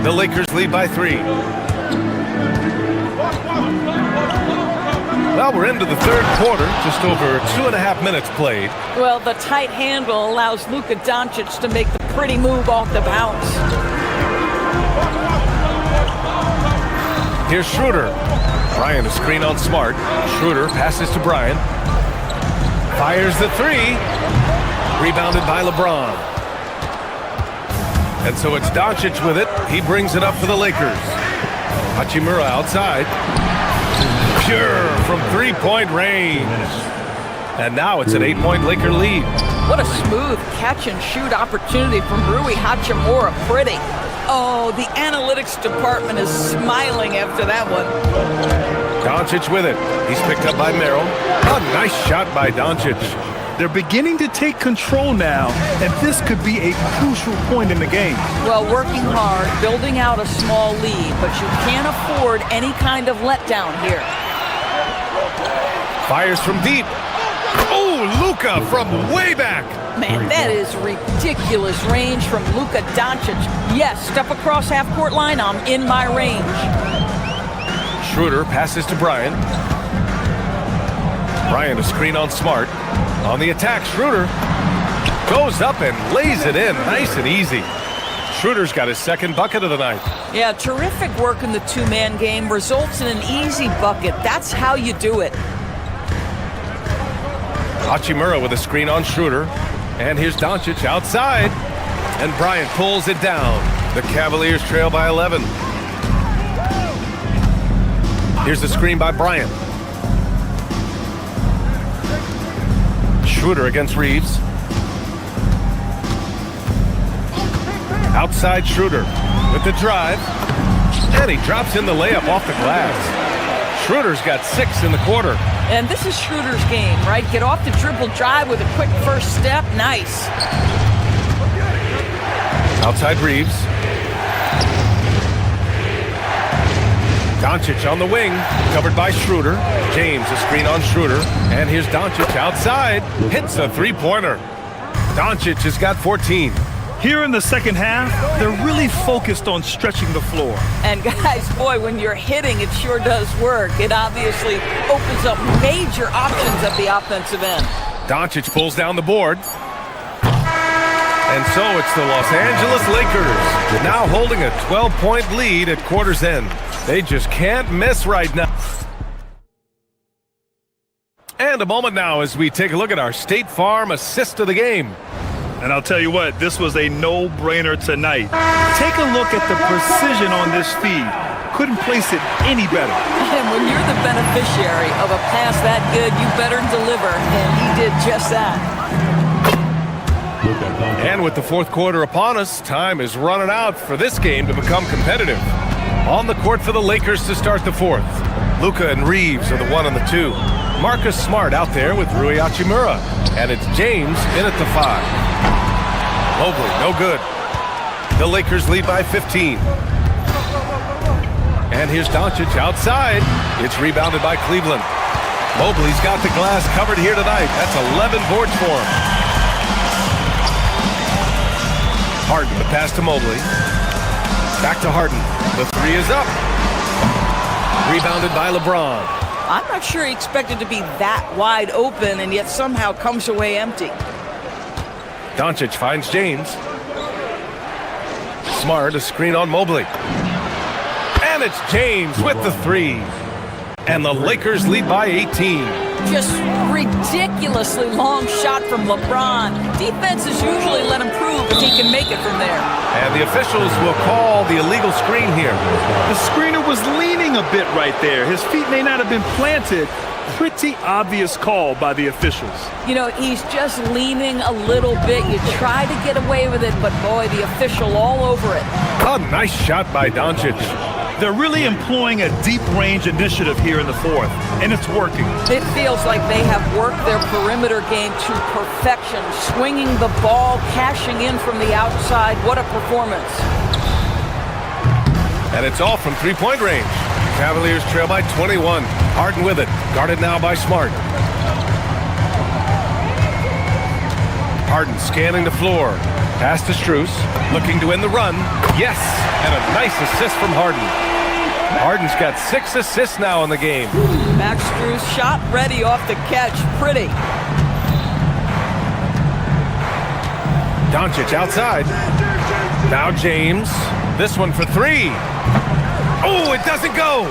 [SPEAKER 7] The Lakers lead by 3. Well, we're into the third quarter, just over 2.5 minutes played.
[SPEAKER 14] Well, the tight handle allows Luka Doncic to make the pretty move off the bounce.
[SPEAKER 7] Here's Schroeder. Bryant, a screen on Smart. Schroeder passes to Bryant. Fires the 3. Rebounded by LeBron. And so it's Doncic with it. He brings it up for the Lakers. Hachimura outside. Pure from 3-point range. And now it's an 8-point Laker lead.
[SPEAKER 14] What a smooth catch-and-shoot opportunity from Rui Hachimura. Pretty. Oh, the analytics department is smiling after that one.
[SPEAKER 7] Doncic with it. He's picked up by Merrill. A nice shot by Doncic.
[SPEAKER 8] They're beginning to take control now, and this could be a crucial point in the game.
[SPEAKER 14] Well, working hard, building out a small lead, but you can't afford any kind of letdown here.
[SPEAKER 7] Fires from deep. Oh, Luka from way back.
[SPEAKER 14] Man, that is ridiculous range from Luka Doncic. Yes, step across half-court line, I'm in my range.
[SPEAKER 7] Schroeder passes to Bryant. Bryant a screen on Smart. On the attack, Schroeder goes up and lays it in nice and easy. Schroeder's got his second bucket of the night.
[SPEAKER 14] Yeah, terrific work in the two-man game. Results in an easy bucket. That's how you do it.
[SPEAKER 7] Hachimura with a screen on Schroeder. And here's Doncic outside. And Bryant pulls it down. The Cavaliers trail by 11. Here's the screen by Bryant. Schroeder against Reeves. Outside Schroeder with the drive. And he drops in the layup off the glass. Schroeder's got 6 in the quarter.
[SPEAKER 14] And this is Schroeder's game, right? Get off the dribble drive with a quick first step. Nice.
[SPEAKER 7] Outside Reeves. Doncic on the wing, covered by Schroeder. James a screen on Schroeder. And here's Doncic outside. Hits a three-pointer. Doncic has got 14.
[SPEAKER 8] Here in the second half, they're really focused on stretching the floor.
[SPEAKER 14] And guys, boy, when you're hitting, it sure does work. It obviously opens up major options at the offensive end.
[SPEAKER 7] Doncic pulls down the board. And so it's the Los Angeles Lakers now holding a 12-point lead at quarter's end. They just can't miss right now. And a moment now as we take a look at our State Farm assist of the game.
[SPEAKER 8] And I'll tell you what, this was a no-brainer tonight. Take a look at the precision on this feed. Couldn't place it any better.
[SPEAKER 14] And when you're the beneficiary of a pass that good, you better deliver. And he did just that.
[SPEAKER 7] And with the fourth quarter upon us, time is running out for this game to become competitive. On the court for the Lakers to start the fourth. Luka and Reeves are the 1 and the 2. Marcus Smart out there with Rui Hachimura. And it's James in at the 5. Mobley, no good. The Lakers lead by 15. And here's Doncic outside. It's rebounded by Cleveland. Mobley's got the glass covered here tonight. That's 11 boards for him. Harden, the pass to Mobley. Back to Harden. The 3 is up. Rebounded by LeBron.
[SPEAKER 14] I'm not sure he expected to be that wide open and yet somehow comes away empty.
[SPEAKER 7] Doncic finds James. Smart, a screen on Mobley. And it's James with the 3. And the Lakers lead by 18.
[SPEAKER 14] Just ridiculously long shot from LeBron. Defenses usually let him prove if he can make it from there.
[SPEAKER 7] And the officials will call the illegal screen here.
[SPEAKER 8] The screener was leaning a bit right there. His feet may not have been planted. Pretty obvious call by the officials.
[SPEAKER 14] You know, he's just leaning a little bit. You try to get away with it, but boy, the official all over it.
[SPEAKER 7] A nice shot by Doncic.
[SPEAKER 8] They're really employing a deep range initiative here in the fourth, and it's working.
[SPEAKER 14] It feels like they have worked their perimeter game to perfection, swinging the ball, cashing in from the outside. What a performance.
[SPEAKER 7] And it's all from three-point range. Cavaliers trail by 21. Harden with it. Guarded now by Smart. Harden scanning the floor. Pass to Strus. Looking to end the run. Yes! And a nice assist from Harden. Harden's got 6 assists now in the game.
[SPEAKER 14] Max Strus shot ready off the catch. Pretty.
[SPEAKER 7] Doncic outside. Now James. This one for 3. Oh, it doesn't go.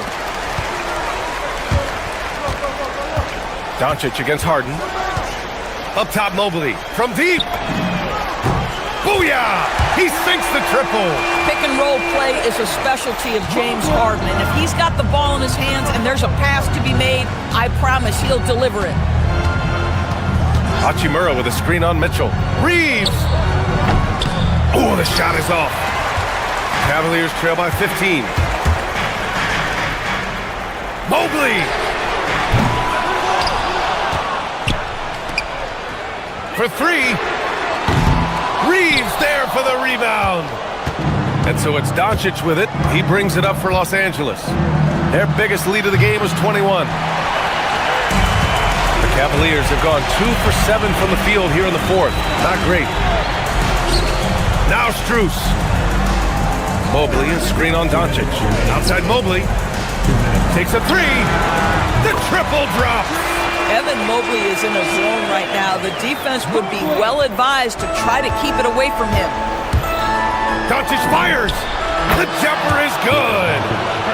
[SPEAKER 7] Doncic against Harden. Up top, Mobley. From deep. Booyah! He sinks the triple.
[SPEAKER 14] Pick and roll play is a specialty of James Harden. And if he's got the ball in his hands and there's a pass to be made, I promise he'll deliver it.
[SPEAKER 7] Hachimura with a screen on Mitchell. Reeves! Oh, the shot is off. Cavaliers trail by 15. Mobley! For 3. Reeves there for the rebound. And so it's Doncic with it. He brings it up for Los Angeles. Their biggest lead of the game was 21. Cavaliers have gone 2 for 7 from the field here in the fourth. Not great. Now Strus. Mobley and screen on Doncic. Outside Mobley. Takes a three. The triple drop.
[SPEAKER 14] Evan Mobley is in a zone right now. The defense would be well advised to try to keep it away from him.
[SPEAKER 7] Doncic fires. The jumper is good.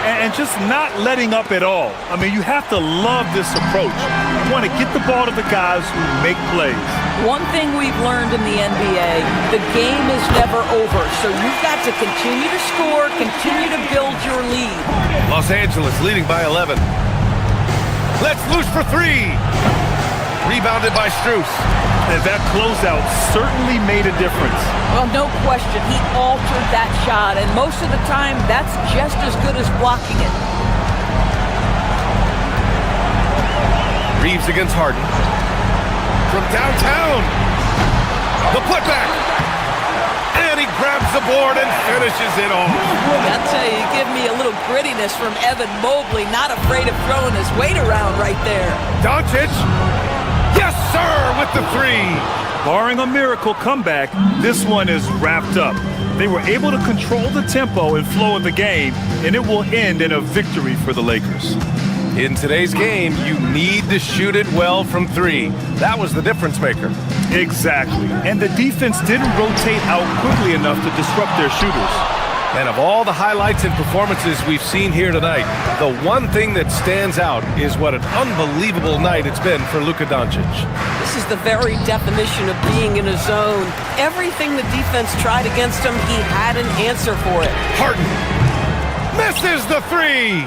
[SPEAKER 8] And just not letting up at all. I mean, you have to love this approach. You want to get the ball to the guys who make plays.
[SPEAKER 14] One thing we've learned in the NBA, the game is never over. So you've got to continue to score, continue to build your lead.
[SPEAKER 7] Los Angeles leading by 11. Let's loose for three. Rebounded by Strus.
[SPEAKER 8] And that closeout certainly made a difference.
[SPEAKER 14] Well, no question. He altered that shot, and most of the time, that's just as good as blocking it.
[SPEAKER 7] Reeves against Harden. From downtown. The putback. And he grabs the board and finishes it off.
[SPEAKER 14] I'll tell you, give me a little grittiness from Evan Mobley, not afraid of throwing his weight around right there.
[SPEAKER 7] Doncic. Yes, sir, with the three.
[SPEAKER 8] Barring a miracle comeback, this one is wrapped up. They were able to control the tempo and flow of the game, and it will end in a victory for the Lakers.
[SPEAKER 7] In today's game, you need to shoot it well from three. That was the difference maker.
[SPEAKER 8] Exactly. And the defense didn't rotate out quickly enough to disrupt their shooters.
[SPEAKER 7] And of all the highlights and performances we've seen here tonight, the one thing that stands out is what an unbelievable night it's been for Luka Doncic.
[SPEAKER 15] This is the very definition of being in a zone. Everything the defense tried against him, he had an answer for it.
[SPEAKER 7] Harden misses the three.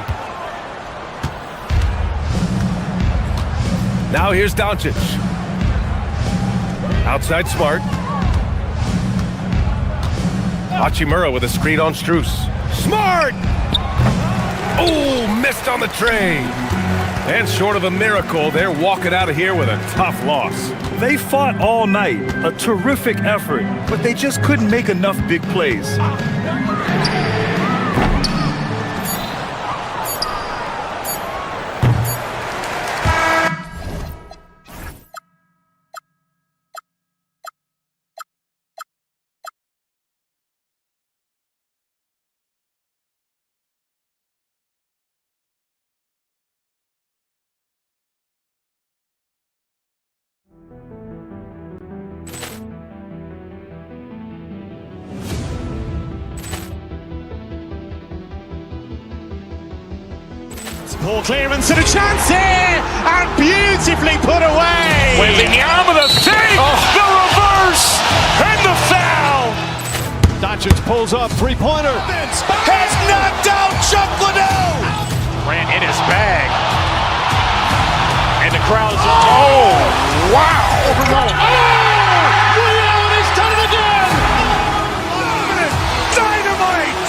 [SPEAKER 7] Now here's Doncic. Outside Smart. Hachimura with a screen on Strus. Smart! Oh, missed on the tray. And short of a miracle, they're walking out of here with a tough loss.
[SPEAKER 8] They fought all night, a terrific effort, but they just couldn't make enough big plays.
[SPEAKER 1] Ball clearance and a chance here, and beautifully put away. Wembanyama the save, the reverse, and the foul.
[SPEAKER 10] Doncic pulls up, three-pointer.
[SPEAKER 1] Has knocked out Chuck Liddell. Ran in his bag, and the crowd is. Oh, wow! Overrun. Liddell has done it again. Dynamite.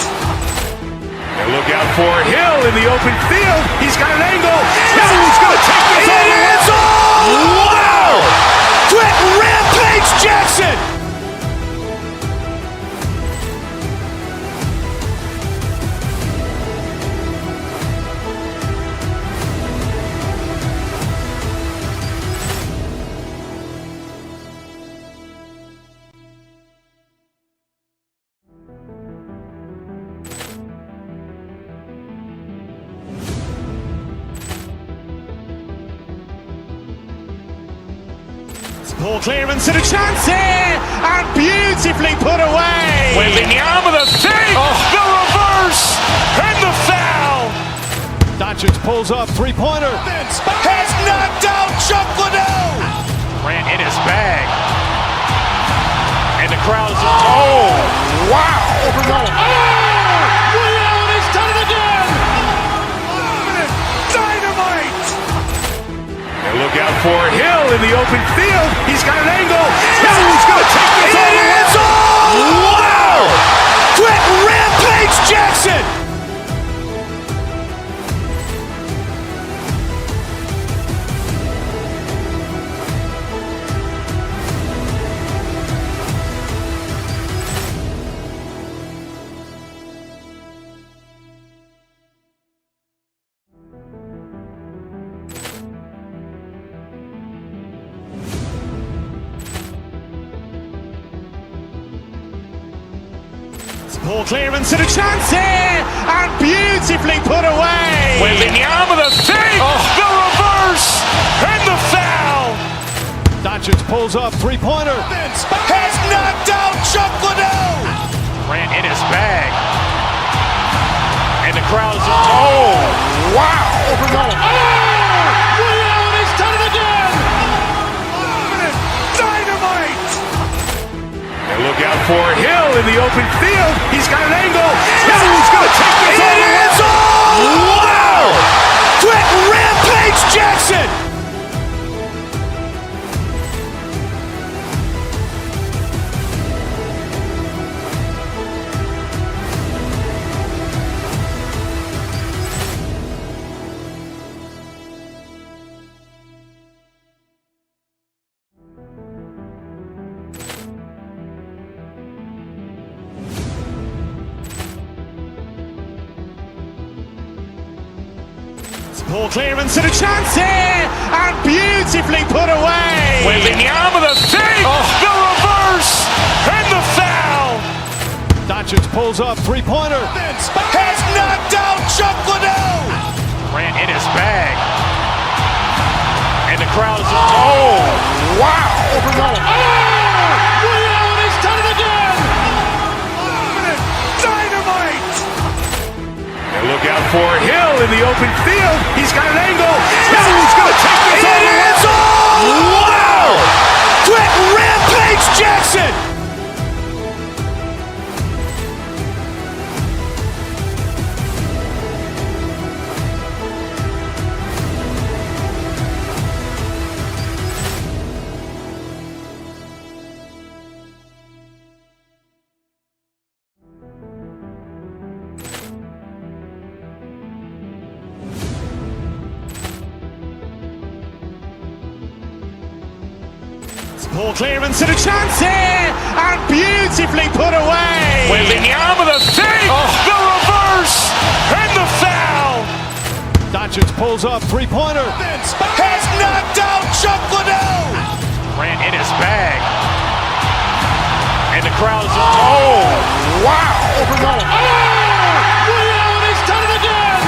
[SPEAKER 5] Look out for Hill in the open field. He's got an angle. Hill's going to take this all the way.
[SPEAKER 1] Wow! Quick Rampage Jackson. Ball clearance and a chance here, and beautifully put away. Wembanyama the save, the reverse, and the foul.
[SPEAKER 10] Doncic pulls up, three-pointer.
[SPEAKER 1] Has knocked out Chuck Liddell. Ran in his bag, and the crowd is. Oh, wow! Overrun. Liddell has done it again. Dynamite.
[SPEAKER 5] And look out for Hill in the open field. He's got an angle. Hill's going to take this all the way.
[SPEAKER 1] Wow! Quick Rampage Jackson. Ball clearance and a chance here, and beautifully put away. Wembanyama with a fake, the reverse, and the foul.
[SPEAKER 10] Doncic pulls up, three-pointer.
[SPEAKER 1] Has knocked out Chuck Liddell. Grant in his bag. And the crowd is, oh, wow. Ray Allen has done it again. Dynamite.
[SPEAKER 8] And look out for Hill in the open field. He's got an angle. He's going to take this all the way.
[SPEAKER 1] Wow. Quick Rampage Jackson. Ball clearance and a chance here, and beautifully put away. Wembanyama with a fake, the reverse, and the foul.
[SPEAKER 10] Doncic pulls up, three-pointer.
[SPEAKER 1] Has knocked out Chuck Liddell. Grant in his bag. And the crowd is, oh, wow. Ray Allen has done it again. Dynamite.
[SPEAKER 8] And look out for Hill in the open field. He's got an angle. He's going to take this all the way.
[SPEAKER 1] Wow. Quick Rampage Jackson. Ball clearance and a chance here, and beautifully put away. Wembanyama with a fake, the reverse, and the foul.
[SPEAKER 10] Doncic pulls up, three-pointer.
[SPEAKER 1] Has knocked out Chuck Liddell. Grant in his bag. And the crowd is, oh, wow. Ray Allen has done it again.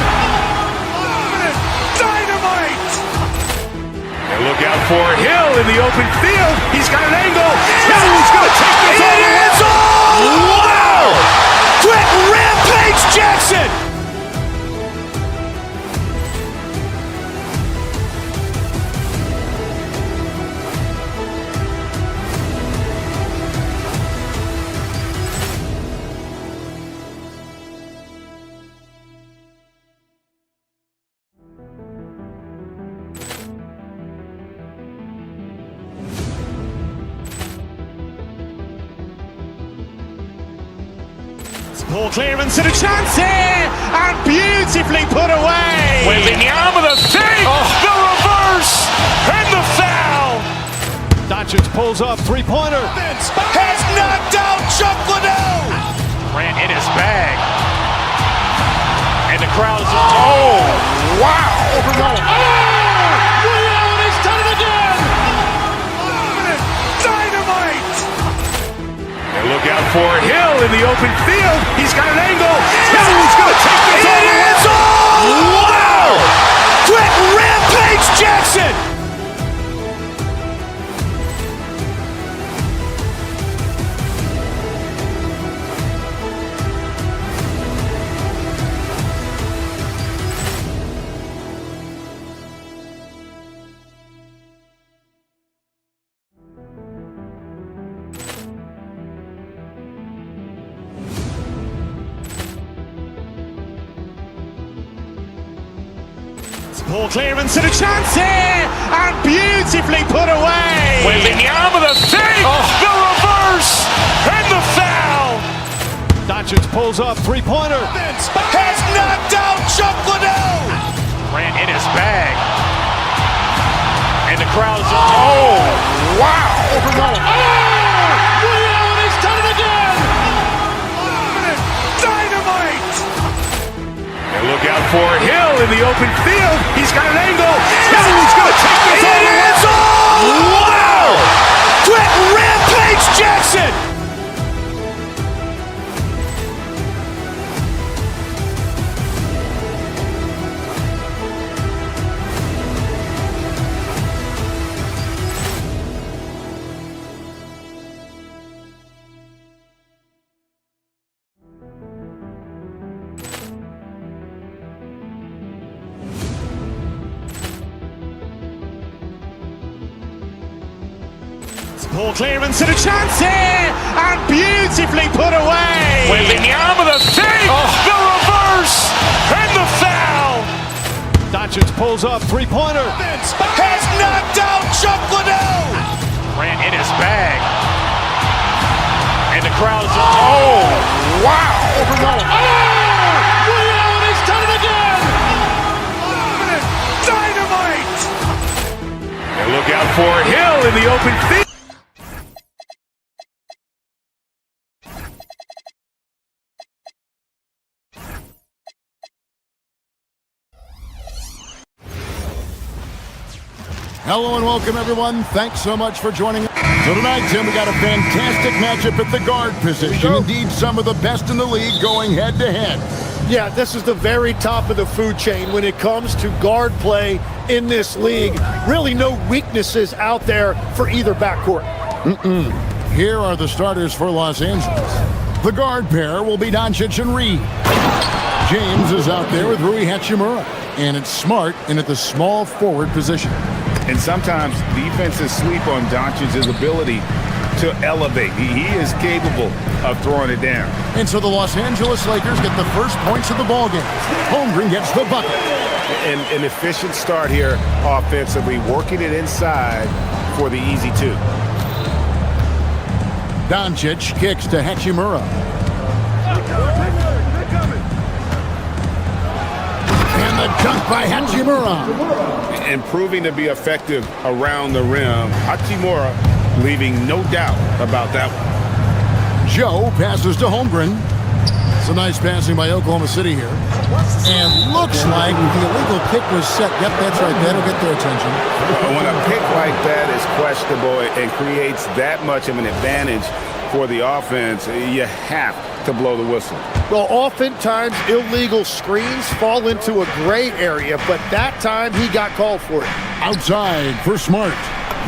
[SPEAKER 1] Dynamite.
[SPEAKER 8] And look out for Hill in the open field. He's got an angle. He's going to take this all the way.
[SPEAKER 1] Wow. Quick Rampage Jackson. Ball clearance and a chance here, and beautifully put away. Wembanyama with a fake, the reverse, and the foul.
[SPEAKER 10] Doncic pulls up, three-pointer.
[SPEAKER 1] Has knocked out Chuck Liddell. Grant in his bag. And the crowd is, oh, wow. Ray Allen has done it again. Dynamite.
[SPEAKER 8] And look out for Hill in the open field. He's got an angle. He's going to take this all the way.
[SPEAKER 1] Wow. Quick Rampage Jackson. Ball clearance and a chance here, and beautifully put away. Wembanyama with a fake, the reverse, and the foul.
[SPEAKER 10] Doncic pulls up, three-pointer.
[SPEAKER 1] Has knocked out Chuck Liddell. Grant in his bag. And the crowd is, oh, wow. Ray Allen has done it again. Dynamite.
[SPEAKER 8] And look out for Hill in the open field. He's got an angle. He's going to take this all the way.
[SPEAKER 1] Wow. Quick Rampage Jackson. Ball clearance and a chance here, and beautifully put away. Wembanyama the fake, the reverse, and the foul.
[SPEAKER 10] Doncic pulls up, three-pointer.
[SPEAKER 1] Has knocked out Chuck Liddell. Ran in his bag. And the crowd is... Oh, wow.
[SPEAKER 10] Liddell, he's done it again.
[SPEAKER 1] Dynamite.
[SPEAKER 5] And look out for Hill in the open field.
[SPEAKER 3] Hello and welcome, everyone. Thanks so much for joining us. So tonight, Tim, we got a fantastic matchup at the guard position. Indeed, some of the best in the league going head-to-head.
[SPEAKER 11] Yeah, this is the very top of the food chain when it comes to guard play in this league. Really no weaknesses out there for either backcourt.
[SPEAKER 3] Here are the starters for Los Angeles. The guard pair will be Doncic and Reed. James is out there with Rui Hachimura. And it's Smart in at the small forward position.
[SPEAKER 5] And sometimes defenses sleep on Doncic's ability to elevate. He is capable of throwing it down.
[SPEAKER 3] And so the Los Angeles Lakers get the first points of the ballgame. Holmgren gets the bucket.
[SPEAKER 12] An efficient start here offensively, working it inside for the easy two.
[SPEAKER 3] Doncic kicks to Hachimura. And the dunk by Hachimura.
[SPEAKER 5] And proving to be effective around the rim. Hachimura leaving no doubt about that one.
[SPEAKER 3] Joe passes to Holmgren. Some nice passing by Oklahoma City here. And looks like the illegal kick was set. Yep, that's right. That'll get their attention.
[SPEAKER 5] When a pick like that is questionable and creates that much of an advantage for the offense, you have to blow the whistle.
[SPEAKER 11] Well, oftentimes illegal screens fall into a gray area, but that time he got called for it.
[SPEAKER 3] Outside for Smart.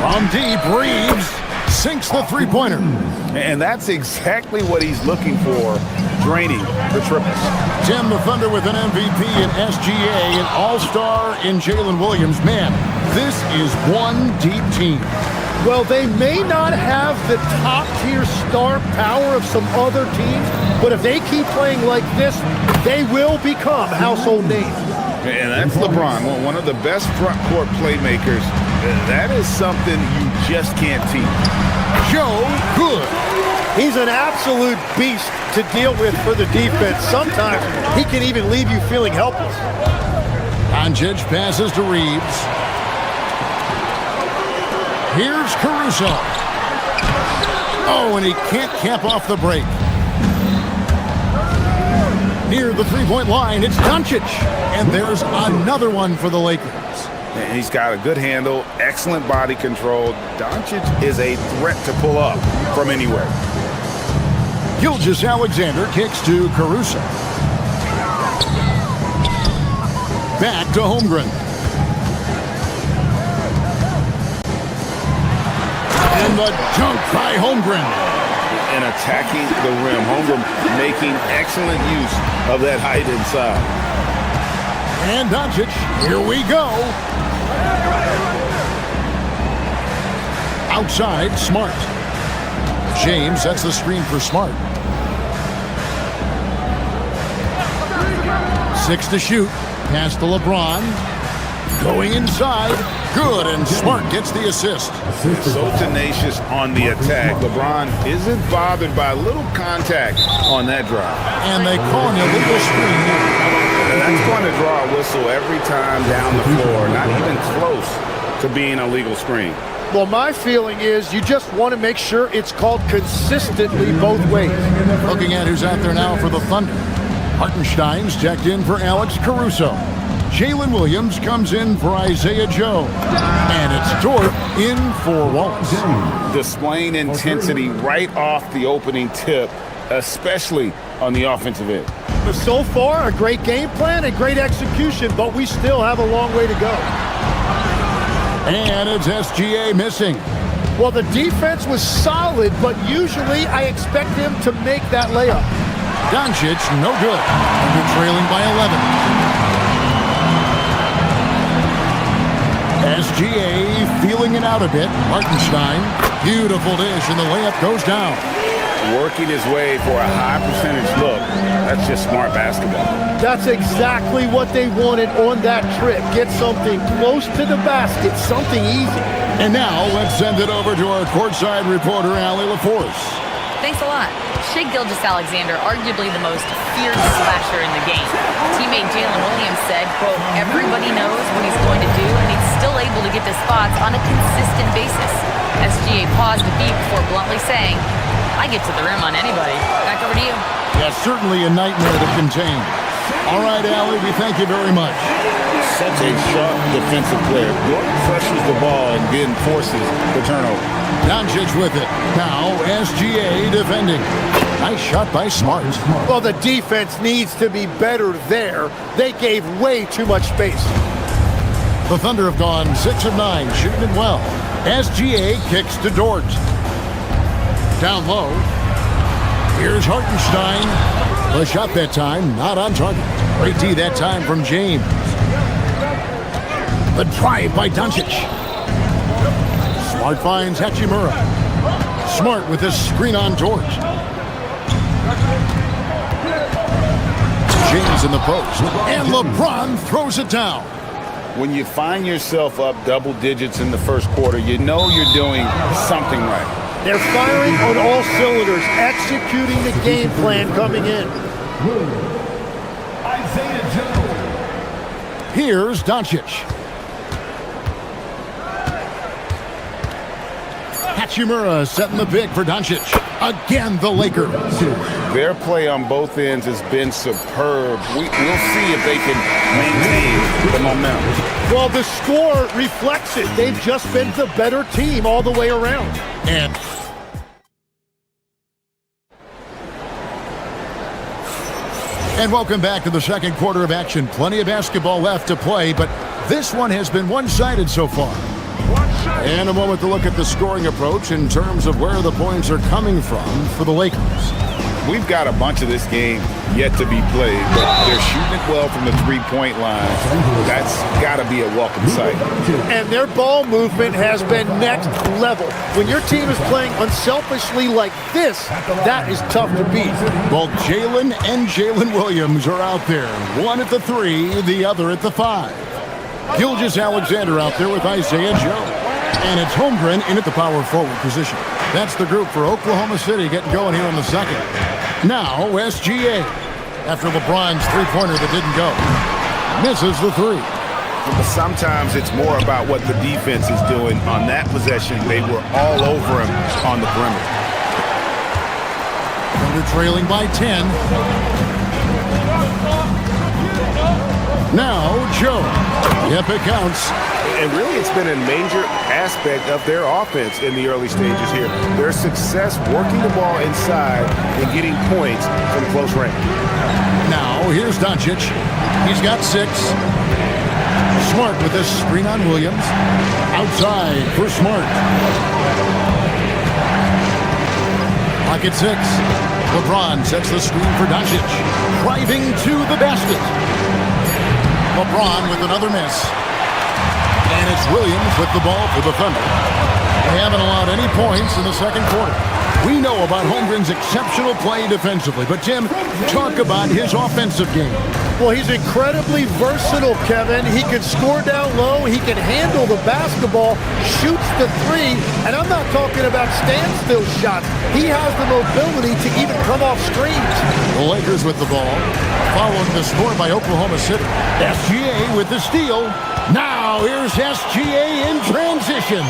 [SPEAKER 3] From deep, Reeves sinks the three-pointer.
[SPEAKER 5] And that's exactly what he's looking for, draining the triples.
[SPEAKER 3] Tim, the Thunder with an MVP in SGA, an all-star in Jalen Williams. Man, this is one deep team.
[SPEAKER 11] Well, they may not have the top-tier star power of some other teams, but if they keep playing like this, they will become household names.
[SPEAKER 5] And that's LeBron, one of the best front-court playmakers. That is something you just can't teach.
[SPEAKER 3] Joe Good.
[SPEAKER 11] He's an absolute beast to deal with for the defense. Sometimes he can even leave you feeling helpless.
[SPEAKER 3] Doncic passes to Reeves. Here's Caruso. Oh, and he can't cap off the break. Near the three-point line, it's Doncic. And there's another one for the Lakers.
[SPEAKER 5] And he's got a good handle, excellent body control. Doncic is a threat to pull up from anywhere.
[SPEAKER 3] Gilgeous-Alexander kicks to Caruso. Back to Holmgren. And the dunk by Holmgren.
[SPEAKER 5] And attacking the rim. Holmgren making excellent use of that height inside.
[SPEAKER 3] And Doncic, here we go. Outside, Smart. James sets the screen for Smart. 6 to shoot. Pass to LeBron. Going inside. Good, and Smart gets the assist.
[SPEAKER 5] So tenacious on the attack. LeBron isn't bothered by a little contact on that drive.
[SPEAKER 3] And they call an illegal screen.
[SPEAKER 5] And that's going to draw a whistle every time down the floor. Not even close to being a legal screen.
[SPEAKER 11] Well, my feeling is you just want to make sure it's called consistently both ways.
[SPEAKER 3] Looking at who's out there now for the Thunder. Hartenstein's checked in for Alex Caruso. Jalen Williams comes in for Isaiah Joe. And it's Dort in for Wallace.
[SPEAKER 5] Displaying intensity right off the opening tip, especially on the offensive end.
[SPEAKER 11] So far, a great game plan and great execution, but we still have a long way to go.
[SPEAKER 3] And it's SGA missing.
[SPEAKER 11] Well, the defense was solid, but usually I expect him to make that layup.
[SPEAKER 3] Doncic, no good. And they're trailing by 11. SGA feeling it out a bit. Hartenstein Beautiful dish, and the layup goes down.
[SPEAKER 2] Working his way for a high percentage look. That's just smart basketball.
[SPEAKER 9] That's exactly what they wanted on that trip. Get something close to the basket, something easy.
[SPEAKER 3] And now let's send it over to our courtside reporter, Allie LaForce.
[SPEAKER 6] Thanks a lot. Shai Gilgeous-Alexander, arguably the most fierce slasher in the game. Teammate Jalen Williams said, quote, everybody knows what he's going to do, and he's still able to get to spots on a consistent basis. SGA paused a beat before bluntly saying, I get to the rim on anybody. Back over to you.
[SPEAKER 3] Yeah, certainly a nightmare to contain. All right, Allie, we thank you very much.
[SPEAKER 2] Such a sharp defensive player. Gordon pressures the ball and then forces the turnover.
[SPEAKER 3] Doncic with it. Now SGA defending. Nice shot by Smart.
[SPEAKER 9] Well, the defense needs to be better there. They gave way too much space.
[SPEAKER 3] The Thunder have gone 6 of 9, shooting it well. SGA kicks to Dort. Down low. Here's Hartenstein. The shot that time, not on target. Great D that time from James. The drive by Doncic. Smart finds Hachimura. Smart with this screen on Dort. James in the post. And LeBron throws it down.
[SPEAKER 2] When you find yourself up double digits in the first quarter, you know you're doing something right.
[SPEAKER 9] They're firing on all cylinders, executing the game plan coming in.
[SPEAKER 3] Here's Doncic. Hachimura setting the pick for Doncic. Again, the Lakers.
[SPEAKER 2] Their play on both ends has been superb. We'll see if they can maintain the momentum.
[SPEAKER 9] Well, the score reflects it. They've just been the better team all the way around.
[SPEAKER 3] And welcome back to the second quarter of action. Plenty of basketball left to play, but this one has been one-sided so far. And a moment to look at the scoring approach in terms of where the points are coming from for the Lakers.
[SPEAKER 2] We've got a bunch of this game yet to be played, but they're shooting it well from the three-point line. That's got to be a welcome sight.
[SPEAKER 9] And their ball movement has been next level. When your team is playing unselfishly like this, that is tough to beat.
[SPEAKER 3] Both Jalen and Jalen Williams are out there. One at the 3, the other at the 5. Gilgeous-Alexander out there with Isaiah Joe. And it's Holmgren in at the power forward position. That's the group for Oklahoma City getting going here in the second. Now SGA. After LeBron's three-pointer that didn't go. Misses the 3.
[SPEAKER 5] But sometimes it's more about what the defense is doing. On that possession, they were all over him on the perimeter.
[SPEAKER 3] Thunder trailing by 10. Now Joe. Yep, it counts.
[SPEAKER 12] And really, it's been a major aspect of their offense in the early stages here. Their success working the ball inside and getting points from close range.
[SPEAKER 3] Now, here's Doncic. He's got 6. Smart with this screen on Williams. Outside for Smart. Clock at 6. LeBron sets the screen for Doncic. Driving to the basket. LeBron with another miss. And it's Williams with the ball for the Thunder. They haven't allowed any points in the second quarter. We know about Holmgren's exceptional play defensively, but Tim, talk about his offensive game.
[SPEAKER 9] Well, he's incredibly versatile, Kevin. He can score down low. He can handle the basketball, shoots the 3, and I'm not talking about standstill shots. He has the mobility to even come off screens.
[SPEAKER 3] The Lakers with the ball, following the score by Oklahoma City. SGA with the steal. Now here's SGA in transition.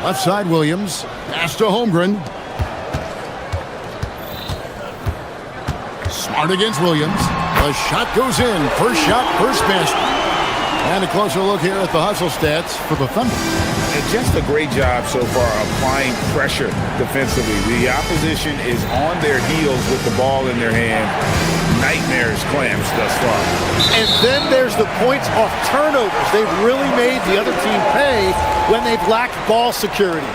[SPEAKER 3] Left side Williams. Pass to Holmgren. Smart against Williams. The shot goes in. First shot, first basket. And a closer look here at the hustle stats for the Thunder.
[SPEAKER 5] And just a great job so far applying pressure defensively. The opposition is on their heels with the ball in their hand. Nightmares clamps thus far.
[SPEAKER 9] And then there's the points off turnovers. They've really made the other team pay when they've lacked ball security.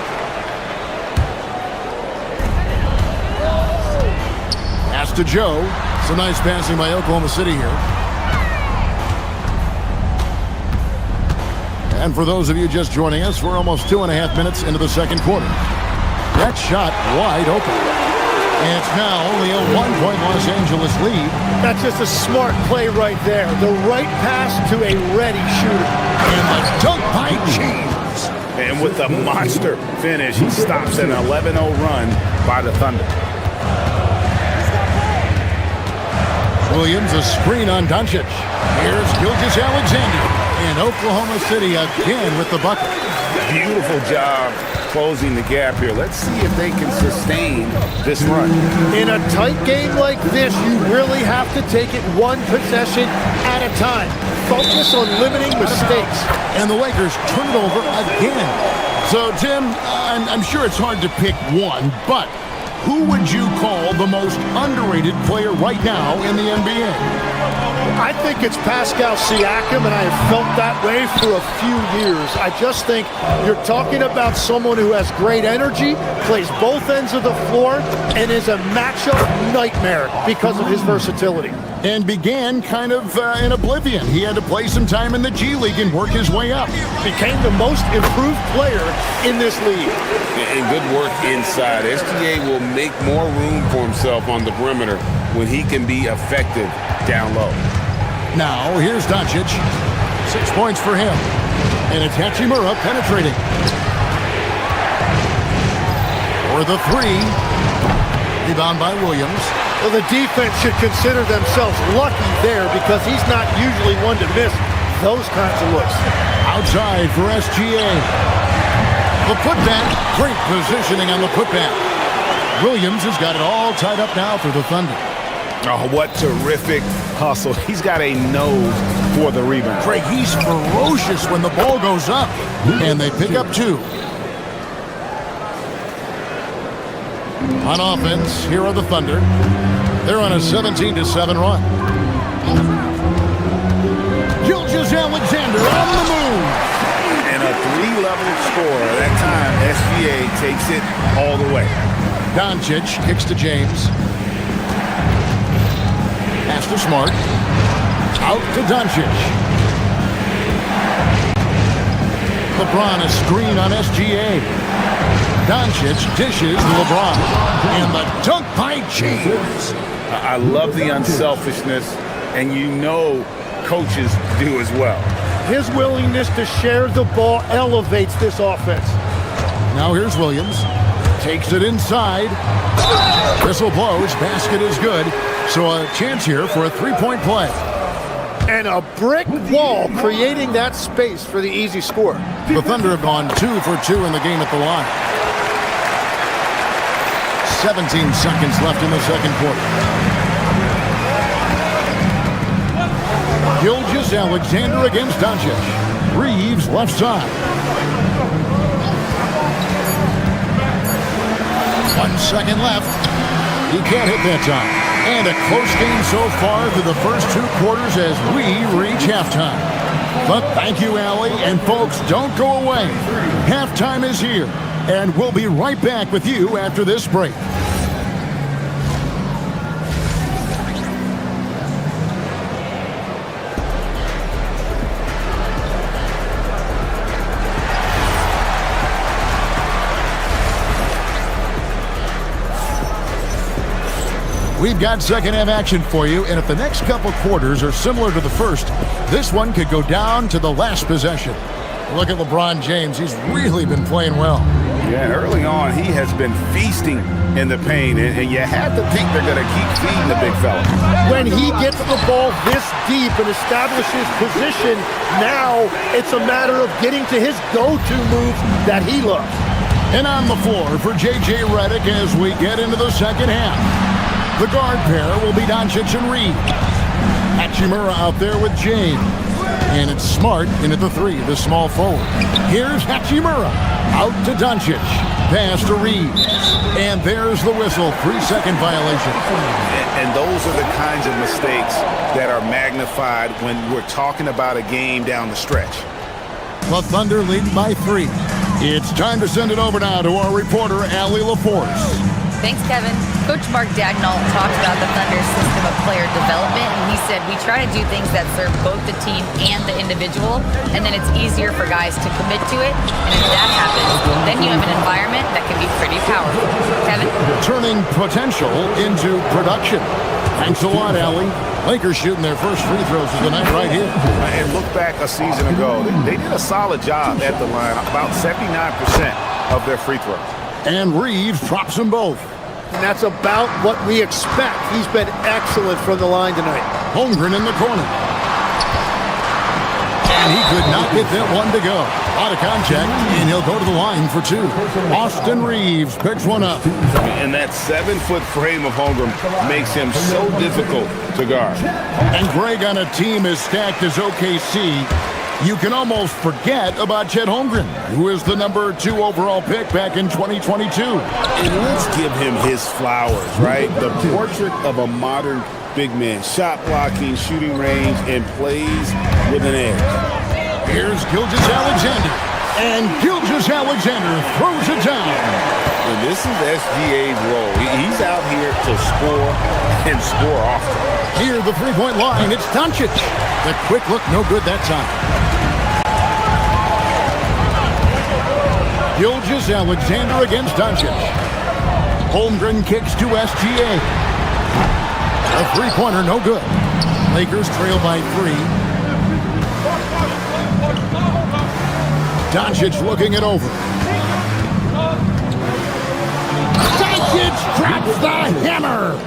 [SPEAKER 3] Pass to Joe. Some nice passing by Oklahoma City here. And for those of you just joining us, we're almost 2.5 minutes into the second quarter. That shot wide open. And it's now only a 1-point Los Angeles lead.
[SPEAKER 11] That's just a smart play right there. The right pass to a ready shooter.
[SPEAKER 3] And the dunk by James.
[SPEAKER 5] And with a monster finish, he stops an 11-0 run by the Thunder.
[SPEAKER 3] Williams, a screen on Doncic. Here's Gilgeous-Alexander in Oklahoma City again with the bucket.
[SPEAKER 5] Beautiful job closing the gap here. Let's see if they can sustain this run.
[SPEAKER 11] In a tight game like this, you really have to take it one possession at a time. Focus on limiting mistakes.
[SPEAKER 3] And the Lakers turn it over again. So, Tim, I'm sure it's hard to pick one, but who would you call the most underrated player right now in the NBA?
[SPEAKER 11] I think it's Pascal Siakam, and I have felt that way for a few years. I just think you're talking about someone who has great energy, plays both ends of the floor, and is a matchup nightmare because of his versatility.
[SPEAKER 3] And began kind of in oblivion. He had to play some time in the G League and work his way up.
[SPEAKER 11] Became the most improved player in this league.
[SPEAKER 2] And good work inside. SGA will make more room for himself on the perimeter when he can be effective down low.
[SPEAKER 3] Now, here's Doncic. 6 points for him. And it's Hachimura penetrating. For the three. Rebound by Williams.
[SPEAKER 11] Well, the defense should consider themselves lucky there because he's not usually one to miss those kinds of looks.
[SPEAKER 3] Outside for SGA. The putback. Great positioning on the putback. Williams has got it all tied up now for the Thunder.
[SPEAKER 5] Oh, what terrific hustle. He's got a nose for the rebound.
[SPEAKER 3] Craig, he's ferocious when the ball goes up. And they pick up two. On offense, here are the Thunder. They're on a 17-7 run. Gilgeous-Alexander on the move.
[SPEAKER 5] And a three-level score. That time, SGA takes it all the way.
[SPEAKER 3] Doncic kicks to James. Pass to Smart. Out to Doncic. LeBron a screen on SGA. Doncic dishes to LeBron. And the dunk by James.
[SPEAKER 5] I love the unselfishness, and you know coaches do as well.
[SPEAKER 11] His willingness to share the ball elevates this offense.
[SPEAKER 3] Now here's Williams. Takes it inside. Whistle blows. Basket is good. So a chance here for a three-point play.
[SPEAKER 11] And a brick wall creating that space for the easy score.
[SPEAKER 3] The Thunder have gone 2 for 2 in the game at the line. 17 seconds left in the second quarter. Gilgeous-Alexander against Doncic. Reeves left side. 1 second left. He can't hit that time. And a close game so far through the first 2 quarters as we reach halftime. But thank you, Allie. And folks, don't go away. Halftime is here. And we'll be right back with you after this break. We've got second-half action for you, and if the next couple quarters are similar to the first, this one could go down to the last possession. Look at LeBron James. He's really been playing well.
[SPEAKER 5] Yeah, early on, he has been feasting in the paint, and you have to think they're going to keep feeding the big fella.
[SPEAKER 11] When he gets the ball this deep and establishes position, now it's a matter of getting to his go-to moves that he loves.
[SPEAKER 3] And on the floor for J.J. Redick as we get into the second half. The guard pair will be Doncic and Reed. Hachimura out there with James. And it's Smart in at the three, the small forward. Here's Hachimura. Out to Doncic. Pass to Reed. And there's the whistle. 3-second violation.
[SPEAKER 5] And those are the kinds of mistakes that are magnified when we're talking about a game down the stretch.
[SPEAKER 3] The Thunder lead by 3. It's time to send it over now to our reporter, Allie LaForce.
[SPEAKER 6] Thanks, Kevin. Coach Mark Dagnall talked about the Thunder's system of player development, and he He said, we try to do things that serve both the team and the individual, and then it's easier for guys to commit to it. And if that happens, then you have an environment that can be pretty powerful. Kevin?
[SPEAKER 3] Turning potential into production. Thanks a lot, Allie. Lakers shooting their first free throws of the night right here.
[SPEAKER 5] And look back a season ago. They did a solid job at the line, about 79% of their free throws.
[SPEAKER 3] And Reeves drops them both.
[SPEAKER 9] And that's about what we expect. He's been excellent from the line tonight.
[SPEAKER 3] Holmgren in the corner. And he could not get that one to go. Out of contact, and he'll go to the line for two. Austin Reeves picks one up.
[SPEAKER 5] And that 7-foot frame of Holmgren makes him so difficult to guard.
[SPEAKER 3] And Greg, on a team as stacked as OKC, you can almost forget about Chet Holmgren, who is the number 2 overall pick back in 2022.
[SPEAKER 2] And let's give him his flowers, right? The portrait of a modern big man. Shot blocking, shooting range, and plays with an edge.
[SPEAKER 3] Here's Gilgeous-Alexander. And Gilgeous-Alexander throws it down.
[SPEAKER 2] And this is SGA's role. He's out here to score and score often.
[SPEAKER 3] Near the three-point line, it's Doncic. The quick look, no good that time. Gilgeous-Alexander against Doncic. Holmgren kicks to SGA. A three-pointer, no good. Lakers trail by 3. Doncic looking it over. Doncic drops the hammer.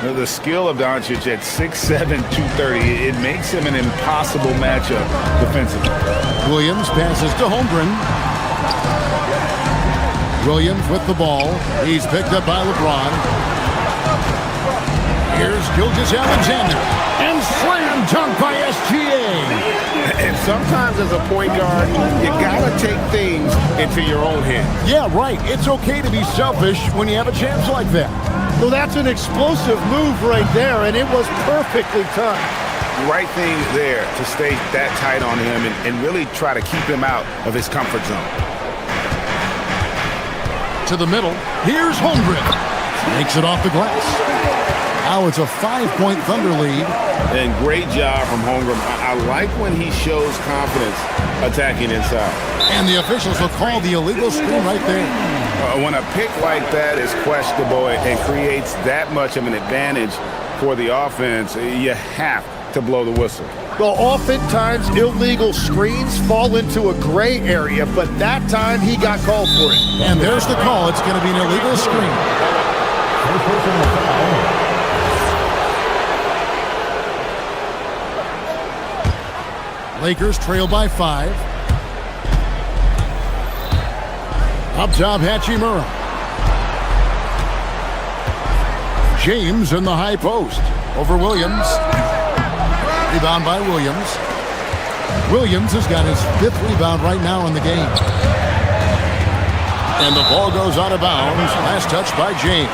[SPEAKER 5] Now, the skill of Doncic at 6'7", 230, it makes him an impossible matchup defensively.
[SPEAKER 3] Williams passes to Holmgren. Williams with the ball. He's picked up by LeBron. Here's Gilgeous-Alexander. And slam dunk by SGA.
[SPEAKER 2] And sometimes as a point guard, you gotta take things into your own hands.
[SPEAKER 3] Yeah, right. It's okay to be selfish when you have a chance like that.
[SPEAKER 9] Well, that's an explosive move right there, and it was perfectly timed.
[SPEAKER 5] Right thing there to stay that tight on him and really try to keep him out of his comfort zone.
[SPEAKER 3] To the middle. Here's Holmgren. Makes it off the glass. Now it's a 5-point Thunder lead.
[SPEAKER 2] And great job from Holmgren. I like when he shows confidence attacking inside.
[SPEAKER 3] And the officials will call the illegal screen right there.
[SPEAKER 5] When a pick like that is questionable and creates that much of an advantage for the offense, you have to blow the whistle.
[SPEAKER 9] Well, oftentimes illegal screens fall into a gray area, but that time he got called for it.
[SPEAKER 3] And there's the call. It's going to be an illegal screen. Lakers trail by 5. Up top, Hachimura. James in the high post. Over Williams. Rebound by Williams. Williams has got his 5th rebound right now in the game. And the ball goes out of bounds. Last touch by James.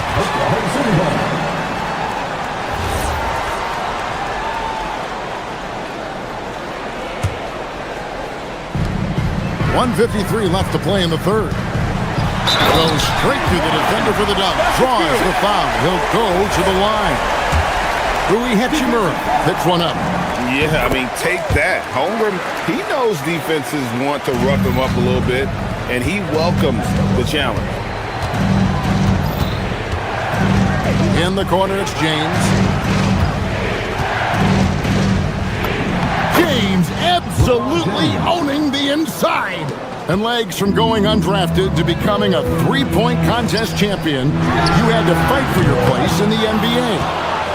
[SPEAKER 3] 1:53 left to play in the third. Goes straight through the defender for the dunk. Draws the foul. He'll go to the line. Rui Hachimura picks one up.
[SPEAKER 5] Yeah, I mean, take that. Holmgren, he knows defenses want to rough him up a little bit, and he welcomes the challenge.
[SPEAKER 3] In the corner, it's James. James absolutely owning the inside. And legs from going undrafted to becoming a 3-point contest champion, you had to fight for your place in the NBA.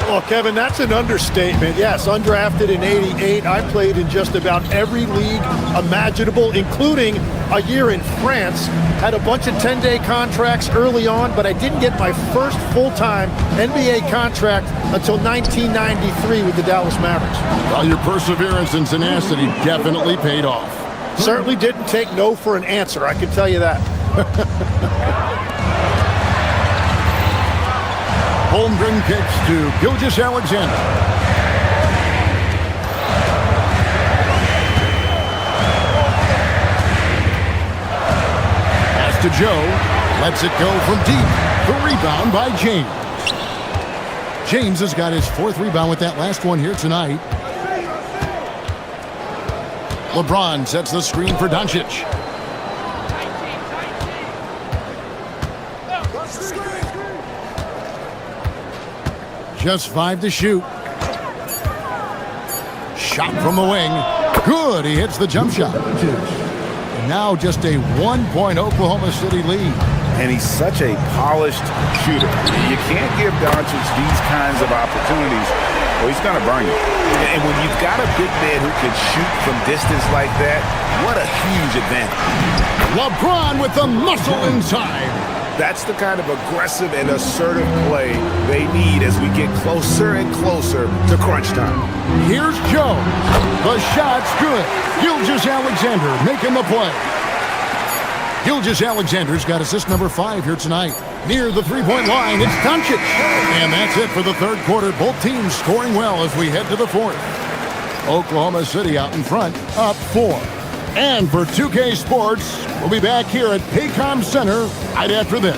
[SPEAKER 9] Well, Kevin, that's an understatement. Yes, undrafted in '88. I played in just about every league imaginable, including a year in France. Had a bunch of 10-day contracts early on, but I didn't get my first full-time NBA contract until 1993 with the Dallas Mavericks.
[SPEAKER 3] Well, your perseverance and tenacity definitely paid off.
[SPEAKER 9] Certainly didn't take no for an answer, I can tell you that.
[SPEAKER 3] Holmgren kicks to Gilgeous-Alexander. Pass to Joe. Lets it go from deep. The rebound by James. James has got his 4th rebound with that last one here tonight. LeBron sets the screen for Doncic. Just 5 to shoot. Shot from the wing. Good. He hits the jump shot. And now just a 1-point Oklahoma City lead.
[SPEAKER 5] And he's such a polished shooter. You can't give Doncic these kinds of opportunities, or he's going to burn you. And when you've got a big man who can shoot from distance like that, what a huge advantage.
[SPEAKER 3] LeBron with the muscle inside.
[SPEAKER 5] That's the kind of aggressive and assertive play they need as we get closer and closer to crunch time.
[SPEAKER 3] Here's Joe. The shot's good. Gilgeous-Alexander making the play. Gilgeous-Alexander's got assist number 5 here tonight. Near the 3-point line, it's Doncic. And that's it for the 3rd quarter. Both teams scoring well as we head to the 4th. Oklahoma City out in front, up 4. And for 2K Sports, we'll be back here at Paycom Center right after this.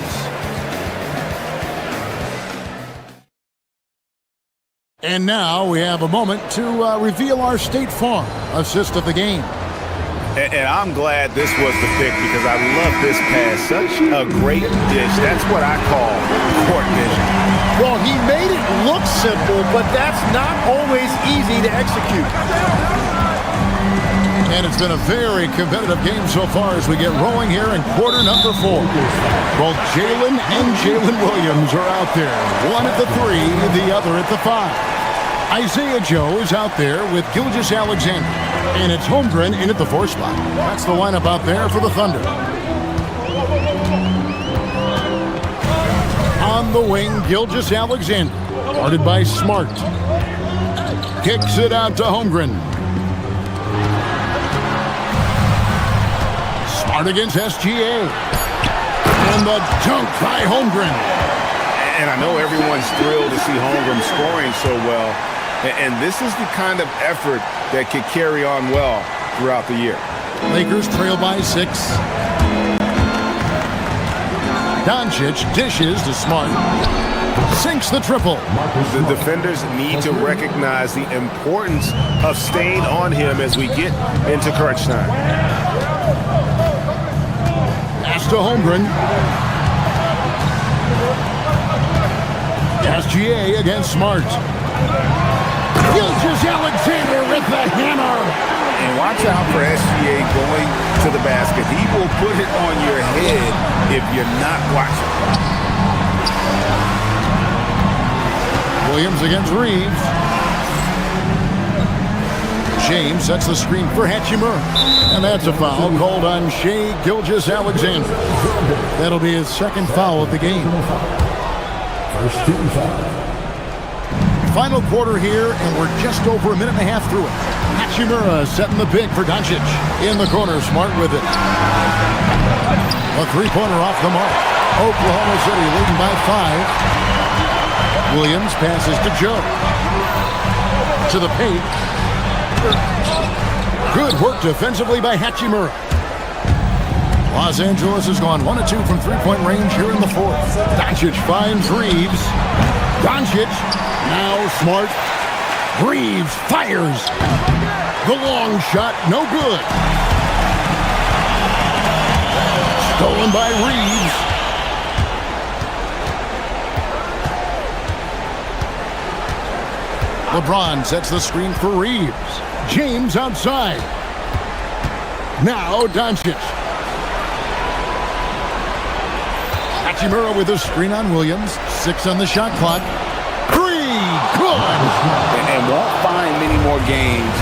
[SPEAKER 3] And now we have a moment to reveal our State Farm assist of the game.
[SPEAKER 5] And I'm glad this was the pick because I love this pass. Such a great dish. That's what I call court vision.
[SPEAKER 9] Well, he made it look simple, but that's not always easy to execute.
[SPEAKER 3] And it's been a very competitive game so far as we get rolling here in quarter number 4. Both Jalen and Jalen Williams are out there. One at the 3, the other at the 5. Isaiah Joe is out there with Gilgeous-Alexander. And it's Holmgren in at the 4 spot. That's the lineup out there for the Thunder. On the wing, Gilgeous-Alexander. Guarded by Smart. Kicks it out to Holmgren. Smart against SGA. And the dunk by Holmgren.
[SPEAKER 5] And I know everyone's thrilled to see Holmgren scoring so well. And this is the kind of effort that could carry on well throughout the year.
[SPEAKER 3] Lakers trail by 6. Doncic dishes to Smart. Sinks the triple.
[SPEAKER 5] The defenders need to recognize the importance of staying on him as we get into crunch time.
[SPEAKER 3] Pass to Holmgren. SGA against Smart. Gilgeous-Alexander with the hammer.
[SPEAKER 5] And watch out for SGA going to the basket. He will put it on your head if you're not watching.
[SPEAKER 3] Williams against Reeves. James sets the screen for Hachimura. And that's a foul called on Shai Gilgeous-Alexander. That'll be his 2nd foul of the game.
[SPEAKER 10] First team foul.
[SPEAKER 3] Final quarter here, and we're just over a minute and a half through it. Hachimura setting the pick for Doncic. In the corner, Smart with it. A 3-pointer off the mark. Oklahoma City leading by 5. Williams passes to Joe. To the paint. Good work defensively by Hachimura. Los Angeles has gone 1 of 2 from 3-point range here in the 4th. Doncic finds Reeves. Doncic, now Smart. Reeves fires. The long shot, no good. Stolen by Reeves. LeBron sets the screen for Reeves. James outside. Now Doncic. Hachimura with a screen on Williams. 6 on the shot clock. 3, good!
[SPEAKER 5] And won't find many more games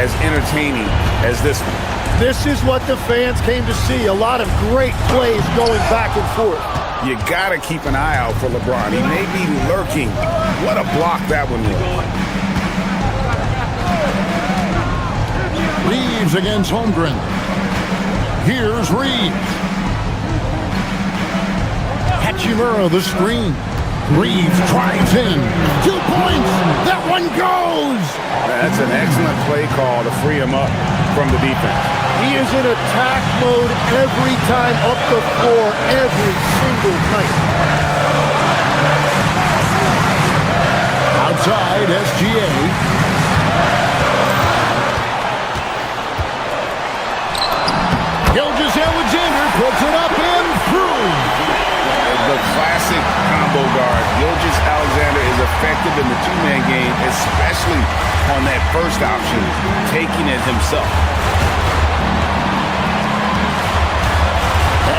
[SPEAKER 5] as entertaining as this one.
[SPEAKER 9] This is what the fans came to see. A lot of great plays going back and forth.
[SPEAKER 5] You got to keep an eye out for LeBron. He may be lurking. What a block that one was.
[SPEAKER 3] Reeves against Holmgren. Here's Reeves. Hachimura the screen. Reeves drives in. 2 points. That one goes.
[SPEAKER 5] That's an excellent play call to free him up from the defense.
[SPEAKER 9] He is in attack mode every time up the floor, every single night.
[SPEAKER 3] outside SGA. Gilgeous-Alexander puts it up and through.
[SPEAKER 5] The classic combo guard. Gilgeous-Alexander is effective in the two-man game, especially on that first option, taking it himself.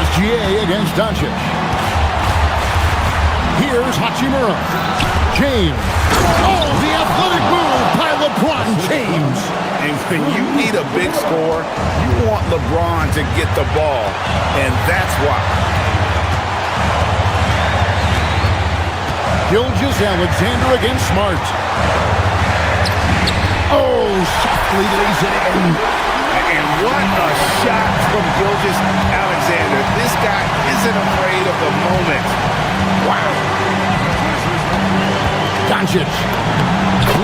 [SPEAKER 3] SGA against Doncic. Here's Hachimura. James. Oh, the athletic move by LeBron James.
[SPEAKER 5] And when you need a big score, you want LeBron to get the ball, and that's why.
[SPEAKER 3] Gilgeous-Alexander against Smart. Oh, softly lays it in.
[SPEAKER 5] And what a shot from Gilgeous-Alexander. This guy isn't afraid of the moment. Wow.
[SPEAKER 3] Doncic.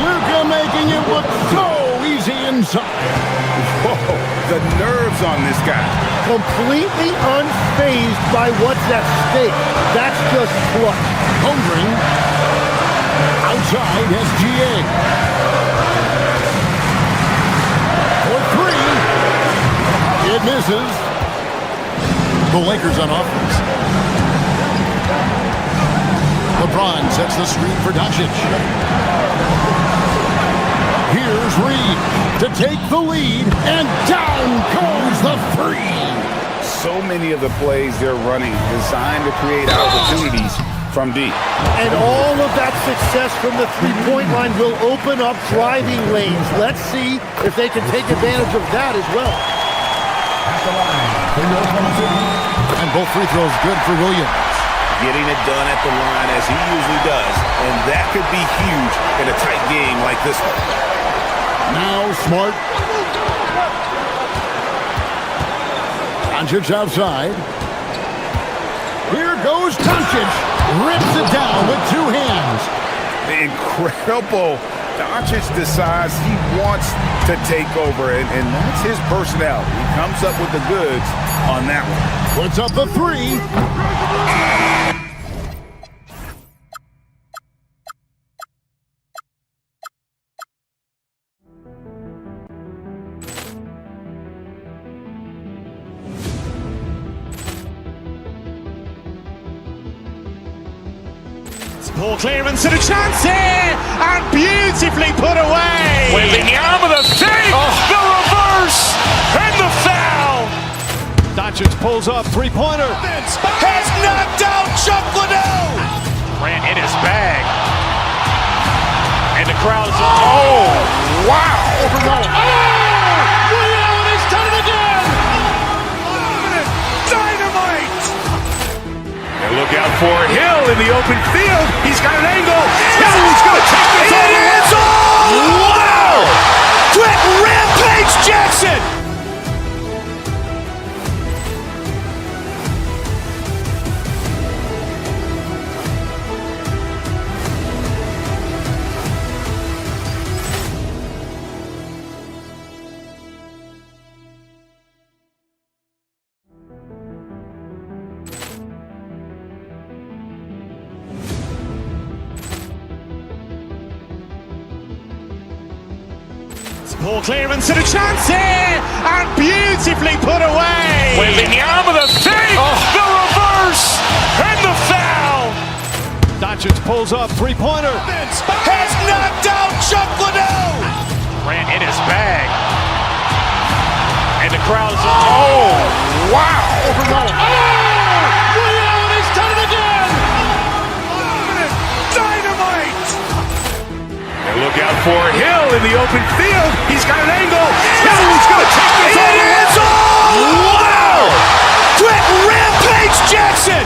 [SPEAKER 3] Luka making it look so easy inside.
[SPEAKER 5] Whoa, the nerves on this guy.
[SPEAKER 9] Completely unfazed by what's at stake. That's just clutch.
[SPEAKER 3] Holmgren. Outside SGA. For three. It misses. The Lakers on offense. LeBron sets the screen for Doncic. Here's Reed to take the lead, and down goes the three.
[SPEAKER 5] So many of the plays they're running designed to create opportunities from deep.
[SPEAKER 9] And all of that success from the three-point line will open up driving lanes. Let's see if they can take advantage of that as well.
[SPEAKER 3] And both free throws good for Williams.
[SPEAKER 5] Getting it done at the line as he usually does, and that could be huge in a tight game like this one.
[SPEAKER 3] Now Smart. Doncic outside. Here goes Doncic. Rips it down with two hands.
[SPEAKER 5] Incredible. Doncic decides he wants to take over, and that's his personality. He comes up with the goods on that one.
[SPEAKER 3] Puts up the three.
[SPEAKER 1] Ball clearance and a chance here, and beautifully put away. Wembanyama the fake, the reverse, and the foul.
[SPEAKER 7] Doncic pulls up, three-pointer.
[SPEAKER 1] Has knocked out Chuck Liddell. Ran in his bag. And the crowd is, oh, wow. Liddell, and he's done it again. Dynamite.
[SPEAKER 7] And look out for Hill in the open field. He's got an angle. He's going to take this all the way.
[SPEAKER 1] Wow! Quick Rampage Jackson. Ball clearance and a chance here, and beautifully put away. Wembanyama the fake, the reverse, and the foul.
[SPEAKER 7] Doncic pulls up, three-pointer.
[SPEAKER 1] Has knocked out Chuck Liddell. Ran in his bag. And the crowd is, oh, wow. Liddell, and he's done it again. Dynamite.
[SPEAKER 7] And look out for Hill in the open field. He's got an angle. He's going to take this all the way.
[SPEAKER 1] Wow! Quick Rampage Jackson.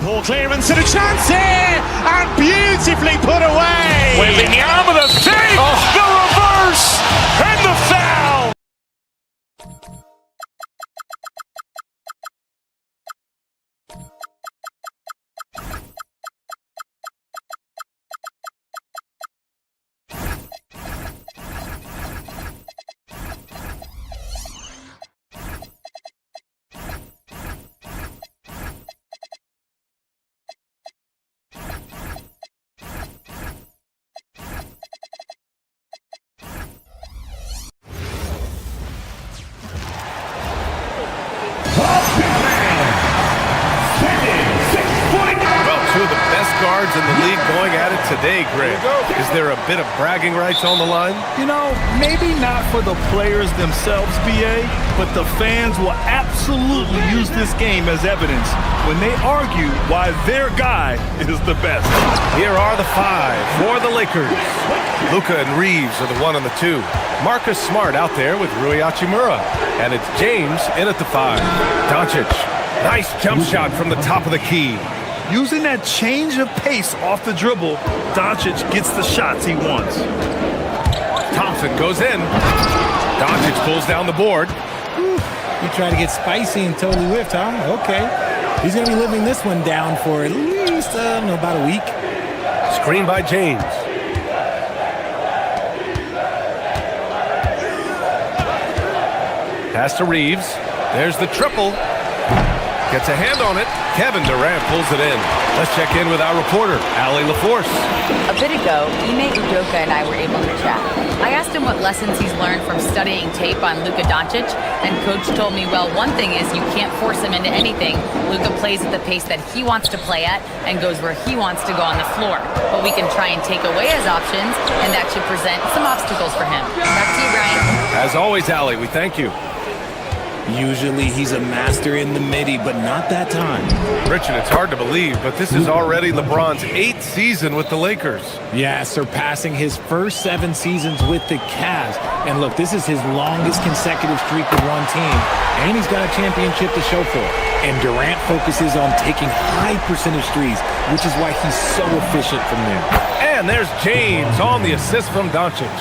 [SPEAKER 1] Ball clearance and a chance here, and beautifully put away. Wembanyama the fake, the reverse,
[SPEAKER 7] teams in the league going at it today, Greg. Is there a bit of bragging rights on the line?
[SPEAKER 8] You know, maybe not for the players themselves, BA, but the fans will absolutely use this game as evidence when they argue why their guy is the best.
[SPEAKER 7] Here are the 5 for the Lakers. Luka and Reeves are the 1 and the 2. Marcus Smart out there with Rui Hachimura. And it's James in at the 5. Doncic, nice jump shot from the top of the key.
[SPEAKER 8] Using that change of pace off the dribble, Doncic gets the shots he wants.
[SPEAKER 7] Thompson goes in. Doncic pulls down the board.
[SPEAKER 4] You try to get spicy and totally whiffed, huh? Okay. He's going to be living this one down for at least, about a week.
[SPEAKER 7] Screen by James. Pass to Reeves. There's the triple. Gets a hand on it. Kevin Durant pulls it in. Let's check in with our reporter, Allie LaForce.
[SPEAKER 6] A bit ago, Ime Udoka and I were able to chat. I asked him what lessons he's learned from studying tape on Luka Doncic, and Coach told me, well, one thing is you can't force him into anything. Luka plays at the pace that he wants to play at and goes where he wants to go on the floor. But we can try and take away his options, and that should present some obstacles for him. Back to you, Brian.
[SPEAKER 7] As always, Allie, we thank you.
[SPEAKER 4] Usually he's a master in the midi, but not that time.
[SPEAKER 7] Richard, it's hard to believe, but this is already LeBron's 8th season with the Lakers.
[SPEAKER 4] Yeah, surpassing his first 7 seasons with the Cavs. And look, this is his longest consecutive streak with one team, and he's got a championship to show for it. And Durant focuses on taking high percentage threes, which is why he's so efficient from there.
[SPEAKER 7] And there's James on the assist from Doncic.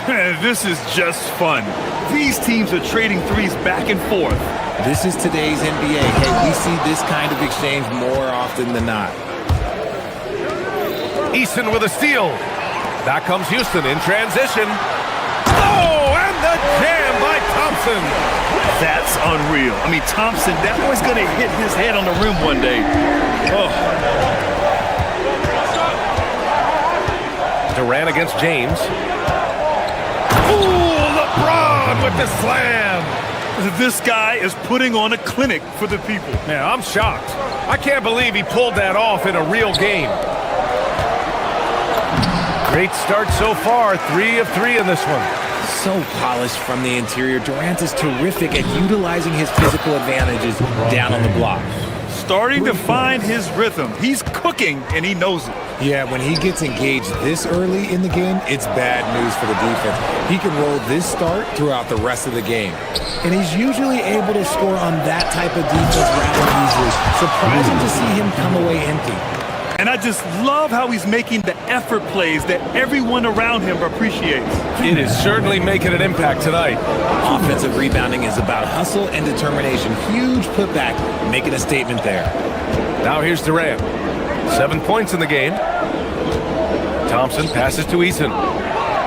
[SPEAKER 8] This is just fun. These teams are trading threes back and forth.
[SPEAKER 4] This is today's NBA. Hey, we see this kind of exchange more often than not.
[SPEAKER 7] Eason with a steal. Back comes Houston in transition. Oh, and the jam by Thompson.
[SPEAKER 8] That's unreal. I mean, Thompson, that boy's going to hit his head on the rim one day. Oh.
[SPEAKER 7] Durant against James. Ooh, LeBron with the slam.
[SPEAKER 8] This guy is putting on a clinic for the people.
[SPEAKER 7] Man, I'm shocked. I can't believe he pulled that off in a real game. Great start so far. 3 of 3 in this one.
[SPEAKER 4] So polished from the interior. Durant is terrific at utilizing his physical advantages down on the block.
[SPEAKER 8] Starting to find his rhythm. He's cooking, and he knows it.
[SPEAKER 4] Yeah, when he gets engaged this early in the game, it's bad news for the defense. He can roll this start throughout the rest of the game. And he's usually able to score on that type of defense rather easily. Surprising to see him come away empty.
[SPEAKER 8] And I just love how he's making the effort plays that everyone around him appreciates.
[SPEAKER 7] It is certainly making an impact tonight.
[SPEAKER 4] Offensive rebounding is about hustle and determination. Huge putback, making a statement there.
[SPEAKER 7] Now here's Durant. 7 points in the game. Thompson passes to Eason.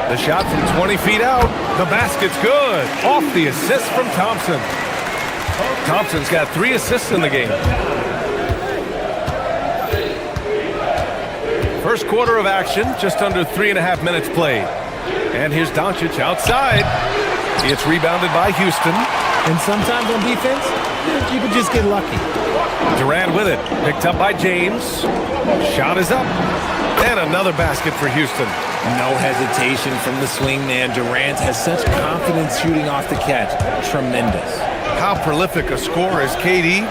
[SPEAKER 7] The shot from 20 feet out. The basket's good. Off the assist from Thompson. Thompson's got 3 assists in the game. First quarter of action, just under 3.5 minutes played. And here's Doncic outside. It's rebounded by Houston.
[SPEAKER 4] And sometimes on defense, you can just get lucky.
[SPEAKER 7] Durant with it. Picked up by James. Shot is up. And another basket for Houston.
[SPEAKER 4] No hesitation from the swingman. Durant has such confidence shooting off the catch. Tremendous.
[SPEAKER 7] How prolific a scorer is KD?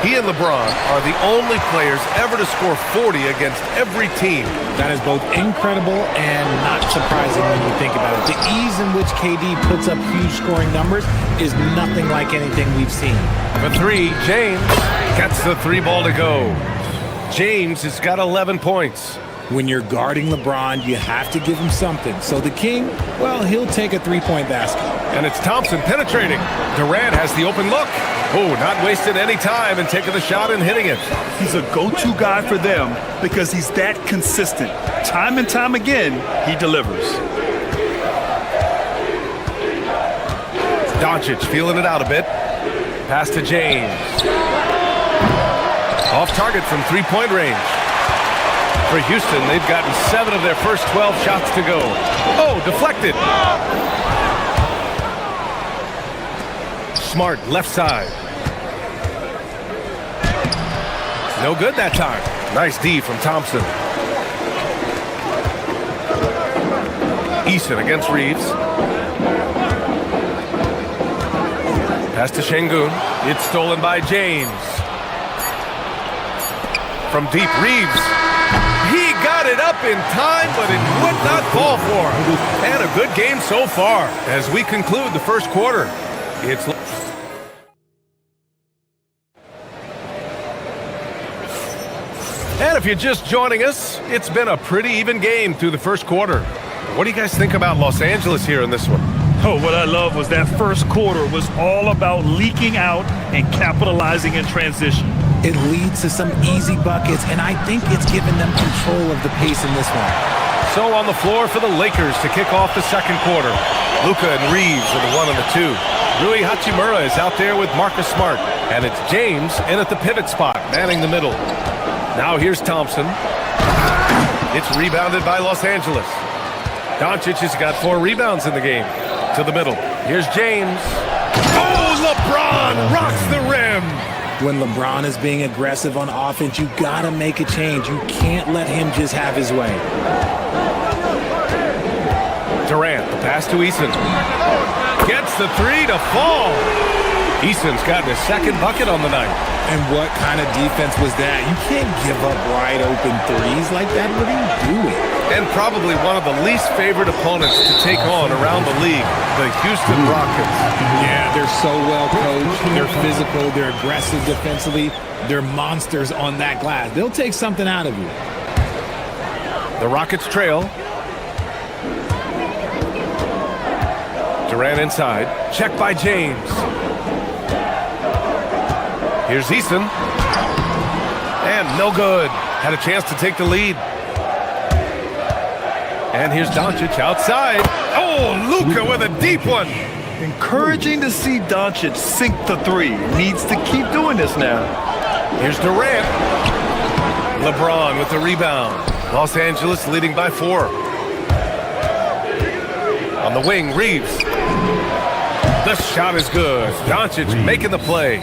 [SPEAKER 7] He and LeBron are the only players ever to score 40 against every team.
[SPEAKER 4] That is both incredible and not surprising when you think about it. The ease in which KD puts up huge scoring numbers is nothing like anything we've seen.
[SPEAKER 7] For 3, James gets the 3 ball to go. James has got 11 points.
[SPEAKER 4] When you're guarding LeBron, you have to give him something. So the King, well, he'll take a 3-point basket.
[SPEAKER 7] And it's Thompson penetrating. Durant has the open look. Oh, not wasting any time and taking the shot and hitting it.
[SPEAKER 8] He's a go-to guy for them because he's that consistent. Time and time again, he delivers.
[SPEAKER 7] Doncic feeling it out a bit. Pass to James. Off target from 3-point range. For Houston, they've gotten 7 of their first 12 shots to go. Oh, deflected. Smart, left side. No good that time. Nice D from Thompson. Eason against Reeves. Pass to Şengün. It's stolen by James. From deep, Reeves. He got it up in time, but it would not fall for him. And a good game so far as we conclude the first quarter. It's... And if you're just joining us, it's been a pretty even game through the first quarter. What do you guys think about Los Angeles here in this one?
[SPEAKER 8] Oh, what I love was that first quarter was all about leaking out and capitalizing in transition.
[SPEAKER 4] It leads to some easy buckets, and I think it's given them control of the pace in this one.
[SPEAKER 7] So on the floor for the Lakers to kick off the second quarter. Luka and Reeves are the 1 and the 2. Rui Hachimura is out there with Marcus Smart. And it's James in at the pivot spot, manning the middle. Now here's Thompson. It's rebounded by Los Angeles. Doncic has got 4 rebounds in the game. To the middle. Here's James. Oh, LeBron rocks the rim.
[SPEAKER 4] When LeBron is being aggressive on offense, you gotta make a change. You can't let him just have his way.
[SPEAKER 7] Durant, the pass to Eason. Gets the 3 to fall. Eason's gotten his second bucket on the night.
[SPEAKER 4] And what kind of defense was that? You can't give up wide open threes like that. What are you doing?
[SPEAKER 7] And probably one of the least favored opponents to take on around the league, the Houston Rockets.
[SPEAKER 4] Yeah, they're so well coached. They're physical. They're aggressive defensively. They're monsters on that glass. They'll take something out of you.
[SPEAKER 7] The Rockets trail. Durant inside. Check by James. Here's Eason. And no good. Had a chance to take the lead. And here's Doncic outside. Oh, Luka with a deep one.
[SPEAKER 8] Encouraging to see Doncic sink the 3. Needs to keep doing this now.
[SPEAKER 7] Here's Durant. LeBron with the rebound. Los Angeles leading by 4. On the wing, Reeves. The shot is good. Doncic making the play.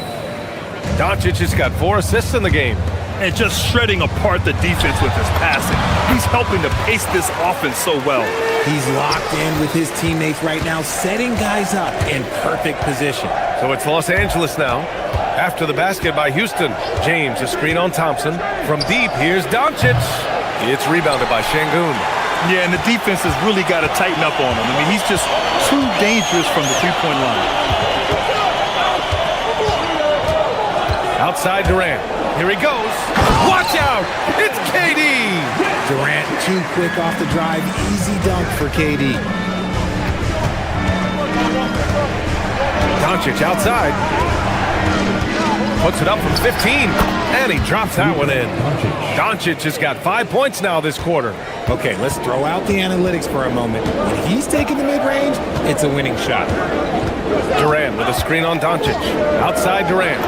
[SPEAKER 7] Doncic has got 4 assists in the game.
[SPEAKER 8] And just shredding apart the defense with his passing. He's helping to pace this offense so well.
[SPEAKER 4] He's locked in with his teammates right now, setting guys up in perfect position.
[SPEAKER 7] So it's Los Angeles now. After the basket by Houston. James, a screen on Thompson. From deep, here's Doncic. It's rebounded by Şengün.
[SPEAKER 8] Yeah, and the defense has really got to tighten up on him. I mean, he's just too dangerous from the three-point line.
[SPEAKER 7] Outside Durant. Here he goes. Watch out! It's KD!
[SPEAKER 4] Durant too quick off the drive. Easy dunk for KD.
[SPEAKER 7] Doncic outside. Puts it up from 15. And he drops that one in. Doncic has got 5 points now this quarter.
[SPEAKER 4] Okay, let's throw out the analytics for a moment. When he's taking the mid-range, it's a winning shot.
[SPEAKER 7] Durant with a screen on Doncic. Outside Durant.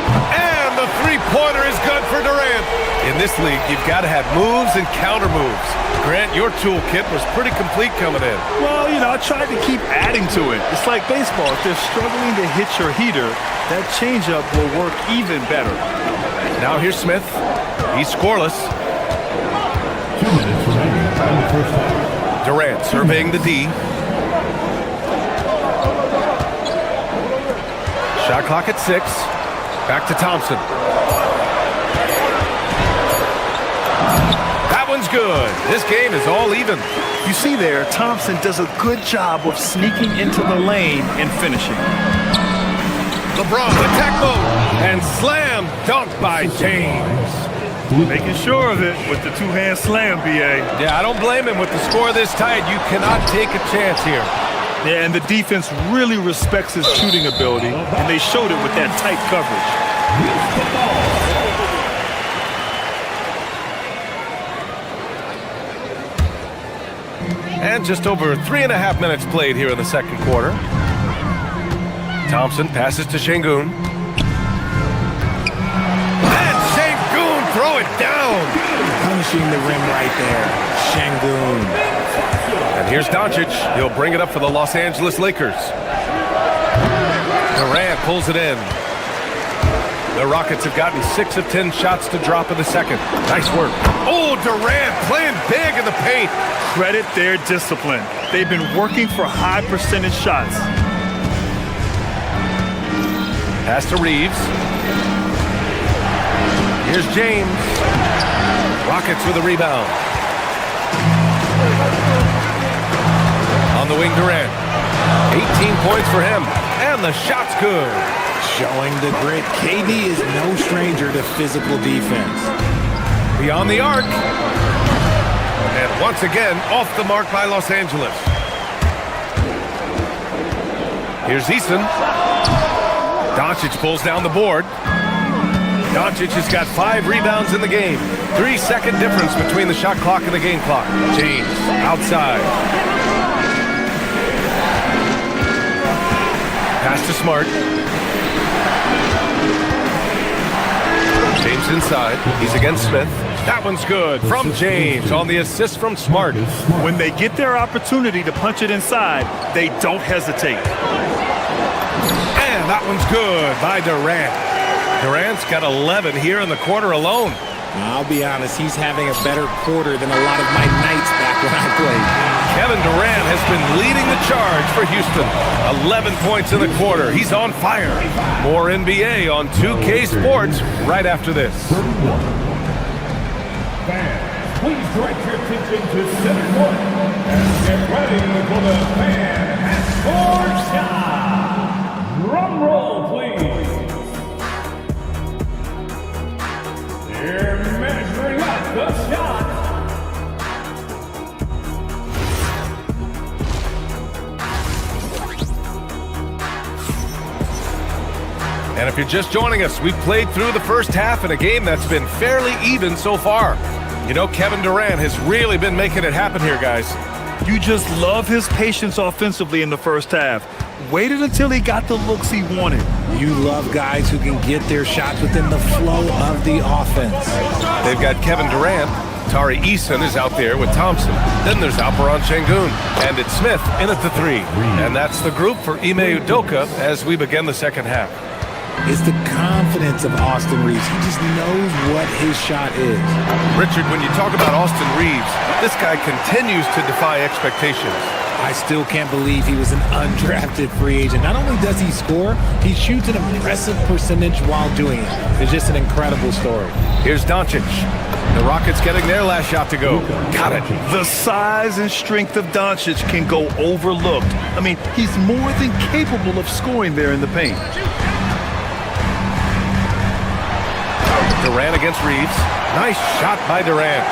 [SPEAKER 7] And the three-pointer is good for Durant. In this league, you've got to have moves and counter moves. Grant, your toolkit was pretty complete coming in.
[SPEAKER 8] Well, you know, I tried to keep adding to it. It's like baseball. If they're struggling to hit your heater, that changeup will work even better.
[SPEAKER 7] Now here's Smith. He's scoreless.
[SPEAKER 10] 2 minutes remaining in the first half.
[SPEAKER 7] Durant surveying the D. Shot clock at 6. Back to Thompson. That one's good. This game is all even.
[SPEAKER 8] You see there, Thompson does a good job of sneaking into the lane and finishing.
[SPEAKER 7] LeBron, attack mode, and slam dunk by James.
[SPEAKER 8] Making sure of it with the two-hand slam, B.A.
[SPEAKER 7] Yeah, I don't blame him with the score this tight. You cannot take a chance here.
[SPEAKER 8] Yeah, and the defense really respects his shooting ability, and they showed it with that tight coverage.
[SPEAKER 7] And just over 3.5 minutes played here in the second quarter. Thompson passes to Şengün. And Şengün throw it down.
[SPEAKER 4] Punishing the rim right there. Şengün.
[SPEAKER 7] And here's Doncic. He'll bring it up for the Los Angeles Lakers. Durant pulls it in. The Rockets have gotten 6 of 10 shots to drop in the second. Nice work. Oh, Oh, Durant playing big in the paint.
[SPEAKER 8] Credit their discipline. They've been working for high percentage shots.
[SPEAKER 7] Pass to Reeves. Here's James. Rockets with a rebound. On the wing, Durant. 18 points for him. And the shot's good.
[SPEAKER 4] Showing the grit. KD is no stranger to physical defense.
[SPEAKER 7] Beyond the arc. And once again, off the mark by Los Angeles. Here's Eason. Doncic pulls down the board. Doncic has got 5 rebounds in the game. 3-second difference between the shot clock and the game clock. James outside. Pass to Smart. James inside. He's against Smith. That one's good from James on the assist from Smart.
[SPEAKER 8] When they get their opportunity to punch it inside, they don't hesitate.
[SPEAKER 7] And that one's good by Durant. Durant's got 11 here in the quarter alone.
[SPEAKER 4] I'll be honest, he's having a better quarter than a lot of my nights back when I played.
[SPEAKER 7] Kevin Durant has been leading the charge for Houston. 11 points in the quarter. He's on fire. More NBA on 2K Sports right after this.
[SPEAKER 10] Fans, please direct your attention to center court and get ready for the fan and score shot. Drum roll, please. They're measuring up the shot.
[SPEAKER 7] And if you're just joining us, we've played through the first half in a game that's been fairly even so far. You know, Kevin Durant has really been making it happen here, guys.
[SPEAKER 8] You just love his patience offensively in the first half. Waited until he got the looks he wanted.
[SPEAKER 4] You love guys who can get their shots within the flow of the offense.
[SPEAKER 7] They've got Kevin Durant. Tari Eason is out there with Thompson. Then there's Alperon Şengün. And it's Smith in at the 3. And that's the group for Ime Udoka as we begin the second half.
[SPEAKER 4] It's the confidence of Austin Reeves. He just knows what his shot is.
[SPEAKER 7] Richard, when you talk about Austin Reeves, this guy continues to defy expectations.
[SPEAKER 4] I still can't believe he was an undrafted free agent. Not only does he score, he shoots an impressive percentage while doing it. It's just an incredible story.
[SPEAKER 7] Here's Doncic. The Rockets getting their last shot to go. Got it.
[SPEAKER 8] The size and strength of Doncic can go overlooked. I mean, he's more than capable of scoring there in the paint.
[SPEAKER 7] Durant against Reeves. Nice shot by Durant.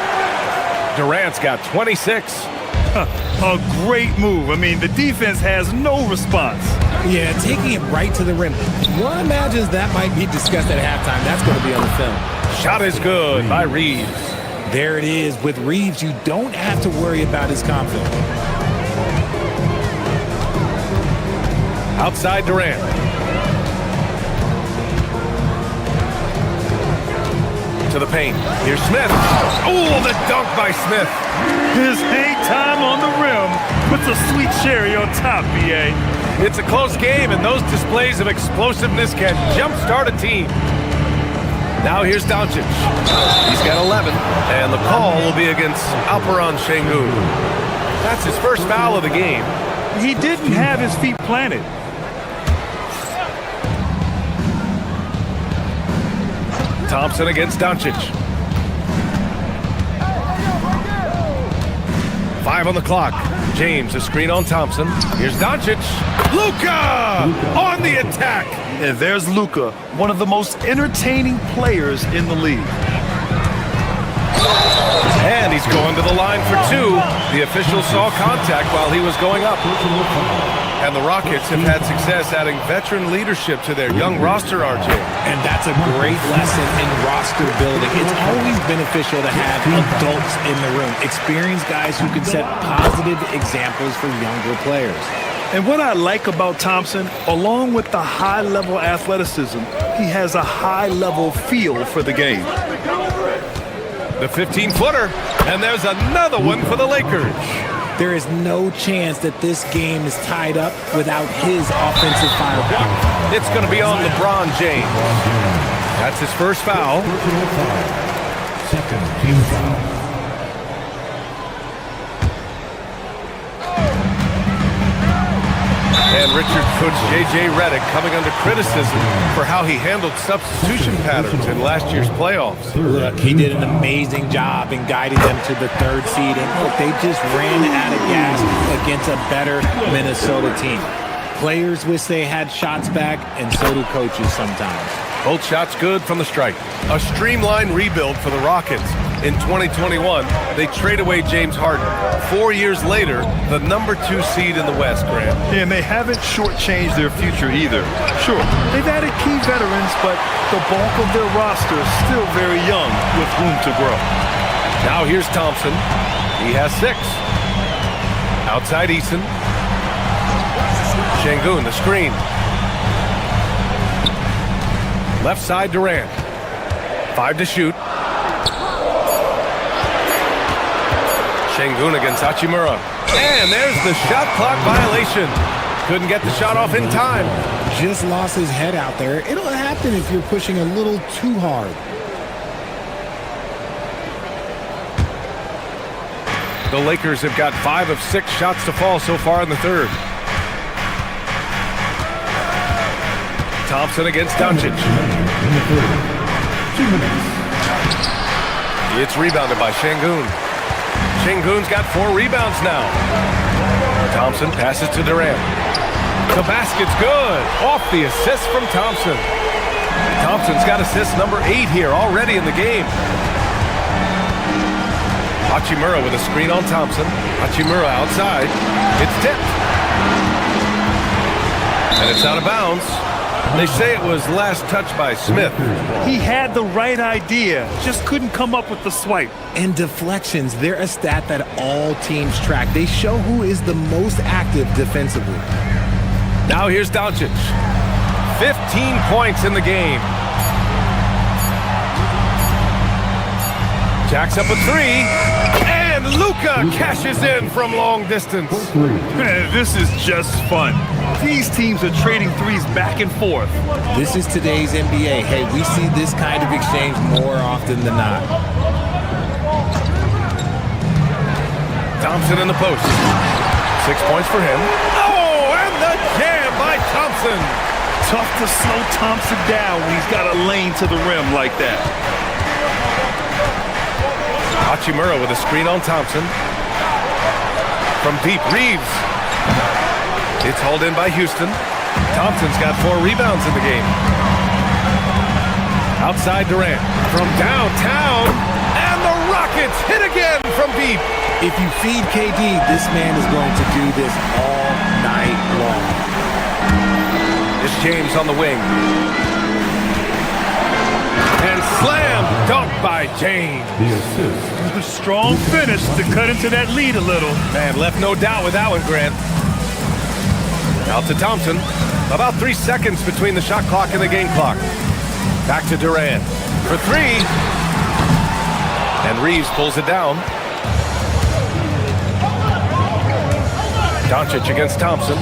[SPEAKER 7] Durant's got 26.
[SPEAKER 8] A great move. I mean, the defense has no response.
[SPEAKER 4] Yeah, taking it right to the rim. One imagines that might be discussed at halftime. That's going to be on the film.
[SPEAKER 7] Shot is good by Reeves.
[SPEAKER 4] There it is. With Reeves, you don't have to worry about his confidence.
[SPEAKER 7] Outside Durant. To the paint. Here's Smith. Oh, the dunk by Smith.
[SPEAKER 8] His hang time on the rim puts a sweet cherry on top, BA.
[SPEAKER 7] It's a close game, and those displays of explosiveness can jumpstart a team. Now here's Doncic. He's got 11, and the call will be against Alperon Şengün. That's his first foul of the game.
[SPEAKER 8] He didn't have his feet planted.
[SPEAKER 7] Thompson against Doncic. 5 on the clock. James, a screen on Thompson. Here's Doncic. Luka on the attack.
[SPEAKER 8] And there's Luka, one of the most entertaining players in the league.
[SPEAKER 7] And he's going to the line for 2. The official saw contact while he was going up. And the Rockets have had success adding veteran leadership to their young roster, RJ.
[SPEAKER 4] And that's a great lesson in roster building. It's always beneficial to have adults in the room, experienced guys who can set positive examples for younger players.
[SPEAKER 8] And what I like about Thompson, along with the high-level athleticism, he has a high-level feel for the game.
[SPEAKER 7] The 15-footer, and there's another one for the Lakers.
[SPEAKER 4] There is no chance that this game is tied up without his offensive firepower.
[SPEAKER 7] It's going to be on LeBron James. That's his first foul.
[SPEAKER 10] Second team foul.
[SPEAKER 7] And Richard, Coach J.J. Redick coming under criticism for how he handled substitution patterns in last year's playoffs.
[SPEAKER 4] Look, he did an amazing job in guiding them to the 3rd seed. And look, they just ran out of gas against a better Minnesota team. Players wish they had shots back, and so do coaches sometimes.
[SPEAKER 7] Both shots good from the strike. A streamlined rebuild for the Rockets. In 2021, they trade away James Harden. 4 years later, the number 2 seed in the West, Grant.
[SPEAKER 8] Yeah, and they haven't shortchanged their future either. Sure, they've added key veterans, but the bulk of their roster is still very young with room to grow.
[SPEAKER 7] Now here's Thompson. He has 6. Outside Eason. Şengün, the screen. Left side Durant. 5 to shoot. Şengün against Hachimura. And there's the shot clock violation. Couldn't get the shot off in time.
[SPEAKER 4] Just lost his head out there. It'll happen if you're pushing a little too hard.
[SPEAKER 7] The Lakers have got 5 of 6 shots to fall so far in the 3rd. Thompson against Doncic. It's rebounded by Şengün. Şengün's got 4 rebounds now. Thompson passes to Durant. The basket's good. Off the assist from Thompson. Thompson's got assist number 8 here already in the game. Hachimura with a screen on Thompson. Hachimura outside. It's tipped. And it's out of bounds. They say it was last touched by Smith.
[SPEAKER 8] He had the right idea, just couldn't come up with the swipe.
[SPEAKER 4] And deflections, they're a stat that all teams track. They show who is the most active defensively.
[SPEAKER 7] Now here's Doncic. 15 points in the game. Jacks up a 3. And Luka cashes in from long distance.
[SPEAKER 8] This is just fun. These teams are trading threes back and forth.
[SPEAKER 4] This is today's NBA. Hey, we see this kind of exchange more often than not.
[SPEAKER 7] Thompson in the post. 6 points for him. Oh, and the jam by Thompson.
[SPEAKER 8] Tough to slow Thompson down when he's got a lane to the rim like that.
[SPEAKER 7] Hachimura with a screen on Thompson. From deep, Reeves. It's hauled in by Houston. Thompson's got 4 rebounds in the game. Outside Durant. From downtown. And the Rockets hit again from deep.
[SPEAKER 4] If you feed KD, this man is going to do this all night long.
[SPEAKER 7] It's James on the wing. And slam dunk by James.
[SPEAKER 8] A strong finish to cut into that lead a little.
[SPEAKER 7] Man, left no doubt with that one, Grant. Out to Thompson. About 3 seconds between the shot clock and the game clock. Back to Durant for 3. And Reeves pulls it down. Doncic against Thompson.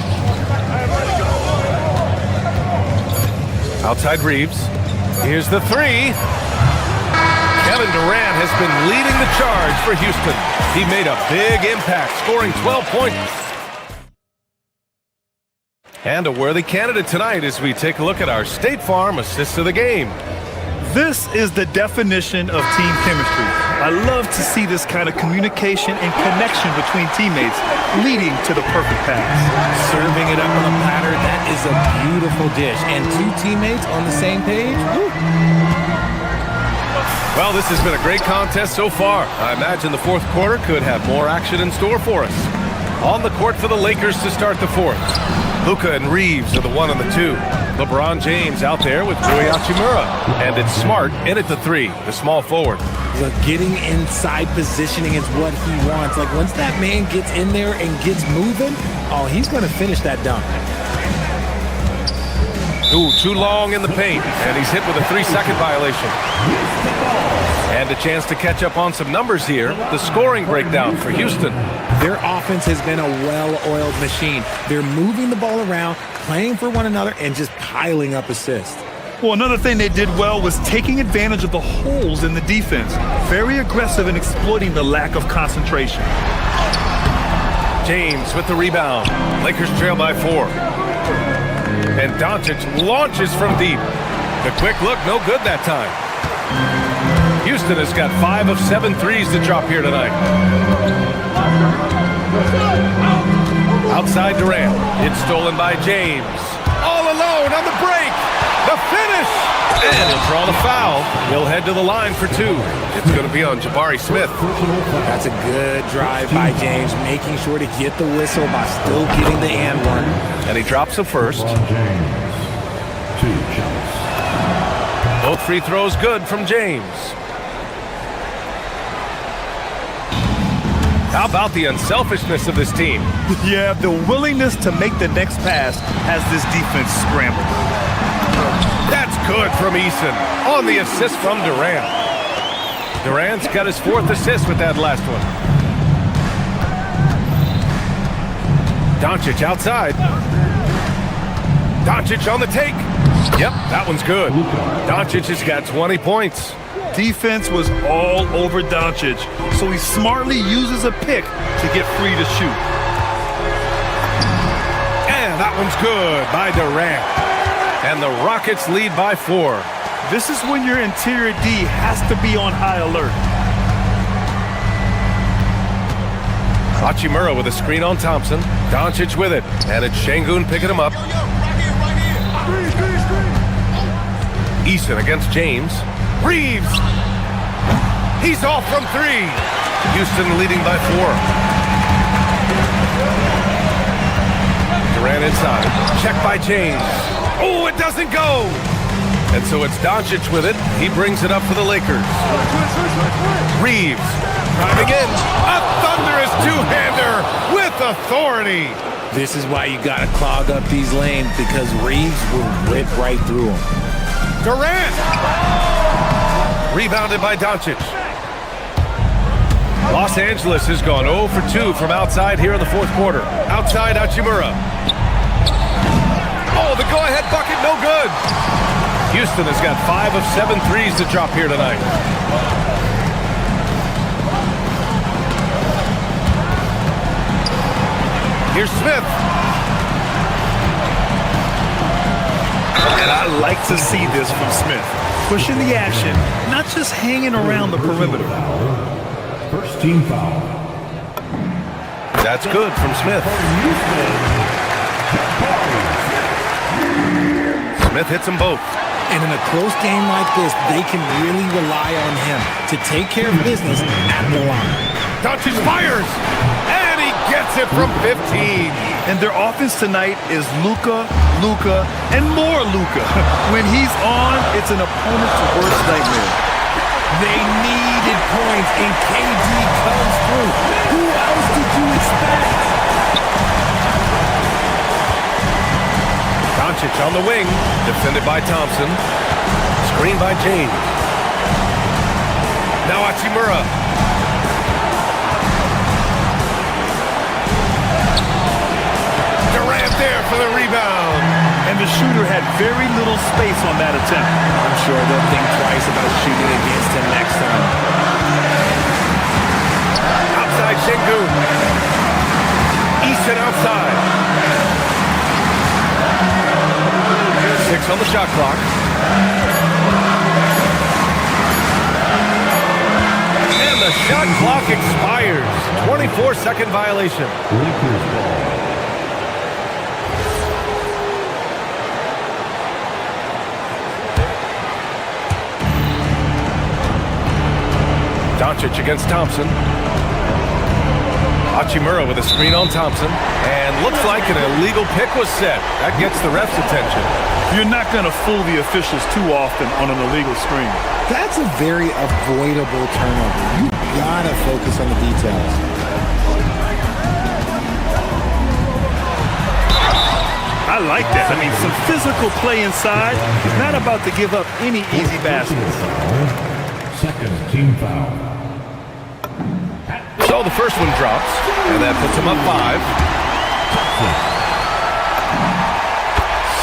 [SPEAKER 7] Outside Reeves. Here's the 3. Kevin Durant has been leading the charge for Houston. He made a big impact, scoring 12 points. And a worthy candidate tonight as we take a look at our State Farm assist of the game.
[SPEAKER 8] This is the definition of team chemistry. I love to see this kind of communication and connection between teammates leading to the perfect pass.
[SPEAKER 4] Serving it up on a platter, that is a beautiful dish. And 2 teammates on the same page? Woo.
[SPEAKER 7] Well, this has been a great contest so far. I imagine the 4th quarter could have more action in store for us. On the court for the Lakers to start the 4th. Luka and Reeves are the 1 and the 2. LeBron James out there with Rui Hachimura. And it's Smart in at the 3, the small forward.
[SPEAKER 4] Look, getting inside positioning is what he wants. Like, once that man gets in there and gets moving, oh, he's going to finish that dunk.
[SPEAKER 7] Ooh, too long in the paint. And he's hit with a 3-second violation. And a chance to catch up on some numbers here. The scoring breakdown for Houston.
[SPEAKER 4] Their offense has been a well-oiled machine. They're moving the ball around, playing for one another, and just piling up assists.
[SPEAKER 8] Well, another thing they did well was taking advantage of the holes in the defense. Very aggressive in exploiting the lack of concentration.
[SPEAKER 7] James with the rebound. Lakers trail by 4. And Doncic launches from deep. The quick look, no good that time. Houston has got 5 of 7 threes to drop here tonight. Outside Durant. It's stolen by James. All alone on the break. The finish. And he'll draw the foul. He'll head to the line for 2. It's going to be on Jabari Smith.
[SPEAKER 4] That's a good drive by James, making sure to get the whistle by still getting the and one.
[SPEAKER 7] And he drops the first. Both free throws good from James. How about the unselfishness of this team?
[SPEAKER 8] Yeah, the willingness to make the next pass has this defense scrambled.
[SPEAKER 7] That's good from Eason on the assist from Durant. Durant's got his 4th assist with that last one. Doncic outside. Doncic on the take. Yep, that one's good. Doncic has got 20 points.
[SPEAKER 8] Defense was all over Doncic, so he smartly uses a pick to get free to shoot.
[SPEAKER 7] And that one's good by Durant. And the Rockets lead by 4.
[SPEAKER 8] This is when your interior D has to be on high alert.
[SPEAKER 7] Hachimura with a screen on Thompson. Doncic with it. And it's Şengün picking him up. Eason against James. Reeves. He's off from 3. Houston leading by 4. Durant inside. Check by James. Oh, it doesn't go. And so it's Doncic with it. He brings it up for the Lakers. Reeves driving in. A thunderous two-hander with authority.
[SPEAKER 4] This is why you got to clog up these lanes, because Reeves will rip right through them.
[SPEAKER 7] Durant. Rebounded by Doncic. Los Angeles has gone 0 for 2 from outside here in the 4th quarter. Outside Hachimura. Oh, the go-ahead bucket, no good. Houston has got 5 of 7 threes to drop here tonight. Here's Smith.
[SPEAKER 8] And I like to see this from Smith. Pushing the action, not just hanging around the perimeter.
[SPEAKER 10] First team foul.
[SPEAKER 7] That's good from Smith. Smith hits them both.
[SPEAKER 4] And in a close game like this, they can really rely on him to take care of business at the line.
[SPEAKER 7] Doncic fires, and he gets it from 15.
[SPEAKER 8] And their offense tonight is Luka, and more Luka. When he's on, it's an opponent's worst nightmare.
[SPEAKER 4] They needed points, and KD comes through. Who else did you expect?
[SPEAKER 7] Doncic on the wing, defended by Thompson. Screen by James. Now Hachimura. Durant there for the rebound.
[SPEAKER 8] And the shooter had very little space on that attempt.
[SPEAKER 4] I'm sure they'll think twice about shooting against him next time.
[SPEAKER 7] Outside Şengün. Eason outside. 6 on the shot clock. And the shot clock expires. 24-second violation.
[SPEAKER 10] Lakers ball.
[SPEAKER 7] Doncic against Thompson. Hachimura with a screen on Thompson. And looks like an illegal pick was set. That gets the ref's attention.
[SPEAKER 8] You're not going to fool the officials too often on an illegal screen.
[SPEAKER 4] That's a very avoidable turnover. You gotta focus on the details.
[SPEAKER 8] I like that. I mean, some physical play inside. Not about to give up any easy baskets.
[SPEAKER 10] Second team foul.
[SPEAKER 7] So the first one drops, and that puts him up 5.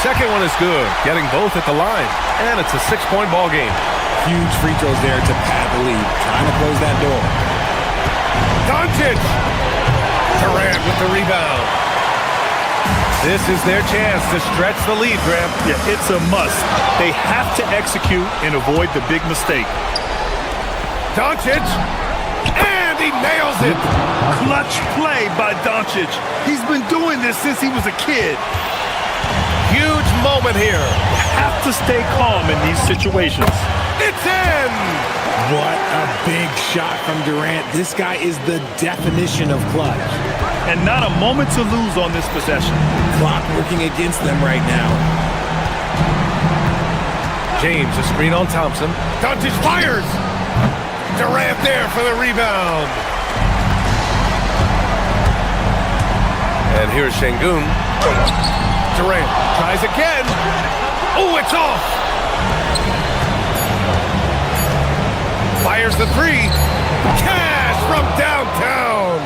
[SPEAKER 7] Second one is good, getting both at the line, and it's a 6-point ball game.
[SPEAKER 4] Huge free throws there to pad the lead, trying to close that door.
[SPEAKER 7] Doncic! Durant with the rebound. This is their chance to stretch the lead, Graham.
[SPEAKER 8] Yeah, it's a must. They have to execute and avoid the big mistake.
[SPEAKER 7] Doncic, and he nails it.
[SPEAKER 8] Clutch play by Doncic. He's been doing this since he was a kid.
[SPEAKER 7] Huge moment here.
[SPEAKER 8] Have to stay calm in these situations.
[SPEAKER 7] It's in.
[SPEAKER 4] What a big shot from Durant. This guy is the definition of clutch.
[SPEAKER 8] And not a moment to lose on this possession.
[SPEAKER 4] Clock working against them right now.
[SPEAKER 7] James, a screen on Thompson.
[SPEAKER 12] Doncic fires. Durant there for the rebound.
[SPEAKER 7] And here's Şengün.
[SPEAKER 12] Durant tries again. Oh, it's off. Fires the three. Cash from downtown.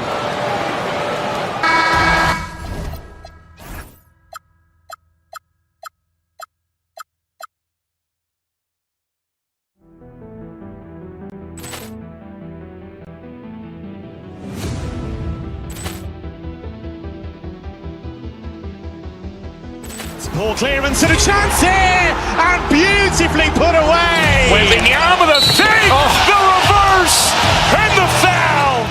[SPEAKER 1] Poor clearance and a chance here, and beautifully put away.
[SPEAKER 7] Wembanyama the fake, the reverse, and the foul.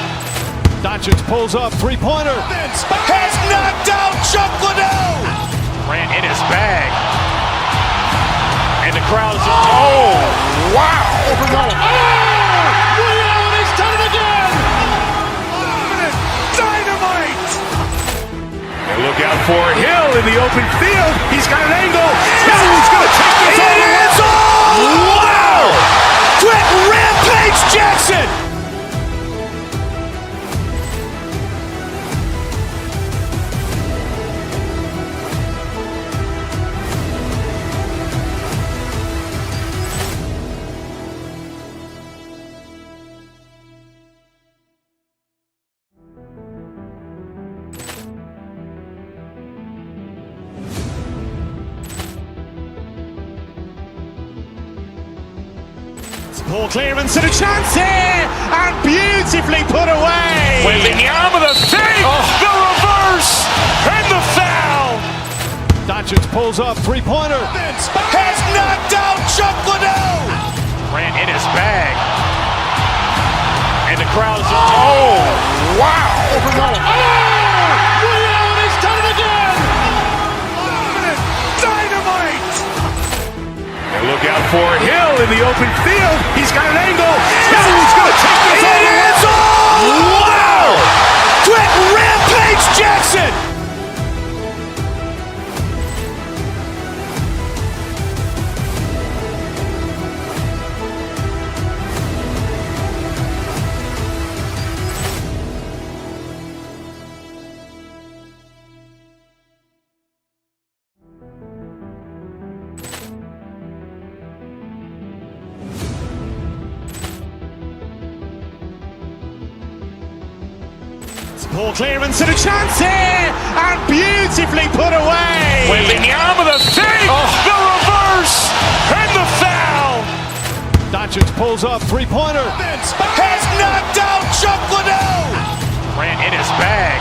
[SPEAKER 1] Doncic pulls up, three-pointer.
[SPEAKER 7] Has knocked out Chuck Liddell.
[SPEAKER 1] Grant in his bag. And the crowd's...
[SPEAKER 7] Oh, wow.
[SPEAKER 1] He's done it again.
[SPEAKER 7] Dynamite. And look out for Hill in the open field. He's got an angle. He's going to take this all the way. Wow! Quick Rampage Jackson.
[SPEAKER 1] Poor clearance and a chance here, and beautifully put away.
[SPEAKER 7] Wembanyama the fake, the reverse, and the foul.
[SPEAKER 1] Doncic pulls up, three-pointer.
[SPEAKER 7] Has knocked out Chuck Liddell.
[SPEAKER 1] Grant in his bag. And the crowd's...
[SPEAKER 7] Oh, wow.
[SPEAKER 1] He's done it again.
[SPEAKER 7] Dynamite. And look out for Hill in the open field. He's got an angle. He's going to take this all the way. Wow! Quick Rampage Jackson.
[SPEAKER 1] Poor clearance and a chance here, and beautifully put away.
[SPEAKER 7] Wembanyama the fake, the reverse, and the foul.
[SPEAKER 1] Doncic pulls up, three-pointer.
[SPEAKER 7] Has knocked out Chuck Liddell.
[SPEAKER 1] Grant in his bag.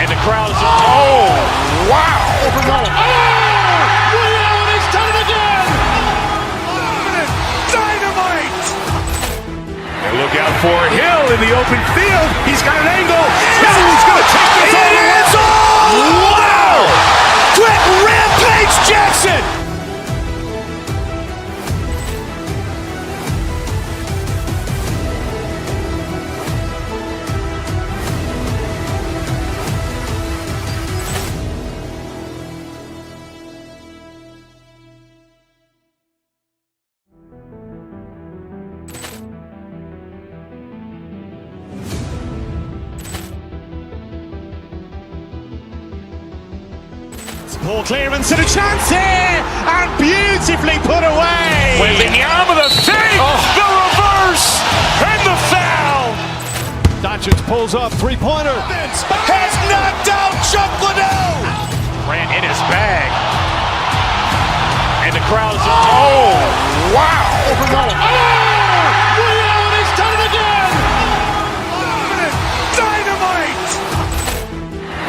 [SPEAKER 1] And the crowd's...
[SPEAKER 7] Oh, wow.
[SPEAKER 1] He's done it again.
[SPEAKER 7] Dynamite. And look out for Hill in the open field. He's got an angle. He's going to take this all the way. Wow! Quick Rampage Jackson.
[SPEAKER 1] Poor clearance and a chance here, and beautifully put away.
[SPEAKER 7] Wembanyama the fake, the reverse, and the foul.
[SPEAKER 1] Doncic pulls up, three-pointer.
[SPEAKER 7] Has knocked out Chuck Liddell.
[SPEAKER 1] Grant in his bag. And the crowd's...
[SPEAKER 7] Oh, wow.
[SPEAKER 1] He's done it again.
[SPEAKER 7] Dynamite.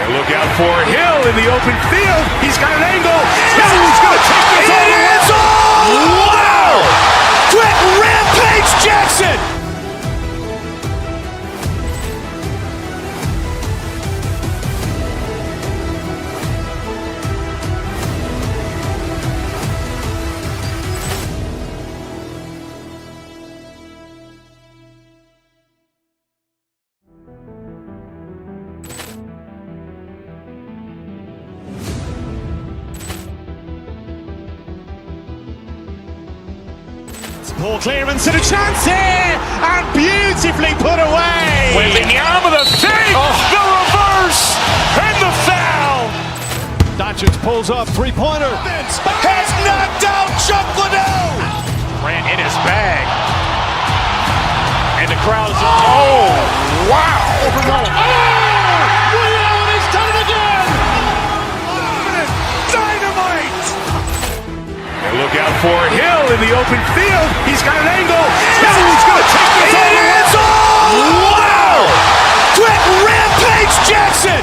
[SPEAKER 7] And look look out for Hill in the open field. He's got an angle. Hill's going to take this all the way. Wow! Quentin Rampage Jackson!
[SPEAKER 1] Poor clearance and a chance here, and beautifully put away.
[SPEAKER 7] Wembanyama with a fake, the reverse, and the foul.
[SPEAKER 1] Doncic pulls up, three-pointer.
[SPEAKER 7] Has knocked out Chuck Liddell.
[SPEAKER 1] Ran in his bag. And the crowd's
[SPEAKER 7] Oh, wow.
[SPEAKER 1] Liddell, he's done it again.
[SPEAKER 7] Dynamite. And look out for Hill in the open field. He's got an angle. Hill's going to take this all the way. Wow! Quentin Rampage Jackson!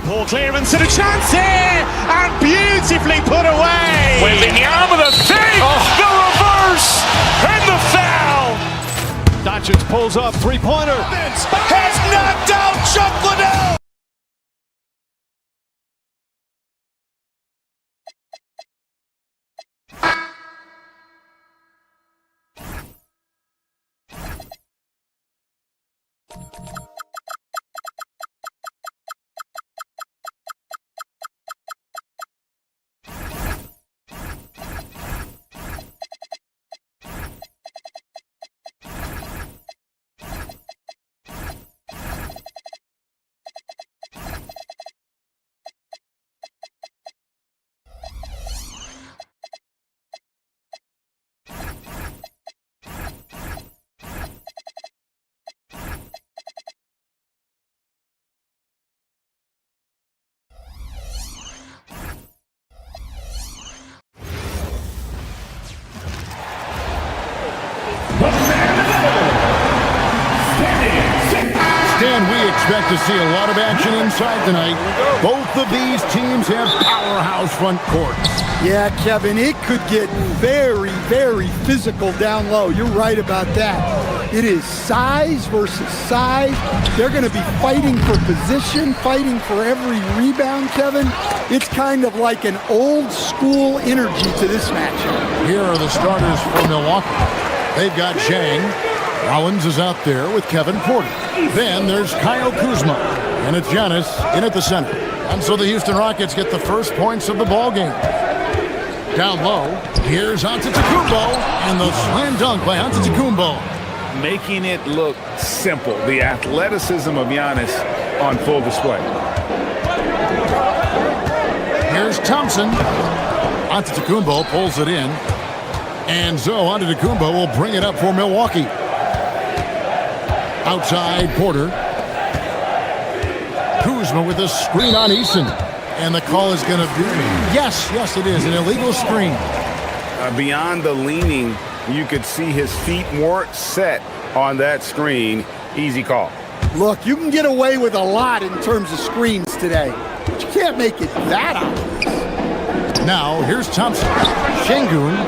[SPEAKER 1] Poor clearance and a chance here, and beautifully put away.
[SPEAKER 7] Wembanyama with a fake, the reverse, and the foul.
[SPEAKER 1] Doncic pulls up, three-pointer.
[SPEAKER 7] Has knocked out Chuck Liddell.
[SPEAKER 3] Dan, we expect to see a lot of action inside tonight. Both of these teams have powerhouse front courts.
[SPEAKER 9] Yeah, Kevin, it could get very, very physical down low. You're right about that. It is size versus size. They're going to be fighting for position, fighting for every rebound, Kevin. It's kind of like an old school energy to this matchup.
[SPEAKER 3] Here are the starters for Milwaukee. They've got Zhang. Rollins is out there with Kevin Porter. Then there's Kyle Kuzma, and it's Giannis in at the center. And so the Houston Rockets get the first points of the ball game. Down low, here's Antetokounmpo, and the slam dunk by Antetokounmpo.
[SPEAKER 5] Making it look simple. The athleticism of Giannis on full display.
[SPEAKER 3] Here's Thompson. Antetokounmpo pulls it in. And so Antetokounmpo will bring it up for Milwaukee. Outside, Porter. Kuzma with a screen on Eason. And the call is going to be, yes, it is, an illegal screen.
[SPEAKER 5] Beyond the leaning, you could see his feet more set on that screen. Easy call.
[SPEAKER 9] Look, you can get away with a lot in terms of screens today, but you can't make it that obvious.
[SPEAKER 3] Now, here's Thompson. Şengün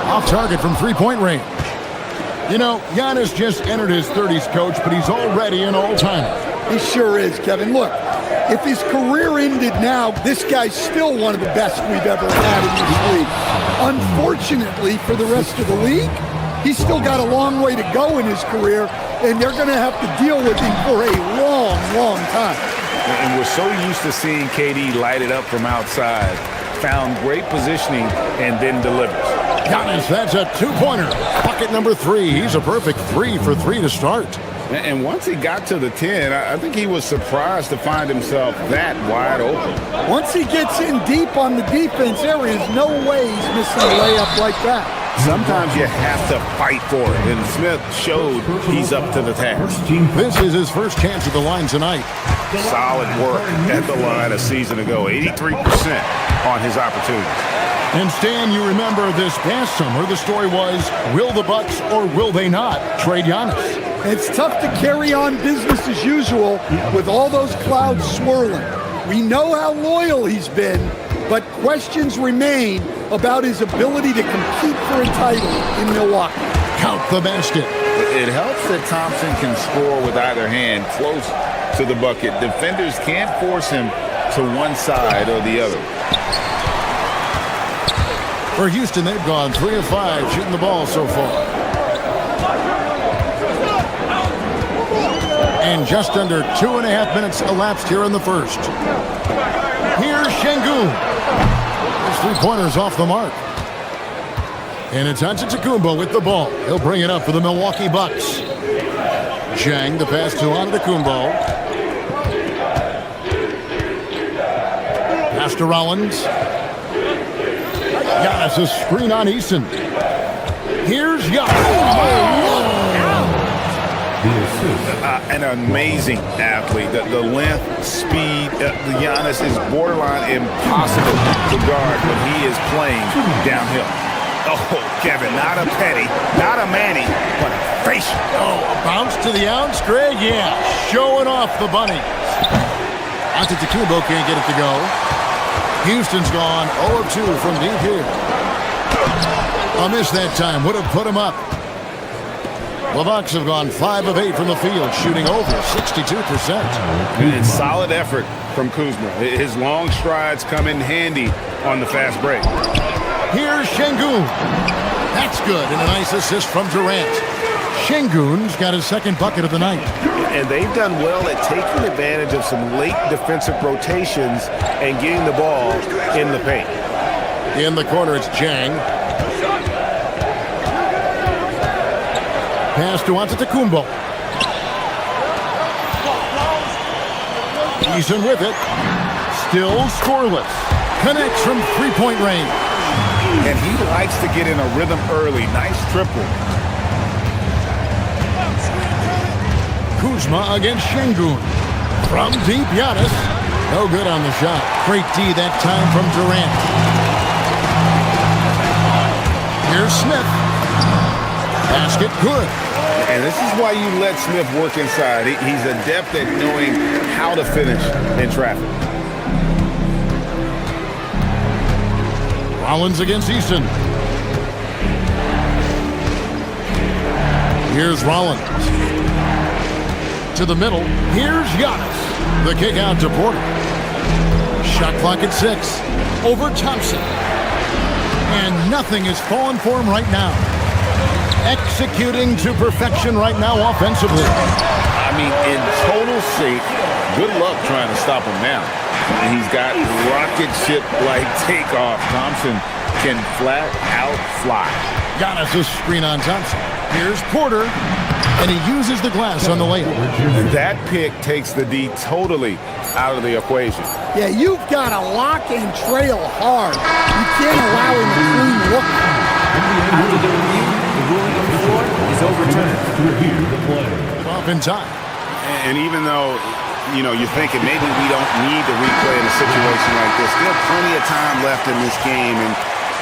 [SPEAKER 3] off target from three-point range. You know, Giannis just entered his 30s, Coach, but he's already an all-timer.
[SPEAKER 9] He sure is, Kevin. Look, if his career ended now, this guy's still one of the best we've ever had in this league. Unfortunately for the rest of the league, he's still got a long way to go in his career, and they're going to have to deal with him for a long, long time.
[SPEAKER 5] And we're so used to seeing KD light it up from outside. Found great positioning and then delivers.
[SPEAKER 3] Giannis, that's a two-pointer. Bucket number 3. He's a perfect 3 for 3 to start.
[SPEAKER 5] And once he got to the 10, I think he was surprised to find himself that wide open.
[SPEAKER 9] Once he gets in deep on the defense, there is no way he's missing a layup like that.
[SPEAKER 5] Sometimes you have to fight for it, and Smith showed he's up to the task.
[SPEAKER 3] This is his first chance at the line tonight.
[SPEAKER 5] Solid work at the line a season ago, 83% on his opportunities.
[SPEAKER 3] And Stan, you remember this past summer, the story was, will the Bucks or will they not trade Giannis?
[SPEAKER 9] It's tough to carry on business as usual with all those clouds swirling. We know how loyal he's been, but questions remain about his ability to compete for a title in Milwaukee.
[SPEAKER 3] Count the basket.
[SPEAKER 5] It helps that Thompson can score with either hand close to the bucket. Defenders can't force him to one side or the other.
[SPEAKER 3] For Houston, they've gone 3 of 5 shooting the ball so far. And just under 2.5 minutes elapsed here in the first. Here's Şengün. His three-pointer's off the mark. And it's Antetokounmpo with the ball. He'll bring it up for the Milwaukee Bucks. Zhang, the pass to Antetokounmpo. Pass to Rollins. Giannis, a screen on Eason. Here's Giannis.
[SPEAKER 5] An amazing athlete. The length, speed, Giannis is borderline impossible to guard when he is playing downhill. Oh, Kevin, not a petty, not a Manny, but a facial.
[SPEAKER 3] Oh, a bounce to the ounce, Greg? Yeah, showing off the bunnies. Antetokounmpo can't get it to go. Houston's gone 0 of 2 from deep here. A miss that time would have put him up. The Bucks have gone 5 of 8 from the field, shooting over 62%.
[SPEAKER 5] And solid effort from Kuzma. His long strides come in handy on the fast break.
[SPEAKER 3] Here's Şengün. That's good, and a nice assist from Durant. Şengün's got his second bucket of the night.
[SPEAKER 12] And they've done well at taking advantage of some late defensive rotations and getting the ball in the paint.
[SPEAKER 3] In the corner, it's Zhang. Pass to Antetokounmpo. Eason with it. Still scoreless. Connects from three-point range.
[SPEAKER 5] And he likes to get in a rhythm early. Nice triple.
[SPEAKER 3] Kuzma against Şengün. From deep, Giannis. No good on the shot. Great D that time from Durant. Here's Smith. Basket good.
[SPEAKER 5] And this is why you let Smith work inside. He's adept at knowing how to finish in traffic.
[SPEAKER 3] Rollins against Eason. Here's Rollins. To the middle. Here's Giannis. The kick out to Porter. Shot clock at 6. Over Thompson. And nothing is falling for him right now. Executing to perfection right now offensively.
[SPEAKER 5] I mean, in total sync. Good luck trying to stop him now. And he's got rocket ship-like takeoff. Thompson can flat out fly.
[SPEAKER 3] Giannis a screen on Thompson. Here's Porter. And he uses the glass on the layup.
[SPEAKER 5] And that pick takes the D totally out of the equation.
[SPEAKER 9] Yeah, you've got to lock and trail hard. You can't allow him to clean look.
[SPEAKER 10] After the review, the ruling on the floor is overturned. To review the play.
[SPEAKER 3] Off in time.
[SPEAKER 5] And even though, you're thinking maybe we don't need to replay in a situation like this, still plenty of time left in this game, and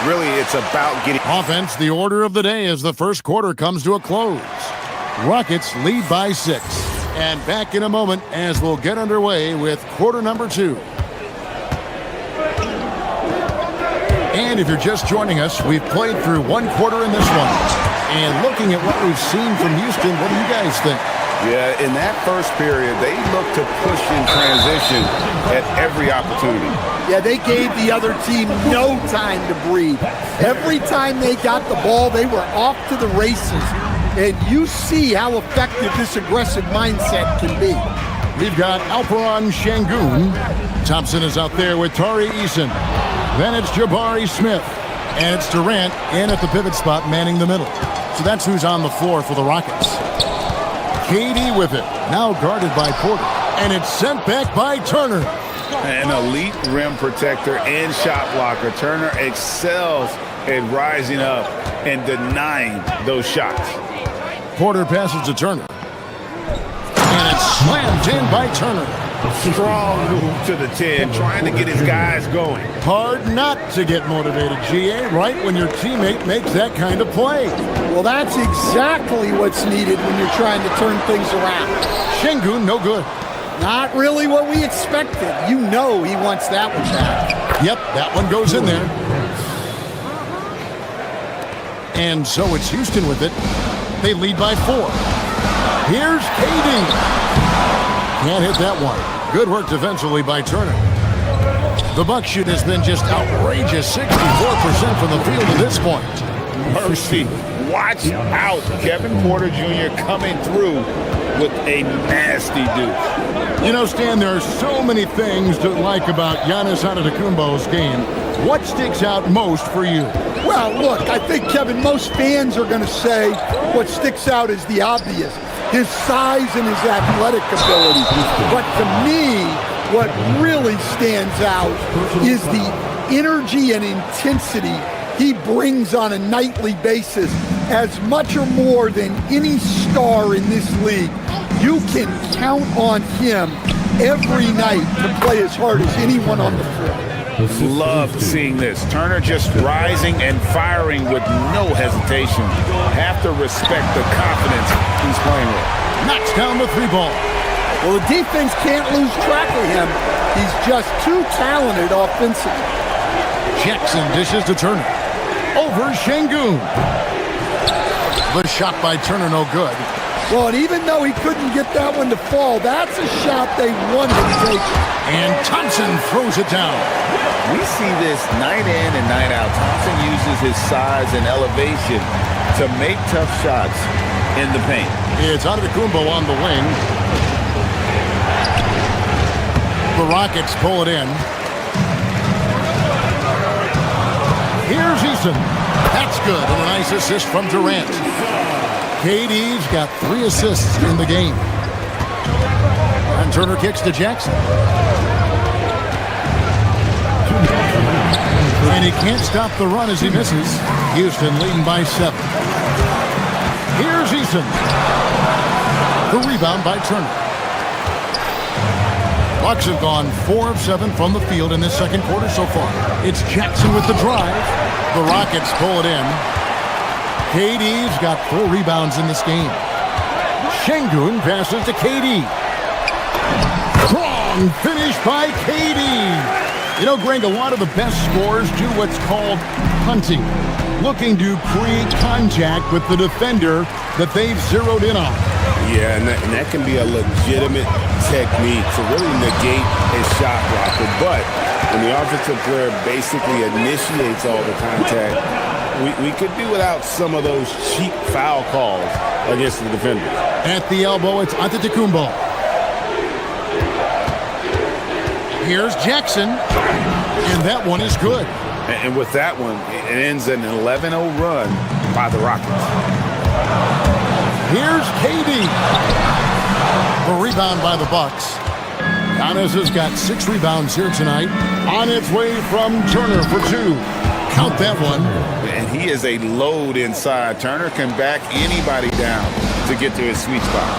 [SPEAKER 5] really it's about getting...
[SPEAKER 3] Offense, the order of the day as the first quarter comes to a close. Rockets lead by 6. And back in a moment as we'll get underway with quarter number 2. And if you're just joining us, we've played through one quarter in this one. And looking at what we've seen from Houston, what do you guys think?
[SPEAKER 5] Yeah, in that first period, they looked to push in transition at every opportunity.
[SPEAKER 9] Yeah, they gave the other team no time to breathe. Every time they got the ball, they were off to the races. And you see how effective this aggressive mindset can be.
[SPEAKER 3] We've got Alperen Şengün. Thompson is out there with Tari Eason. Then it's Jabari Smith. And it's Durant in at the pivot spot, manning the middle. So that's who's on the floor for the Rockets. KD with it. Now guarded by Porter. And it's sent back by Turner.
[SPEAKER 5] An elite rim protector and shot blocker. Turner excels at rising up and denying those shots.
[SPEAKER 3] Porter passes to Turner. And it's slammed in by Turner.
[SPEAKER 5] Strong move to the 10, trying to get his guys going.
[SPEAKER 3] Hard not to get motivated, GA, right when your teammate makes that kind of play.
[SPEAKER 9] Well, that's exactly what's needed when you're trying to turn things around.
[SPEAKER 3] Şengün, no good.
[SPEAKER 9] Not really what we expected. You know he wants that one back.
[SPEAKER 3] Yep, that one goes in there. And so it's Houston with it. They lead by 4. Here's KD. Can't hit that one. Good work defensively by Turner. The Bucks shoot has been just outrageous. 64% from the field at this point.
[SPEAKER 5] Mercy. Watch out. Kevin Porter Jr. coming through with a nasty deuce.
[SPEAKER 3] You know, Stan, there are so many things to like about Giannis Antetokounmpo's game. What sticks out most for you?
[SPEAKER 9] Well, look, I think, Kevin, most fans are going to say what sticks out is the obvious. His size and his athletic ability. But to me, what really stands out is the energy and intensity he brings on a nightly basis, as much or more than any star in this league. You can count on him every night to play as hard as anyone on the floor.
[SPEAKER 5] Love seeing this. Turner just rising and firing with no hesitation. Have to respect the confidence he's playing with.
[SPEAKER 3] Knocks down the 3 ball.
[SPEAKER 9] Well, the defense can't lose track of him. He's just too talented offensively.
[SPEAKER 3] Jackson dishes to Turner. Over Şengün. The shot by Turner, no good.
[SPEAKER 9] Well, and even though he couldn't get that one to fall, that's a shot they wanted to take.
[SPEAKER 3] And Thompson throws it down.
[SPEAKER 5] We see this night in and night out. Thompson uses his size and elevation to make tough shots in the paint.
[SPEAKER 3] It's Antetokounmpo on the wing. The Rockets pull it in. Here's Eason. That's good. And a nice assist from Durant. KD's got 3 assists in the game. And Turner kicks to Jackson. And he can't stop the run as he misses. Houston leading by 7. Here's Eason. The rebound by Turner. Bucks have gone 4 of 7 from the field in this second quarter so far. It's Jackson with the drive. The Rockets pull it in. KD's got 4 rebounds in this game. Şengün passes to KD. Strong finish by KD. You know, Greg, a lot of the best scorers do what's called hunting, looking to create contact with the defender that they've zeroed in on.
[SPEAKER 12] Yeah, and that can be a legitimate technique to really negate a shot blocker. But when the offensive player basically initiates all the contact, we could do without some of those cheap foul calls against the defender.
[SPEAKER 3] At the elbow, it's Antetokounmpo. Here's Jackson, and that one is good.
[SPEAKER 5] And with that one, it ends an 11-0 run by the Rockets.
[SPEAKER 3] Here's KD. The rebound by the Bucks. Giannis has got 6 rebounds here tonight. On its way from Turner for 2. Count that one.
[SPEAKER 5] And he is a load inside. Turner can back anybody down to get to his sweet spot.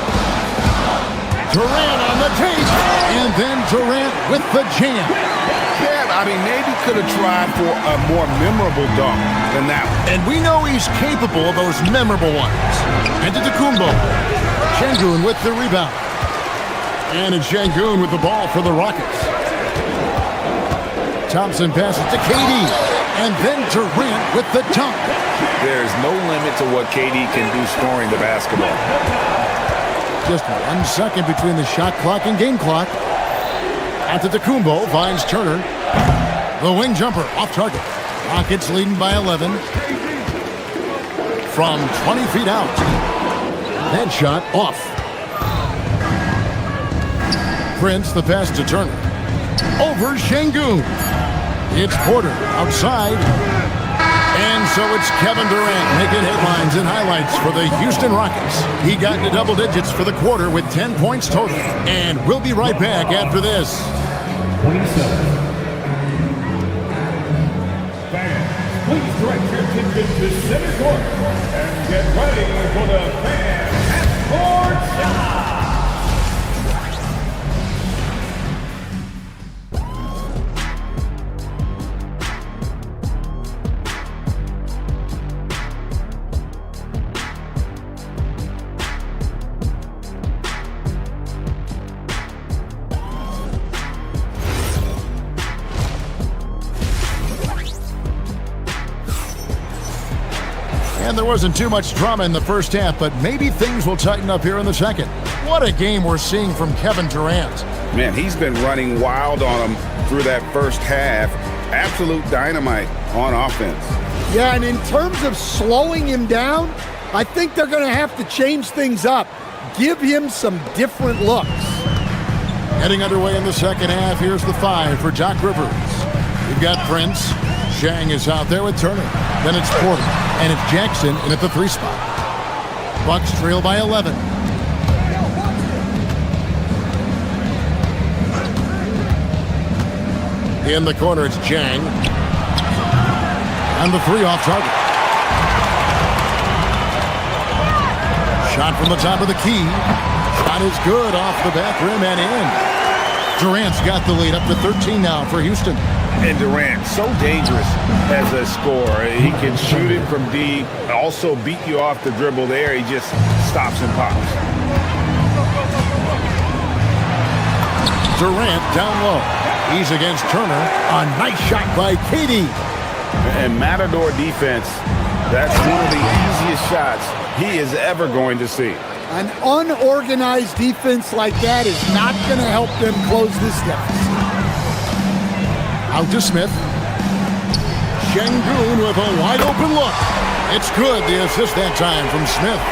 [SPEAKER 3] Durant on the tape. And then Durant with the jam.
[SPEAKER 12] Yeah, I mean, maybe could have tried for a more memorable dunk than that one.
[SPEAKER 3] And we know he's capable of those memorable ones. Antetokounmpo. Şengün with the rebound. And it's Şengün with the ball for the Rockets. Thompson passes to KD. And then Durant with the dunk.
[SPEAKER 5] There's no limit to what KD can do scoring the basketball.
[SPEAKER 3] Just 1 second between the shot clock and game clock. Antetokounmpo finds Turner. The wing jumper off target. Rockets leading by 11. From 20 feet out. That shot off. Prince the pass to Turner. Over Şengün. It's Porter outside. And so it's Kevin Durant making headlines brings in highlights for the Houston Rockets. He got into double digits for the quarter with 10 points total. And we'll be right back after this.
[SPEAKER 10] 27. Fans, please direct your attention to center court and get ready for the Fan Passport Shot.
[SPEAKER 3] And there wasn't too much drama in the first half, but maybe things will tighten up here in the second. What a game we're seeing from Kevin Durant.
[SPEAKER 5] Man, he's been running wild on him through that first half. Absolute dynamite on offense.
[SPEAKER 9] Yeah, and in terms of slowing him down, I think they're going to have to change things up. Give him some different looks.
[SPEAKER 3] Heading underway in the second half, here's the 5 for Doc Rivers. We've got Prince. Zhang is out there with Turner. Then it's Porter. And it's Jackson in at the 3 spot. Bucks trail by 11. In the corner, it's Zhang. And the 3 off target. Shot from the top of the key. Shot is good off the back rim and in. Durant's got the lead up to 13 now for Houston.
[SPEAKER 5] And Durant, so dangerous as a scorer. He can shoot it from deep, also beat you off the dribble there. He just stops and pops.
[SPEAKER 3] Durant down low. He's against Turner. A nice shot by KD.
[SPEAKER 5] And Matador defense, that's one of the easiest shots he is ever going to see.
[SPEAKER 9] An unorganized defense like that is not going to help them close this deficit.
[SPEAKER 3] Out to Smith. Şengün with a wide open look. It's good, the assist that time from Smith.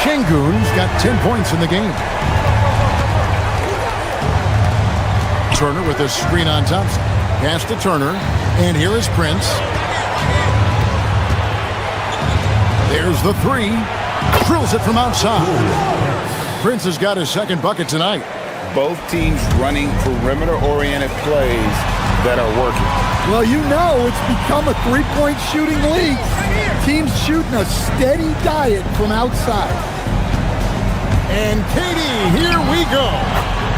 [SPEAKER 3] Şengün's got 10 points in the game. Turner with a screen on Thompson. Pass to Turner. And here is Prince. There's the 3. Drills it from outside. Prince has got his second bucket tonight.
[SPEAKER 5] Both teams running perimeter-oriented plays that are working.
[SPEAKER 9] Well, you know it's become a three-point shooting league. Teams shooting a steady diet from outside.
[SPEAKER 3] And KD, here we go.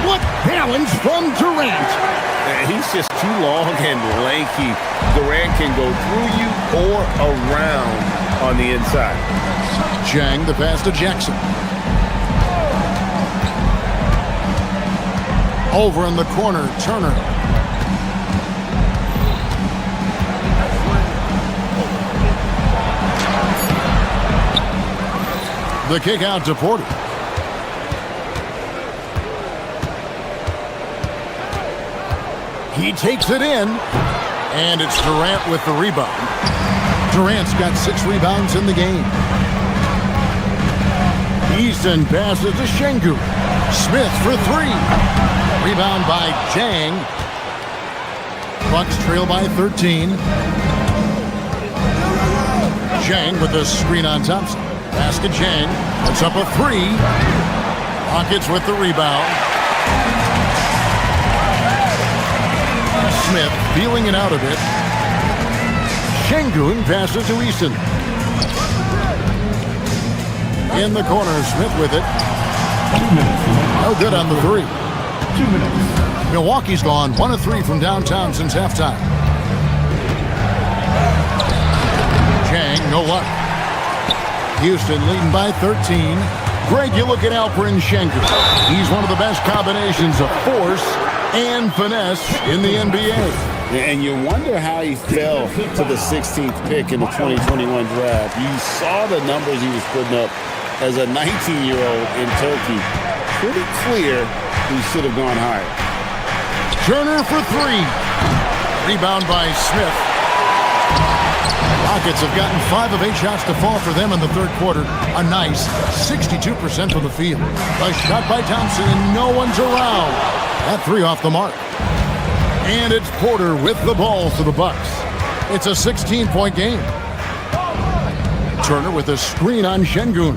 [SPEAKER 3] What balance from Durant.
[SPEAKER 5] He's just too long and lanky. Durant can go through you or around on the inside.
[SPEAKER 3] Zhang, the pass to Jackson. Over in the corner, Turner. The kick out to Porter. He takes it in, and it's Durant with the rebound. Durant's got 6 rebounds in the game. Easton passes to Şengün. Smith for 3. Rebound by Zhang. Bucks trail by 13. Zhang with the screen on Thompson. Pass to Zhang. It's up a 3. Rockets with the rebound. Smith feeling it out a bit. Şengün passes to Easton. In the corner, Smith with it.
[SPEAKER 10] 2 minutes.
[SPEAKER 3] No good on the 3.
[SPEAKER 10] 2 minutes.
[SPEAKER 3] Milwaukee's gone 1 of 3 from downtown since halftime. Zhang, no luck. Houston leading by 13. Greg, you look at Alperen Şengün. He's one of the best combinations of force and finesse in the NBA.
[SPEAKER 2] And you wonder how he fell to the 16th pick in the 2021 draft. You saw the numbers he was putting up as a 19-year-old in Turkey. Pretty clear he should have gone higher.
[SPEAKER 3] Turner for 3. Rebound by Smith. Rockets have gotten 5 of 8 shots to fall for them in the third quarter. A nice 62% from the field. A shot by Thompson and no one's around. That 3 off the mark. And it's Porter with the ball for the Bucks. It's a 16-point game. Turner with a screen on Şengün.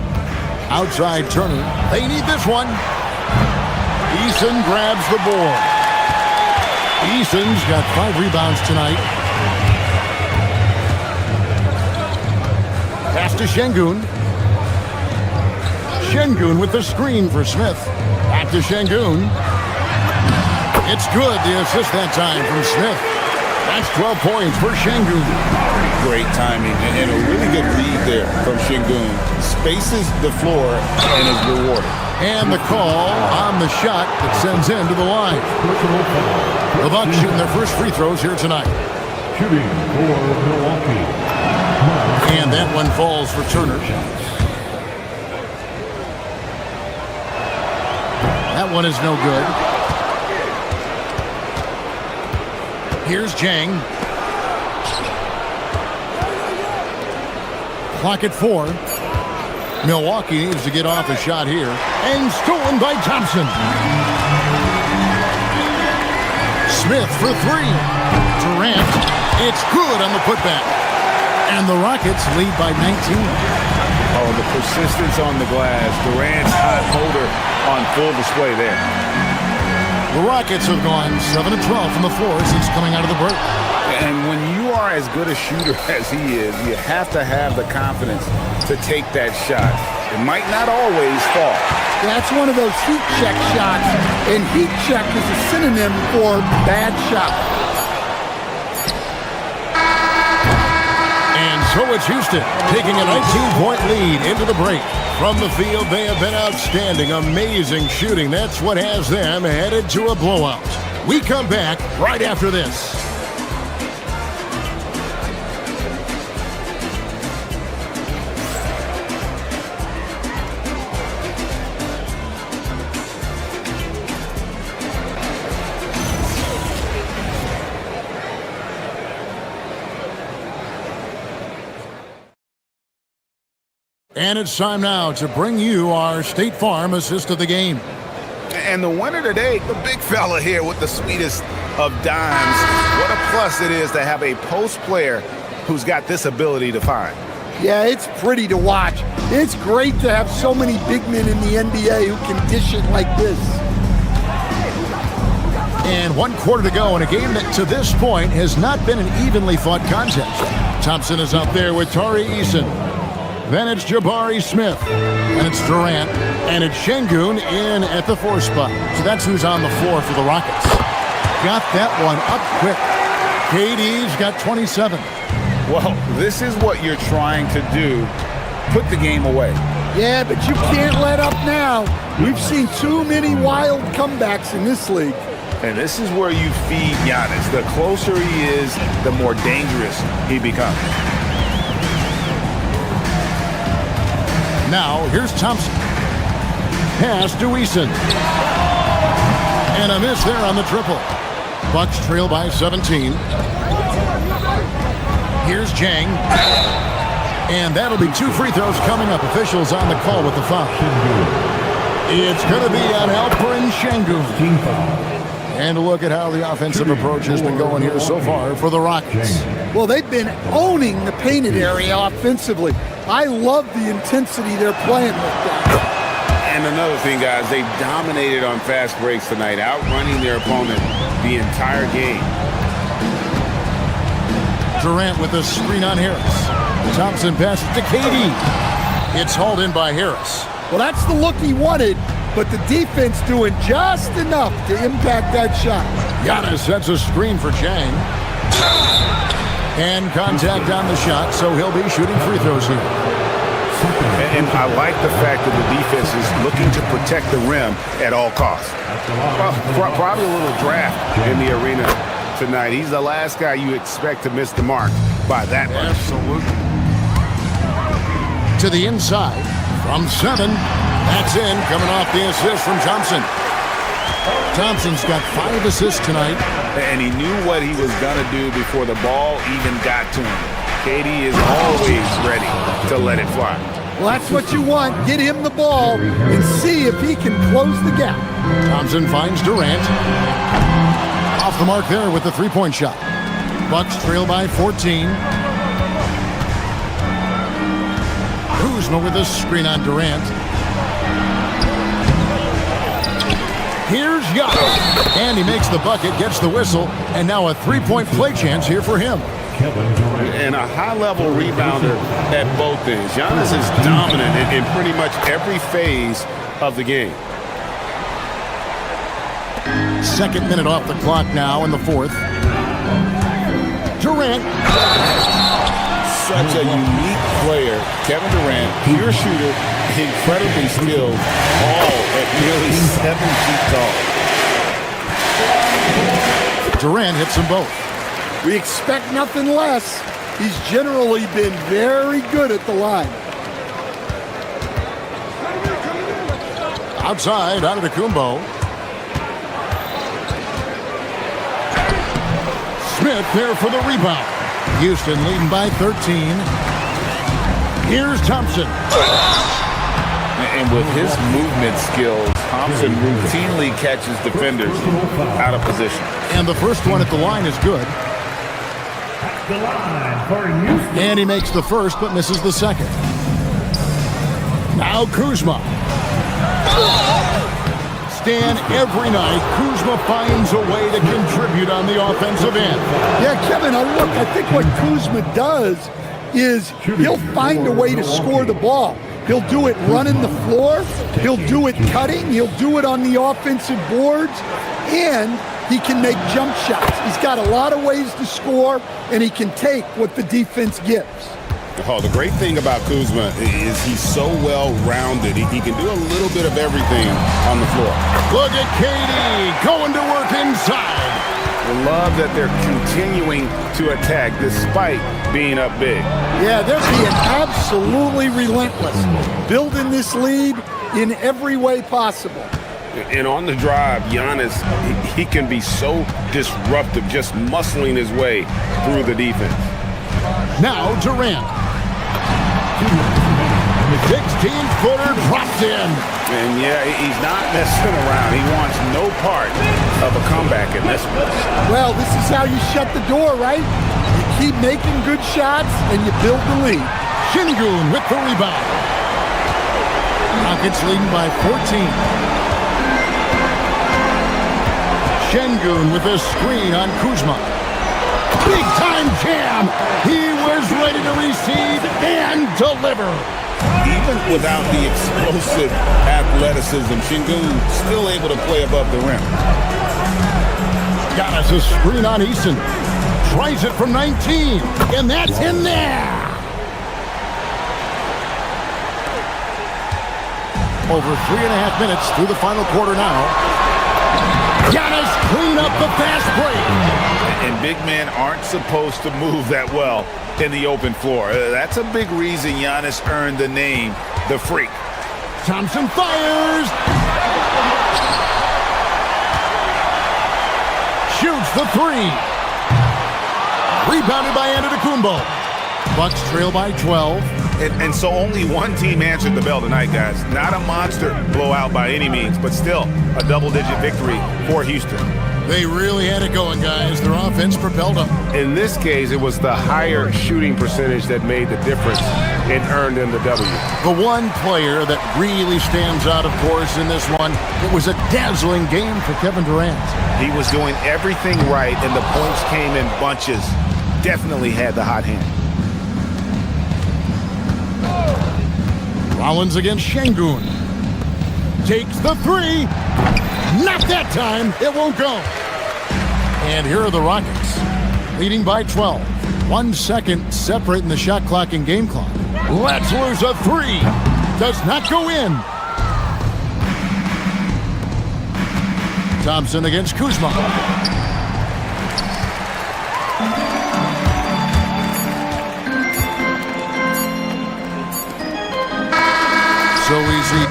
[SPEAKER 3] Outside Turner. They need this one. Eason grabs the board. Eason's got 5 rebounds tonight. Pass to Şengün. Şengün with the screen for Smith. Back to Şengün. It's good. The assist that time from Smith. That's 12 points for Şengün.
[SPEAKER 2] Great timing and a really good read there from Şengün. Spaces the floor and is rewarded.
[SPEAKER 3] And the call on the shot that sends him to the line. The Bucks shooting their first free throws here tonight.
[SPEAKER 10] Shooting for Milwaukee.
[SPEAKER 3] And that one falls for Turner. That one is no good. Here's Jang. Clock at 4. Milwaukee needs to get off a shot here. And stolen by Thompson. Smith for 3. Durant. It's good on the putback. And the Rockets lead by 19.
[SPEAKER 5] Oh, the persistence on the glass. Durant's hot holder on full display there.
[SPEAKER 3] The Rockets have gone 7 of 12 from the floor since coming out of the break.
[SPEAKER 5] And when you are as good a shooter as he is, you have to have the confidence to take that shot. It might not always fall.
[SPEAKER 9] That's one of those heat check shots, and heat check is a synonym for bad shot.
[SPEAKER 3] And so it's Houston taking a 19-point lead into the break. From the field, they have been outstanding, amazing shooting. That's what has them headed to a blowout. We come back right after this. And it's time now to bring you our State Farm assist of the game.
[SPEAKER 5] And the winner today, the big fella here with the sweetest of dimes. What a plus it is to have a post player who's got this ability to find.
[SPEAKER 9] Yeah, it's pretty to watch. It's great to have so many big men in the NBA who can dish it like this.
[SPEAKER 3] And 1 quarter to go in a game that to this point has not been an evenly fought contest. Thompson is up there with Tari Eason. Then it's Jabari Smith, and it's Durant, and it's Şengün in at the 4 spot. So that's who's on the floor for the Rockets. Got that one up quick. KD's got 27.
[SPEAKER 5] Well, this is what you're trying to do. Put the game away.
[SPEAKER 9] Yeah, but you can't let up now. We've seen too many wild comebacks in this league.
[SPEAKER 5] And this is where you feed Giannis. The closer he is, the more dangerous he becomes.
[SPEAKER 3] Now, here's Thompson. Pass to Eason. And a miss there on the triple. Bucks trail by 17. Here's Jang. And that'll be 2 free throws coming up. Officials on the call with the foul. It's going to be on Alperen Şengün. And look at how the offensive approach has been going here so far for the Rockets.
[SPEAKER 9] Well, they've been owning the painted area offensively. I love the intensity they're playing with that.
[SPEAKER 5] And another thing, guys, they've dominated on fast breaks tonight, outrunning their opponent the entire game.
[SPEAKER 3] Durant with a screen on Harris. Thompson passes to KD. It's hauled in by Harris.
[SPEAKER 9] Well, that's the look he wanted, but the defense doing just enough to impact that shot.
[SPEAKER 3] Giannis sets a screen for Jang. And contact on the shot, so he'll be shooting free throws here.
[SPEAKER 5] And I like the fact that the defense is looking to protect the rim at all costs. Well, probably a little draft in the arena tonight. He's the last guy you expect to miss the mark by that much.
[SPEAKER 3] Absolutely. To the inside from 7. That's in, coming off the assist from Thompson. Thompson's got 5 assists tonight.
[SPEAKER 5] And he knew what he was going to do before the ball even got to him. KD is always ready to let it fly.
[SPEAKER 9] Well, that's what you want. Get him the ball and see if he can close the gap.
[SPEAKER 3] Thompson finds Durant. Off the mark there with the 3-point shot. Bucks trail by 14. Kuzma with a screen on Durant. Here's Giannis, and he makes the bucket, gets the whistle, and now a three-point play chance here for him.
[SPEAKER 2] And a high-level rebounder at both ends. Giannis is dominant in pretty much every phase of the game.
[SPEAKER 3] Second minute off the clock now in the fourth. Durant.
[SPEAKER 2] Such a unique player. Kevin Durant, pure shooter, incredibly skilled, all at nearly 7 feet tall.
[SPEAKER 3] Durant hits them both.
[SPEAKER 9] We expect nothing less. He's generally been very good at the line.
[SPEAKER 3] Outside, Antetokounmpo. Smith there for the rebound. Houston leading by 13. Here's Thompson.
[SPEAKER 2] And with his movement skills, Thompson routinely catches defenders out of position.
[SPEAKER 3] And the first one at the line is good. And he makes the first but misses the second. Now Kuzma. Stan, every night, Kuzma finds a way to contribute on the offensive end.
[SPEAKER 9] Yeah, Kevin, I think what Kuzma does is he'll find a way to score the ball. He'll do it running the floor. He'll do it cutting. He'll do it on the offensive boards. And he can make jump shots. He's got a lot of ways to score, and he can take what the defense gives.
[SPEAKER 2] Oh, the great thing about Kuzma is he's so well-rounded. He can do a little bit of everything on the floor.
[SPEAKER 3] Look at KD going to work inside.
[SPEAKER 5] Love that they're continuing to attack despite being up big.
[SPEAKER 9] Yeah, they're being absolutely relentless, building this lead in every way possible.
[SPEAKER 2] And on the drive, Giannis, he can be so disruptive, just muscling his way through the defense.
[SPEAKER 3] Now Durant. 16-footer dropped in.
[SPEAKER 5] And yeah, he's not messing around. He wants no part of a comeback in this one.
[SPEAKER 9] Well, this is how you shut the door, right? You keep making good shots and you build the lead.
[SPEAKER 3] Şengün with the rebound. Rockets leading by 14. Şengün with a screen on Kuzma. Big time jam. He was ready to receive and deliver.
[SPEAKER 2] Even without the explosive athleticism, Şengün still able to play above the rim.
[SPEAKER 3] Got us a screen on Eason. Tries it from 19, and that's in there. Over 3.5 minutes through the final quarter now. Giannis clean up the fast break.
[SPEAKER 5] And big men aren't supposed to move that well in the open floor. That's a big reason Giannis earned the name, the Freak.
[SPEAKER 3] Thompson fires. Shoots the three. Rebounded by Antetokounmpo. Bucks trail by 12.
[SPEAKER 5] And so only one team answered the bell tonight, guys. Not a monster blowout by any means, but still a double-digit victory for Houston.
[SPEAKER 3] They really had it going, guys. Their offense propelled them.
[SPEAKER 12] In this case, it was the higher shooting percentage that made the difference and earned them the W.
[SPEAKER 3] The one player that really stands out, of course, in this one, it was a dazzling game for Kevin Durant.
[SPEAKER 5] He was doing everything right, and the points came in bunches. Definitely had the hot hand.
[SPEAKER 3] Rollins against Şengün. Takes the three. Not that time. It won't go. And here are the Rockets, leading by 12. 1 second separating the shot clock and game clock. Let's lose a three. Does not go in. Thompson against Kuzma. So easy.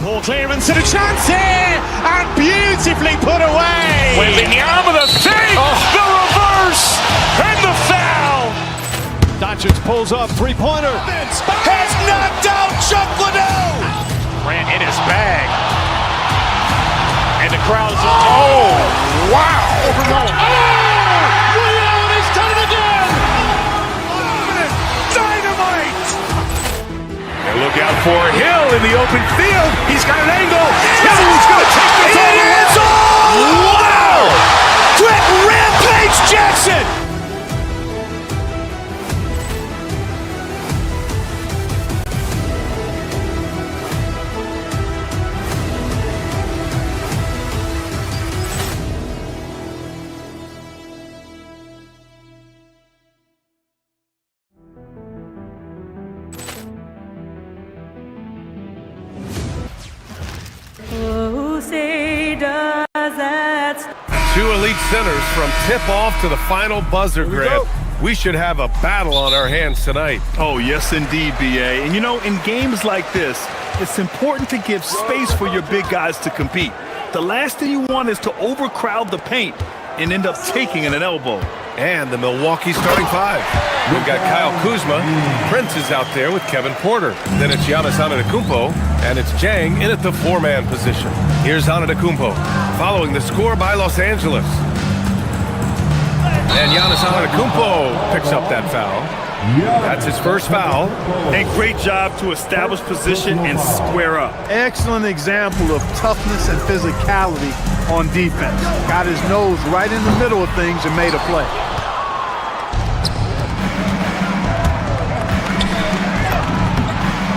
[SPEAKER 1] Ball clearance and a chance here, and beautifully put away.
[SPEAKER 7] Wembanyama the fake, the reverse, and
[SPEAKER 1] pulls up, three-pointer. Has knocked out Chuck Liddell. Ran in his bag. And the crowd is oh, wow. Overwhelmed. Oh, Leon has done it again. Dynamite. And look out for Hill in the open field. He's got an angle. He's going to take this all the way. Wow. Quick Rampage Jackson.
[SPEAKER 7] Two elite centers from tip-off to the final buzzer grab. We should have a battle on our hands tonight.
[SPEAKER 8] Oh, yes, indeed, B.A. And, you know, in games like this, it's important to give space for your big guys to compete. The last thing you want is to overcrowd the paint and end up taking an elbow.
[SPEAKER 7] And the Milwaukee starting five. We've got Kyle Kuzma. Prince is out there with Kevin Porter. Then it's Giannis Antetokounmpo, and it's Jang in at the four-man position. Here's Antetokounmpo, following the score by Los Angeles. And Giannis Antetokounmpo picks up that foul. That's his first foul.
[SPEAKER 8] And great job to establish position and square up.
[SPEAKER 11] Excellent example of toughness and physicality on defense. Got his nose right in the middle of things and made a play.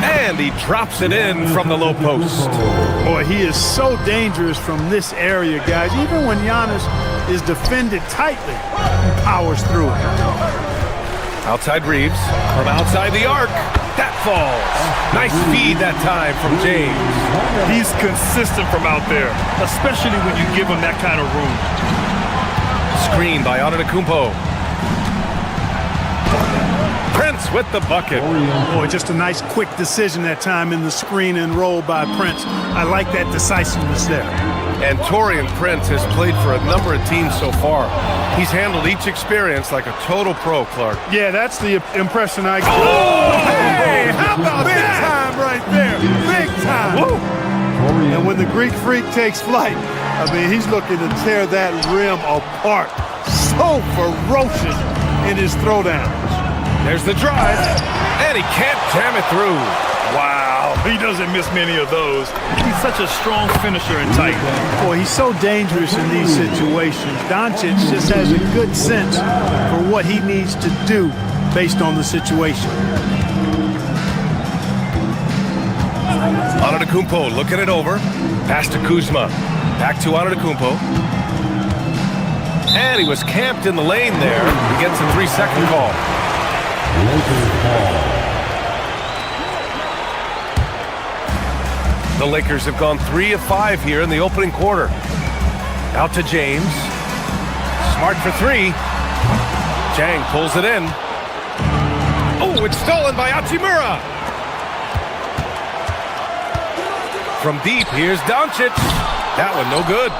[SPEAKER 7] And he drops it in from the low post.
[SPEAKER 11] Boy, he is so dangerous from this area, guys. Even when Giannis is defended tightly, he powers through it.
[SPEAKER 7] Outside Reeves, from outside the arc, that falls. Nice feed that time from James.
[SPEAKER 8] He's consistent from out there, especially when you give him that kind of room.
[SPEAKER 7] Screen by Antetokounmpo. Prince with the bucket.
[SPEAKER 11] Boy, just a nice quick decision that time in the screen and roll by Prince. I like that decisiveness there.
[SPEAKER 7] And Taurean Prince has played for a number of teams so far. He's handled each experience like a total pro, Clark.
[SPEAKER 11] Yeah, that's the impression I get.
[SPEAKER 7] Oh, hey, how about
[SPEAKER 11] Big
[SPEAKER 7] that?
[SPEAKER 11] time right there. Big time.
[SPEAKER 7] Woo.
[SPEAKER 11] And when the Greek Freak takes flight, I mean, he's looking to tear that rim apart. So ferocious in his throwdowns.
[SPEAKER 7] There's the drive, and he can't jam it through.
[SPEAKER 8] Wow, he doesn't miss many of those. He's such a strong finisher and tight.
[SPEAKER 11] Boy, he's so dangerous in these situations. Doncic just has a good sense for what he needs to do based on the situation.
[SPEAKER 7] Antetokounmpo looking it over. Pass to Kuzma. Back to Antetokounmpo. And he was camped in the lane there. He gets a 3-second call. The Lakers have gone 3 of 5 here in the opening quarter. Out to James. Smart for 3. Jang pulls it in. Oh, it's stolen by Hachimura. From deep, here's Doncic. That one no good.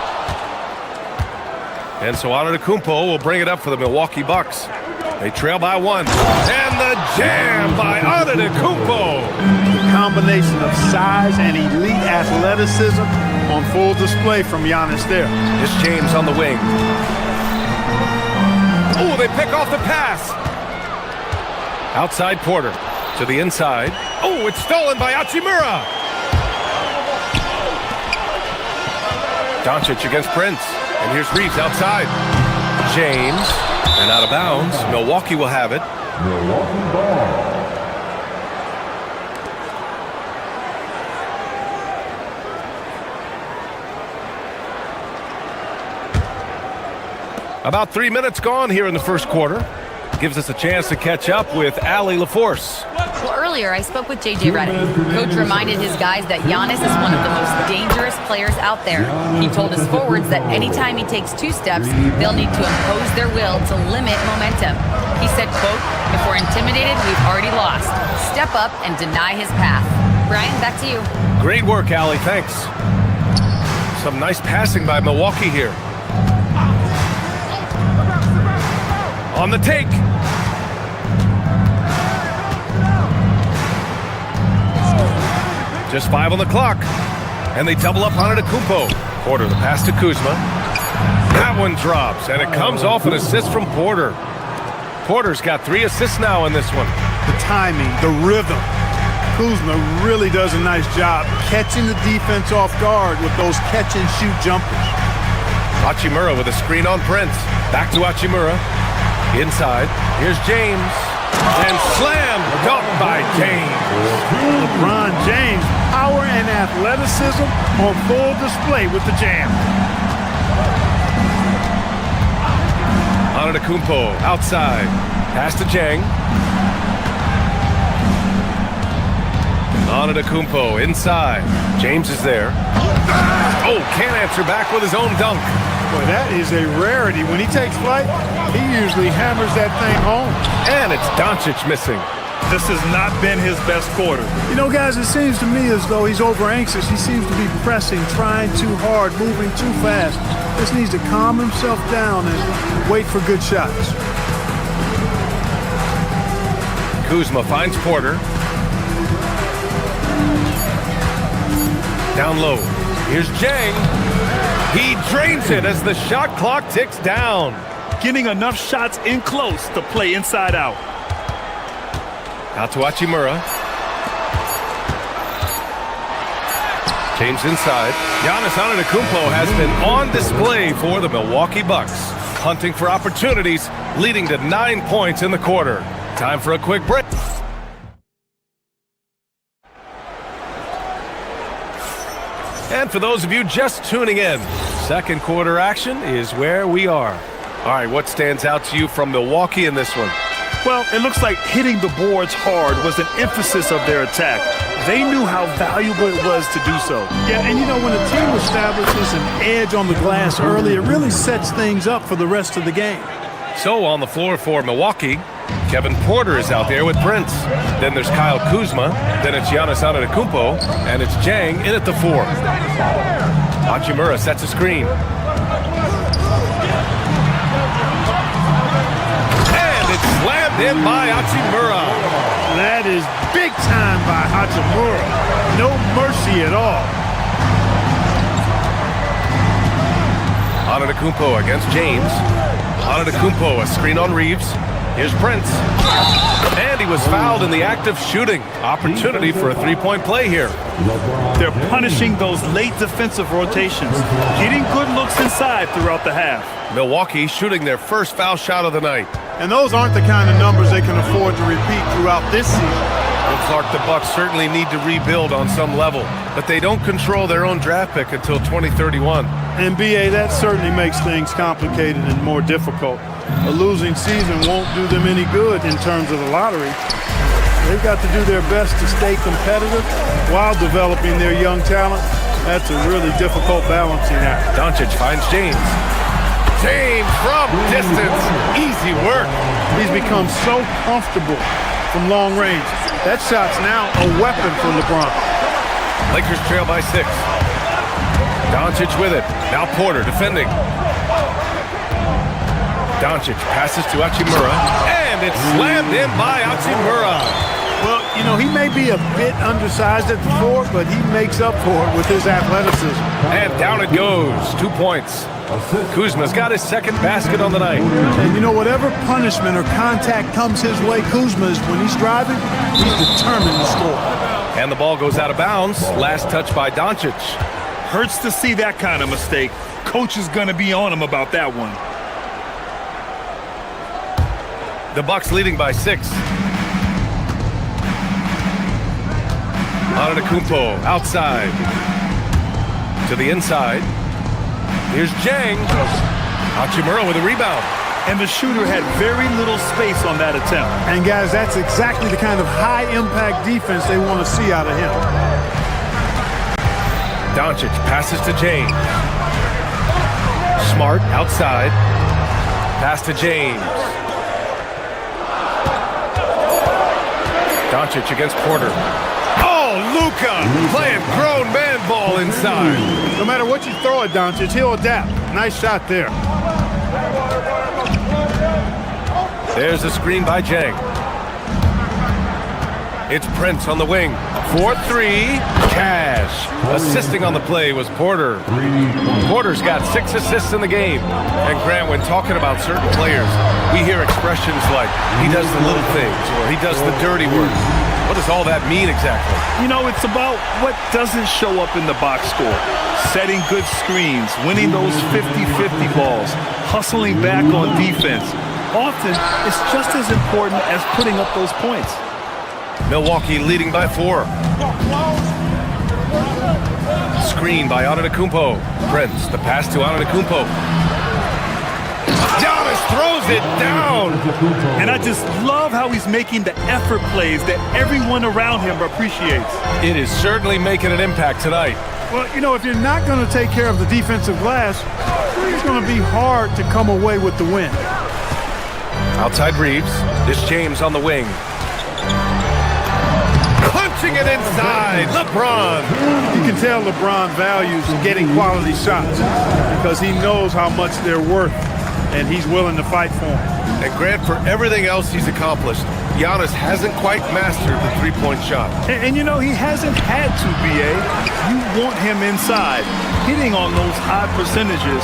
[SPEAKER 7] And so Antetokounmpo will bring it up for the Milwaukee Bucks. They trail by 1. And the jam by Antetokounmpo.
[SPEAKER 11] The combination of size and elite athleticism on full display from Giannis there.
[SPEAKER 7] It's James on the wing. Oh, they pick off the pass. Outside Porter to the inside. Oh, it's stolen by Hachimura. Doncic against Prince. And here's Reeves outside. James. And out of bounds. Milwaukee will have it.
[SPEAKER 10] Milwaukee ball.
[SPEAKER 7] About 3 minutes gone here in the first quarter. Gives us a chance to catch up with Allie LaForce.
[SPEAKER 6] Well, earlier I spoke with J.J. Redick. Coach reminded his guys that Giannis is one of the most dangerous players out there. He told his forwards that anytime he takes 2 steps, they'll need to impose their will to limit momentum. He said, quote, "If we're intimidated, we've already lost. Step up and deny his path." Brian, back to you.
[SPEAKER 7] Great work, Allie. Thanks. Some nice passing by Milwaukee here. On the take. Just 5 on the clock. And they double up on it to Kumpo. Porter, the pass to Kuzma. That one drops, and it comes off an assist from Porter. Porter's got 3 assists now in this one.
[SPEAKER 11] The timing, the rhythm. Kuzma really does a nice job catching the defense off guard with those catch-and-shoot jumpers.
[SPEAKER 7] Hachimura with a screen on Prince. Back to Hachimura. Inside. Here's James. And slam dunk by James.
[SPEAKER 11] LeBron James, power and athleticism on full display with the jam.
[SPEAKER 7] Antetokounmpo outside. Pass to Jang. Antetokounmpo inside. James is there. Oh, can't answer back with his own dunk.
[SPEAKER 11] Boy, that is a rarity. When he takes flight, he usually hammers that thing home.
[SPEAKER 7] And it's Doncic missing.
[SPEAKER 8] This has not been his best quarter.
[SPEAKER 11] You know, guys, it seems to me as though he's over-anxious. He seems to be pressing, trying too hard, moving too fast. Just needs to calm himself down and wait for good shots.
[SPEAKER 7] Kuzma finds Porter. Down low. Here's Jang. He drains it as the shot clock ticks down.
[SPEAKER 8] Getting enough shots in close to play inside out.
[SPEAKER 7] Out to Hachimura. James inside. Giannis Antetokounmpo has been on display for the Milwaukee Bucks. Hunting for opportunities, leading to 9 points in the quarter. Time for a quick break. And for those of you just tuning in, second quarter action is where we are. All right, what stands out to you from Milwaukee in this one?
[SPEAKER 8] Well, it looks like hitting the boards hard was an emphasis of their attack. They knew how valuable it was to do so.
[SPEAKER 11] Yeah, and you know, when a team establishes an edge on the glass early, it really sets things up for the rest of the game.
[SPEAKER 7] So on the floor for Milwaukee, Kevin Porter is out there with Prince. Then there's Kyle Kuzma. Then it's Giannis Antetokounmpo. And it's Jang in at the 4. Hachimura sets a screen. And it's slammed in by Hachimura.
[SPEAKER 11] That is big time by Hachimura. No mercy at all.
[SPEAKER 7] Antetokounmpo against James. Antetokounmpo, a screen on Reeves. Here's Prince. And he was fouled in the act of shooting. Opportunity for a three-point play here.
[SPEAKER 8] They're punishing those late defensive rotations, getting good looks inside throughout the half.
[SPEAKER 7] Milwaukee shooting their first foul shot of the night.
[SPEAKER 11] And those aren't the kind of numbers they can afford to repeat throughout this season.
[SPEAKER 7] Well, Clark, the Bucks certainly need to rebuild on some level, but they don't control their own draft pick until 2031.
[SPEAKER 11] And BA, that certainly makes things complicated and more difficult. A losing season won't do them any good in terms of the lottery. They've got to do their best to stay competitive while developing their young talent. That's a really difficult balancing act.
[SPEAKER 7] Doncic finds James. James from distance. Easy work.
[SPEAKER 11] He's become so comfortable from long range. That shot's now a weapon for LeBron.
[SPEAKER 7] Lakers trail by 6. Doncic with it. Now Porter defending. Doncic passes to Hachimura, and it's slammed in by Hachimura.
[SPEAKER 11] Well, you know, he may be a bit undersized at the 4, but he makes up for it with his athleticism.
[SPEAKER 7] And down it goes. 2 points. Kuzma's got his second basket on the night.
[SPEAKER 11] And you know, whatever punishment or contact comes his way, Kuzma, when he's driving, he's determined to score.
[SPEAKER 7] And the ball goes out of bounds. Last touch by Doncic.
[SPEAKER 8] Hurts to see that kind of mistake. Coach is going to be on him about that one.
[SPEAKER 7] The Bucks leading by 6. Antetokounmpo outside. To the inside. Here's Jang. Hachimura with a rebound.
[SPEAKER 8] And the shooter had very little space on that attempt.
[SPEAKER 11] And guys, that's exactly the kind of high-impact defense they want to see out of him.
[SPEAKER 7] Doncic passes to James. Smart outside. Pass to James. Doncic against Porter. Oh, Luka playing grown man ball inside.
[SPEAKER 11] No matter what you throw at Doncic, he'll adapt. Nice shot there.
[SPEAKER 7] There's a screen by Jang. It's Prince on the wing. 4-3, cash. Assisting on the play was Porter. Porter's got 6 assists in the game. And Grant, when talking about certain players, we hear expressions like, he does the little things, or he does the dirty work. What does all that mean exactly?
[SPEAKER 8] You know, it's about what doesn't show up in the box score. Setting good screens, winning those 50-50 balls, hustling back on defense. Often, it's just as important as putting up those points.
[SPEAKER 7] Milwaukee leading by 4. Screen by Antetokounmpo. Prince, the pass to Antetokounmpo. Giannis throws it down.
[SPEAKER 8] And I just love how he's making the effort plays that everyone around him appreciates.
[SPEAKER 7] It is certainly making an impact tonight.
[SPEAKER 11] Well, you know, if you're not going to take care of the defensive glass, it's going to be hard to come away with the win.
[SPEAKER 7] Outside Reeves. This James on the wing. Punching it inside. LeBron.
[SPEAKER 11] You can tell LeBron values getting quality shots because he knows how much they're worth, and he's willing to fight for them.
[SPEAKER 7] And Grant, for everything else he's accomplished, Giannis hasn't quite mastered the three-point shot.
[SPEAKER 8] And you know, he hasn't had to, B.A. You want him inside, hitting on those high percentages,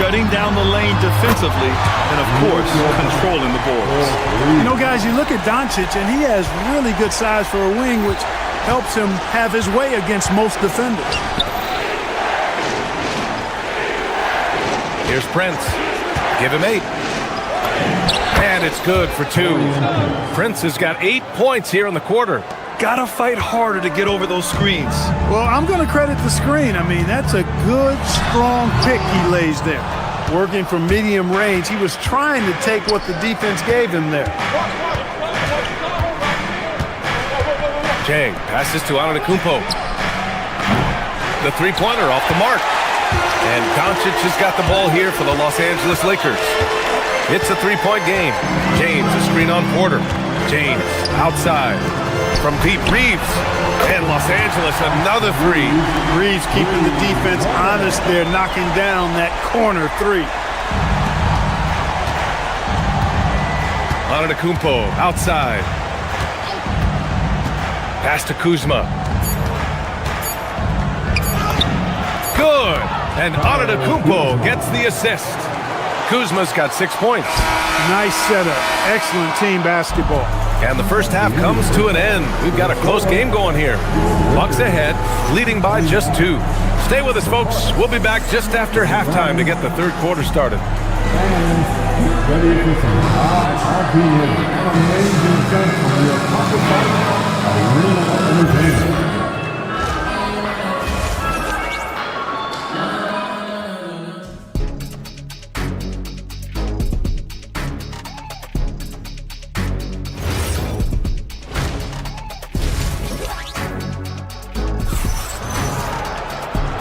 [SPEAKER 8] shutting down the lane defensively, and, of course, controlling the boards.
[SPEAKER 11] You know, guys, you look at Doncic, and he has really good size for a wing, which helps him have his way against most defenders.
[SPEAKER 7] Here's Prince. Give him 8. And it's good for 2. Prince has got 8 points here in the quarter.
[SPEAKER 8] Gotta fight harder to get over those screens.
[SPEAKER 11] Well, I'm going to credit the screen. I mean, that's a good, strong pick he lays there. Working from medium range, he was trying to take what the defense gave him there.
[SPEAKER 7] Jang passes to Antetokounmpo. The three-pointer off the mark. And Doncic has got the ball here for the Los Angeles Lakers. It's a three-point game. James, a screen on Porter. James, outside. From deep, Reeves. And Los Angeles, another 3.
[SPEAKER 11] Reeves keeping the defense honest there, knocking down that corner 3.
[SPEAKER 7] Antetokounmpo, outside. Pass to Kuzma. Good. And Antetokounmpo gets the assist. Kuzma's got 6 points.
[SPEAKER 11] Nice setup. Excellent team basketball.
[SPEAKER 7] And the first half comes to an end. We've got a close game going here. Bucks ahead, leading by just 2. Stay with us, folks. We'll be back just after halftime to get the third quarter started.
[SPEAKER 10] Ready for some high-RPM and amazing stuff from your pocket fight, Lima Entertainment.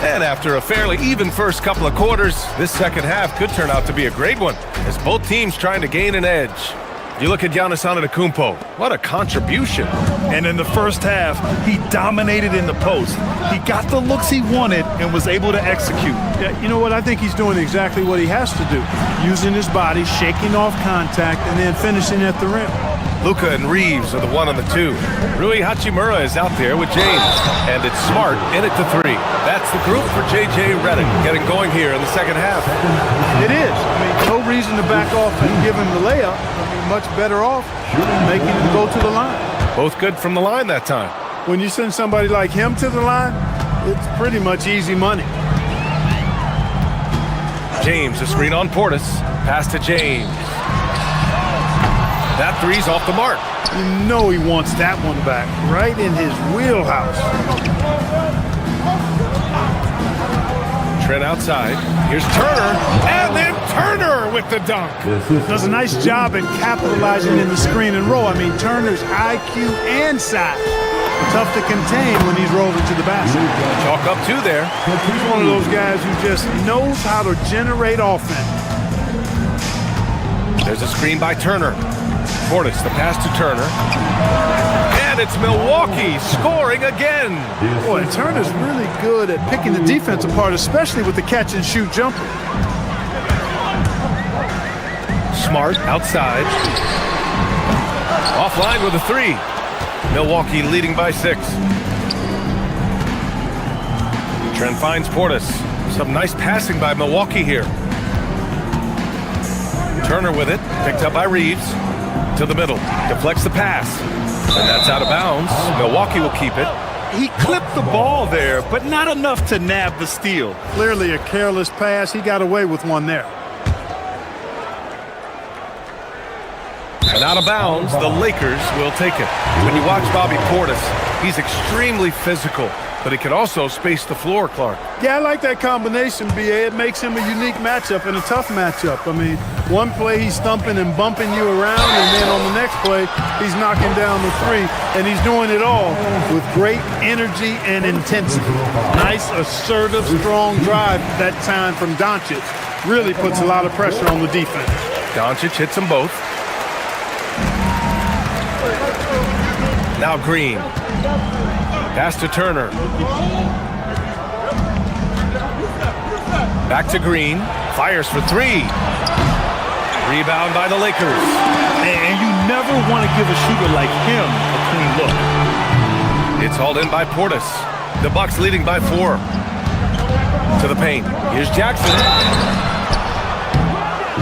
[SPEAKER 7] And after a fairly even first couple of quarters, this second half could turn out to be a great one, as both teams trying to gain an edge. You look at Giannis Antetokounmpo, what a contribution.
[SPEAKER 8] And in the first half, he dominated in the post. He got the looks he wanted and was able to execute.
[SPEAKER 11] Yeah, you know what? I think he's doing exactly what he has to do. Using his body, shaking off contact, and then finishing at the rim.
[SPEAKER 7] Luka and Reeves are the 1 and the 2. Rui Hachimura is out there with James. And it's Smart in it to 3. That's the group for J.J. Redick getting going here in the second half.
[SPEAKER 11] It is. I mean, no reason to back off and give him the layup. I mean, much better off making him go to the line.
[SPEAKER 7] Both good from the line that time.
[SPEAKER 11] When you send somebody like him to the line, it's pretty much easy money.
[SPEAKER 7] James, a screen on Portis. Pass to James. That 3's off the mark.
[SPEAKER 11] You know he wants that one back, right in his wheelhouse.
[SPEAKER 7] Trent outside. Here's Turner, and then Turner with the dunk.
[SPEAKER 11] Does a nice job at capitalizing in the screen and roll. I mean, Turner's IQ and size. Tough to contain when he's rolling to the basket.
[SPEAKER 7] Chalk up 2 there.
[SPEAKER 11] He's one of those guys who just knows how to generate offense.
[SPEAKER 7] There's a screen by Turner. Portis, the pass to Turner. And it's Milwaukee scoring again.
[SPEAKER 11] Boy, Turner's really good at picking the defense apart, especially with the catch-and-shoot jumper.
[SPEAKER 7] Smart outside. Offline with a 3. Milwaukee leading by 6. Trent finds Portis. Some nice passing by Milwaukee here. Turner with it, picked up by Reeves. To the middle, deflects the pass. And that's out of bounds. Milwaukee will keep it.
[SPEAKER 8] He clipped the ball there, but not enough to nab the steal.
[SPEAKER 11] Clearly a careless pass. He got away with one there.
[SPEAKER 7] And out of bounds, the Lakers will take it. When you watch Bobby Portis, he's extremely physical, but he can also space the floor, Clark.
[SPEAKER 11] Yeah, I like that combination, B.A. It makes him a unique matchup and a tough matchup. I mean, one play he's thumping and bumping you around, and then on the next play, he's knocking down the three, and he's doing it all with great energy and intensity. Nice, assertive, strong drive that time from Doncic. Really puts a lot of pressure on the defense.
[SPEAKER 7] Doncic hits them both. Now Green. Pass to Turner. Back to Green. Fires for 3. Rebound by the Lakers.
[SPEAKER 8] And you never want to give a shooter like him a clean look.
[SPEAKER 7] It's hauled in by Portis. The Bucks leading by 4. To the paint. Here's Jackson.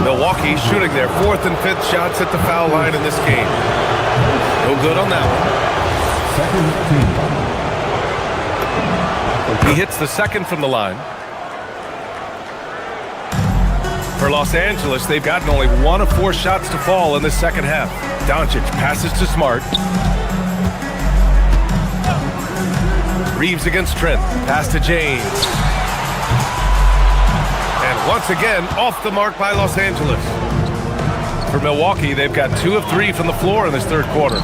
[SPEAKER 7] Milwaukee shooting their 4th and 5th shots at the foul line in this game. No good on that one. He hits the second from the line. For Los Angeles, they've gotten only 1 of 4 shots to fall in the second half. Doncic passes to Smart. Reeves against Trent. Pass to James. And once again, off the mark by Los Angeles. For Milwaukee, they've got 2 of 3 from the floor in this third quarter.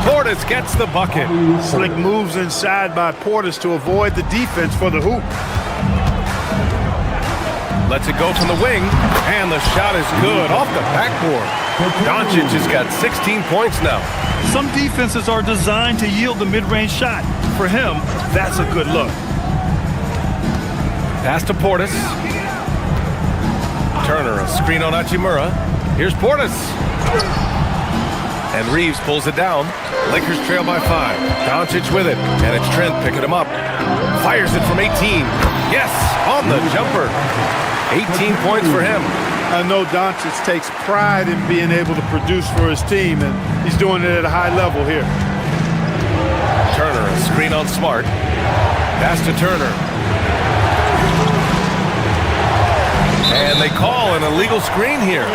[SPEAKER 7] Portis gets the bucket.
[SPEAKER 11] Slick moves inside by Portis to avoid the defense for the hoop.
[SPEAKER 7] Lets it go from the wing, and the shot is good off the backboard. Doncic has got 16 points now.
[SPEAKER 8] Some defenses are designed to yield the mid-range shot. For him, that's a good look.
[SPEAKER 7] Pass to Portis. Turner, a screen on Hachimura. Here's Portis. And Reeves pulls it down. Lakers trail by 5. Doncic with it, and it's Trent picking him up. Fires it from 18. Yes, on the jumper. 18 points for him.
[SPEAKER 11] I know Doncic takes pride in being able to produce for his team, and he's doing it at a high level here.
[SPEAKER 7] Turner, a screen on Smart. Pass to Turner. And they call an illegal screen here.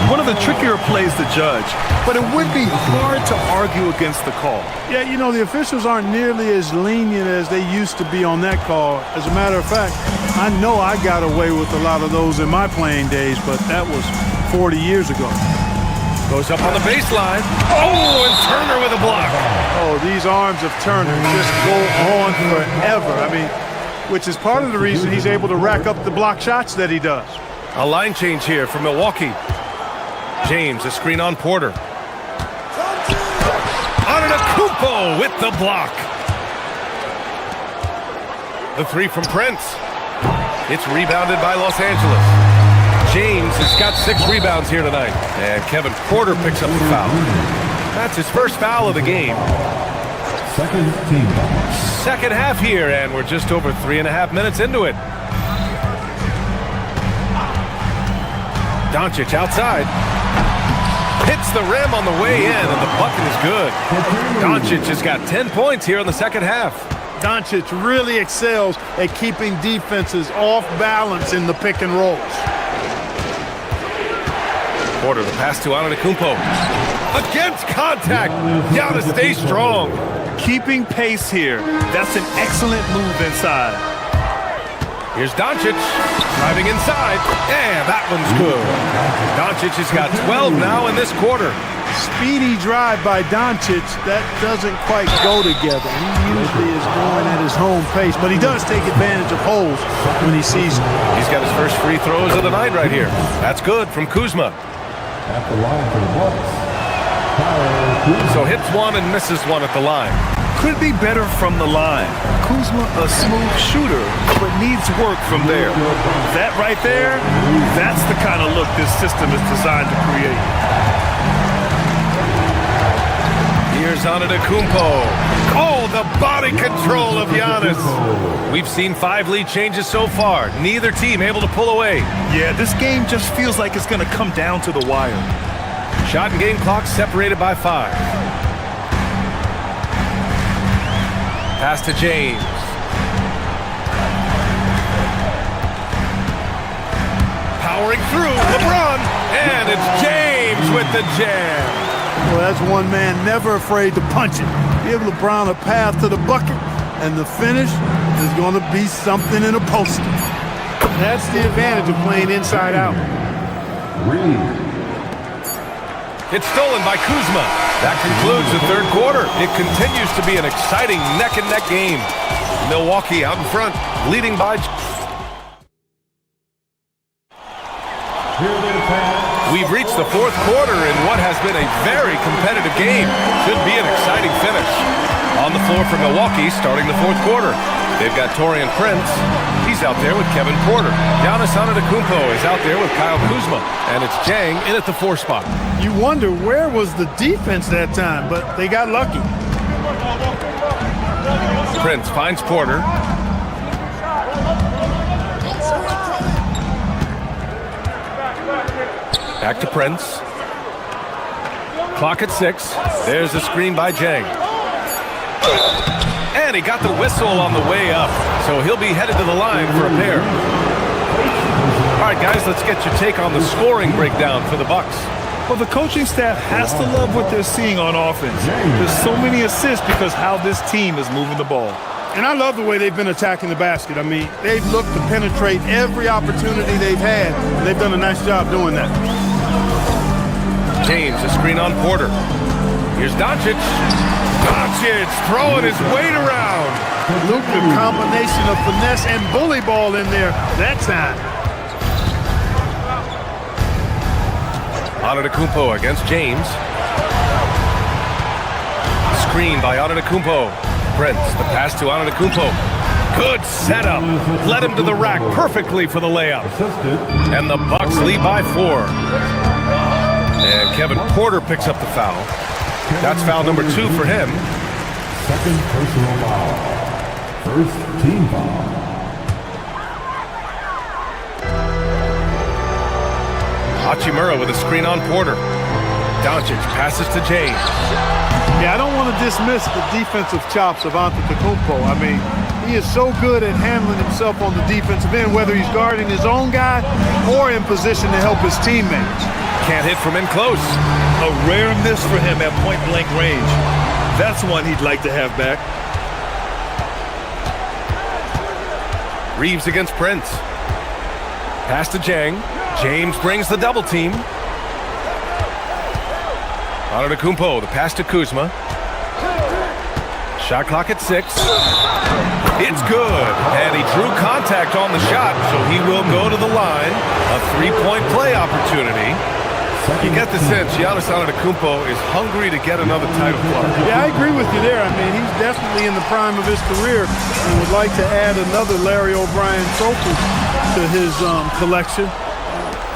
[SPEAKER 8] One of the trickier plays to judge, but it would be hard to argue against the call.
[SPEAKER 11] Yeah, you know, the officials aren't nearly as lenient as they used to be on that call. As a matter of fact, I know I got away with a lot of those in my playing days, but that was 40 years ago.
[SPEAKER 7] Goes up on the baseline. Oh, and Turner with a block.
[SPEAKER 11] Oh, these arms of Turner just go on forever. I mean, which is part of the reason he's able to rack up the block shots that he does.
[SPEAKER 7] A line change here for Milwaukee. James, a screen on Porter. Antetokounmpo with the block. The 3 from Prince. It's rebounded by Los Angeles. James has got 6 rebounds here tonight. And Kevin Porter picks up the foul. That's his first foul of the game. Second half here, and we're just over 3.5 minutes into it. Doncic outside. Hits the rim on the way in, and the bucket is good. Doncic has got 10 points here in the second half.
[SPEAKER 11] Doncic really excels at keeping defenses off balance in the pick and rolls.
[SPEAKER 7] Porter, the pass to Antetokounmpo. Against contact. Gotta stay strong.
[SPEAKER 8] Keeping pace here. That's an excellent move inside.
[SPEAKER 7] Here's Doncic driving inside, and that one's good. Doncic has got 12 now in this quarter.
[SPEAKER 11] Speedy drive by Doncic, that doesn't quite go together. He usually is going at his home pace, but he does take advantage of holes when he sees them.
[SPEAKER 7] He's got his first free throws of the night right here. That's good from Kuzma.
[SPEAKER 10] At the line for the Bucks.
[SPEAKER 7] So hits one and misses one at the line.
[SPEAKER 8] Could be better from the line. Kuzma, a smooth shooter, but needs work from there. That right there, that's the kind of look this system is designed to create.
[SPEAKER 7] Here's Here's Antetokounmpo. Oh, the body control of Giannis. We've seen 5 lead changes so far. Neither team able to pull away.
[SPEAKER 8] Yeah, this game just feels like it's going to come down to the wire.
[SPEAKER 7] Shot and game clock separated by 5. Pass to James. Powering through, LeBron, and it's James with the jam.
[SPEAKER 11] Well, that's one man never afraid to punch it. Give LeBron a path to the bucket, and the finish is going to be something in a poster. That's the advantage of playing inside out.
[SPEAKER 7] It's stolen by Kuzma. That concludes the third quarter. It continues to be an exciting neck-and-neck game. Milwaukee out in front, leading by... We've reached the fourth quarter in what has been a very competitive game. Should be an exciting finish. On the floor for Milwaukee starting the fourth quarter. They've got Taurean Prince. He's out there with Kevin Porter. Giannis Antetokounmpo is out there with Kyle Kuzma. And it's Jang in at the 4 spot.
[SPEAKER 11] You wonder where was the defense that time, but they got lucky.
[SPEAKER 7] Prince finds Porter. Back to Prince. Clock at 6. There's a screen by Jang. And he got the whistle on the way up, so he'll be headed to the line for a pair. All right, guys, let's get your take on the scoring breakdown for the Bucks.
[SPEAKER 8] Well, the coaching staff has to love what they're seeing on offense. There's so many assists because how this team is moving the ball.
[SPEAKER 11] And I love the way they've been attacking the basket. I mean, they've looked to penetrate every opportunity they've had, and they've done a nice job doing that.
[SPEAKER 7] James, a screen on Porter. Here's Doncic. Doncic throwing his weight around.
[SPEAKER 11] Luka, combination of finesse and bully ball in there that time.
[SPEAKER 7] Antetokounmpo against James. Screen by Antetokounmpo. Prince, the pass to Antetokounmpo. Good setup. Led him to the rack perfectly for the layup. And the Bucks lead by 4. And Kevin Porter picks up the foul. That's foul number 2 for him.
[SPEAKER 10] Second personal foul. First team foul.
[SPEAKER 7] Hachimura with a screen on Porter. Doncic passes to James.
[SPEAKER 11] Yeah, I don't want to dismiss the defensive chops of Antetokounmpo. I mean, he is so good at handling himself on the defensive end, whether he's guarding his own guy or in position to help his teammates.
[SPEAKER 7] Can't hit from in close.
[SPEAKER 8] A rare miss for him at point-blank range. That's one he'd like to have back.
[SPEAKER 7] Reeves against Prince. Pass to Jang. James brings the double team. Antetokounmpo, the pass to Kuzma. Shot clock at 6. It's good. And he drew contact on the shot, so he will go to the line. A 3-point play opportunity. You get the sense Giannis Antetokounmpo is hungry to get another title club.
[SPEAKER 11] Yeah, I agree with you there. I mean, he's definitely in the prime of his career and would like to add another Larry O'Brien trophy to his collection.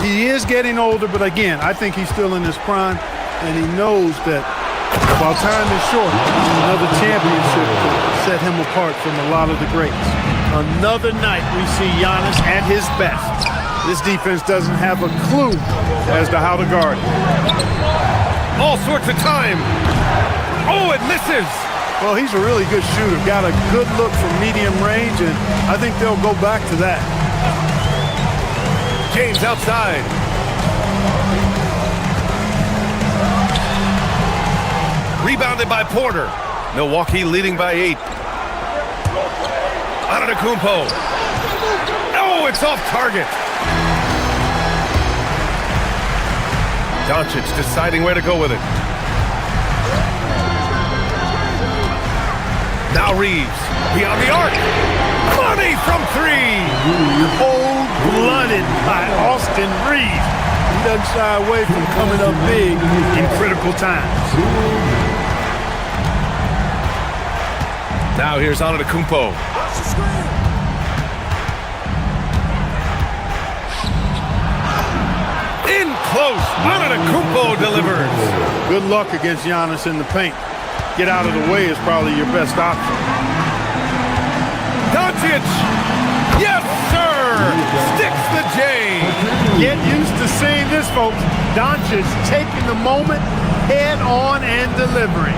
[SPEAKER 11] He is getting older, but again, I think he's still in his prime, and he knows that while time is short, another championship could set him apart from a lot of the greats. Another night we see Giannis at his best. This defense doesn't have a clue as to how to guard him.
[SPEAKER 7] All sorts of time. Oh, it misses.
[SPEAKER 11] Well, he's a really good shooter. Got a good look from medium range, and I think they'll go back to that.
[SPEAKER 7] James outside. Rebounded by Porter. Milwaukee leading by 8. Antetokounmpo. Oh, it's off target. Doncic deciding where to go with it. Now Reeves, beyond the arc. Money from 3.
[SPEAKER 11] Cold-blooded by Austin Reeves. He doesn't shy away from coming up big in critical times.
[SPEAKER 7] Now here's Antetokounmpo. In close, Antetokounmpo delivers.
[SPEAKER 11] Good luck against Giannis in the paint. get out of the way is probably your best option.
[SPEAKER 7] Doncic! Yes, sir! Sticks the J!
[SPEAKER 11] Get used to seeing this, folks. Doncic taking the moment head on and delivering.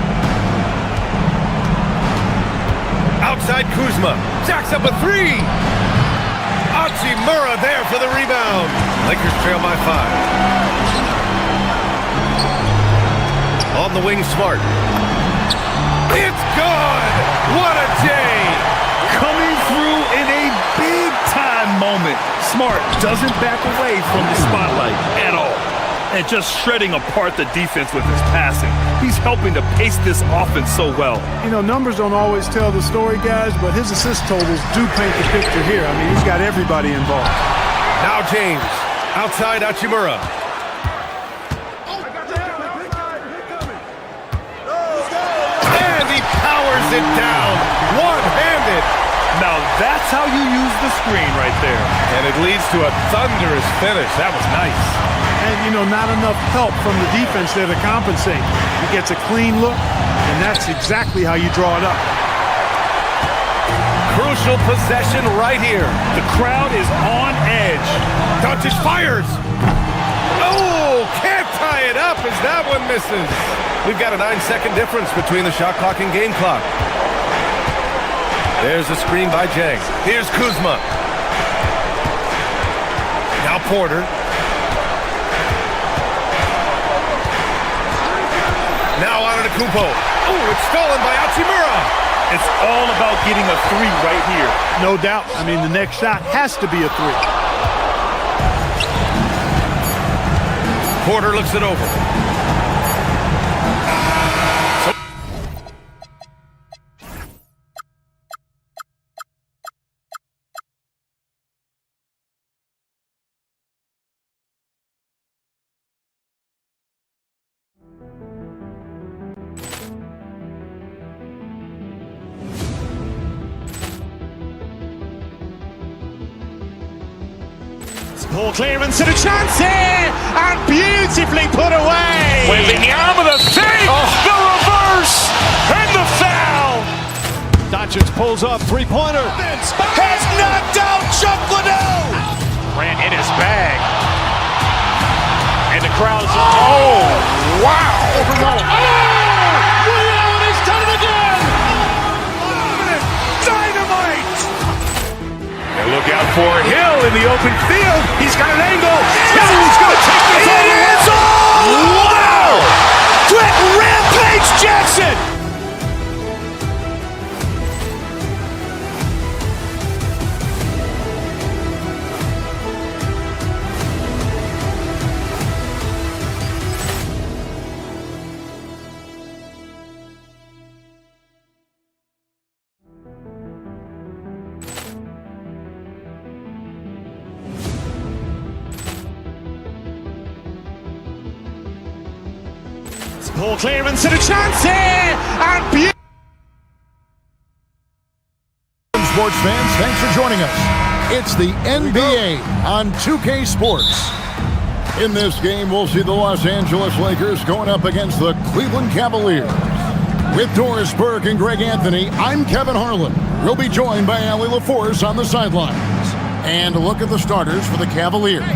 [SPEAKER 7] Outside Kuzma. Jacks up a three! Hachimura there for the rebound. Lakers trail by 5. On the wing, Smart. It's good! What a day!
[SPEAKER 8] Coming through in a big-time moment. Smart doesn't back away from the spotlight at all. And just shredding apart the defense with his passing. He's helping to pace this offense so well.
[SPEAKER 11] You know, numbers don't always tell the story, guys, but his assist totals do paint the picture here. I mean, he's got everybody involved.
[SPEAKER 7] Now James. Outside Hachimura. And he powers it down. One-handed.
[SPEAKER 8] Now that's how you use the screen right there.
[SPEAKER 7] And it leads to a thunderous finish. That was nice.
[SPEAKER 11] And, you know, not enough help from the defense there to compensate. He gets a clean look, and that's exactly how you draw it up.
[SPEAKER 7] Crucial possession right here.
[SPEAKER 8] The crowd is on edge.
[SPEAKER 7] Doncic fires. Oh, can't tie it up as that one misses. We've got a 9-second difference between the shot clock and game clock. There's a screen by Jang. Here's Kuzma. Now Porter. Now Antetokounmpo. Oh, it's stolen by Hachimura.
[SPEAKER 8] It's all about getting a three right here.
[SPEAKER 11] No doubt. I mean, the next shot has to be a three.
[SPEAKER 7] Porter looks it over.
[SPEAKER 1] Poor clearance and a chance here, and beautifully put away.
[SPEAKER 7] Wembanyama the save, the reverse, and the foul.
[SPEAKER 1] Doncic pulls up, three-pointer. Has knocked out Chuck Liddell. Ran in his bag. And the crowd is... Oh, wow. Liddell has done it again. Dynamite.
[SPEAKER 7] And look out for Hill in the open field. He's got an angle.
[SPEAKER 1] Yes.
[SPEAKER 7] He's going to take this all the way.
[SPEAKER 1] It is all! Wow! Brett Rampage Jackson! Poor clearance and a chance here, and
[SPEAKER 3] Sports fans, thanks for joining us. It's the NBA on 2K Sports. In this game, we'll see the Los Angeles Lakers going up against the Cleveland Cavaliers. With Doris Burke and Greg Anthony, I'm Kevin Harlan. We'll be joined by Allie LaForce on the sidelines. And a look at the starters for the Cavaliers.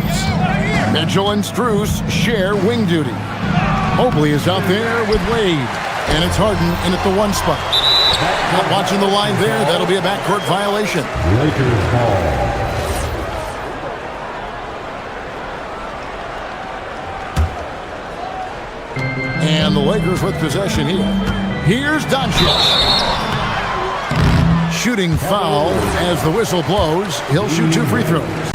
[SPEAKER 3] Mitchell and Strus share wing duty. Mobley is out there with Wade, and it's Harden in at the one spot. Not watching the line there. That'll be a backcourt violation.
[SPEAKER 10] Lakers ball.
[SPEAKER 3] And the Lakers with possession here. Here's Doncic. Shooting foul as the whistle blows. He'll shoot 2 free throws.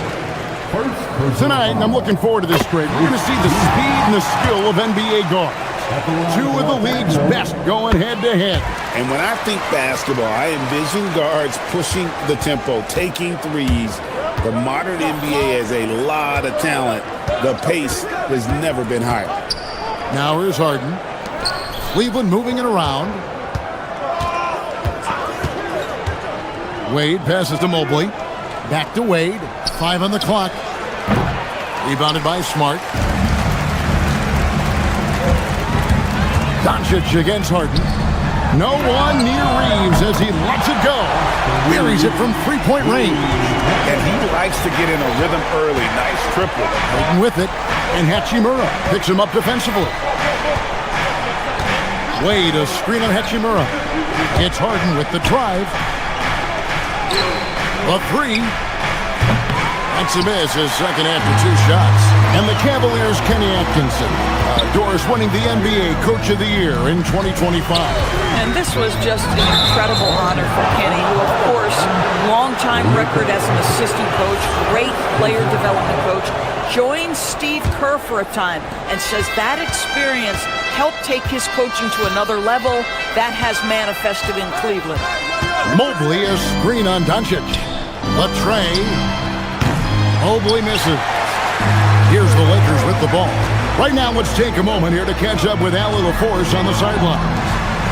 [SPEAKER 3] Tonight, I'm looking forward to this trade. We're going to see the speed and the skill of NBA guards. 2 of the league's best going head-to-head.
[SPEAKER 2] And when I think basketball, I envision guards pushing the tempo, taking threes. The modern NBA has a lot of talent. The pace has never been higher.
[SPEAKER 3] Now here's Harden. Cleveland moving it around. Wade passes to Mobley. Back to Wade. 5 on the clock. Rebounded by Smart. Doncic against Harden. No one near Reeves as he lets it go. Buries it from three-point range.
[SPEAKER 5] And he likes to get in a rhythm early. Nice triple.
[SPEAKER 3] Harden with it, and Hachimura picks him up defensively. Wade, a screen on Hachimura. It's Harden with the drive. A three. That's a miss, his second after 2 shots. And the Cavaliers' Kenny Atkinson. Doris winning the NBA Coach of the Year in 2025.
[SPEAKER 14] And this was just an incredible honor for Kenny, who, of course, long-time record as an assistant coach, great player development coach, joined Steve Kerr for a time and says that experience helped take his coaching to another level. That has manifested in Cleveland.
[SPEAKER 3] Mobley, a screen on Doncic. Latrey. Mobley misses. Here's the Lakers with the ball. Right now, let's take a moment here to catch up with Allie LaForce on the sideline.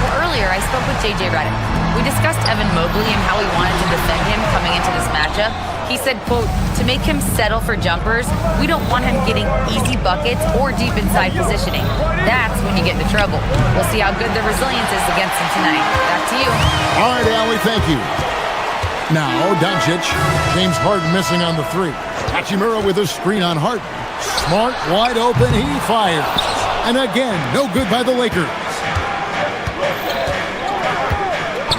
[SPEAKER 6] Well, earlier, I spoke with J.J. Redick. We discussed Evan Mobley and how we wanted to defend him coming into this matchup. He said, quote, to make him settle for jumpers, we don't want him getting easy buckets or deep inside positioning. That's when you get into trouble. We'll see how good the resilience is against him tonight. Back to you.
[SPEAKER 3] All right, Allie, thank you. Now, Doncic. James Harden missing on the 3. Hachimura with a screen on Harden. Smart, wide open, he fires. And again, no good by the Lakers.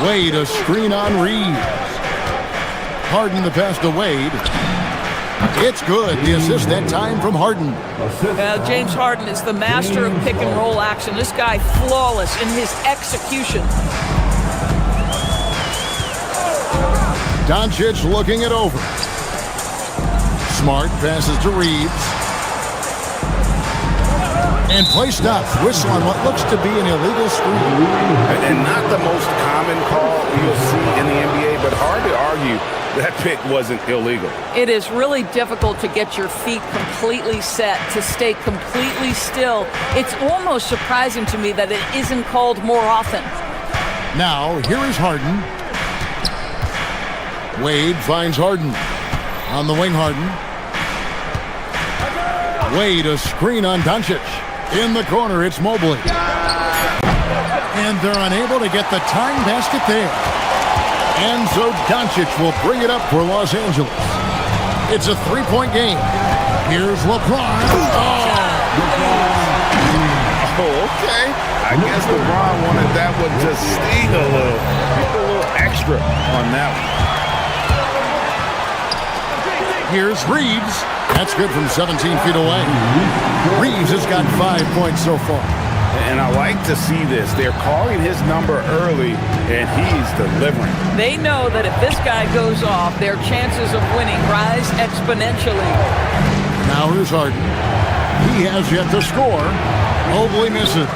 [SPEAKER 3] Wade, a screen on Reeves. Harden the pass to Wade. It's good. The assist that time from Harden.
[SPEAKER 14] James Harden is the master of pick and roll action. This guy flawless in his execution.
[SPEAKER 3] Doncic looking it over. Smart passes to Reeves. And play stops. Whistle on what looks to be an illegal screen.
[SPEAKER 5] And not the most common call you'll see in the NBA, but hard to argue that pick wasn't illegal.
[SPEAKER 14] It is really difficult to get your feet completely set, to stay completely still. It's almost surprising to me that it isn't called more often.
[SPEAKER 3] Now, here is Harden. Wade finds Harden. On the wing, Harden. Wade, a screen on Doncic. In the corner, it's Mobley. And they're unable to get the time basket there. And so Doncic will bring it up for Los Angeles. It's a 3-point game. Here's LeBron.
[SPEAKER 5] Oh, okay. I guess LeBron wanted that one to sting a little. Get a little extra on that one.
[SPEAKER 3] Here's Reeves. That's good from 17 feet away. Reeves has got 5 points so far.
[SPEAKER 5] And I like to see this. They're calling his number early, and he's delivering.
[SPEAKER 14] They know that if this guy goes off, their chances of winning rise exponentially.
[SPEAKER 3] Now here's Harden. He has yet to score. Mobley misses.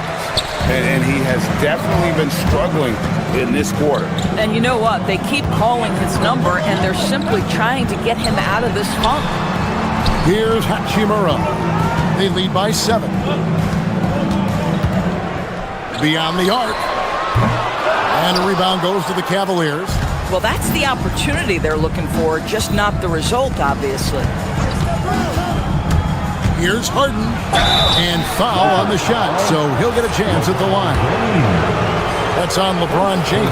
[SPEAKER 5] And he has definitely been struggling in this quarter.
[SPEAKER 14] And you know what? They keep calling his number, and they're simply trying to get him out of this funk.
[SPEAKER 3] Here's Hachimura. They lead by 7. Beyond the arc. And a rebound goes to the Cavaliers.
[SPEAKER 14] Well, that's the opportunity they're looking for, just not the result, obviously.
[SPEAKER 3] Here's Harden. And foul on the shot, so he'll get a chance at the line. That's on LeBron James.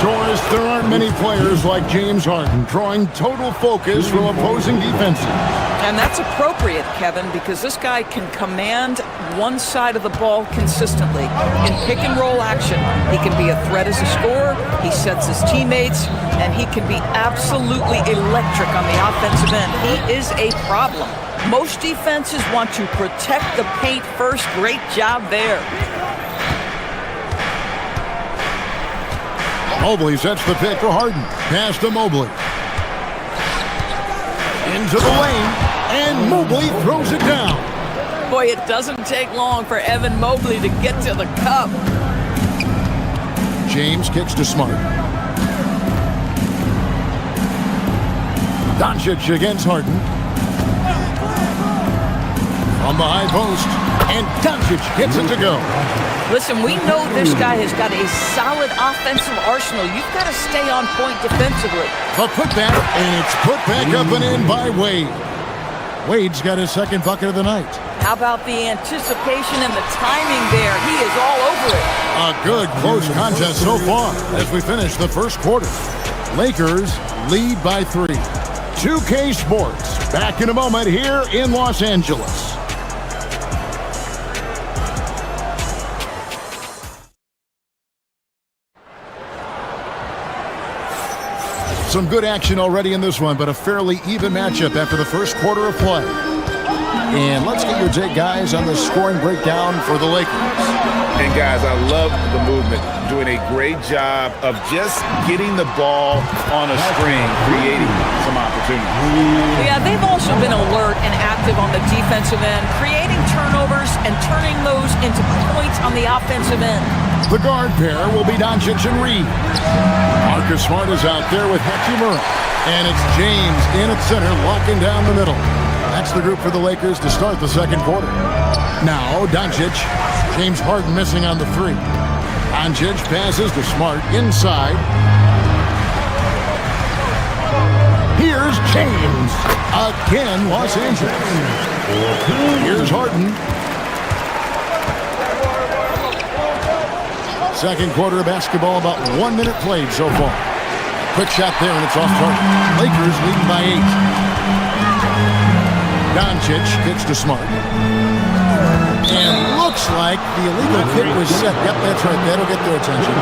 [SPEAKER 3] Doris, there aren't many players like James Harden drawing total focus from opposing defenses.
[SPEAKER 14] And that's appropriate, Kevin, because this guy can command one side of the ball consistently. In pick and roll action, he can be a threat as a scorer, he sets his teammates, and he can be absolutely electric on the offensive end. He is a problem. Most defenses want to protect the paint first. Great job there.
[SPEAKER 3] Mobley sets the pick for Harden. Pass to Mobley. Into the lane, and Mobley throws it down.
[SPEAKER 14] Boy, it doesn't take long for Evan Mobley to get to the cup.
[SPEAKER 3] James kicks to Smart. Doncic against Harden. On the high post, and Doncic gets it to go.
[SPEAKER 14] Listen, we know this guy has got a solid offensive arsenal. You've got to stay on point defensively.
[SPEAKER 3] The putback, and it's put back up and in by Wade. Wade's got his second bucket of the night.
[SPEAKER 14] How about the anticipation and the timing there? He is all over it.
[SPEAKER 3] A A good close contest so far as we finish the first quarter. Lakers lead by 3. 2K Sports back in a moment here in Los Angeles. Some good action already in this one, but a fairly even matchup after the first quarter of play. And let's get your take, guys, on the scoring breakdown for the Lakers.
[SPEAKER 5] And, guys, I love the movement. Doing a great job of just getting the ball on a string, creating some opportunities.
[SPEAKER 14] Yeah, they've also been alert and active on the defensive end, creating turnovers and turning those into points on the offensive end.
[SPEAKER 3] The guard pair will be Doncic and Reed. Marcus Smart is out there with Hachimura. And it's James in at center, locking down the middle. That's the group for the Lakers to start the second quarter. Now, Doncic. James Harden missing on the 3. Doncic passes to Smart inside. Here's James. Again, Los Angeles. Here's Harden. Second quarter of basketball, about 1 minute played so far. Quick shot there, and it's off target. Lakers leading by 8. Doncic kicks to Smart. And looks like the illegal kick was set. Yep, that's right. That'll get their attention.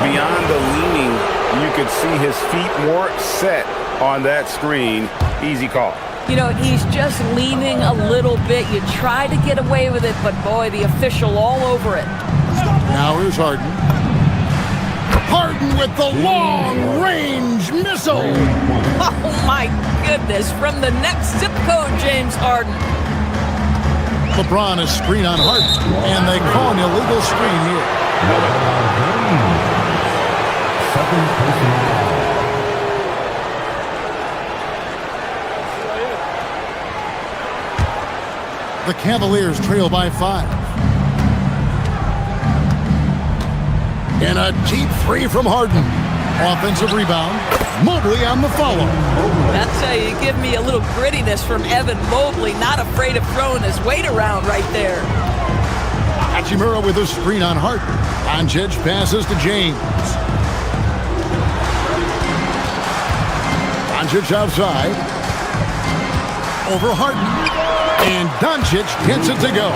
[SPEAKER 5] Beyond the leaning, you could see his feet more set on that screen. Easy call.
[SPEAKER 14] You know, he's just leaning a little bit. You try to get away with it, but boy, the official all over it.
[SPEAKER 3] Now here's Harden. Harden with the long-range missile.
[SPEAKER 14] Oh, my goodness. From the next zip code, James Harden.
[SPEAKER 3] LeBron is screen on Harden, and they call an illegal screen here. The Cavaliers trail by 5. And a deep 3 from Harden. Offensive rebound. Mobley on the follow.
[SPEAKER 14] That's how you give me a little grittiness from Evan Mobley. Not afraid of throwing his weight around right there.
[SPEAKER 3] Hachimura with a screen on Harden. Doncic passes to James. Doncic outside. Over Harden. And Doncic gets it to go.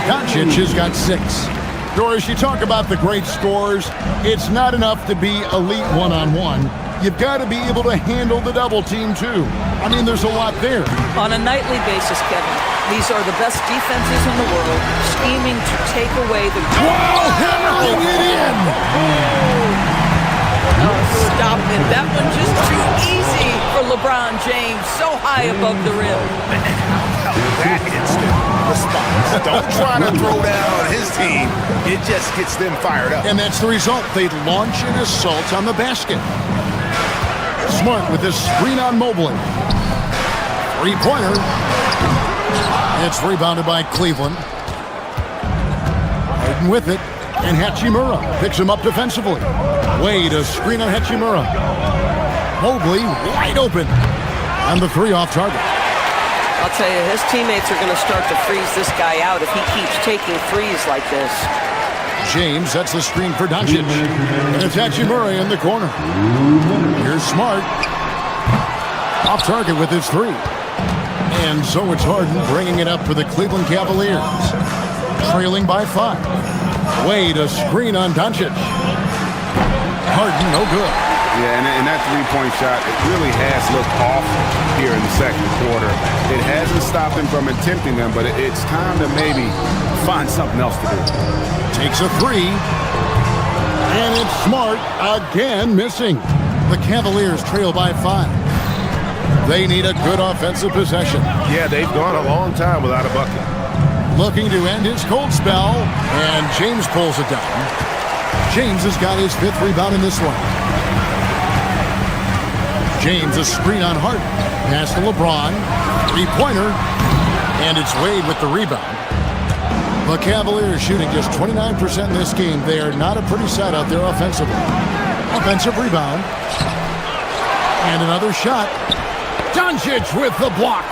[SPEAKER 3] Doncic has got 6. Doris, you talk about the great scores. It's not enough to be elite one-on-one. You've got to be able to handle the double team, too. I mean, there's a lot there.
[SPEAKER 14] On a nightly basis, Kevin, these are the best defenses in the world, scheming to take away the...
[SPEAKER 3] Wow, hammering it in!
[SPEAKER 14] Oh, stop it. That one just too easy for LeBron James, so high above the rim.
[SPEAKER 12] That instant response. Don't try to throw down his team. It just gets them fired up.
[SPEAKER 3] And that's the result. They launch an assault on the basket. Smart with this screen on Mobley. 3-pointer. It's rebounded by Cleveland. Harden with it. And Hachimura picks him up defensively. Wade, a screen on Hachimura. Mobley wide open. And the 3 off target.
[SPEAKER 15] I'll tell you, his teammates are going to start to freeze this guy out if he keeps taking threes like this.
[SPEAKER 3] James sets the screen for Doncic. And it's Hachimura in the corner. Here's Smart. Off target with his 3. And so it's Harden bringing it up for the Cleveland Cavaliers. Trailing by 5. Wade, a screen on Doncic. Harden, no good.
[SPEAKER 5] Yeah, and that three-point shot, it really has looked off here in the second quarter. It hasn't stopped him from attempting them, but it's time to maybe find something else to do.
[SPEAKER 3] Takes a 3. And it's Smart again missing. The Cavaliers trail by 5. They need a good offensive possession.
[SPEAKER 12] Yeah, they've gone a long time without a bucket.
[SPEAKER 3] Looking to end his cold spell, and James pulls it down. James has got his 5th rebound in this one. James, a screen on Harden. Pass to LeBron. 3-pointer. And it's Wade with the rebound. The Cavaliers shooting just 29% in this game. They are not a pretty sight out there offensively. Offensive rebound. And another shot. Doncic with the block.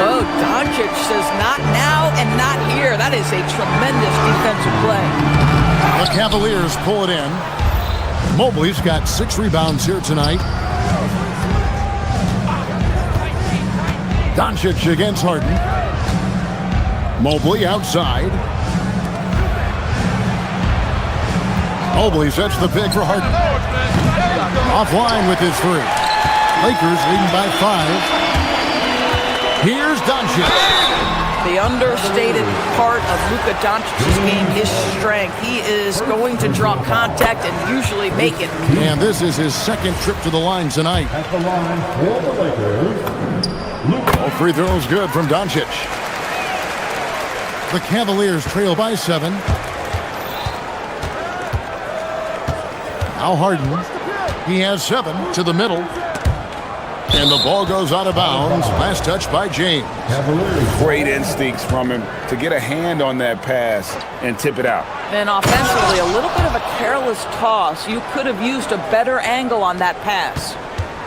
[SPEAKER 14] Oh, Doncic says not now and not here. That is a tremendous defensive play.
[SPEAKER 3] The Cavaliers pull it in. Mobley's got 6 rebounds here tonight. Doncic against Harden. Mobley outside. Mobley sets the pick for Harden. Offline with his 3. Lakers leading by 5. Here's Doncic.
[SPEAKER 14] The understated part of Luka Doncic's game is strength. He is going to draw contact and usually make it.
[SPEAKER 3] And this is his 2nd trip to the line tonight.
[SPEAKER 10] At the line for the Lakers,
[SPEAKER 3] All free throws good from Doncic. The Cavaliers trail by 7. Now Harden. He has 7 to the middle. And the ball goes out of bounds. Last touch by James.
[SPEAKER 5] Great instincts from him to get a hand on that pass and tip it out.
[SPEAKER 14] And offensively, a little bit of a careless toss. You could have used a better angle on that pass.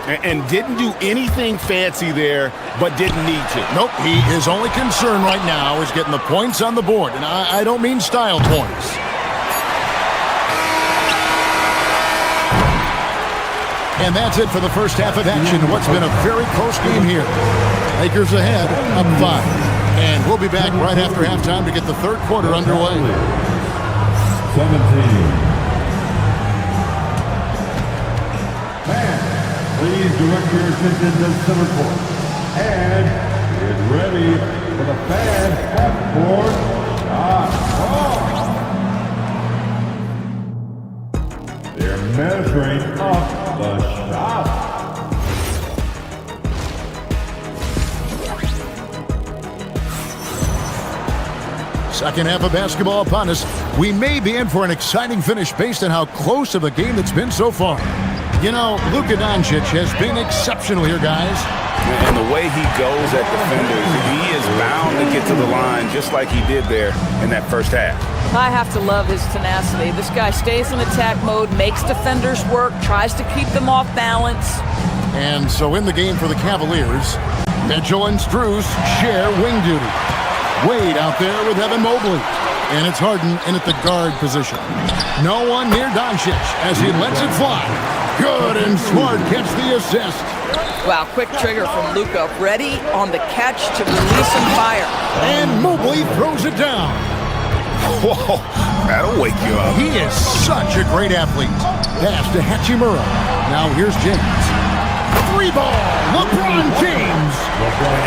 [SPEAKER 5] And didn't do anything fancy there, but didn't need to.
[SPEAKER 3] Nope, his only concern right now is getting the points on the board. And I don't mean style points. And that's it for the first half of action. What's been a very close game here. Lakers ahead, up 5. And we'll be back right after halftime to get the 3rd quarter underway.
[SPEAKER 10] 17. Fans, please direct your attention to center court. And get ready for the fans half-court shot. They're measuring up the shot.
[SPEAKER 3] Second half of basketball upon us. We may be in for an exciting finish based on how close of a game it's been so far. You know, Luka Doncic has been exceptional here, guys.
[SPEAKER 5] And the way he goes at defenders, he is bound to get to the line just like he did there in that first half.
[SPEAKER 14] I have to love his tenacity. This guy stays in attack mode, makes defenders work, tries to keep them off balance.
[SPEAKER 3] And so in the game for the Cavaliers, Mitchell and Strus share wing duty. Wade out there with Evan Mobley. And it's Harden in at the guard position. No one near Doncic as he lets it fly. Good and Smart gets the assist.
[SPEAKER 14] Wow, quick trigger from Luka. Ready on the catch to release and fire.
[SPEAKER 3] And Mobley throws it down.
[SPEAKER 5] Whoa, that'll wake you up.
[SPEAKER 3] He is such a great athlete. Pass to Hachimura. Now here's James. 3-ball, LeBron James.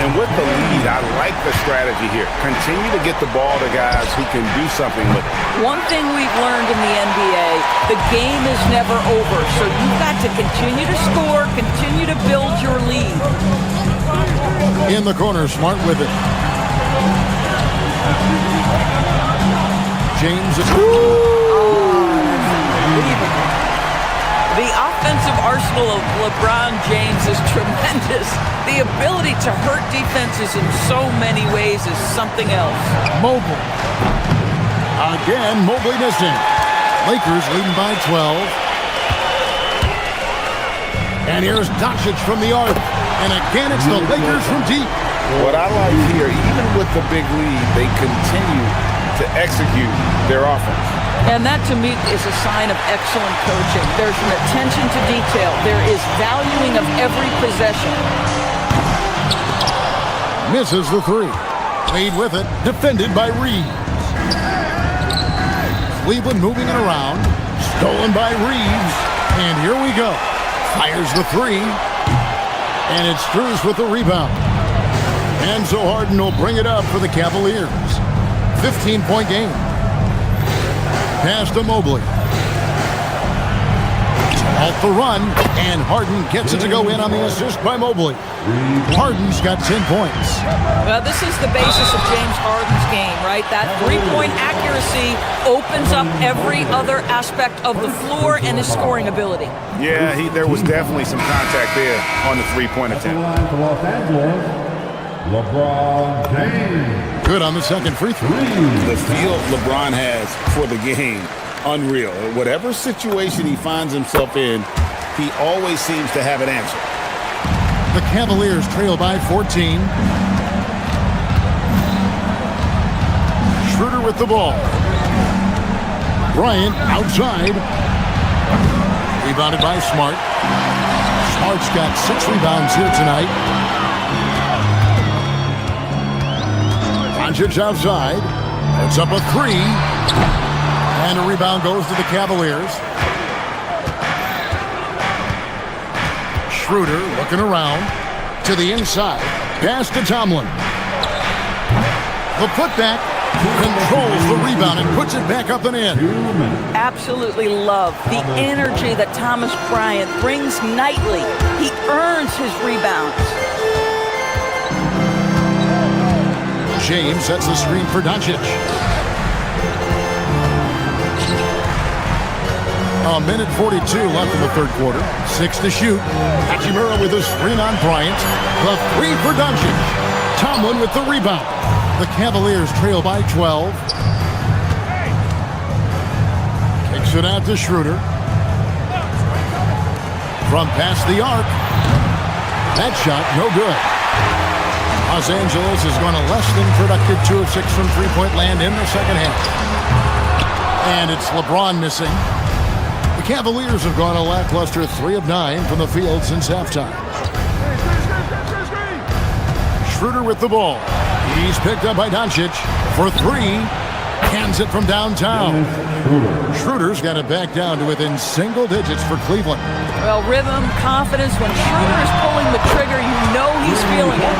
[SPEAKER 5] And with the lead, I like the strategy here. Continue to get the ball to guys who can do something with it.
[SPEAKER 14] One thing we've learned in the NBA, the game is never over. So you've got to continue to score, continue to build your lead.
[SPEAKER 3] In the corner, Smart with it. James is...
[SPEAKER 14] The offensive arsenal of LeBron James is tremendous. The ability to hurt defenses in so many ways is something else.
[SPEAKER 3] Mobley. Again, Mobley missing. Lakers leading by 12. And here's Doncic from the arc. And again, it's the Lakers from deep.
[SPEAKER 5] What I like here, even with the big lead, they continue to execute their offense.
[SPEAKER 14] And that, to me, is a sign of excellent coaching. There's an attention to detail. There is valuing of every possession.
[SPEAKER 3] Misses the 3. Wade with it. Defended by Reeves. Cleveland moving it around. Stolen by Reeves. And here we go. Fires the 3. And it's Strus with the rebound. And so Harden will bring it up for the Cavaliers. 15-point game. Pass to Mobley. Off the run, and Harden gets it to go in on the assist by Mobley. Harden's got 10 points.
[SPEAKER 14] Well, this is the basis of James Harden's game, right? That three-point accuracy opens up every other aspect of the floor and his scoring ability.
[SPEAKER 5] Yeah, there was definitely some contact there on the three-point attempt.
[SPEAKER 10] Los Angeles, LeBron James.
[SPEAKER 3] Good on the second free throw.
[SPEAKER 2] The feel LeBron has for the game, unreal. Whatever situation he finds himself in, he always seems to have an answer.
[SPEAKER 3] The Cavaliers trail by 14. Schroeder with the ball. Bryant outside. Rebounded by Smart. Smart's got 6 rebounds here tonight. Doncic outside. Puts up a 3. And a rebound goes to the Cavaliers. Schroeder looking around to the inside. Pass to Tomlin. The putback controls the rebound and puts it back up and in.
[SPEAKER 14] Absolutely love the energy that Thomas Bryant brings nightly. He earns his rebounds.
[SPEAKER 3] James sets the screen for Doncic. A minute 42 left in the third quarter. 6 to shoot. Hachimura with a screen on Bryant. The 3 for Doncic. Tomlin with the rebound. The Cavaliers trail by 12. Kicks it out to Schroeder. From past the arc. That shot, no good. Los Angeles is going to less than productive 2 of 6 from three-point land in the second half. And it's LeBron missing. The Cavaliers have gone a lackluster 3 of 9 from the field since halftime. Schroeder with the ball. He's picked up by Doncic for 3. Hands it from downtown. Schroeder's got it back down to within single digits for Cleveland.
[SPEAKER 14] Well, rhythm, confidence. When Schroeder is pulling the trigger, you know he's feeling it.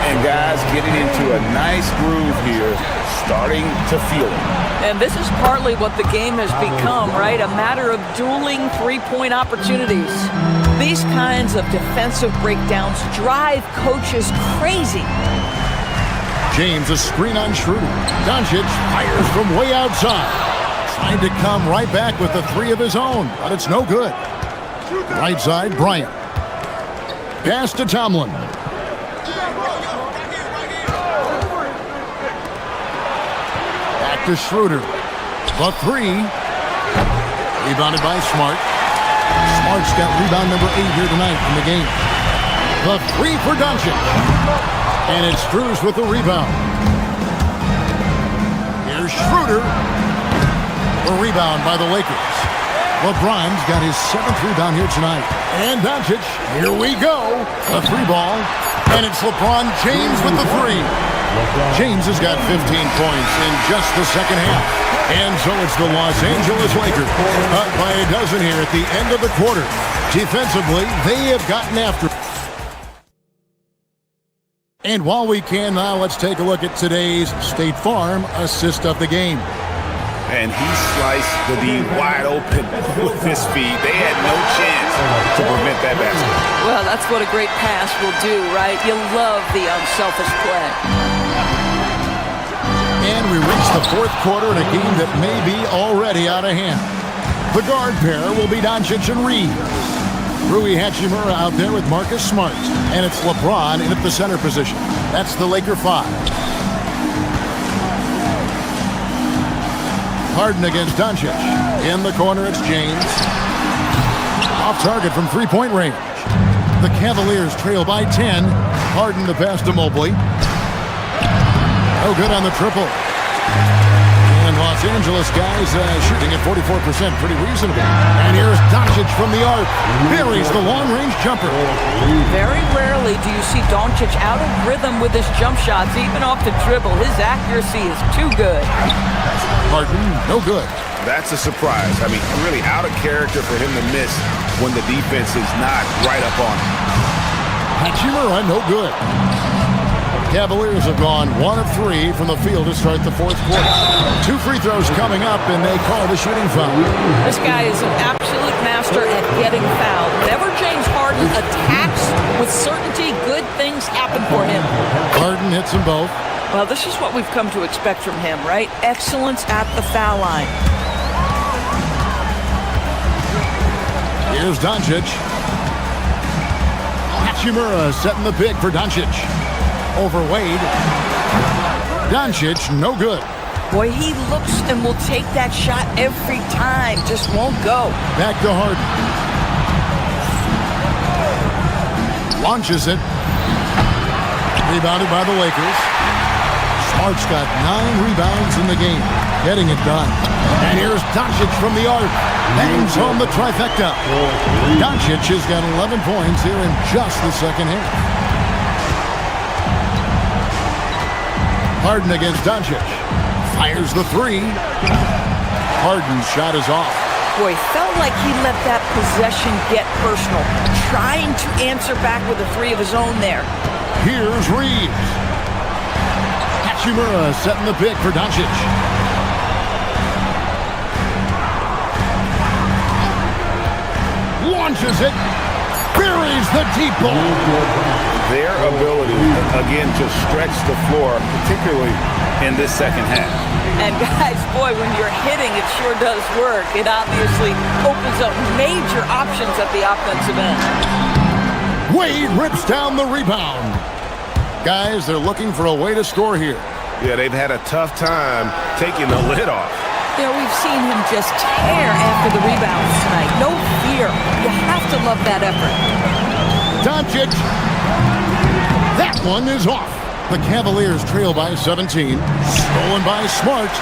[SPEAKER 2] And guys getting into a nice groove here, starting to feel it.
[SPEAKER 14] And this is partly what the game has become, right? A matter of dueling three-point opportunities. These kinds of defensive breakdowns drive coaches crazy.
[SPEAKER 3] James, a screen on Schroeder. Doncic fires from way outside. Trying to come right back with the 3 of his own, but it's no good. Right side, Bryant. Pass to Tomlin. Back to Schroeder. The 3. Rebounded by Smart. Smart's got rebound number 8 here tonight in the game. The 3 for Doncic. And it's Strus with the rebound. Here's Schroeder. The rebound by the Lakers. LeBron's got his 7th rebound here tonight. And Doncic, here we go. A 3 ball. And it's LeBron James with the 3. James has got 15 points in just the second half. And so it's the Los Angeles Lakers up by a dozen here at the end of the quarter. Defensively, they have gotten after. And while we can now, let's take a look at today's State Farm assist of the game.
[SPEAKER 5] And he sliced the D wide open with his speed. They had no chance to prevent that basket.
[SPEAKER 14] Well, that's what a great pass will do, right? You love the unselfish play.
[SPEAKER 3] And we reach the fourth quarter in a game that may be already out of hand. The guard pair will be Doncic and Reed. Rui Hachimura out there with Marcus Smart. And it's LeBron in at the center position. That's the Laker 5. Harden against Doncic. In the corner, it's James. Off target from three-point range. The Cavaliers trail by 10. Harden to pass to Mobley. No good on the triple. And Los Angeles guys shooting at 44%, pretty reasonable. And here's Doncic from the arc. Buries the long-range jumper.
[SPEAKER 14] Very rarely do you see Doncic out of rhythm with his jump shots, even off the dribble. His accuracy is too good.
[SPEAKER 3] Harden, no good.
[SPEAKER 5] That's a surprise. I mean, really out of character for him to miss when the defense is not right up on him.
[SPEAKER 3] Hachimura, no good. Cavaliers have gone 1 of 3 from the field to start the fourth quarter. 2 free throws coming up, and they call the shooting foul.
[SPEAKER 14] This guy is an absolute master at getting fouled. Whenever James Harden attacks with certainty, good things happen for him.
[SPEAKER 3] Harden hits them both.
[SPEAKER 14] Well, this is what we've come to expect from him, right? Excellence at the foul line.
[SPEAKER 3] Here's Doncic. Hachimura setting the pick for Doncic. Over Wade. Doncic, no good.
[SPEAKER 14] Boy, he looks and will take that shot every time. Just won't go.
[SPEAKER 3] Back to Harden. Launches it. Rebounded by the Lakers. Smart's got 9 rebounds in the game. getting it done. And here's Doncic from the arc. Bangs home the trifecta. Doncic has got 11 points here in just the second half. Harden against Doncic. Fires the three. Harden's shot is off.
[SPEAKER 14] Boy, felt like he let that possession get personal, trying to answer back with a three of his own there.
[SPEAKER 3] Here's Reeves. Hachimura setting the pick for Doncic. Launches it. Buries the deep ball.
[SPEAKER 5] Their ability, again, to stretch the floor, particularly in this second half.
[SPEAKER 14] And guys, boy, when you're hitting, it sure does work. It obviously opens up major options at the offensive end.
[SPEAKER 3] Wade rips down the rebound. Guys, they're looking for a way to score here.
[SPEAKER 12] Yeah, they've had a tough time taking the lid off.
[SPEAKER 14] You know, we've seen him just tear after the rebounds tonight. No fear. You have to love that effort.
[SPEAKER 3] Doncic. That one is off. The Cavaliers trail by 17. Stolen by Smart.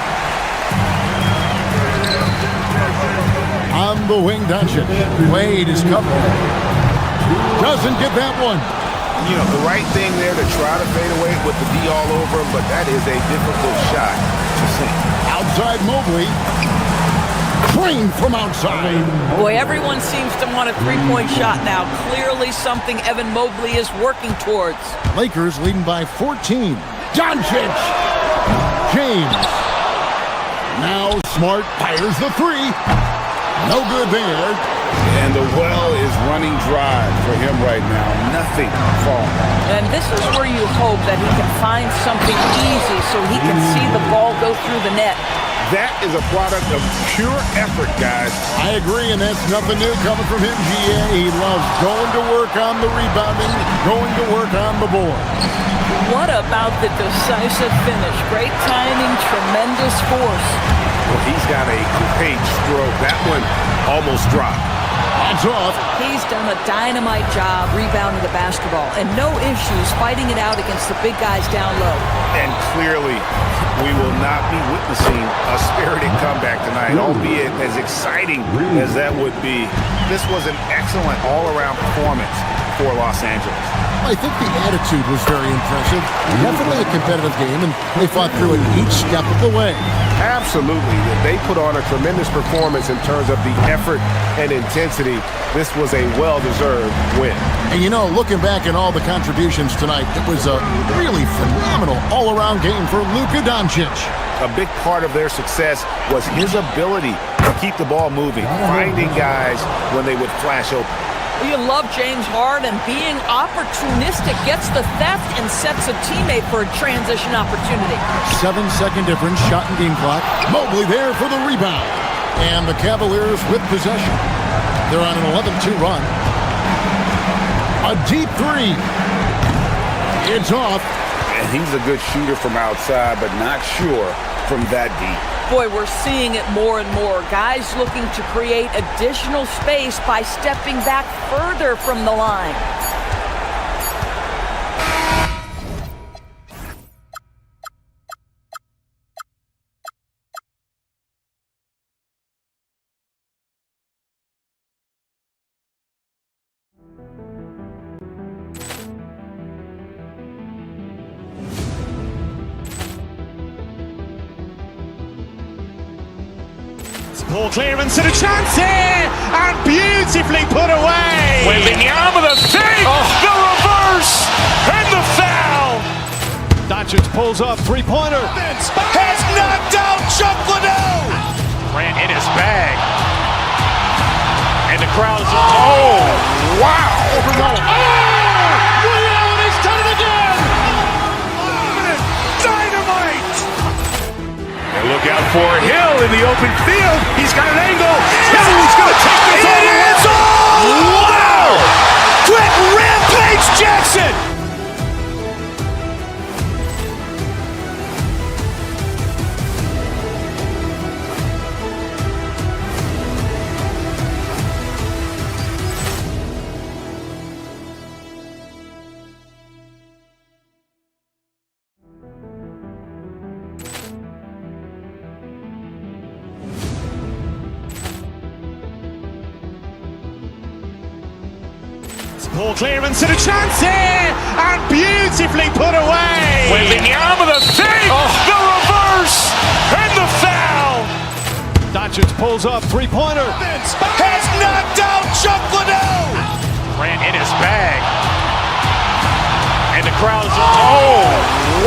[SPEAKER 3] On the wing, Doncic. Wade is covered. Doesn't get that one.
[SPEAKER 12] You know, the right thing there to try to fade away with the D all over him, but that is a difficult shot to sink.
[SPEAKER 3] Outside Mobley. Drained from outside.
[SPEAKER 14] Boy, everyone seems to want a three-point shot now. Clearly something Evan Mobley is working towards.
[SPEAKER 3] Lakers leading by 14. Doncic. James. Now Smart fires the three. No good there.
[SPEAKER 5] And the well is running dry for him right now. Nothing falling.
[SPEAKER 14] And this is where you hope that he can find something easy so he can see the ball go through the net.
[SPEAKER 12] That is a product of pure effort, guys.
[SPEAKER 3] I agree, and that's nothing new coming from him, GA. He loves going to work on the rebounding, going to work on the board.
[SPEAKER 14] What about the decisive finish? Great timing, tremendous force.
[SPEAKER 12] Well, he's got a great stroke. That one almost dropped.
[SPEAKER 3] That's off.
[SPEAKER 14] He's done a dynamite job rebounding the basketball, and no issues fighting it out against the big guys down low.
[SPEAKER 12] And clearly, we will not be witnessing a spirited comeback tonight, albeit as exciting as that would be. This was an excellent all-around performance for Los Angeles.
[SPEAKER 3] I think the attitude was very impressive. Definitely a competitive game, and they fought through it each step of the way.
[SPEAKER 12] Absolutely. They put on a tremendous performance in terms of the effort and intensity. This was a well-deserved win.
[SPEAKER 3] And you know, looking back at all the contributions tonight, it was a really phenomenal all-around game for Luka Doncic.
[SPEAKER 12] A big part of their success was his ability to keep the ball moving, finding guys when they would flash open.
[SPEAKER 14] You love James Harden being opportunistic, gets the theft and sets a teammate for a transition opportunity.
[SPEAKER 3] 7-second difference, shot and game clock. Mobley there for the rebound. And the Cavaliers with possession. They're on an 11-2 run. A deep three. It's off.
[SPEAKER 5] And he's a good shooter from outside, but not sure from that deep.
[SPEAKER 14] Boy, we're seeing it more and more. Guys looking to create additional space by stepping back further from the line.
[SPEAKER 1] Ball clearance and a chance here, and beautifully put away. Wembanyama with a three, the reverse, and the foul.
[SPEAKER 7] Doncic pulls up, three-pointer.
[SPEAKER 1] Has knocked out Chuck Liddell. Ran in his bag. And the crowd is, oh, wow. Liddell, and he's done it again. Dynamite. And look out for Hill in the open field. He's got an angle. He's going to take this all the way. Wow! Quick Rampage Jackson. Ball clearance and a chance here, and beautifully put away. Wembanyama with a save, the reverse, and the foul.
[SPEAKER 7] Doncic pulls up, three-pointer.
[SPEAKER 1] Has knocked out Chuck Liddell. Grant in his bag. And the crowd is, oh,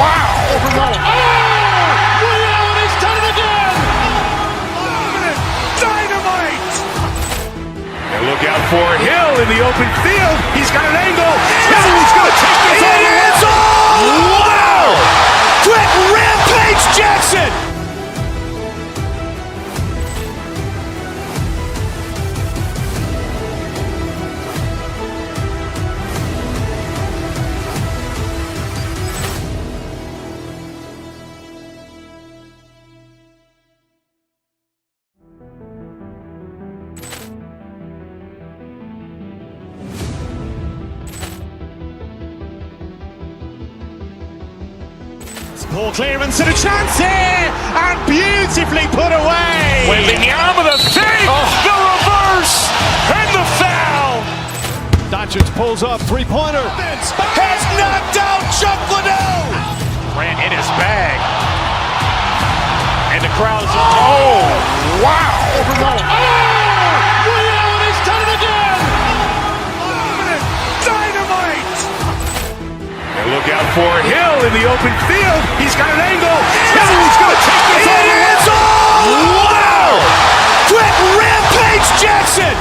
[SPEAKER 1] wow. Overrun. Ray Allen has done it again. Dynamite.
[SPEAKER 5] And look out for Hill in the open field. He's got an angle. He's going to take this all the way.
[SPEAKER 1] Wow. Quick Rampage Jackson. Ball clearance and a chance here, and beautifully put away. Wembanyama with a save, the reverse, and the foul.
[SPEAKER 7] Doncic pulls up, three-pointer.
[SPEAKER 1] Has knocked out Chuck Liddell. Grant in his bag. And the crowd is, oh, wow. Overrun. Ray Allen has done it again. Dynamite.
[SPEAKER 5] And look out for Hill in the open field. He's got an angle. He's going to take this all the way.
[SPEAKER 1] Wow. Quick Rampage Jackson.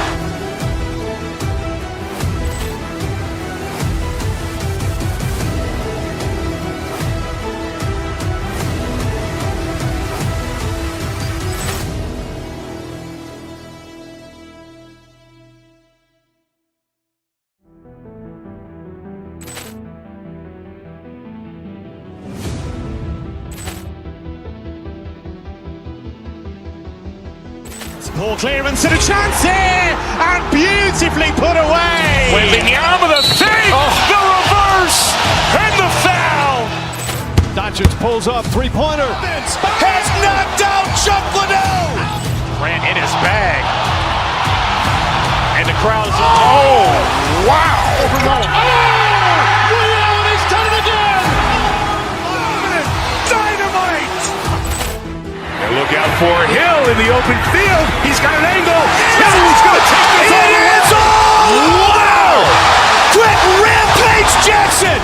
[SPEAKER 1] Ball clearance and a chance here, and beautifully put away. Wembanyama with a save, the reverse, and the foul.
[SPEAKER 7] Doncic pulls up, three-pointer.
[SPEAKER 1] Has knocked out Chuck Liddell. Grant in his bag. And the crowd is, oh, wow. Overrun. Ray Allen has done it again. Dynamite.
[SPEAKER 5] And look out for Hill in the open field. He's got an angle. He's going to take this all the way.
[SPEAKER 1] Wow. Quick Rampage Jackson.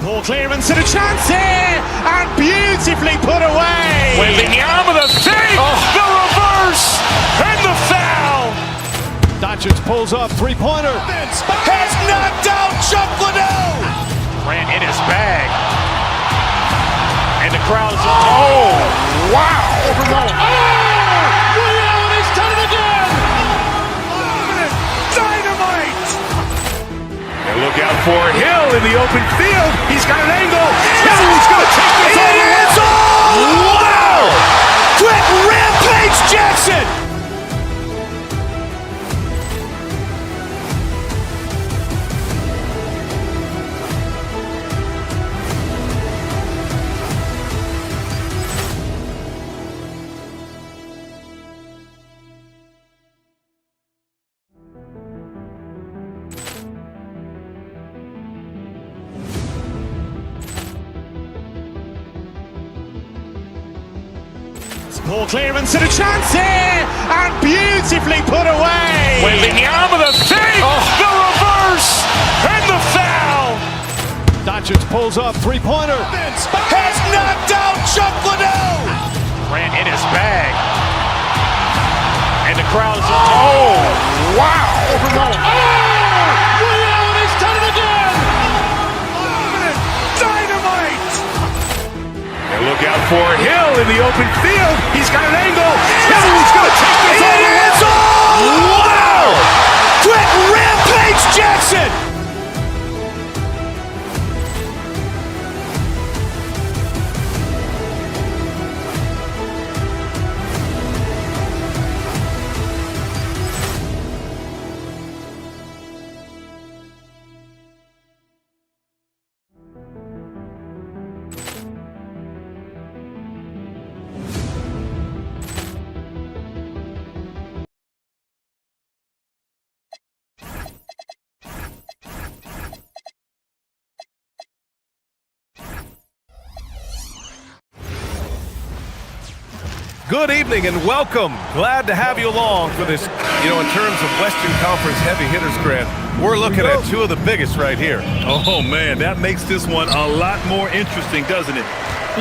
[SPEAKER 1] Ball clearance and a chance here, and beautifully put away. Wembanyama with a save, the reverse, and the foul.
[SPEAKER 7] Doncic pulls up, three-pointer.
[SPEAKER 1] Has knocked out Chuck Liddell. Grant in his bag. And the crowd is, oh, wow. Overrun. Ray Allen has done it again. Dynamite.
[SPEAKER 5] And look out for Hill in the open field. He's got an angle. He's going to take this all the way.
[SPEAKER 1] Wow. Quick Rampage Jackson. Ball clearance and a chance here, and beautifully put away. Wembanyama with a save, the reverse, and the foul.
[SPEAKER 7] Doncic pulls up, three-pointer.
[SPEAKER 1] Has knocked out Chuck Liddell. Grant in his bag. And the crowd is, oh, wow. Overrun. Ray Allen has done it again. Dynamite.
[SPEAKER 5] And look out for Hill in the open field. He's got an angle. He's going to take this all the way.
[SPEAKER 1] Wow. Quick Rampage Jackson.
[SPEAKER 7] Good evening and welcome. Glad to have you along for this, in terms of Western Conference heavy hitters, Grant, we're looking at two of the biggest right here.
[SPEAKER 8] Oh, man, that makes this one a lot more interesting, doesn't it?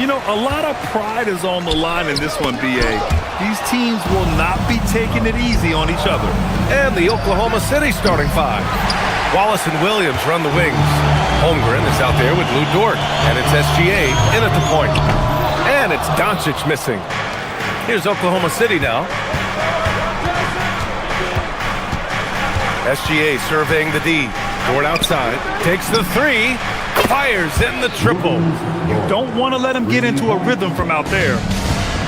[SPEAKER 8] A lot of pride is on the line in this one, B.A. These teams will not be taking it easy on each other.
[SPEAKER 7] And the Oklahoma City starting five. Wallace and Williams run the wings. Holmgren is out there with Lou Dort, and it's SGA in at the point. And it's Doncic missing. Here's Oklahoma City now. SGA surveying the D. Dort outside, takes the three, fires in the triple.
[SPEAKER 8] You don't want to let him get into a rhythm from out there.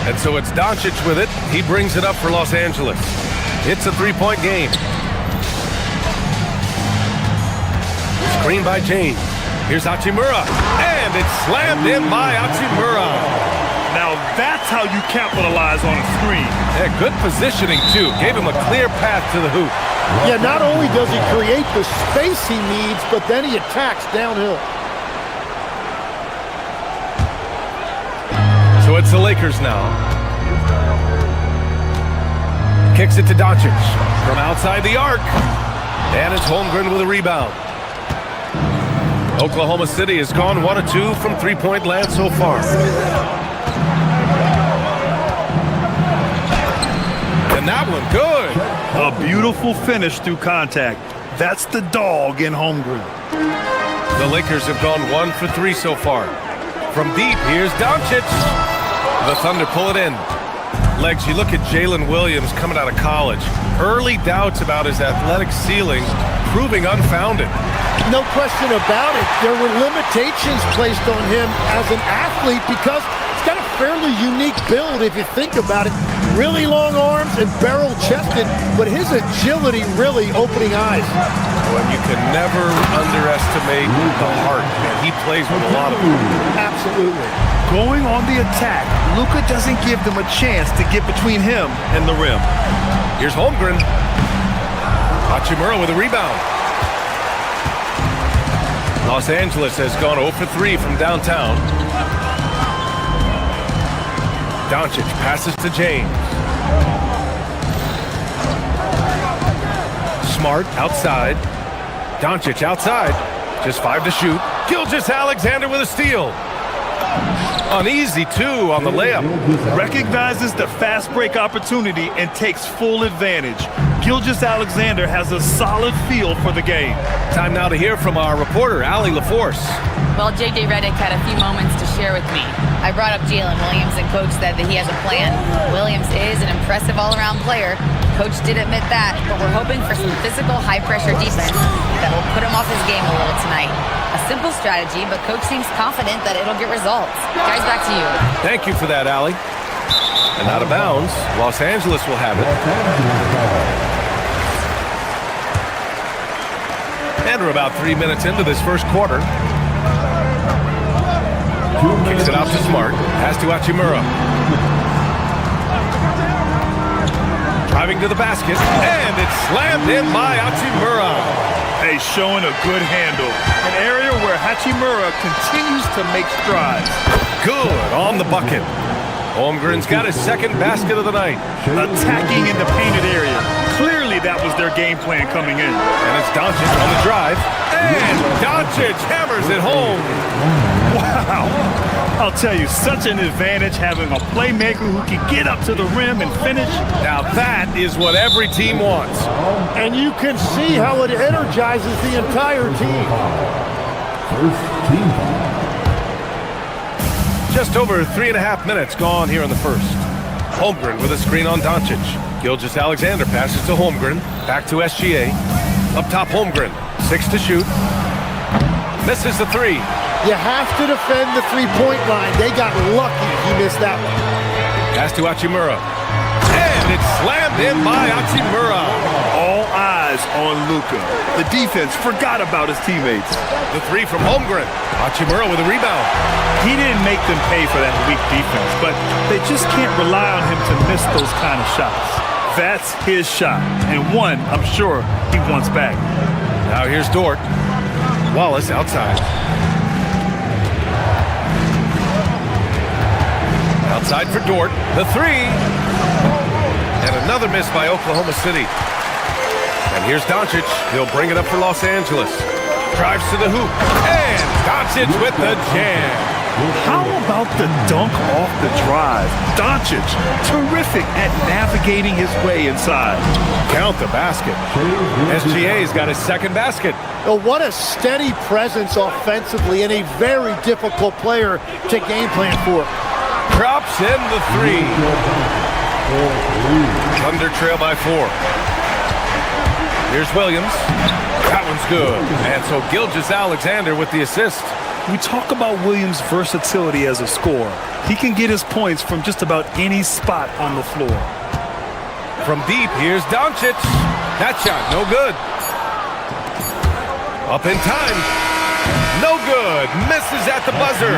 [SPEAKER 7] And so it's Doncic with it. He brings it up for Los Angeles. It's a three-point game. Screen by James. Here's Hachimura. And it's slammed in by Hachimura.
[SPEAKER 8] Now that's how you capitalize on a screen.
[SPEAKER 7] Yeah, good positioning, too. Gave him a clear path to the hoop.
[SPEAKER 9] Yeah, not only does he create the space he needs, but then he attacks downhill.
[SPEAKER 7] So it's the Lakers now. Kicks it to Doncic from outside the arc. And it's Holmgren with a rebound. Oklahoma City has gone 1 of 2 from three-point land so far. And that one good.
[SPEAKER 8] A beautiful finish through contact. That's the dog in Holmgren.
[SPEAKER 7] The Lakers have gone 1 for 3 so far. From deep, here's Doncic. The Thunder pull it in. Legs, you look at Jalen Williams coming out of college. Early doubts about his athletic ceiling proving unfounded.
[SPEAKER 9] No question about it. There were limitations placed on him as an athlete because he's got a fairly unique build if you think about it. Really long arms and barrel-chested, but his agility really opening eyes.
[SPEAKER 7] Well, you can never underestimate the heart, and he plays with a lot of it.
[SPEAKER 9] Absolutely.
[SPEAKER 8] Going on the attack, Luka doesn't give them a chance to get between him and the rim.
[SPEAKER 7] Here's Holmgren. Hachimura with a rebound. Los Angeles has gone 0 for 3 from downtown. Doncic passes to James. Smart outside. Doncic outside. Just 5 to shoot. Gilgeous-Alexander with a steal. Uneasy, too, on the layup.
[SPEAKER 8] Recognizes the fast break opportunity and takes full advantage. Gilgeous-Alexander has a solid feel for the game.
[SPEAKER 7] Time now to hear from our reporter, Allie LaForce.
[SPEAKER 6] Well, J.J. Redick had a few moments to share with me. I brought up Jalen Williams, and Coach said that he has a plan. Williams is an impressive all-around player. Coach did admit that, but we're hoping for some physical, high-pressure defense that will put him off his game a little tonight. A simple strategy, but Coach seems confident that it'll get results. Guys, back to you.
[SPEAKER 7] Thank you for that, Allie. And out of bounds, Los Angeles will have it. And we're about 3 minutes into this first quarter. Kicks it out to Smart. Pass to Hachimura. Driving to the basket. And it's slammed in by Hachimura.
[SPEAKER 8] Hey, showing a good handle. An area where Hachimura continues to make strides.
[SPEAKER 7] Good on the bucket. Holmgren's got his second basket of the night.
[SPEAKER 8] Attacking in the painted area. Clearly that was their game plan coming in.
[SPEAKER 7] And it's Doncic on the drive. And Doncic hammers it home.
[SPEAKER 8] Wow. I'll tell you, such an advantage having a playmaker who can get up to the rim and finish.
[SPEAKER 7] Now that is what every team wants.
[SPEAKER 9] And you can see how it energizes the entire team.
[SPEAKER 10] First team.
[SPEAKER 7] Just over 3.5 minutes gone here in the first. Holmgren with a screen on Doncic. Gilgeous-Alexander passes to Holmgren. Back to SGA. Up top, Holmgren. 6 to shoot. Misses the 3.
[SPEAKER 9] You have to defend the three-point line. They got lucky he missed that one.
[SPEAKER 7] Pass to Hachimura. And it's slammed in by Hachimura.
[SPEAKER 8] All eyes on Luka. The defense forgot about his teammates.
[SPEAKER 7] The 3 from Holmgren. Hachimura with a rebound.
[SPEAKER 8] He didn't make them pay for that weak defense, but they just can't rely on him to miss those kind of shots. That's his shot, and one I'm sure he wants back.
[SPEAKER 7] Now here's Dort. Wallace outside. Outside for Dort. The three. And another miss by Oklahoma City. And here's Doncic. He'll bring it up for Los Angeles. Drives to the hoop. And Doncic with the jam.
[SPEAKER 8] How about the dunk off the drive? Doncic, terrific at navigating his way inside.
[SPEAKER 7] Count the basket. SGA's got his second basket.
[SPEAKER 9] Oh, what a steady presence offensively and a very difficult player to game plan for.
[SPEAKER 7] Drops in the three. Thunder trail by 4. Here's Williams. That one's good. And so Gilgeous-Alexander with the assist.
[SPEAKER 8] We talk about Williams' versatility as a scorer. He can get his points from just about any spot on the floor.
[SPEAKER 7] From deep, here's Doncic. That shot, no good. Up in time. No good. Misses at the buzzer.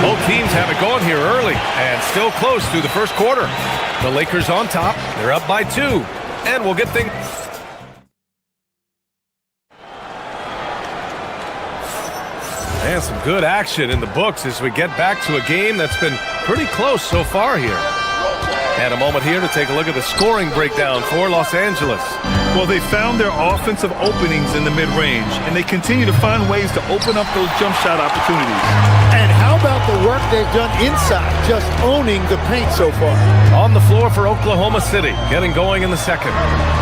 [SPEAKER 7] Both teams have it going here early and still close through the first quarter. The Lakers on top. They're up by 2. And we'll get things... And some good action in the books as we get back to a game that's been pretty close so far here. And a moment here to take a look at the scoring breakdown for Los Angeles.
[SPEAKER 8] Well, they found their offensive openings in the mid-range, and they continue to find ways to open up those jump shot opportunities.
[SPEAKER 9] And how about the work they've done inside, just owning the paint so far?
[SPEAKER 7] On the floor for Oklahoma City, getting going in the second.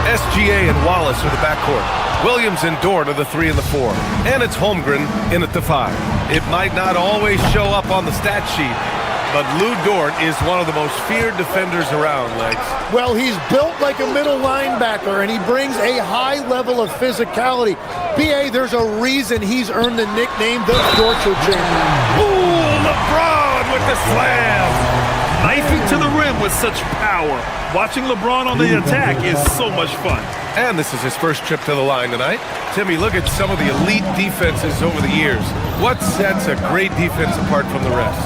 [SPEAKER 7] SGA and Wallace are the backcourt. Williams and Dort are the 3 and the 4. And it's Holmgren in at the 5. It might not always show up on the stat sheet, but Lou Dort is one of the most feared defenders around, Legs.
[SPEAKER 9] Well, he's built like a middle linebacker, and he brings a high level of physicality. B.A., there's a reason he's earned the nickname the Torture Champion.
[SPEAKER 8] Ooh, LeBron with the slam! Knifing to the rim with such power. Watching LeBron on the attack is so much fun.
[SPEAKER 7] And this is his first trip to the line tonight. Timmy, look at some of the elite defenses over the years. What sets a great defense apart from the rest?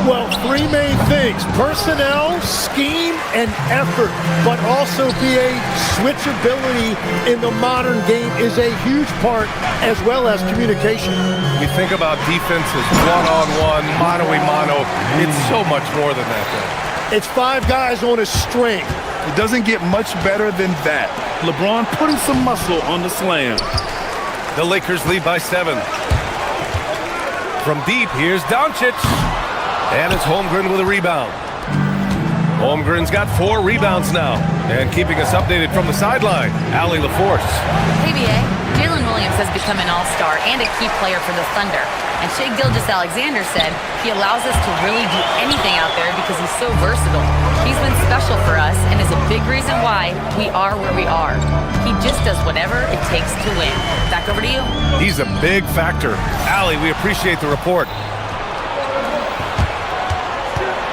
[SPEAKER 9] Well, 3 main things: personnel, scheme, and effort. But also BA, switchability in the modern game is a huge part, as well as communication.
[SPEAKER 7] We think about defenses one-on-one, mano-a-mano. It's so much more than that, though.
[SPEAKER 9] It's 5 guys on a string.
[SPEAKER 8] It doesn't get much better than that. LeBron putting some muscle on the slam.
[SPEAKER 7] The Lakers lead by 7. From deep, here's Doncic. And it's Holmgren with a rebound. Holmgren's got 4 rebounds now. And keeping us updated from the sideline, Allie LaForce.
[SPEAKER 6] KBA, Jalen Williams has become an all-star and a key player for the Thunder. And Shai Gilgeous-Alexander said he allows us to really do anything out there because he's so versatile. He's been special for us and is a big reason why we are where we are. He just does whatever it takes to win. Back over to you.
[SPEAKER 7] He's a big factor. Allie, we appreciate the report.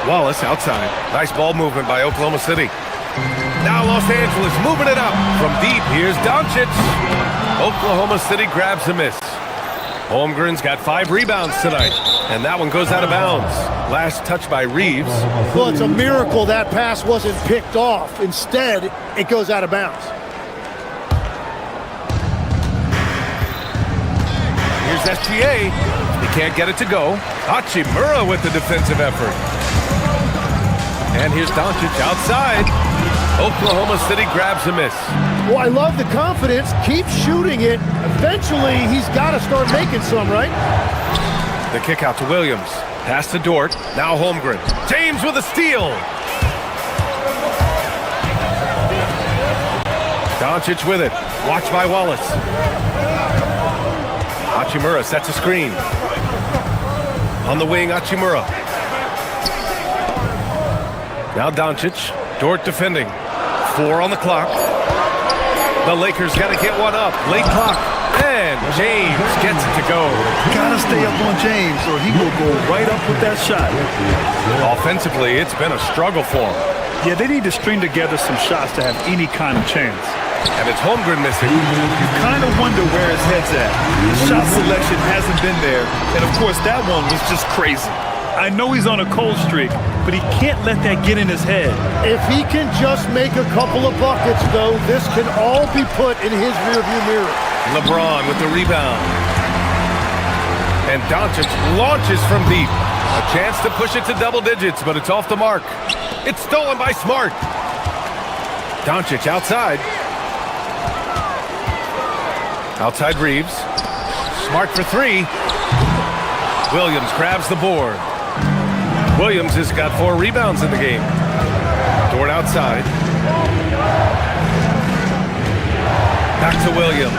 [SPEAKER 7] Wallace outside. Nice ball movement by Oklahoma City. Now Los Angeles moving it up. From deep, here's Doncic. Oklahoma City grabs a miss. Holmgren's got 5 rebounds tonight, and that one goes out of bounds. Last touch by Reeves.
[SPEAKER 9] Well, it's a miracle that pass wasn't picked off. Instead, it goes out of bounds.
[SPEAKER 7] Here's SGA. He can't get it to go. Hachimura with the defensive effort. And here's Doncic outside. Oklahoma City grabs a miss.
[SPEAKER 9] Well, I love the confidence. Keep shooting it. Eventually, he's got to start making some, right?
[SPEAKER 7] The kick out to Williams. Pass to Dort. Now Holmgren. James with a steal. Doncic with it. Watched by Wallace. Hachimura sets a screen. On the wing, Hachimura. Now Doncic. Dort defending. 4 on the clock. The Lakers got to get one up. Late clock. And James gets it to go.
[SPEAKER 8] Gotta stay up on James or he will go right up with that shot.
[SPEAKER 7] Offensively, it's been a struggle for him.
[SPEAKER 8] Yeah, they need to string together some shots to have any kind of chance.
[SPEAKER 7] And it's Holmgren missing.
[SPEAKER 8] You kind of wonder where his head's at. His shot selection hasn't been there. And of course, that one was just crazy. I know he's on a cold streak, but he can't let that get in his head.
[SPEAKER 9] If he can just make a couple of buckets, though, this can all be put in his rearview mirror.
[SPEAKER 7] LeBron with the rebound. And Doncic launches from deep. A chance to push it to double digits, but it's off the mark. It's stolen by Smart. Doncic outside. Outside Reeves. Smart for three. Williams grabs the board. Williams has got 4 rebounds in the game. Dort outside. Back to Williams.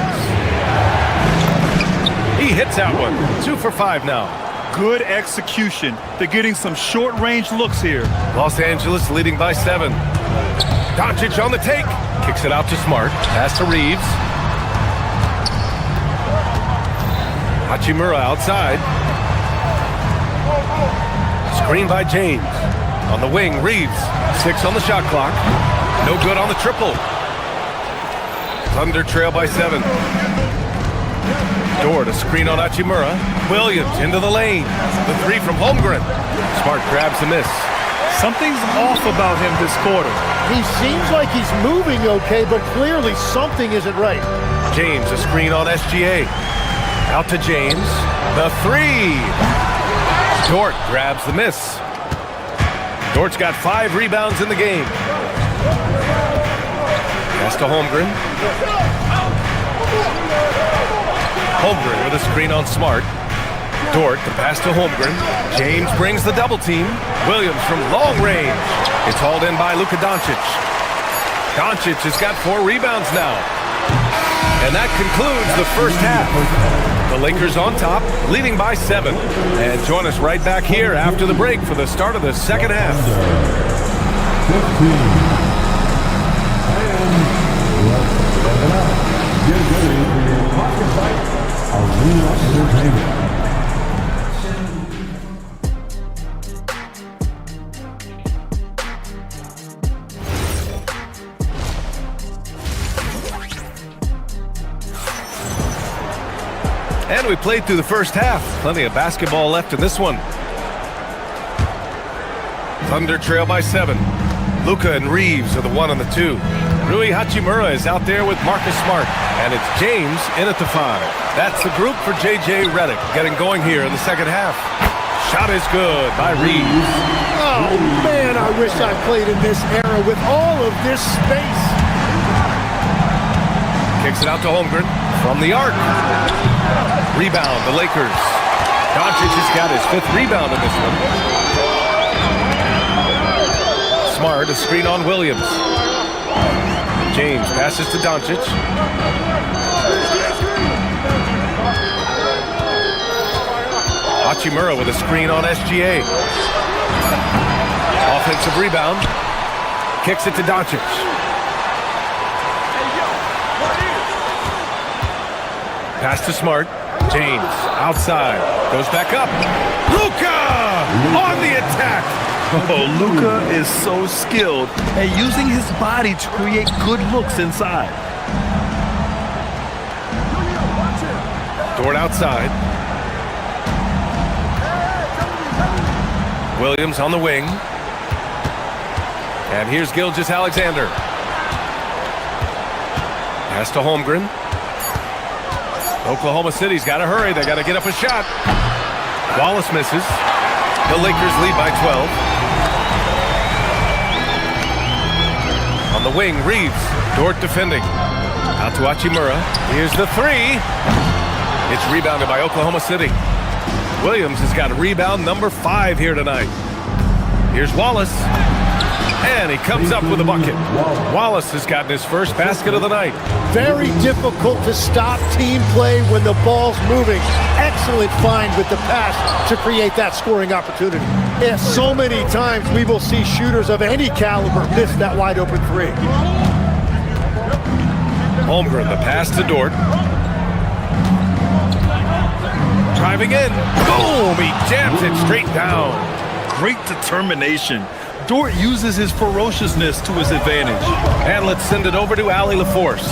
[SPEAKER 7] He hits that one. 2 for 5 now.
[SPEAKER 8] Good execution. They're getting some short-range looks here.
[SPEAKER 7] Los Angeles leading by 7. Doncic on the take. Kicks it out to Smart. Pass to Reeves. Hachimura outside. Screen by James. On the wing, Reeves. 6 on the shot clock. No good on the triple. Thunder trail by 7. Dort, a screen on Hachimura. Williams into the lane. The 3 from Holmgren. Smart grabs the miss.
[SPEAKER 8] Something's off about him this quarter.
[SPEAKER 16] He seems like he's moving okay, but clearly something isn't right.
[SPEAKER 7] James, a screen on SGA. Out to James. The 3. Dort grabs the miss. Dort's got 5 rebounds in the game. Pass to Holmgren. Holmgren with a screen on Smart. Dort, the pass to Holmgren. James brings the double team. Williams from long range. It's hauled in by Luka Doncic. Doncic has got 4 rebounds now. And that concludes the first half. The Lakers on top, leading by 7. And join us right back here after the break for the start of the second half.
[SPEAKER 10] 15. Get ready for your pocket fight. Arena Entertainment.
[SPEAKER 7] And we played through the first half. Plenty of basketball left in this one. Thunder trail by 7. Luka and Reeves are the 1 and the 2. Rui Hachimura is out there with Marcus Smart. And it's James in at the 5. That's the group for J.J. Redick getting going here in the second half. Shot is good by Reeves.
[SPEAKER 16] Oh, man, I wish I played in this era with all of this space.
[SPEAKER 7] Kicks it out to Holmgren from the arc. Rebound, the Lakers. Doncic has got his 5th rebound in this one. Smart, a screen on Williams. James passes to Doncic. Hachimura with a screen on SGA. Offensive rebound. Kicks it to Doncic. Pass to Smart. James outside. Goes back up. Luka on the attack.
[SPEAKER 8] Oh, Luka is so skilled at using his body to create good looks inside.
[SPEAKER 7] Dort outside. Williams on the wing. And here's Gilgeous-Alexander. Pass to Holmgren. Oklahoma City's got to hurry. They got to get up a shot. Wallace misses. The Lakers lead by 12. On the wing, Reeves. Dort defending. Out to Hachimura. Here's the 3. It's rebounded by Oklahoma City. Williams has got rebound number 5 here tonight. Here's Wallace. And he comes up with a bucket. Wallace has gotten his first basket of the night.
[SPEAKER 16] Very difficult to stop team play when the ball's moving. Excellent find with the pass to create that scoring opportunity. Yeah, so many times we will see shooters of any caliber miss that wide open 3.
[SPEAKER 7] Holmgren, the pass to Dort. Driving in. Boom! He jams it straight down.
[SPEAKER 8] Great determination. Dort uses his ferociousness to his advantage.
[SPEAKER 7] And let's send it over to Allie LaForce.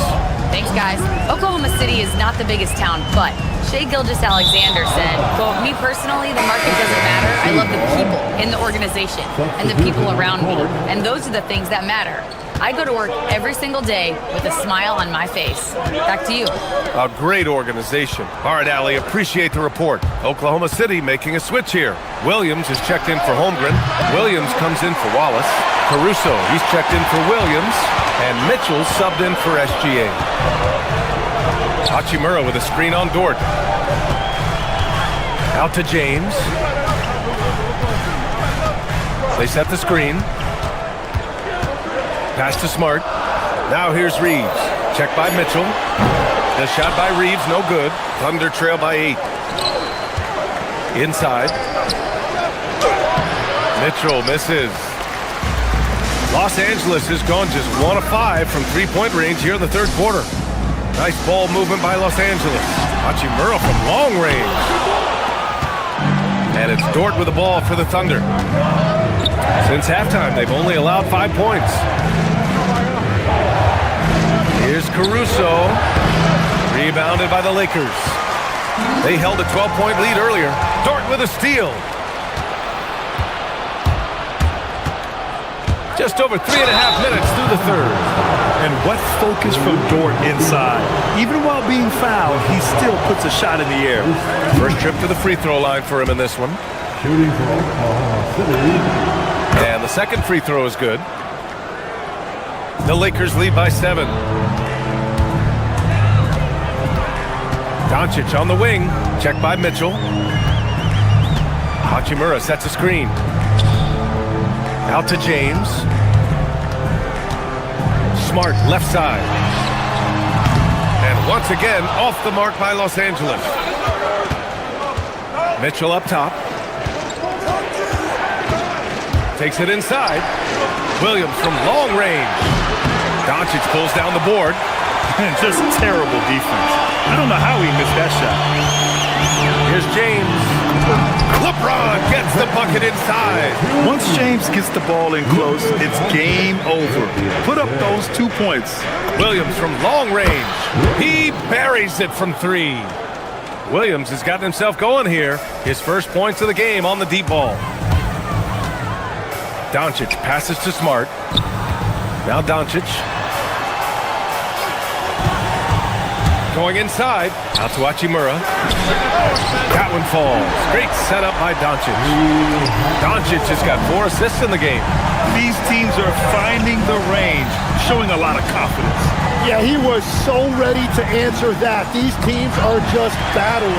[SPEAKER 6] Thanks, guys. Oklahoma City is not the biggest town, but Shai Gilgeous-Alexander said, quote, me personally, the market doesn't matter. I love the people in the organization and the people around me. And those are the things that matter. I go to work every single day with a smile on my face. Back to you.
[SPEAKER 7] A great organization. All right, Allie, appreciate the report. Oklahoma City making a switch here. Williams is checked in for Holmgren. Williams comes in for Wallace. Caruso, he's checked in for Williams. And Mitchell subbed in for SGA. Hachimura with a screen on Dort. Out to James. They set the screen. Pass to Smart. Now here's Reeves. Check by Mitchell. The shot by Reeves, no good. Thunder trail by 8. Inside. Mitchell misses. Los Angeles has gone just 1 of 5 from three-point range here in the third quarter. Nice ball movement by Los Angeles. Hachimura from long range. And it's Dort with the ball for the Thunder. Since halftime, they've only allowed 5 points. Here's Caruso. Rebounded by the Lakers. They held a 12-point lead earlier. Dort with a steal. Just over 3.5 minutes through the third.
[SPEAKER 8] And what focus from Dort inside. Even while being fouled, he still puts a shot in the air.
[SPEAKER 7] First trip to the free throw line for him in this one.
[SPEAKER 10] Shooting for Oklahoma City.
[SPEAKER 7] And the second free throw is good. The Lakers lead by 7. Doncic on the wing. Checked by Mitchell. Hachimura sets a screen. Out to James. Smart left side. And once again, off the mark by Los Angeles. Mitchell up top. Takes it inside. Williams from long range. Doncic pulls down the board.
[SPEAKER 8] And just terrible defense. I don't know how he missed that shot.
[SPEAKER 7] Here's James. LeBron gets the bucket inside.
[SPEAKER 8] Once James gets the ball in close, it's game over. Put up those 2 points.
[SPEAKER 7] Williams from long range. He buries it from 3. Williams has gotten himself going here. His first points of the game on the deep ball. Doncic passes to Smart. Now Doncic. Going inside. Out to Hachimura. That one falls. Great setup by Doncic. Doncic has got 4 assists in the game.
[SPEAKER 8] These teams are finding the range, showing a lot of confidence.
[SPEAKER 16] Yeah, he was so ready to answer that. These teams are just battling.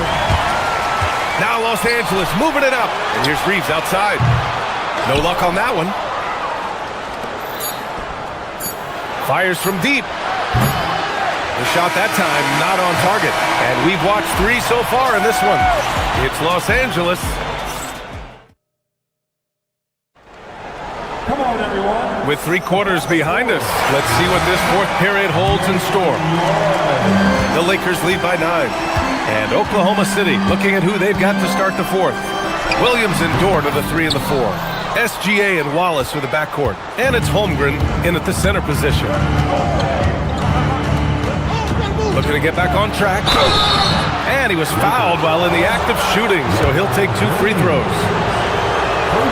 [SPEAKER 7] Now Los Angeles moving it up. And here's Reeves outside. No luck on that one. Fires from deep. The shot that time not on target. And we've watched 3 so far in this one. It's Los Angeles.
[SPEAKER 10] Come on, everyone.
[SPEAKER 7] With 3 quarters behind us, let's see what this fourth period holds in store. The Lakers lead by 9. And Oklahoma City looking at who they've got to start the fourth. Williams and Dort are the 3 and the 4. SGA and Wallace are the backcourt. And it's Holmgren in at the center position. Looking to get back on track. And he was fouled while in the act of shooting, so he'll take 2 free throws.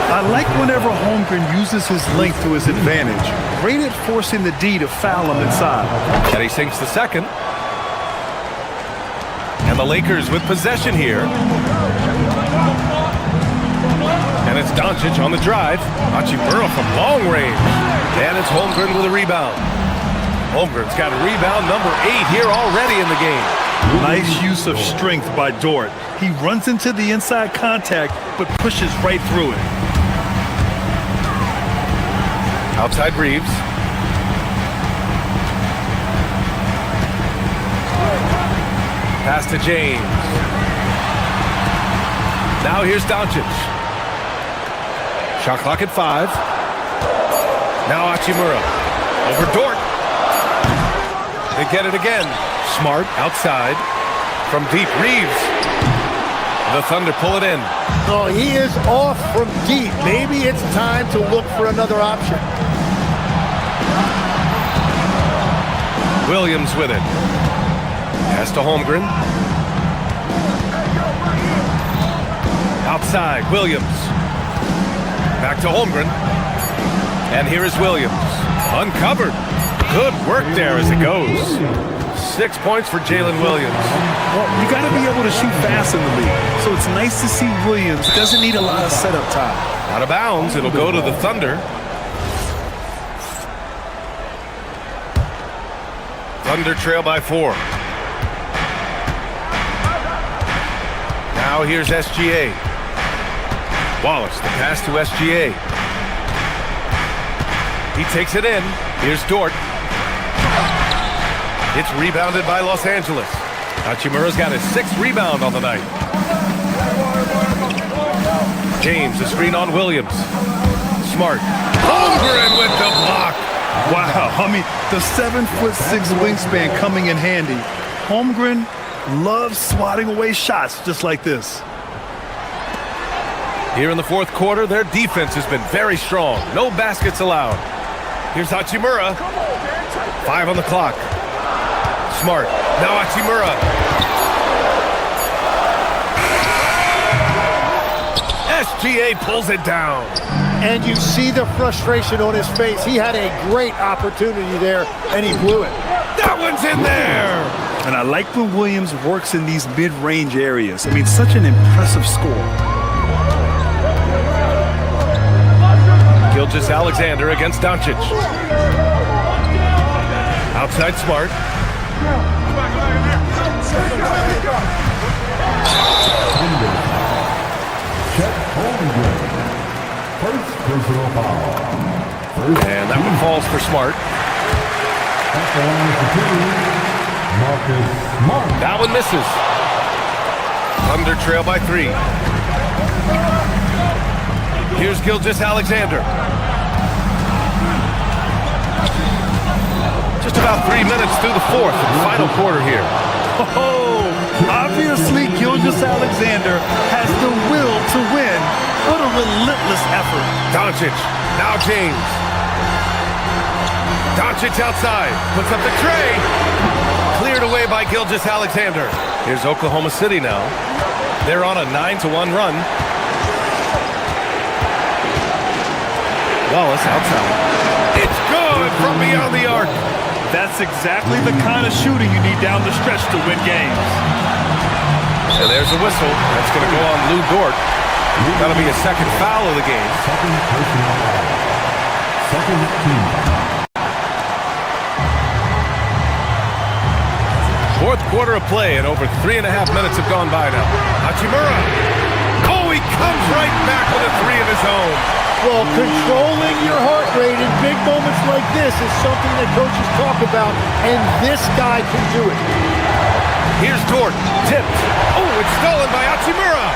[SPEAKER 8] I like whenever Holmgren uses his length to his advantage. Great at forcing the D to foul him inside.
[SPEAKER 7] And he sinks the second. And the Lakers with possession here. And it's Doncic on the drive. Hachimura from long range. And it's Holmgren with a rebound. Holmgren's got rebound number 8 here already in the game.
[SPEAKER 8] Nice use of strength by Dort. He runs into the inside contact, but pushes right through it.
[SPEAKER 7] Outside Reeves. Pass to James. Now here's Doncic. Shot clock at 5. Now Hachimura. Over Dort. They get it again. Smart outside. From deep, Reeves. The Thunder pull it in.
[SPEAKER 16] Oh, he is off from deep. Maybe it's time to look for another option.
[SPEAKER 7] Williams with it. Pass to Holmgren. Outside, Williams. Back to Holmgren. And here is Williams. Uncovered. Good work there as it goes. 6 points for Jalen Williams.
[SPEAKER 8] Well, you got to be able to shoot fast in the league. So it's nice to see Williams doesn't need a lot of setup time.
[SPEAKER 7] Out of bounds, it'll go to the Thunder. Thunder trail by 4. Now here's SGA. Wallace, the pass to SGA. He takes it in. Here's Dort. It's rebounded by Los Angeles. Hachimura's got his 6th rebound on the night. James, a screen on Williams. Smart. Holmgren with the block.
[SPEAKER 8] Wow, I mean, the 7'6" wingspan coming in handy. Holmgren loves swatting away shots just like this.
[SPEAKER 7] Here in the 4th quarter, their defense has been very strong. No baskets allowed. Here's Hachimura. 5 on the clock. Smart. Now Hachimura. SGA pulls it down.
[SPEAKER 16] And you see the frustration on his face. He had a great opportunity there, and he blew it.
[SPEAKER 7] That one's in there.
[SPEAKER 8] And I like when Williams works in these mid-range areas. I mean, such an impressive score.
[SPEAKER 7] Gilgeous-Alexander against Doncic. Outside Smart.
[SPEAKER 10] First personal foul.
[SPEAKER 7] And that one falls for Smart. That one misses. Thunder trail by 3. Here's Gilgeous-Alexander. Just about 3 minutes through the 4th and final quarter here.
[SPEAKER 8] Oh, obviously Gilgeous-Alexander has the will to win. What a relentless effort.
[SPEAKER 7] Doncic, now James. Doncic outside, puts up the tray. Cleared away by Gilgeous-Alexander. Here's Oklahoma City now. They're on a 9-1 run. Wallace outside. It's good from beyond the arc.
[SPEAKER 8] That's exactly the kind of shooting you need down the stretch to win games.
[SPEAKER 7] And there's a whistle. That's going to go on Lou Dort. That'll be a 2nd foul of the game.
[SPEAKER 10] Second team.
[SPEAKER 7] 4th quarter of play, and over 3.5 minutes have gone by now. Hachimura. Oh, he comes right back with a 3 of his own.
[SPEAKER 16] Well, controlling your heart rate in big moments like this is something that coaches talk about, and this guy can do it.
[SPEAKER 7] Here's Dort. Tipped. Oh, it's stolen by Hachimura.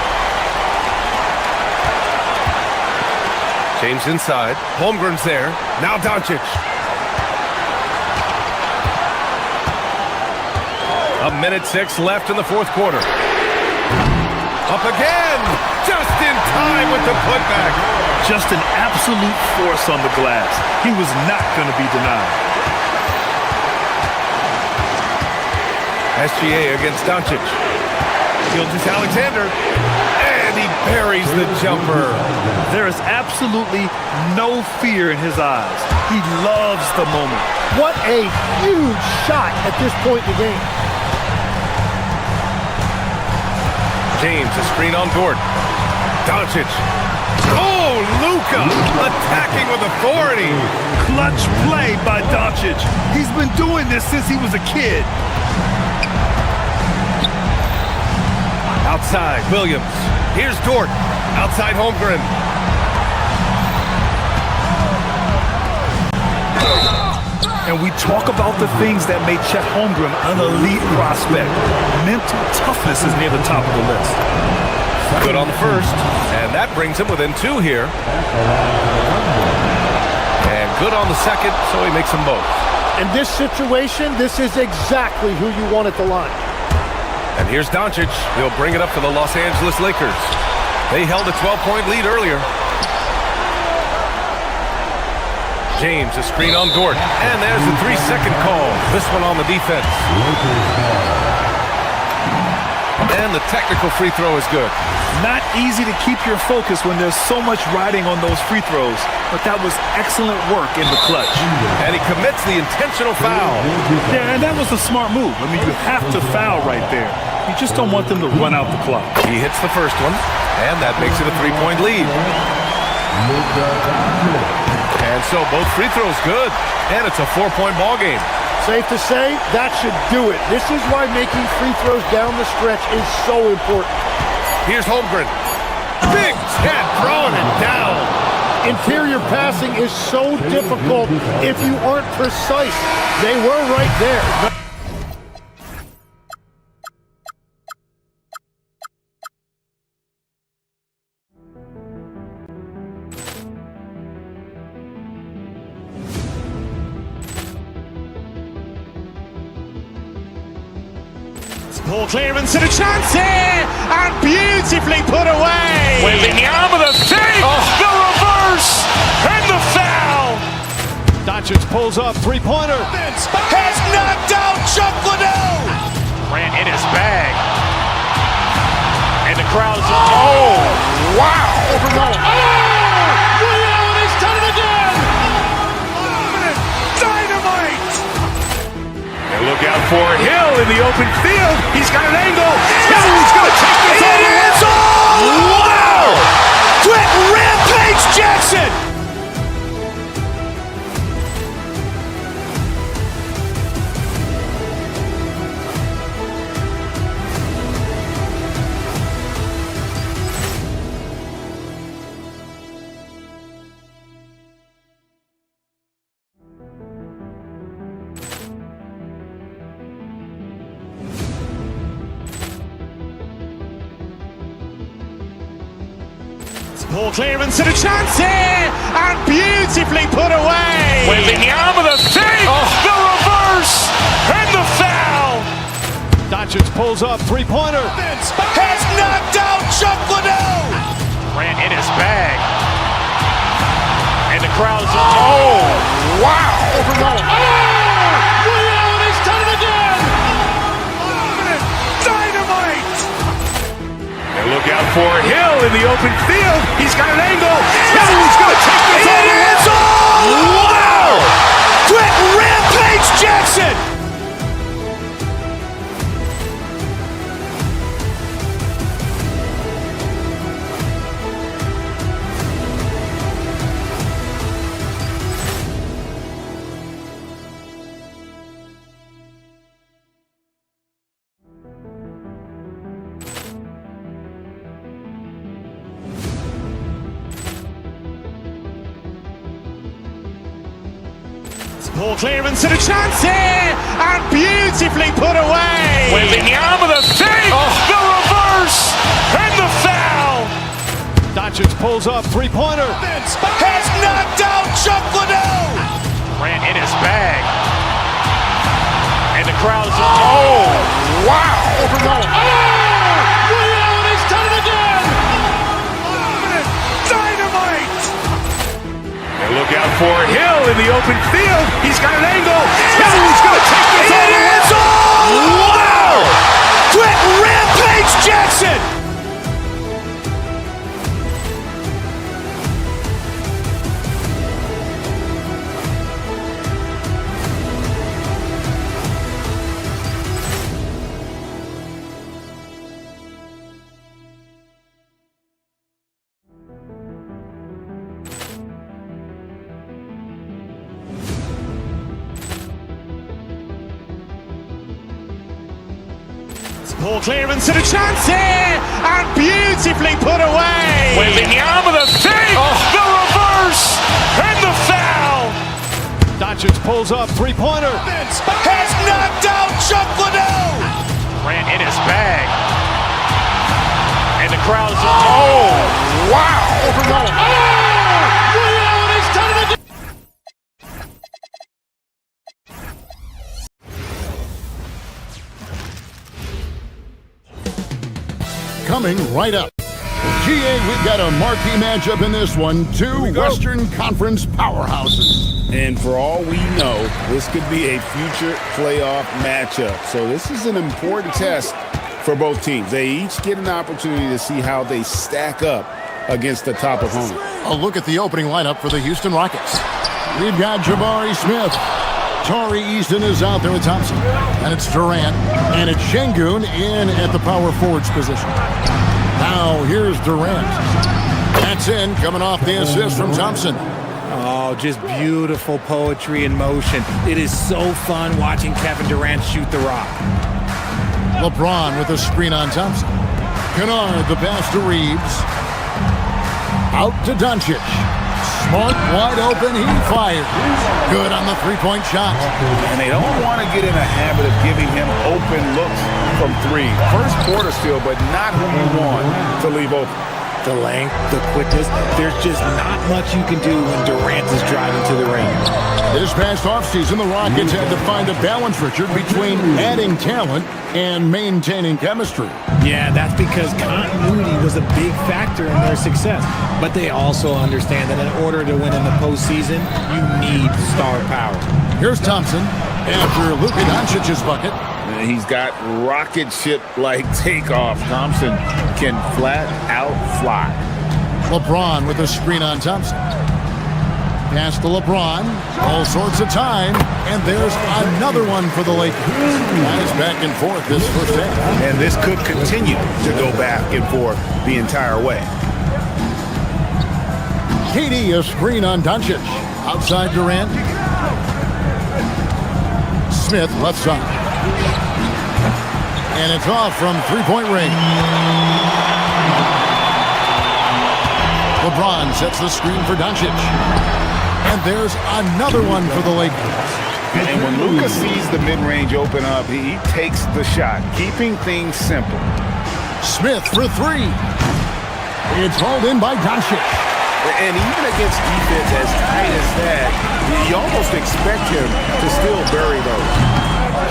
[SPEAKER 7] James inside. Holmgren's there. Now Doncic. A minute 6 left in the 4th quarter. Up again. Just in time with the putback.
[SPEAKER 8] Just an absolute force on the glass. He was not going to be denied.
[SPEAKER 7] SGA against Doncic. Gilgeous-Alexander. And he buries the jumper.
[SPEAKER 8] There is absolutely no fear in his eyes. He loves the moment.
[SPEAKER 16] What a huge shot at this point in the game.
[SPEAKER 7] James, a screen on Dort. Doncic. Oh, Luka attacking with authority.
[SPEAKER 8] Clutch play by Doncic. He's been doing this since he was a kid.
[SPEAKER 7] Outside, Williams. Here's Dort. Outside Holmgren.
[SPEAKER 8] And we talk about the things that made Chet Holmgren an elite prospect. Mental toughness is near the top of the list.
[SPEAKER 7] Good on the first, and that brings him within 2 here. And good on the second, so he makes them both.
[SPEAKER 16] In this situation, this is exactly who you want at the line.
[SPEAKER 7] And here's Doncic. He'll bring it up for the Los Angeles Lakers. They held a 12-point lead earlier. James, a screen on Dort. And there's the 3-second call. This one on the defense. And the technical free throw is good.
[SPEAKER 8] Not easy to keep your focus when there's so much riding on those free throws, but that was excellent work in the clutch.
[SPEAKER 7] And he commits the intentional foul.
[SPEAKER 8] Yeah, and that was a smart move. I mean, you have to foul right there. You just don't want them to run out the clock.
[SPEAKER 7] He hits the first one, and that makes it a 3-point lead. And so both free throws good, and it's a 4-point ball game.
[SPEAKER 16] Safe to say, that should do it. This is why making free throws down the stretch is so important.
[SPEAKER 7] Here's Holmgren. Big 10, throwing it down.
[SPEAKER 16] Interior passing is so difficult if you aren't precise. They were right there.
[SPEAKER 1] Ball clearance and a chance here, and beautifully put away. Wembanyama with a save, the reverse, and the foul.
[SPEAKER 11] Doncic pulls up, three-pointer.
[SPEAKER 1] Has knocked out Chuck Liddell. Ran in his bag. And the crowd is, oh, wow. Overrun. Oh, Liddell has done it again. Dynamite.
[SPEAKER 7] And look out for Hill in the open field. He's got an angle. He's going to take this all the way.
[SPEAKER 1] Wow! Quick Rampage Jackson. Ball clearance and a chance here, and beautifully put away. Wembanyama with a save, the reverse, and the foul.
[SPEAKER 11] Doncic pulls up, three-pointer.
[SPEAKER 1] Has knocked out Chuck Liddell. Ran in his bag. And the crowd is, oh, wow. Overrun. Oh, Liddell has done it again. Dynamite.
[SPEAKER 7] And look out for Hill in the open field. He's got an angle. He's going to take this all the way.
[SPEAKER 1] Wow! Quick Rampage Jackson. Ball clearance and a chance here, and beautifully put away. Wembanyama with a save, the reverse, and the foul.
[SPEAKER 11] Doncic pulls up, three-pointer.
[SPEAKER 1] Has knocked out Chuck Liddell. Ran in his bag. And the crowd is, oh, wow. Overrun. Oh, Liddell has done it again. Dynamite.
[SPEAKER 7] And look out for Hill in the open field. He's got an angle. He's going to take this all the way.
[SPEAKER 1] Wow! Quick Rampage Jackson. Ball clearance and a chance here, and beautifully put away. Wembanyama with a save, the reverse, and the foul.
[SPEAKER 11] Doncic pulls up, three-pointer.
[SPEAKER 1] Has knocked out Chuck Liddell. Ran in his bag. And the crowd is, oh, wow. Overrun. Oh, Liddell has done it again.
[SPEAKER 3] Coming right up. GA, we've got a marquee matchup in this one. Two Western Conference powerhouses.
[SPEAKER 2] And for all we know, this could be a future playoff matchup. So this is an important test for both teams. They each get an opportunity to see how they stack up against the top opponent.
[SPEAKER 3] A look at the opening lineup for the Houston Rockets. We've got Jabari Smith. Tari Easton is out there with Thompson. And it's Durant. And it's Şengün in at the power forwards position. Now here's Durant. That's in, coming off the assist from Thompson.
[SPEAKER 4] Oh, just beautiful poetry in motion. It is so fun watching Kevin Durant shoot the rock.
[SPEAKER 3] LeBron with a screen on Thompson. Kennard, the pass to Reeves. Out to Doncic. Smart, wide open, he fired. Good on the three-point shot.
[SPEAKER 5] And they don't want to get in a habit of giving him open looks from three. First quarter still, but not who you want to leave open.
[SPEAKER 4] The length, the quickness, there's just not much you can do when Durant is driving to the ring.
[SPEAKER 3] This past offseason, the Rockets had to find a balance, Richard, between adding talent and maintaining chemistry.
[SPEAKER 4] Yeah, that's because continuity was a big factor in their success. But they also understand that in order to win in the postseason, you need star power.
[SPEAKER 3] Here's Thompson after Luka Doncic's bucket.
[SPEAKER 5] He's got rocket ship-like takeoff. Thompson can flat out fly.
[SPEAKER 3] LeBron with a screen on Thompson. Pass to LeBron. All sorts of time. And there's another one for the Lakers. That is back and forth this first half.
[SPEAKER 5] And this could continue to go back and forth the entire way.
[SPEAKER 3] KD, a screen on Doncic. Outside Durant. Smith, left side. And it's off from three-point range. LeBron sets the screen for Doncic. And there's another one for the Lakers.
[SPEAKER 5] And when Luka sees the mid-range open up, he takes the shot, keeping things simple.
[SPEAKER 3] Smith for three. It's hauled in by Doncic.
[SPEAKER 5] And even against defense as tight as that, you almost expect him to still bury those.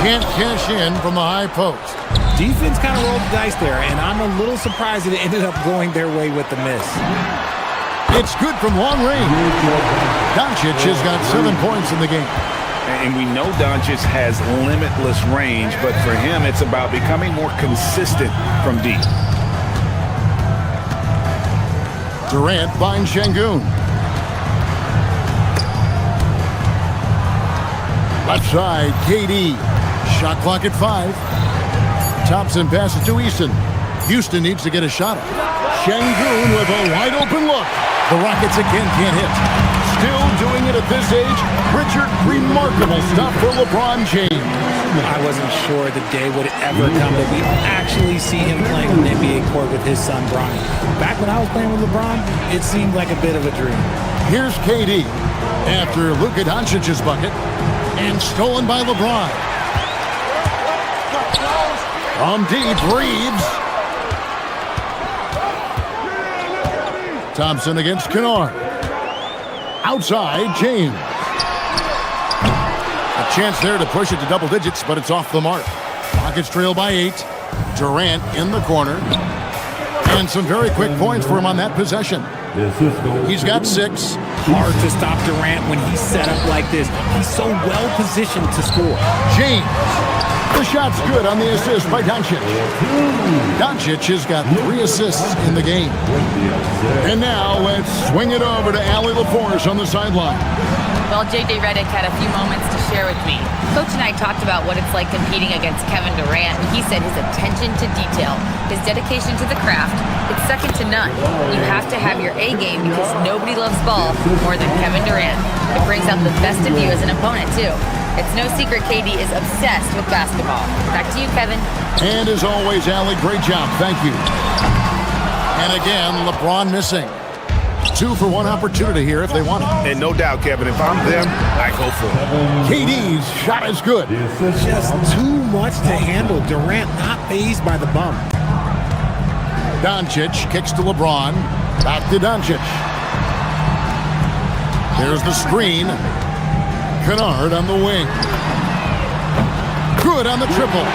[SPEAKER 3] Can't cash in from the high post.
[SPEAKER 4] Defense kind of rolled the dice there, and I'm a little surprised that it ended up going their way with the miss.
[SPEAKER 3] It's good from long range. Doncic has got 7 points in the game.
[SPEAKER 5] And we know Doncic has limitless range, but for him, it's about becoming more consistent from deep.
[SPEAKER 3] Durant finds Şengün. Left side, KD. Shot clock at 5. Thompson passes to Easton. Houston needs to get a shot up. Şengün with a wide open look. The Rockets again can't hit. Still doing it at this age. Richard, remarkable stuff for LeBron James.
[SPEAKER 4] I wasn't sure the day would ever come that we actually see him playing on an NBA court with his son, Bronny. Back when I was playing with LeBron, it seemed like a bit of a dream.
[SPEAKER 3] Here's KD after Luka Doncic's bucket and stolen by LeBron. From deep, Reeves. Thompson against Kennard. Outside, James. A chance there to push it to double digits, but it's off the mark. Rockets trail by 8. Durant in the corner. And some very quick points for him on that possession. He's got 6.
[SPEAKER 4] Hard to stop Durant when he's set up like this. He's so well positioned to score.
[SPEAKER 3] James. The shot's good on the assist by Doncic. Doncic has got 3 assists in the game. And now let's swing it over to Allie LaForce on the sideline.
[SPEAKER 6] Well, J.J. Redick had a few moments to share with me. Coach and I talked about what it's like competing against Kevin Durant, and he said his attention to detail, his dedication to the craft, it's second to none. You have to have your A game because nobody loves ball more than Kevin Durant. It brings out the best of you as an opponent, too. It's no secret KD is obsessed with basketball. Back to you, Kevin.
[SPEAKER 3] And as always, Allie, great job. Thank you. And again, LeBron missing. 2 for 1 opportunity here if they want it.
[SPEAKER 5] And no doubt, Kevin, if I'm them, I go for it.
[SPEAKER 3] KD's shot is good.
[SPEAKER 4] Just too much to handle. Durant not fazed by the bump.
[SPEAKER 3] Doncic kicks to LeBron. Back to Doncic. There's the screen. Kennard on the wing. Good on the triple.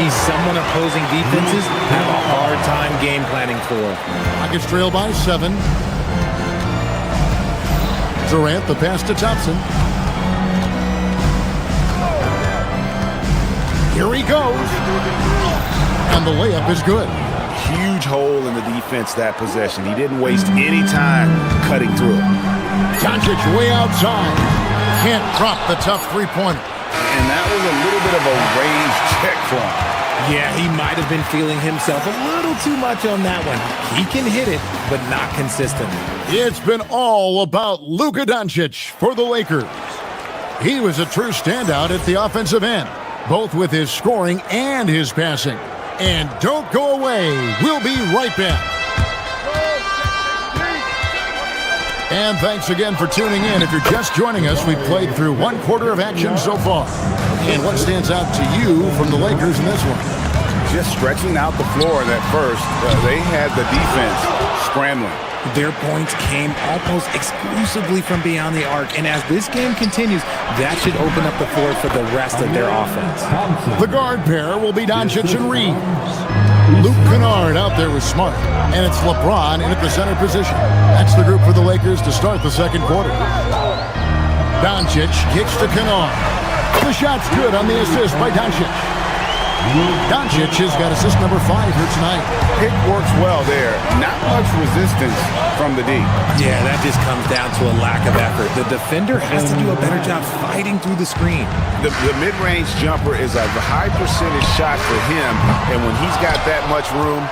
[SPEAKER 4] He's someone opposing defenses have a hard time game planning for.
[SPEAKER 3] Rockets trail by 7. Durant, the pass to Thompson. Here he goes. And the layup is good.
[SPEAKER 5] Huge hole in the defense that possession. He didn't waste any time cutting through it.
[SPEAKER 3] Doncic way outside. Can't drop the tough three-pointer.
[SPEAKER 5] And that was a little bit of a range check for him.
[SPEAKER 4] Yeah, he might have been feeling himself a little too much on that one. He can hit it, but not consistently.
[SPEAKER 3] It's been all about Luka Doncic for the Lakers. He was a true standout at the offensive end, both with his scoring and his passing. And don't go away. We'll be right back. And thanks again for tuning in. If you're just joining us, we've played through one quarter of action so far. And what stands out to you from the Lakers in this one?
[SPEAKER 5] Just stretching out the floor in that first. They had the defense scrambling.
[SPEAKER 4] Their points came almost exclusively from beyond the arc. And as this game continues, that should open up the floor for the rest of their offense.
[SPEAKER 3] The guard pair will be Doncic and Reeves. Luke Kennard out there with Smart. And it's LeBron in at the center position. That's the group for the Lakers to start the second quarter. Doncic kicks to Kennard. The shot's good on the assist by Doncic. Doncic has got assist number 5 here tonight.
[SPEAKER 5] Pick works well there. Not much resistance from the D.
[SPEAKER 4] Yeah, that just comes down to a lack of effort. The defender has to do a better job fighting through the screen.
[SPEAKER 5] The mid-range jumper is a high percentage shot for him, and when he's got that much room,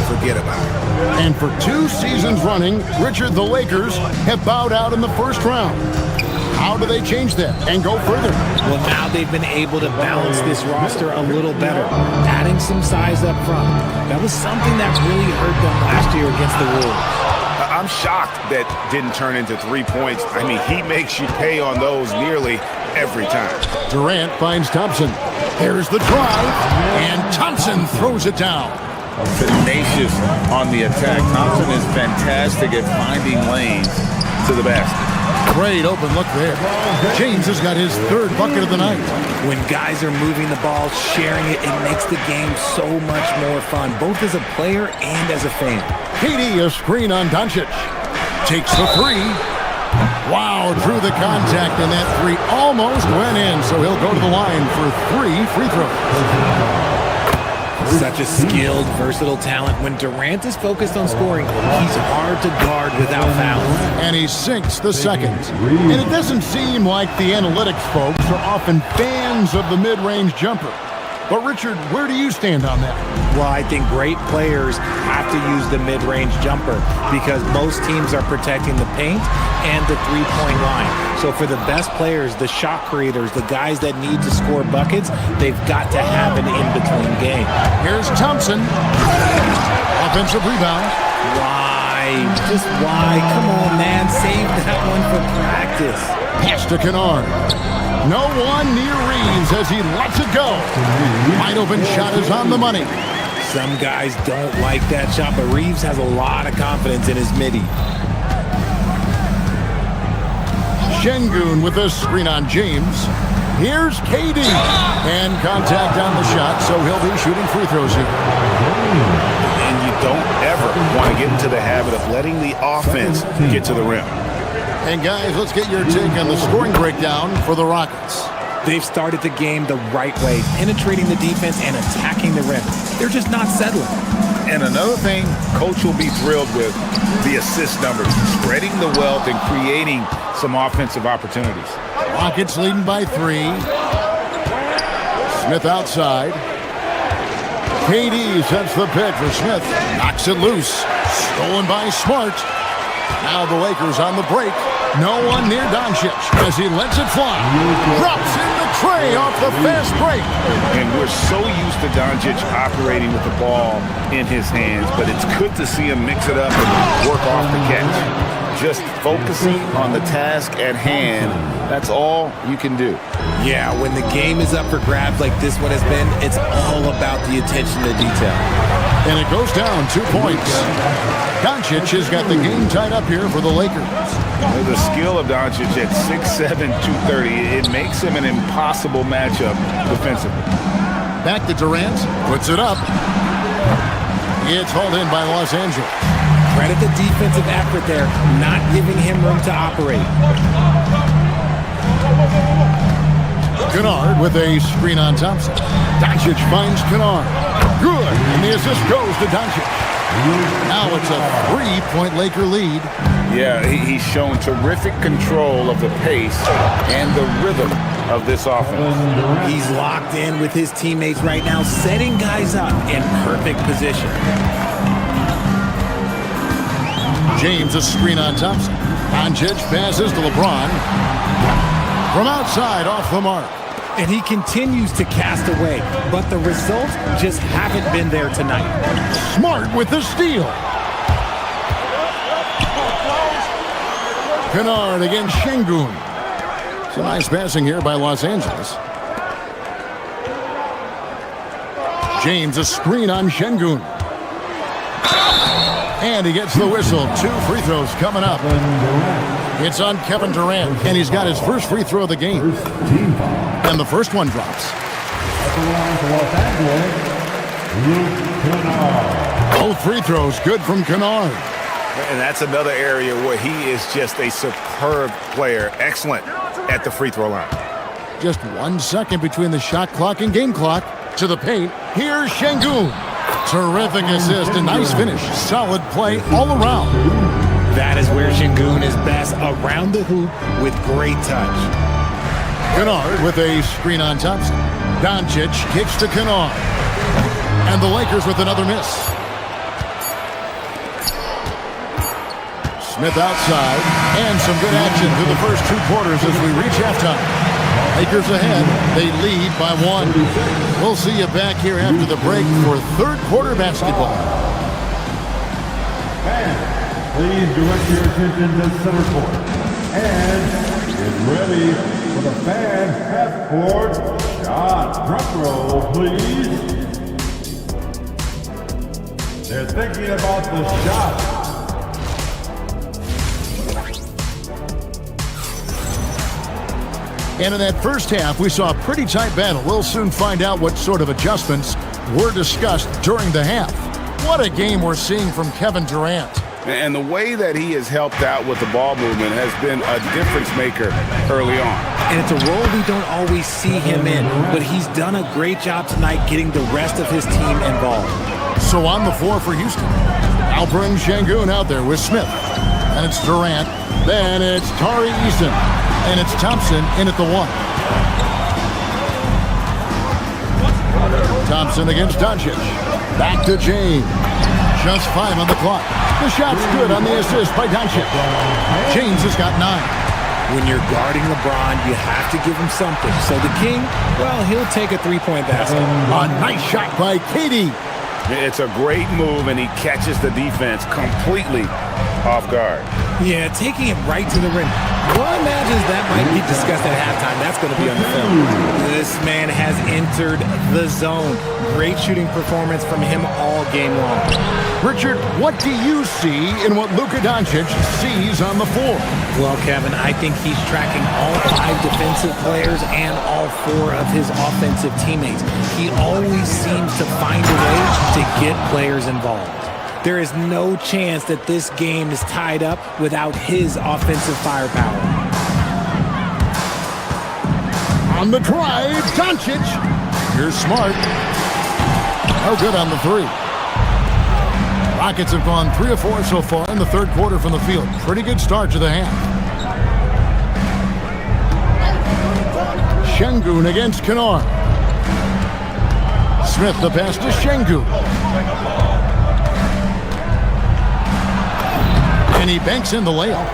[SPEAKER 5] forget about it.
[SPEAKER 3] And for 2 seasons running, Richard, the Lakers have bowed out in the first round. How do they change that and go further?
[SPEAKER 4] Well, now they've been able to balance this roster a little better, adding some size up front. That was something that really hurt them last year against the Wolves.
[SPEAKER 5] I'm shocked that didn't turn into 3 points. I mean, he makes you pay on those nearly every time.
[SPEAKER 3] Durant finds Thompson. There's the drive, and Thompson throws it down.
[SPEAKER 2] Tenacious on the attack. Thompson is fantastic at finding lanes to the basket.
[SPEAKER 3] Great open look there. James has got his 3rd bucket of the night.
[SPEAKER 4] When guys are moving the ball, sharing it, it makes the game so much more fun, both as a player and as a fan.
[SPEAKER 3] KD, a screen on Doncic. Takes the 3. Wow, drew the contact, and that 3 almost went in, so he'll go to the line for 3 free throws.
[SPEAKER 4] Such a skilled, versatile talent. When Durant is focused on scoring, he's hard to guard without fouls.
[SPEAKER 3] And he sinks the second. And it doesn't seem like the analytics folks are often fans of the mid-range jumper. But Richard, where do you stand on that?
[SPEAKER 4] Well, I think great players have to use the mid-range jumper because most teams are protecting the paint and the three-point line. So for the best players, the shot creators, the guys that need to score buckets, they've got to have an in-between game.
[SPEAKER 3] Here's Thompson. Offensive rebound.
[SPEAKER 4] Why? Just why? Come on, man. Save that one for practice.
[SPEAKER 3] Pass to Kennard. No one near Reeves as he lets it go. Wide open shot is on the money.
[SPEAKER 4] Some guys don't like that shot, but Reeves has a lot of confidence in his midi.
[SPEAKER 3] Şengün with a screen on James. Here's KD. And contact on the shot, so he'll be shooting free throws here.
[SPEAKER 5] And you don't ever want to get into the habit of letting the offense get to the rim.
[SPEAKER 3] And guys, let's get your take on the scoring breakdown for the Rockets.
[SPEAKER 4] They've started the game the right way, penetrating the defense and attacking the rim. They're just not settling.
[SPEAKER 5] And another thing Coach will be thrilled with, the assist numbers, spreading the wealth and creating some offensive opportunities.
[SPEAKER 3] Rockets leading by 3. Smith outside. KD sets the pick for Smith. Knocks it loose. Stolen by Smart. Now the Lakers on the break. No one near Doncic as he lets it fly. Drops in the tray off the fast break.
[SPEAKER 5] And we're so used to Doncic operating with the ball in his hands, but it's good to see him mix it up and work off the catch. Just focusing on the task at hand, that's all you can do.
[SPEAKER 4] Yeah, when the game is up for grabs like this one has been, it's all about the attention to detail.
[SPEAKER 3] And it goes down 2 points. Doncic has got the game tied up here for the Lakers.
[SPEAKER 5] The skill of Doncic at 6'7", 230, it makes him an impossible matchup defensively.
[SPEAKER 3] Back to Durant, puts it up. It's hauled in by Los Angeles.
[SPEAKER 4] Credit the defensive effort there, not giving him room to operate.
[SPEAKER 3] Kennard with a screen on Thompson. Doncic finds Kennard. Good. the assist goes to Doncic. Now it's a 3-point Laker lead.
[SPEAKER 5] Yeah, he's shown terrific control of the pace and the rhythm of this offense.
[SPEAKER 4] He's locked in with his teammates right now, setting guys up in perfect position.
[SPEAKER 3] James, a screen on Thompson. Doncic passes to LeBron. From outside, off the mark.
[SPEAKER 4] And he continues to cast away, but the results just haven't been there tonight.
[SPEAKER 3] Smart with the steal. Kennard against Şengün. Some nice passing here by Los Angeles. James, a screen on Şengün. And he gets the whistle. 2 free throws coming up. It's on Kevin Durant, and he's got his first free throw of the game. And the first one drops. Both free throws good from Kennard.
[SPEAKER 5] And that's another area where he is just a superb player. Excellent at the free throw line.
[SPEAKER 3] Just 1 second between the shot clock and game clock. To the paint. Here's Şengün. Terrific assist. A nice finish. Solid play all around.
[SPEAKER 4] That is where Şengün is best, around the hoop with great touch.
[SPEAKER 3] Kennard with a screen on Thompson. Doncic kicks to Kennard. And the Lakers with another miss. Smith outside. And some good action through the first 2 quarters as we reach halftime. Lakers ahead. They lead by 1. We'll see you back here after the break for third quarter basketball.
[SPEAKER 10] Please direct your attention to center court. And get ready for the fan half-court shot. Drum roll, please. They're thinking about the shot.
[SPEAKER 3] And in that first half, we saw a pretty tight battle. We'll soon find out what sort of adjustments were discussed during the half. What a game we're seeing from Kevin Durant.
[SPEAKER 5] And the way that he has helped out with the ball movement has been a difference maker early on.
[SPEAKER 4] And it's a role we don't always see him in, but he's done a great job tonight getting the rest of his team involved.
[SPEAKER 3] So on the floor for Houston, I'll bring Şengün out there with Smith. And it's Durant. Then it's Tari Eason. And it's Thompson in at the 1. Thompson against Doncic. Back to James. Just 5 on the clock. The shot's good on the assist by Doncic. James has got 9.
[SPEAKER 4] When you're guarding LeBron, you have to give him something. So the King, well, he'll take a 3-point basket.
[SPEAKER 3] A nice shot by KD.
[SPEAKER 5] It's a great move, and he catches the defense completely off guard.
[SPEAKER 4] Yeah, taking it right to the rim. One imagines that might be discussed at halftime. That's going to be on the film. This man has entered the zone. Great shooting performance from him all game long.
[SPEAKER 3] Richard, what do you see in what Luka Doncic sees on the floor?
[SPEAKER 4] Well, Kevin, I think he's tracking all 5 defensive players and all 4 of his offensive teammates. He always seems to find a way to get players involved. There is no chance that this game is tied up without his offensive firepower.
[SPEAKER 3] On the drive, Doncic. Here's Smart. No good on the 3. Rockets have gone 3 of 4 so far in the third quarter from the field. Pretty good start to the half. Şengün against Kennard. Smith the pass to Şengün. And he banks in the layup.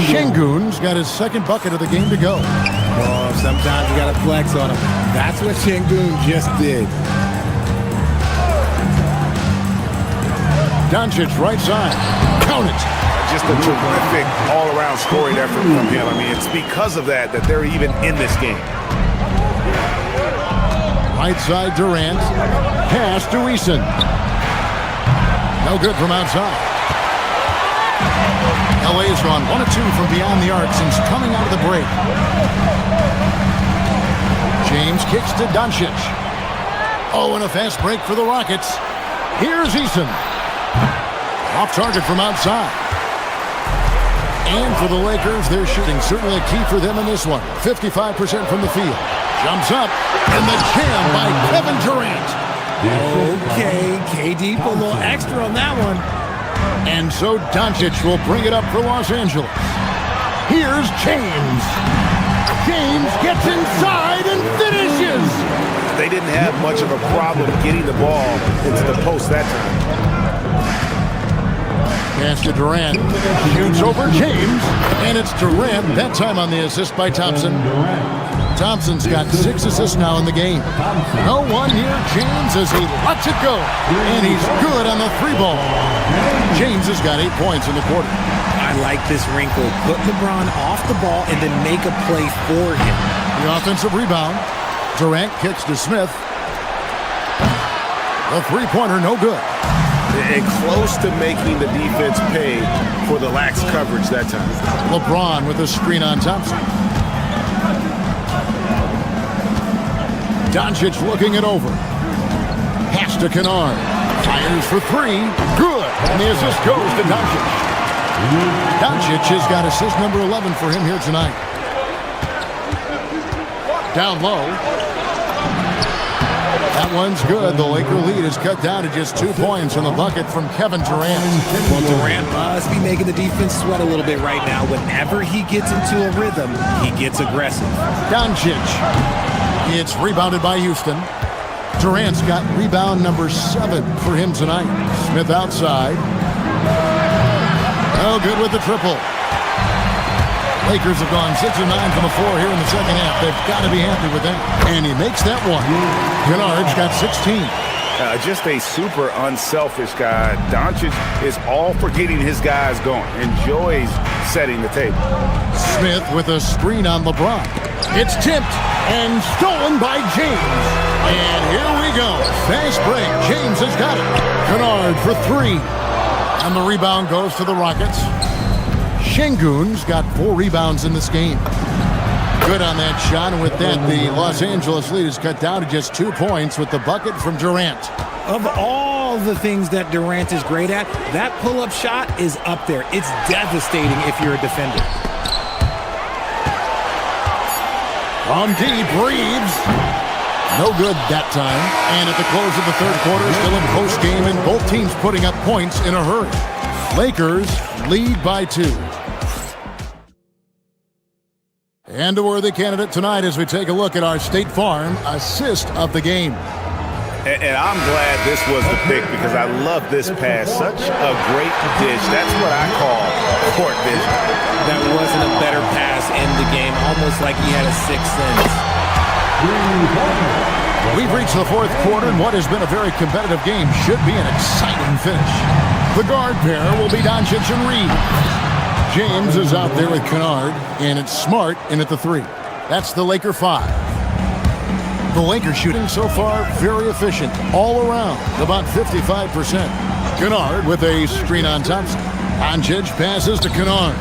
[SPEAKER 3] Şengün's got his second bucket of the game to go.
[SPEAKER 4] Oh, sometimes you got to flex on him. That's what Şengün just did.
[SPEAKER 3] Doncic right side. Count it.
[SPEAKER 5] Just a terrific all-around scoring effort from him. I mean, it's because of that they're even in this game.
[SPEAKER 3] Right side Durant. Pass to Eason. No good from outside. LA's gone 1 of 2 from beyond the arc since coming out of the break. James kicks to Doncic. Oh, and a fast break for the Rockets. Here's Eason. Off target from outside. And for the Lakers, their shooting certainly a key for them in this one. 55% from the field. Jumps up, and the jam by Kevin Durant.
[SPEAKER 4] Okay, KD put a little extra on that one.
[SPEAKER 3] And so Doncic will bring it up for Los Angeles. Here's James. James gets inside and finishes.
[SPEAKER 12] They didn't have much of a problem getting the ball into the post that time.
[SPEAKER 3] Pass to Durant. Shoots over James. And it's Durant. That time on the assist by Thompson. Thompson's got 6 assists now in the game. No one near James as he lets it go. And he's good on the 3-ball. James has got 8 points in the quarter.
[SPEAKER 4] I like this wrinkle. Put LeBron off the ball and then make a play for him.
[SPEAKER 3] The offensive rebound. Durant kicks to Smith. The 3-pointer, no good.
[SPEAKER 12] And close to making the defense pay for the lax coverage that time.
[SPEAKER 3] LeBron with a screen on Thompson. Doncic looking it over. Pass to Kennard. Fires for 3. Good. And the assist goes to Doncic. Doncic has got assist number 11 for him here tonight. Down low. That one's good. The Laker lead is cut down to just 2 points in the bucket from Kevin Durant.
[SPEAKER 4] Well, Durant must be making the defense sweat a little bit right now. Whenever he gets into a rhythm, he gets aggressive.
[SPEAKER 3] Doncic. It's rebounded by Houston. Durant's got rebound number 7 for him tonight. Smith outside. Oh, good with the triple. Lakers have gone 6 of 9 from the floor here in the second half. They've got to be happy with that. And he makes that one. Kennard's got 16.
[SPEAKER 5] Just a super unselfish guy. Doncic is all for getting his guys going. Enjoys setting the table.
[SPEAKER 3] Smith with a screen on LeBron. It's tipped and stolen by James. And here we go. Fast break. James has got it. Kennard for 3. And the rebound goes to the Rockets. Şengün's got 4 rebounds in this game. Good on that shot, and with that, the Los Angeles lead is cut down to just 2 points with the bucket from Durant.
[SPEAKER 4] Of all the things that Durant is great at, that pull-up shot is up there. It's devastating if you're a defender.
[SPEAKER 3] From deep, Reeves. No good that time. And at the close of the third quarter, still in post game, and both teams putting up points in a hurry. Lakers lead by 2. And a worthy candidate tonight as we take a look at our State Farm assist of the game.
[SPEAKER 5] And I'm glad this was the pick because I love this pass. Such a great dish. That's what I call court vision.
[SPEAKER 4] That wasn't a better pass in the game, almost like he had a 6th sense.
[SPEAKER 3] We've reached the fourth quarter, and what has been a very competitive game should be an exciting finish. The guard pair will be Doncic and Reed. James is out there with Kennard, and it's Smart in at the 3. That's the Laker 5. The Lakers shooting so far very efficient all around, about 55%. Kennard with a screen on Thompson. Doncic passes to Kennard,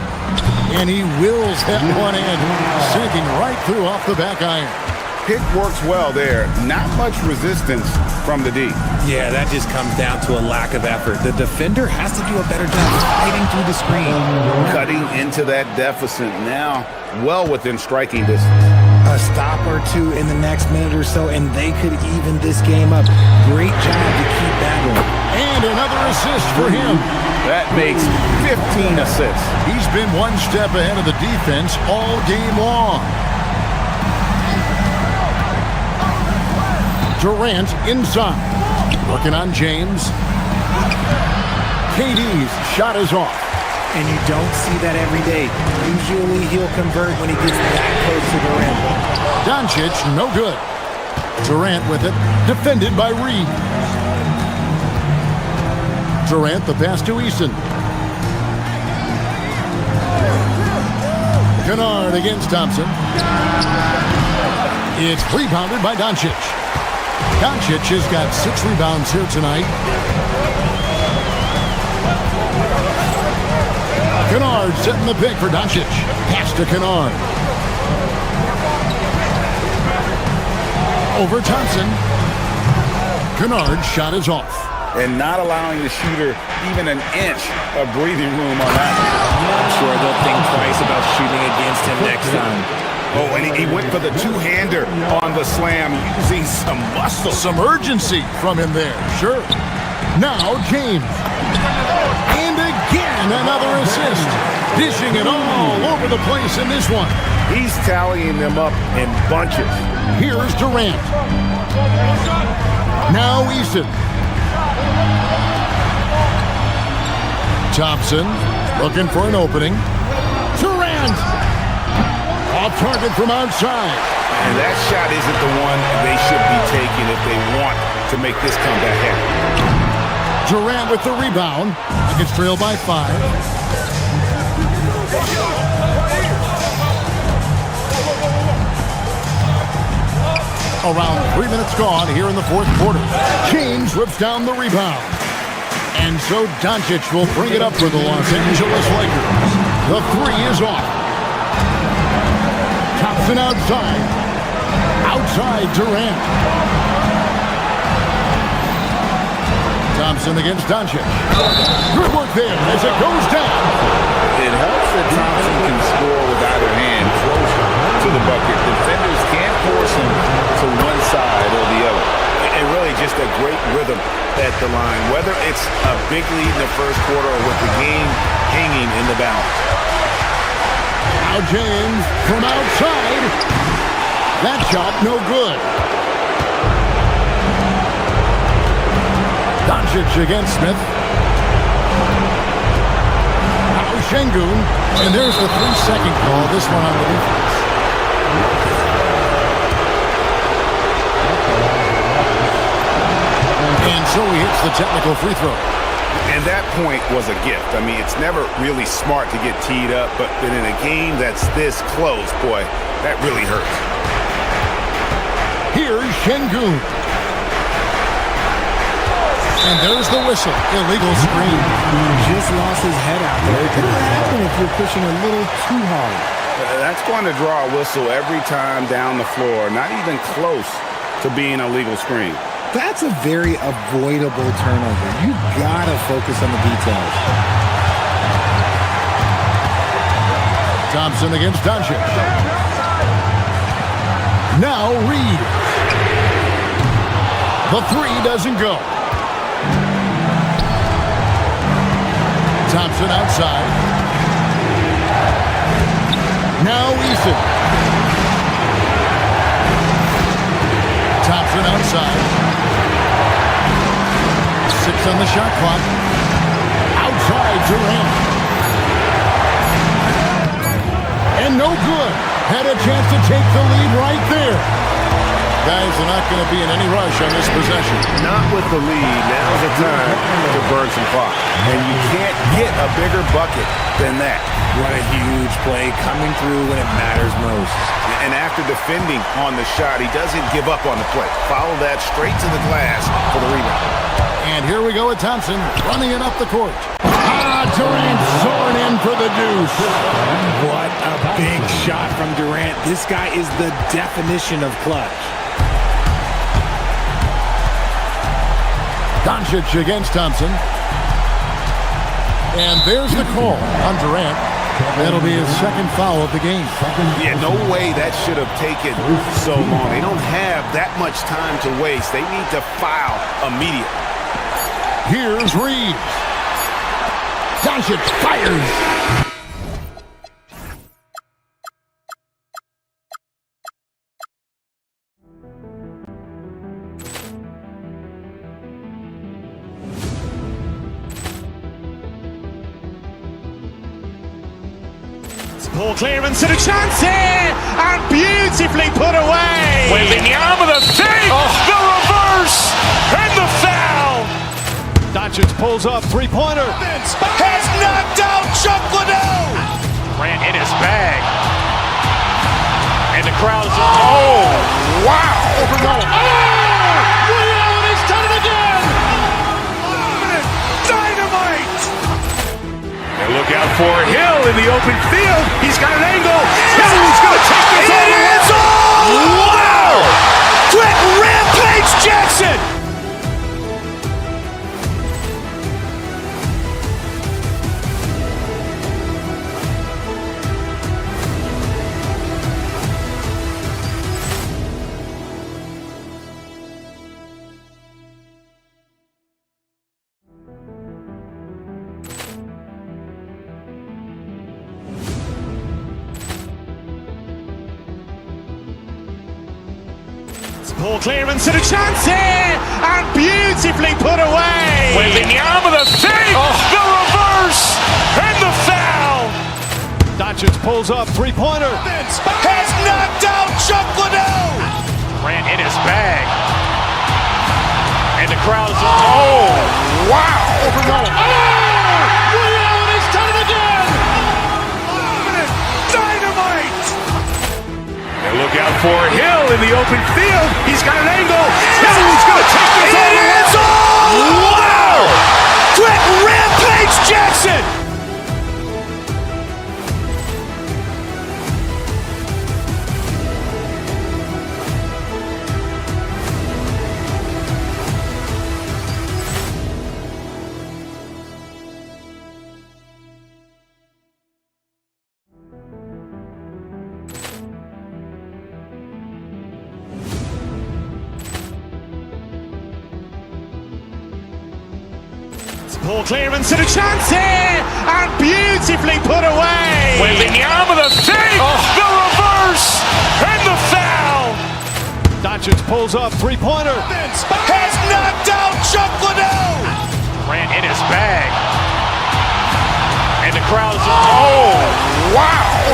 [SPEAKER 3] and he wills that one in, sinking right through off the back iron.
[SPEAKER 5] Pick works well there. Not much resistance from the D.
[SPEAKER 4] Yeah, that just comes down to a lack of effort. The defender has to do a better job fighting through the screen.
[SPEAKER 5] Cutting into that deficit now, well within striking distance.
[SPEAKER 4] A stop or 2 in the next minute or so, and they could even this game up. Great job to keep that going.
[SPEAKER 3] And another assist for him.
[SPEAKER 5] That makes 15 assists.
[SPEAKER 3] He's been one step ahead of the defense all game long. Durant inside. Working on James. KD's shot is off.
[SPEAKER 4] And you don't see that every day. Usually he'll convert when he gets that close to the rim.
[SPEAKER 3] Doncic, no good. Durant with it. Defended by Reed. Durant, the pass to Eason. Kennard against Thompson. It's rebounded by Doncic. Doncic has got 6 rebounds here tonight. Kennard setting the pick for Doncic. Pass to Kennard. Over Thompson. Kennard's shot is off.
[SPEAKER 5] And not allowing the shooter even an inch of breathing room on that.
[SPEAKER 4] I'm sure they'll think twice about shooting against him next time.
[SPEAKER 5] Oh, and he went for the two-hander on the slam, using some muscle.
[SPEAKER 3] Some urgency from him there, sure. Now James. And again, another assist. Dishing it all over the place in this one.
[SPEAKER 12] He's tallying them up in bunches.
[SPEAKER 3] Here's Durant. Now Eason. Thompson looking for an opening. Durant! Off target from outside.
[SPEAKER 5] And that shot isn't the one they should be taking if they want to make this comeback happen.
[SPEAKER 3] Durant with the rebound. Nuggets trail by 5. Around 3 minutes gone here in the fourth quarter. James whips down the rebound. And so Doncic will bring it up for the Los Angeles Lakers. The three is off. Thompson outside. Outside Durant. Thompson against Doncic. Good work there as it goes down.
[SPEAKER 2] It helps that Thompson can score with either hand closer to the bucket. Defenders can't force him to one side or the other.
[SPEAKER 12] And really just a great rhythm at the line, whether it's a big lead in the first quarter or with the game hanging in the balance.
[SPEAKER 3] Now James from outside. That shot no good. Doncic against Smith. Now Şengün. And there's the 3-second call. This one on the defense. And so he hits the technical free throw.
[SPEAKER 12] And that point was a gift. I mean, it's never really smart to get teed up, but in a game that's this close, boy, that really hurts.
[SPEAKER 3] Here's Şengün. And there's the whistle. Illegal screen.
[SPEAKER 4] Just lost his head out there. It could happen if you're pushing a little too hard.
[SPEAKER 12] That's going to draw a whistle every time down the floor. Not even close to being a legal screen.
[SPEAKER 4] That's a very avoidable turnover. You gotta focus on the details.
[SPEAKER 3] Thompson against Doncic. Now Reed. The three doesn't go. Thompson outside. Now Eason. Thompson outside. 6 on the shot clock. Outside Durant. And no good. Had a chance to take the lead right there. Guys are not going to be in any rush on this possession.
[SPEAKER 12] Not with the lead. Now's the time to burn some clock. And you can't get a bigger bucket than that.
[SPEAKER 4] What a huge play coming through when it matters most.
[SPEAKER 12] And after defending on the shot, he doesn't give up on the play. Follow that straight to the glass for the rebound.
[SPEAKER 3] And here we go with Thompson running it up the court. Durant soaring in for the deuce.
[SPEAKER 4] What a big shot from Durant. This guy is the definition of clutch.
[SPEAKER 3] Doncic against Thompson. And there's the call on Durant. That'll be his second foul of the game.
[SPEAKER 12] Yeah, no way that should have taken so long. They don't have that much time to waste. They need to foul immediately.
[SPEAKER 3] Here's Reed. Doncic fires.
[SPEAKER 1] Ball clearance and a chance here, and beautifully put away. Wembanyama the fake, the reverse, and the foul.
[SPEAKER 11] Doncic pulls up, three-pointer.
[SPEAKER 1] Has knocked out Chuck Liddell. Ran in his bag. And the crowd is, oh, wow. Rio, and he's done it again. Dynamite. And look out for Hill in the open field. He's got an angle. Hill's going to take this all the way. It's all. Wow. Quick Rampage Jackson. Ball clearance and a chance here, and beautifully put away. Wembanyama with a fake, the reverse, and the foul.
[SPEAKER 7] Doncic pulls up, three-pointer.
[SPEAKER 1] Has knocked out Chuck Liddell. Grant in his bag. And the crowd is, wow.
[SPEAKER 10] Ray Allen has done it again.
[SPEAKER 1] Dynamite.
[SPEAKER 10] And look out for Hill in the open field. He's got an angle. Hill is going to take this all the way.
[SPEAKER 1] Wow. Quick Rampage Jackson. Ball clearance and a chance here, and beautifully put away. Wembanyama with a fake, the reverse, and the foul.
[SPEAKER 7] Doncic pulls up, three-pointer.
[SPEAKER 1] Has knocked out Chuck Liddell. Grant in his bag. And the crowd is, wow.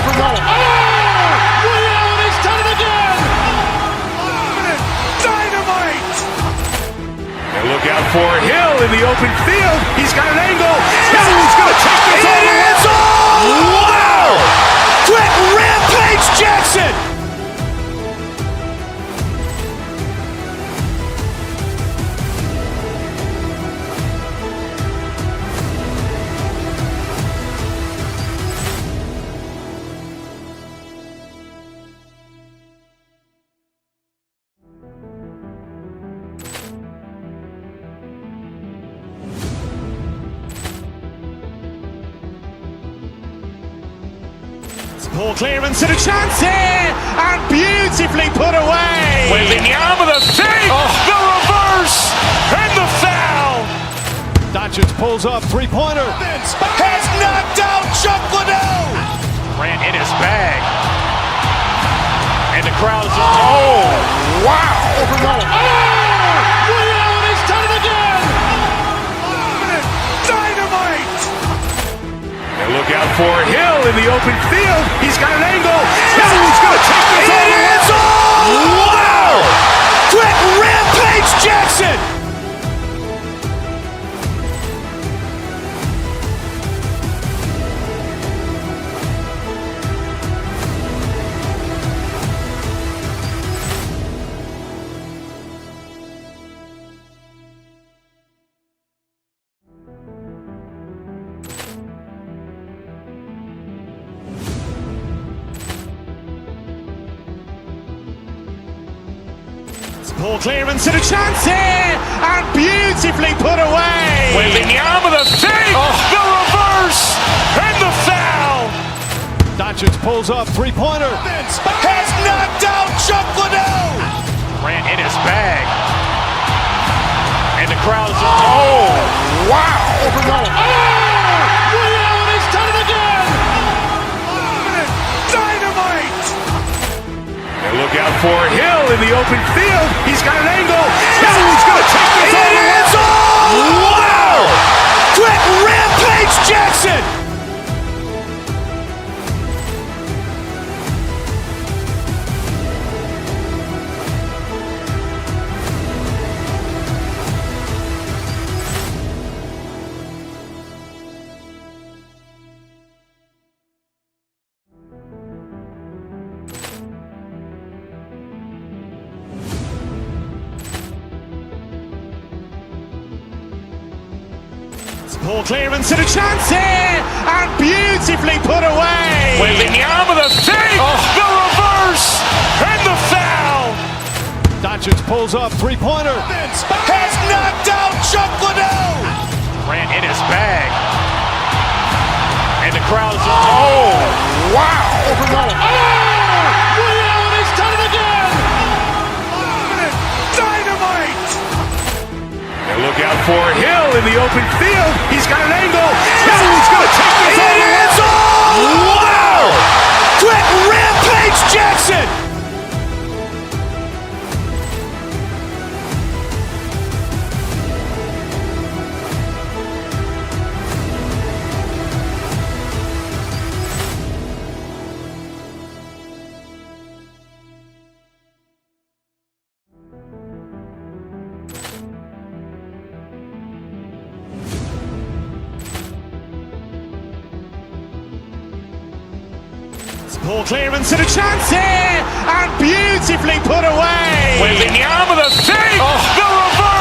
[SPEAKER 10] Ray Allen has done it again.
[SPEAKER 1] Dynamite.
[SPEAKER 10] And look out for Hill in the open field. He's got an angle. Hill is going to take this all the way.
[SPEAKER 1] Wow. Quick Rampage Jackson. Ball clearance and a chance here, and beautifully put away. Wembanyama with a fake, the reverse, and the foul.
[SPEAKER 7] Doncic pulls up, three-pointer.
[SPEAKER 1] Has knocked out Chuck Liddell. Grant in his bag. And the crowd is, wow.
[SPEAKER 10] Ray Allen has done it again.
[SPEAKER 1] Dynamite.
[SPEAKER 10] And look out for Hill in the open field. He's got an angle. Hill is going to take this all the way.
[SPEAKER 1] Wow. Quick Rampage Jackson. Ball clearance and a chance here, and beautifully put away. Wembanyama with a fake, the reverse, and the foul.
[SPEAKER 7] Doncic pulls up, three-pointer.
[SPEAKER 1] Has knocked out Chuck Liddell. Grant in his bag. And the crowd is, wow.
[SPEAKER 10] Ray Allen has done it again.
[SPEAKER 1] Dynamite.
[SPEAKER 10] And look out for Hill in the open field. He's got an angle. Hill is going to take this all the way.
[SPEAKER 1] Wow. Quick Rampage Jackson. Ball clearance and a chance here, and beautifully put away. Wembanyama with a fake, the reverse, and the foul.
[SPEAKER 7] Doncic pulls up, three-pointer.
[SPEAKER 1] Has knocked out Chuck Liddell. Grant in his bag. And the crowd is, wow.
[SPEAKER 10] Ray Allen has done it again.
[SPEAKER 1] Dynamite.
[SPEAKER 10] And look out for Hill in the open field. He's got an angle. Hill is going to take this all the way.
[SPEAKER 1] Wow. Quick Rampage Jackson. Ball clearance and a chance here, and beautifully put away. Wembanyama with a save. The reverse.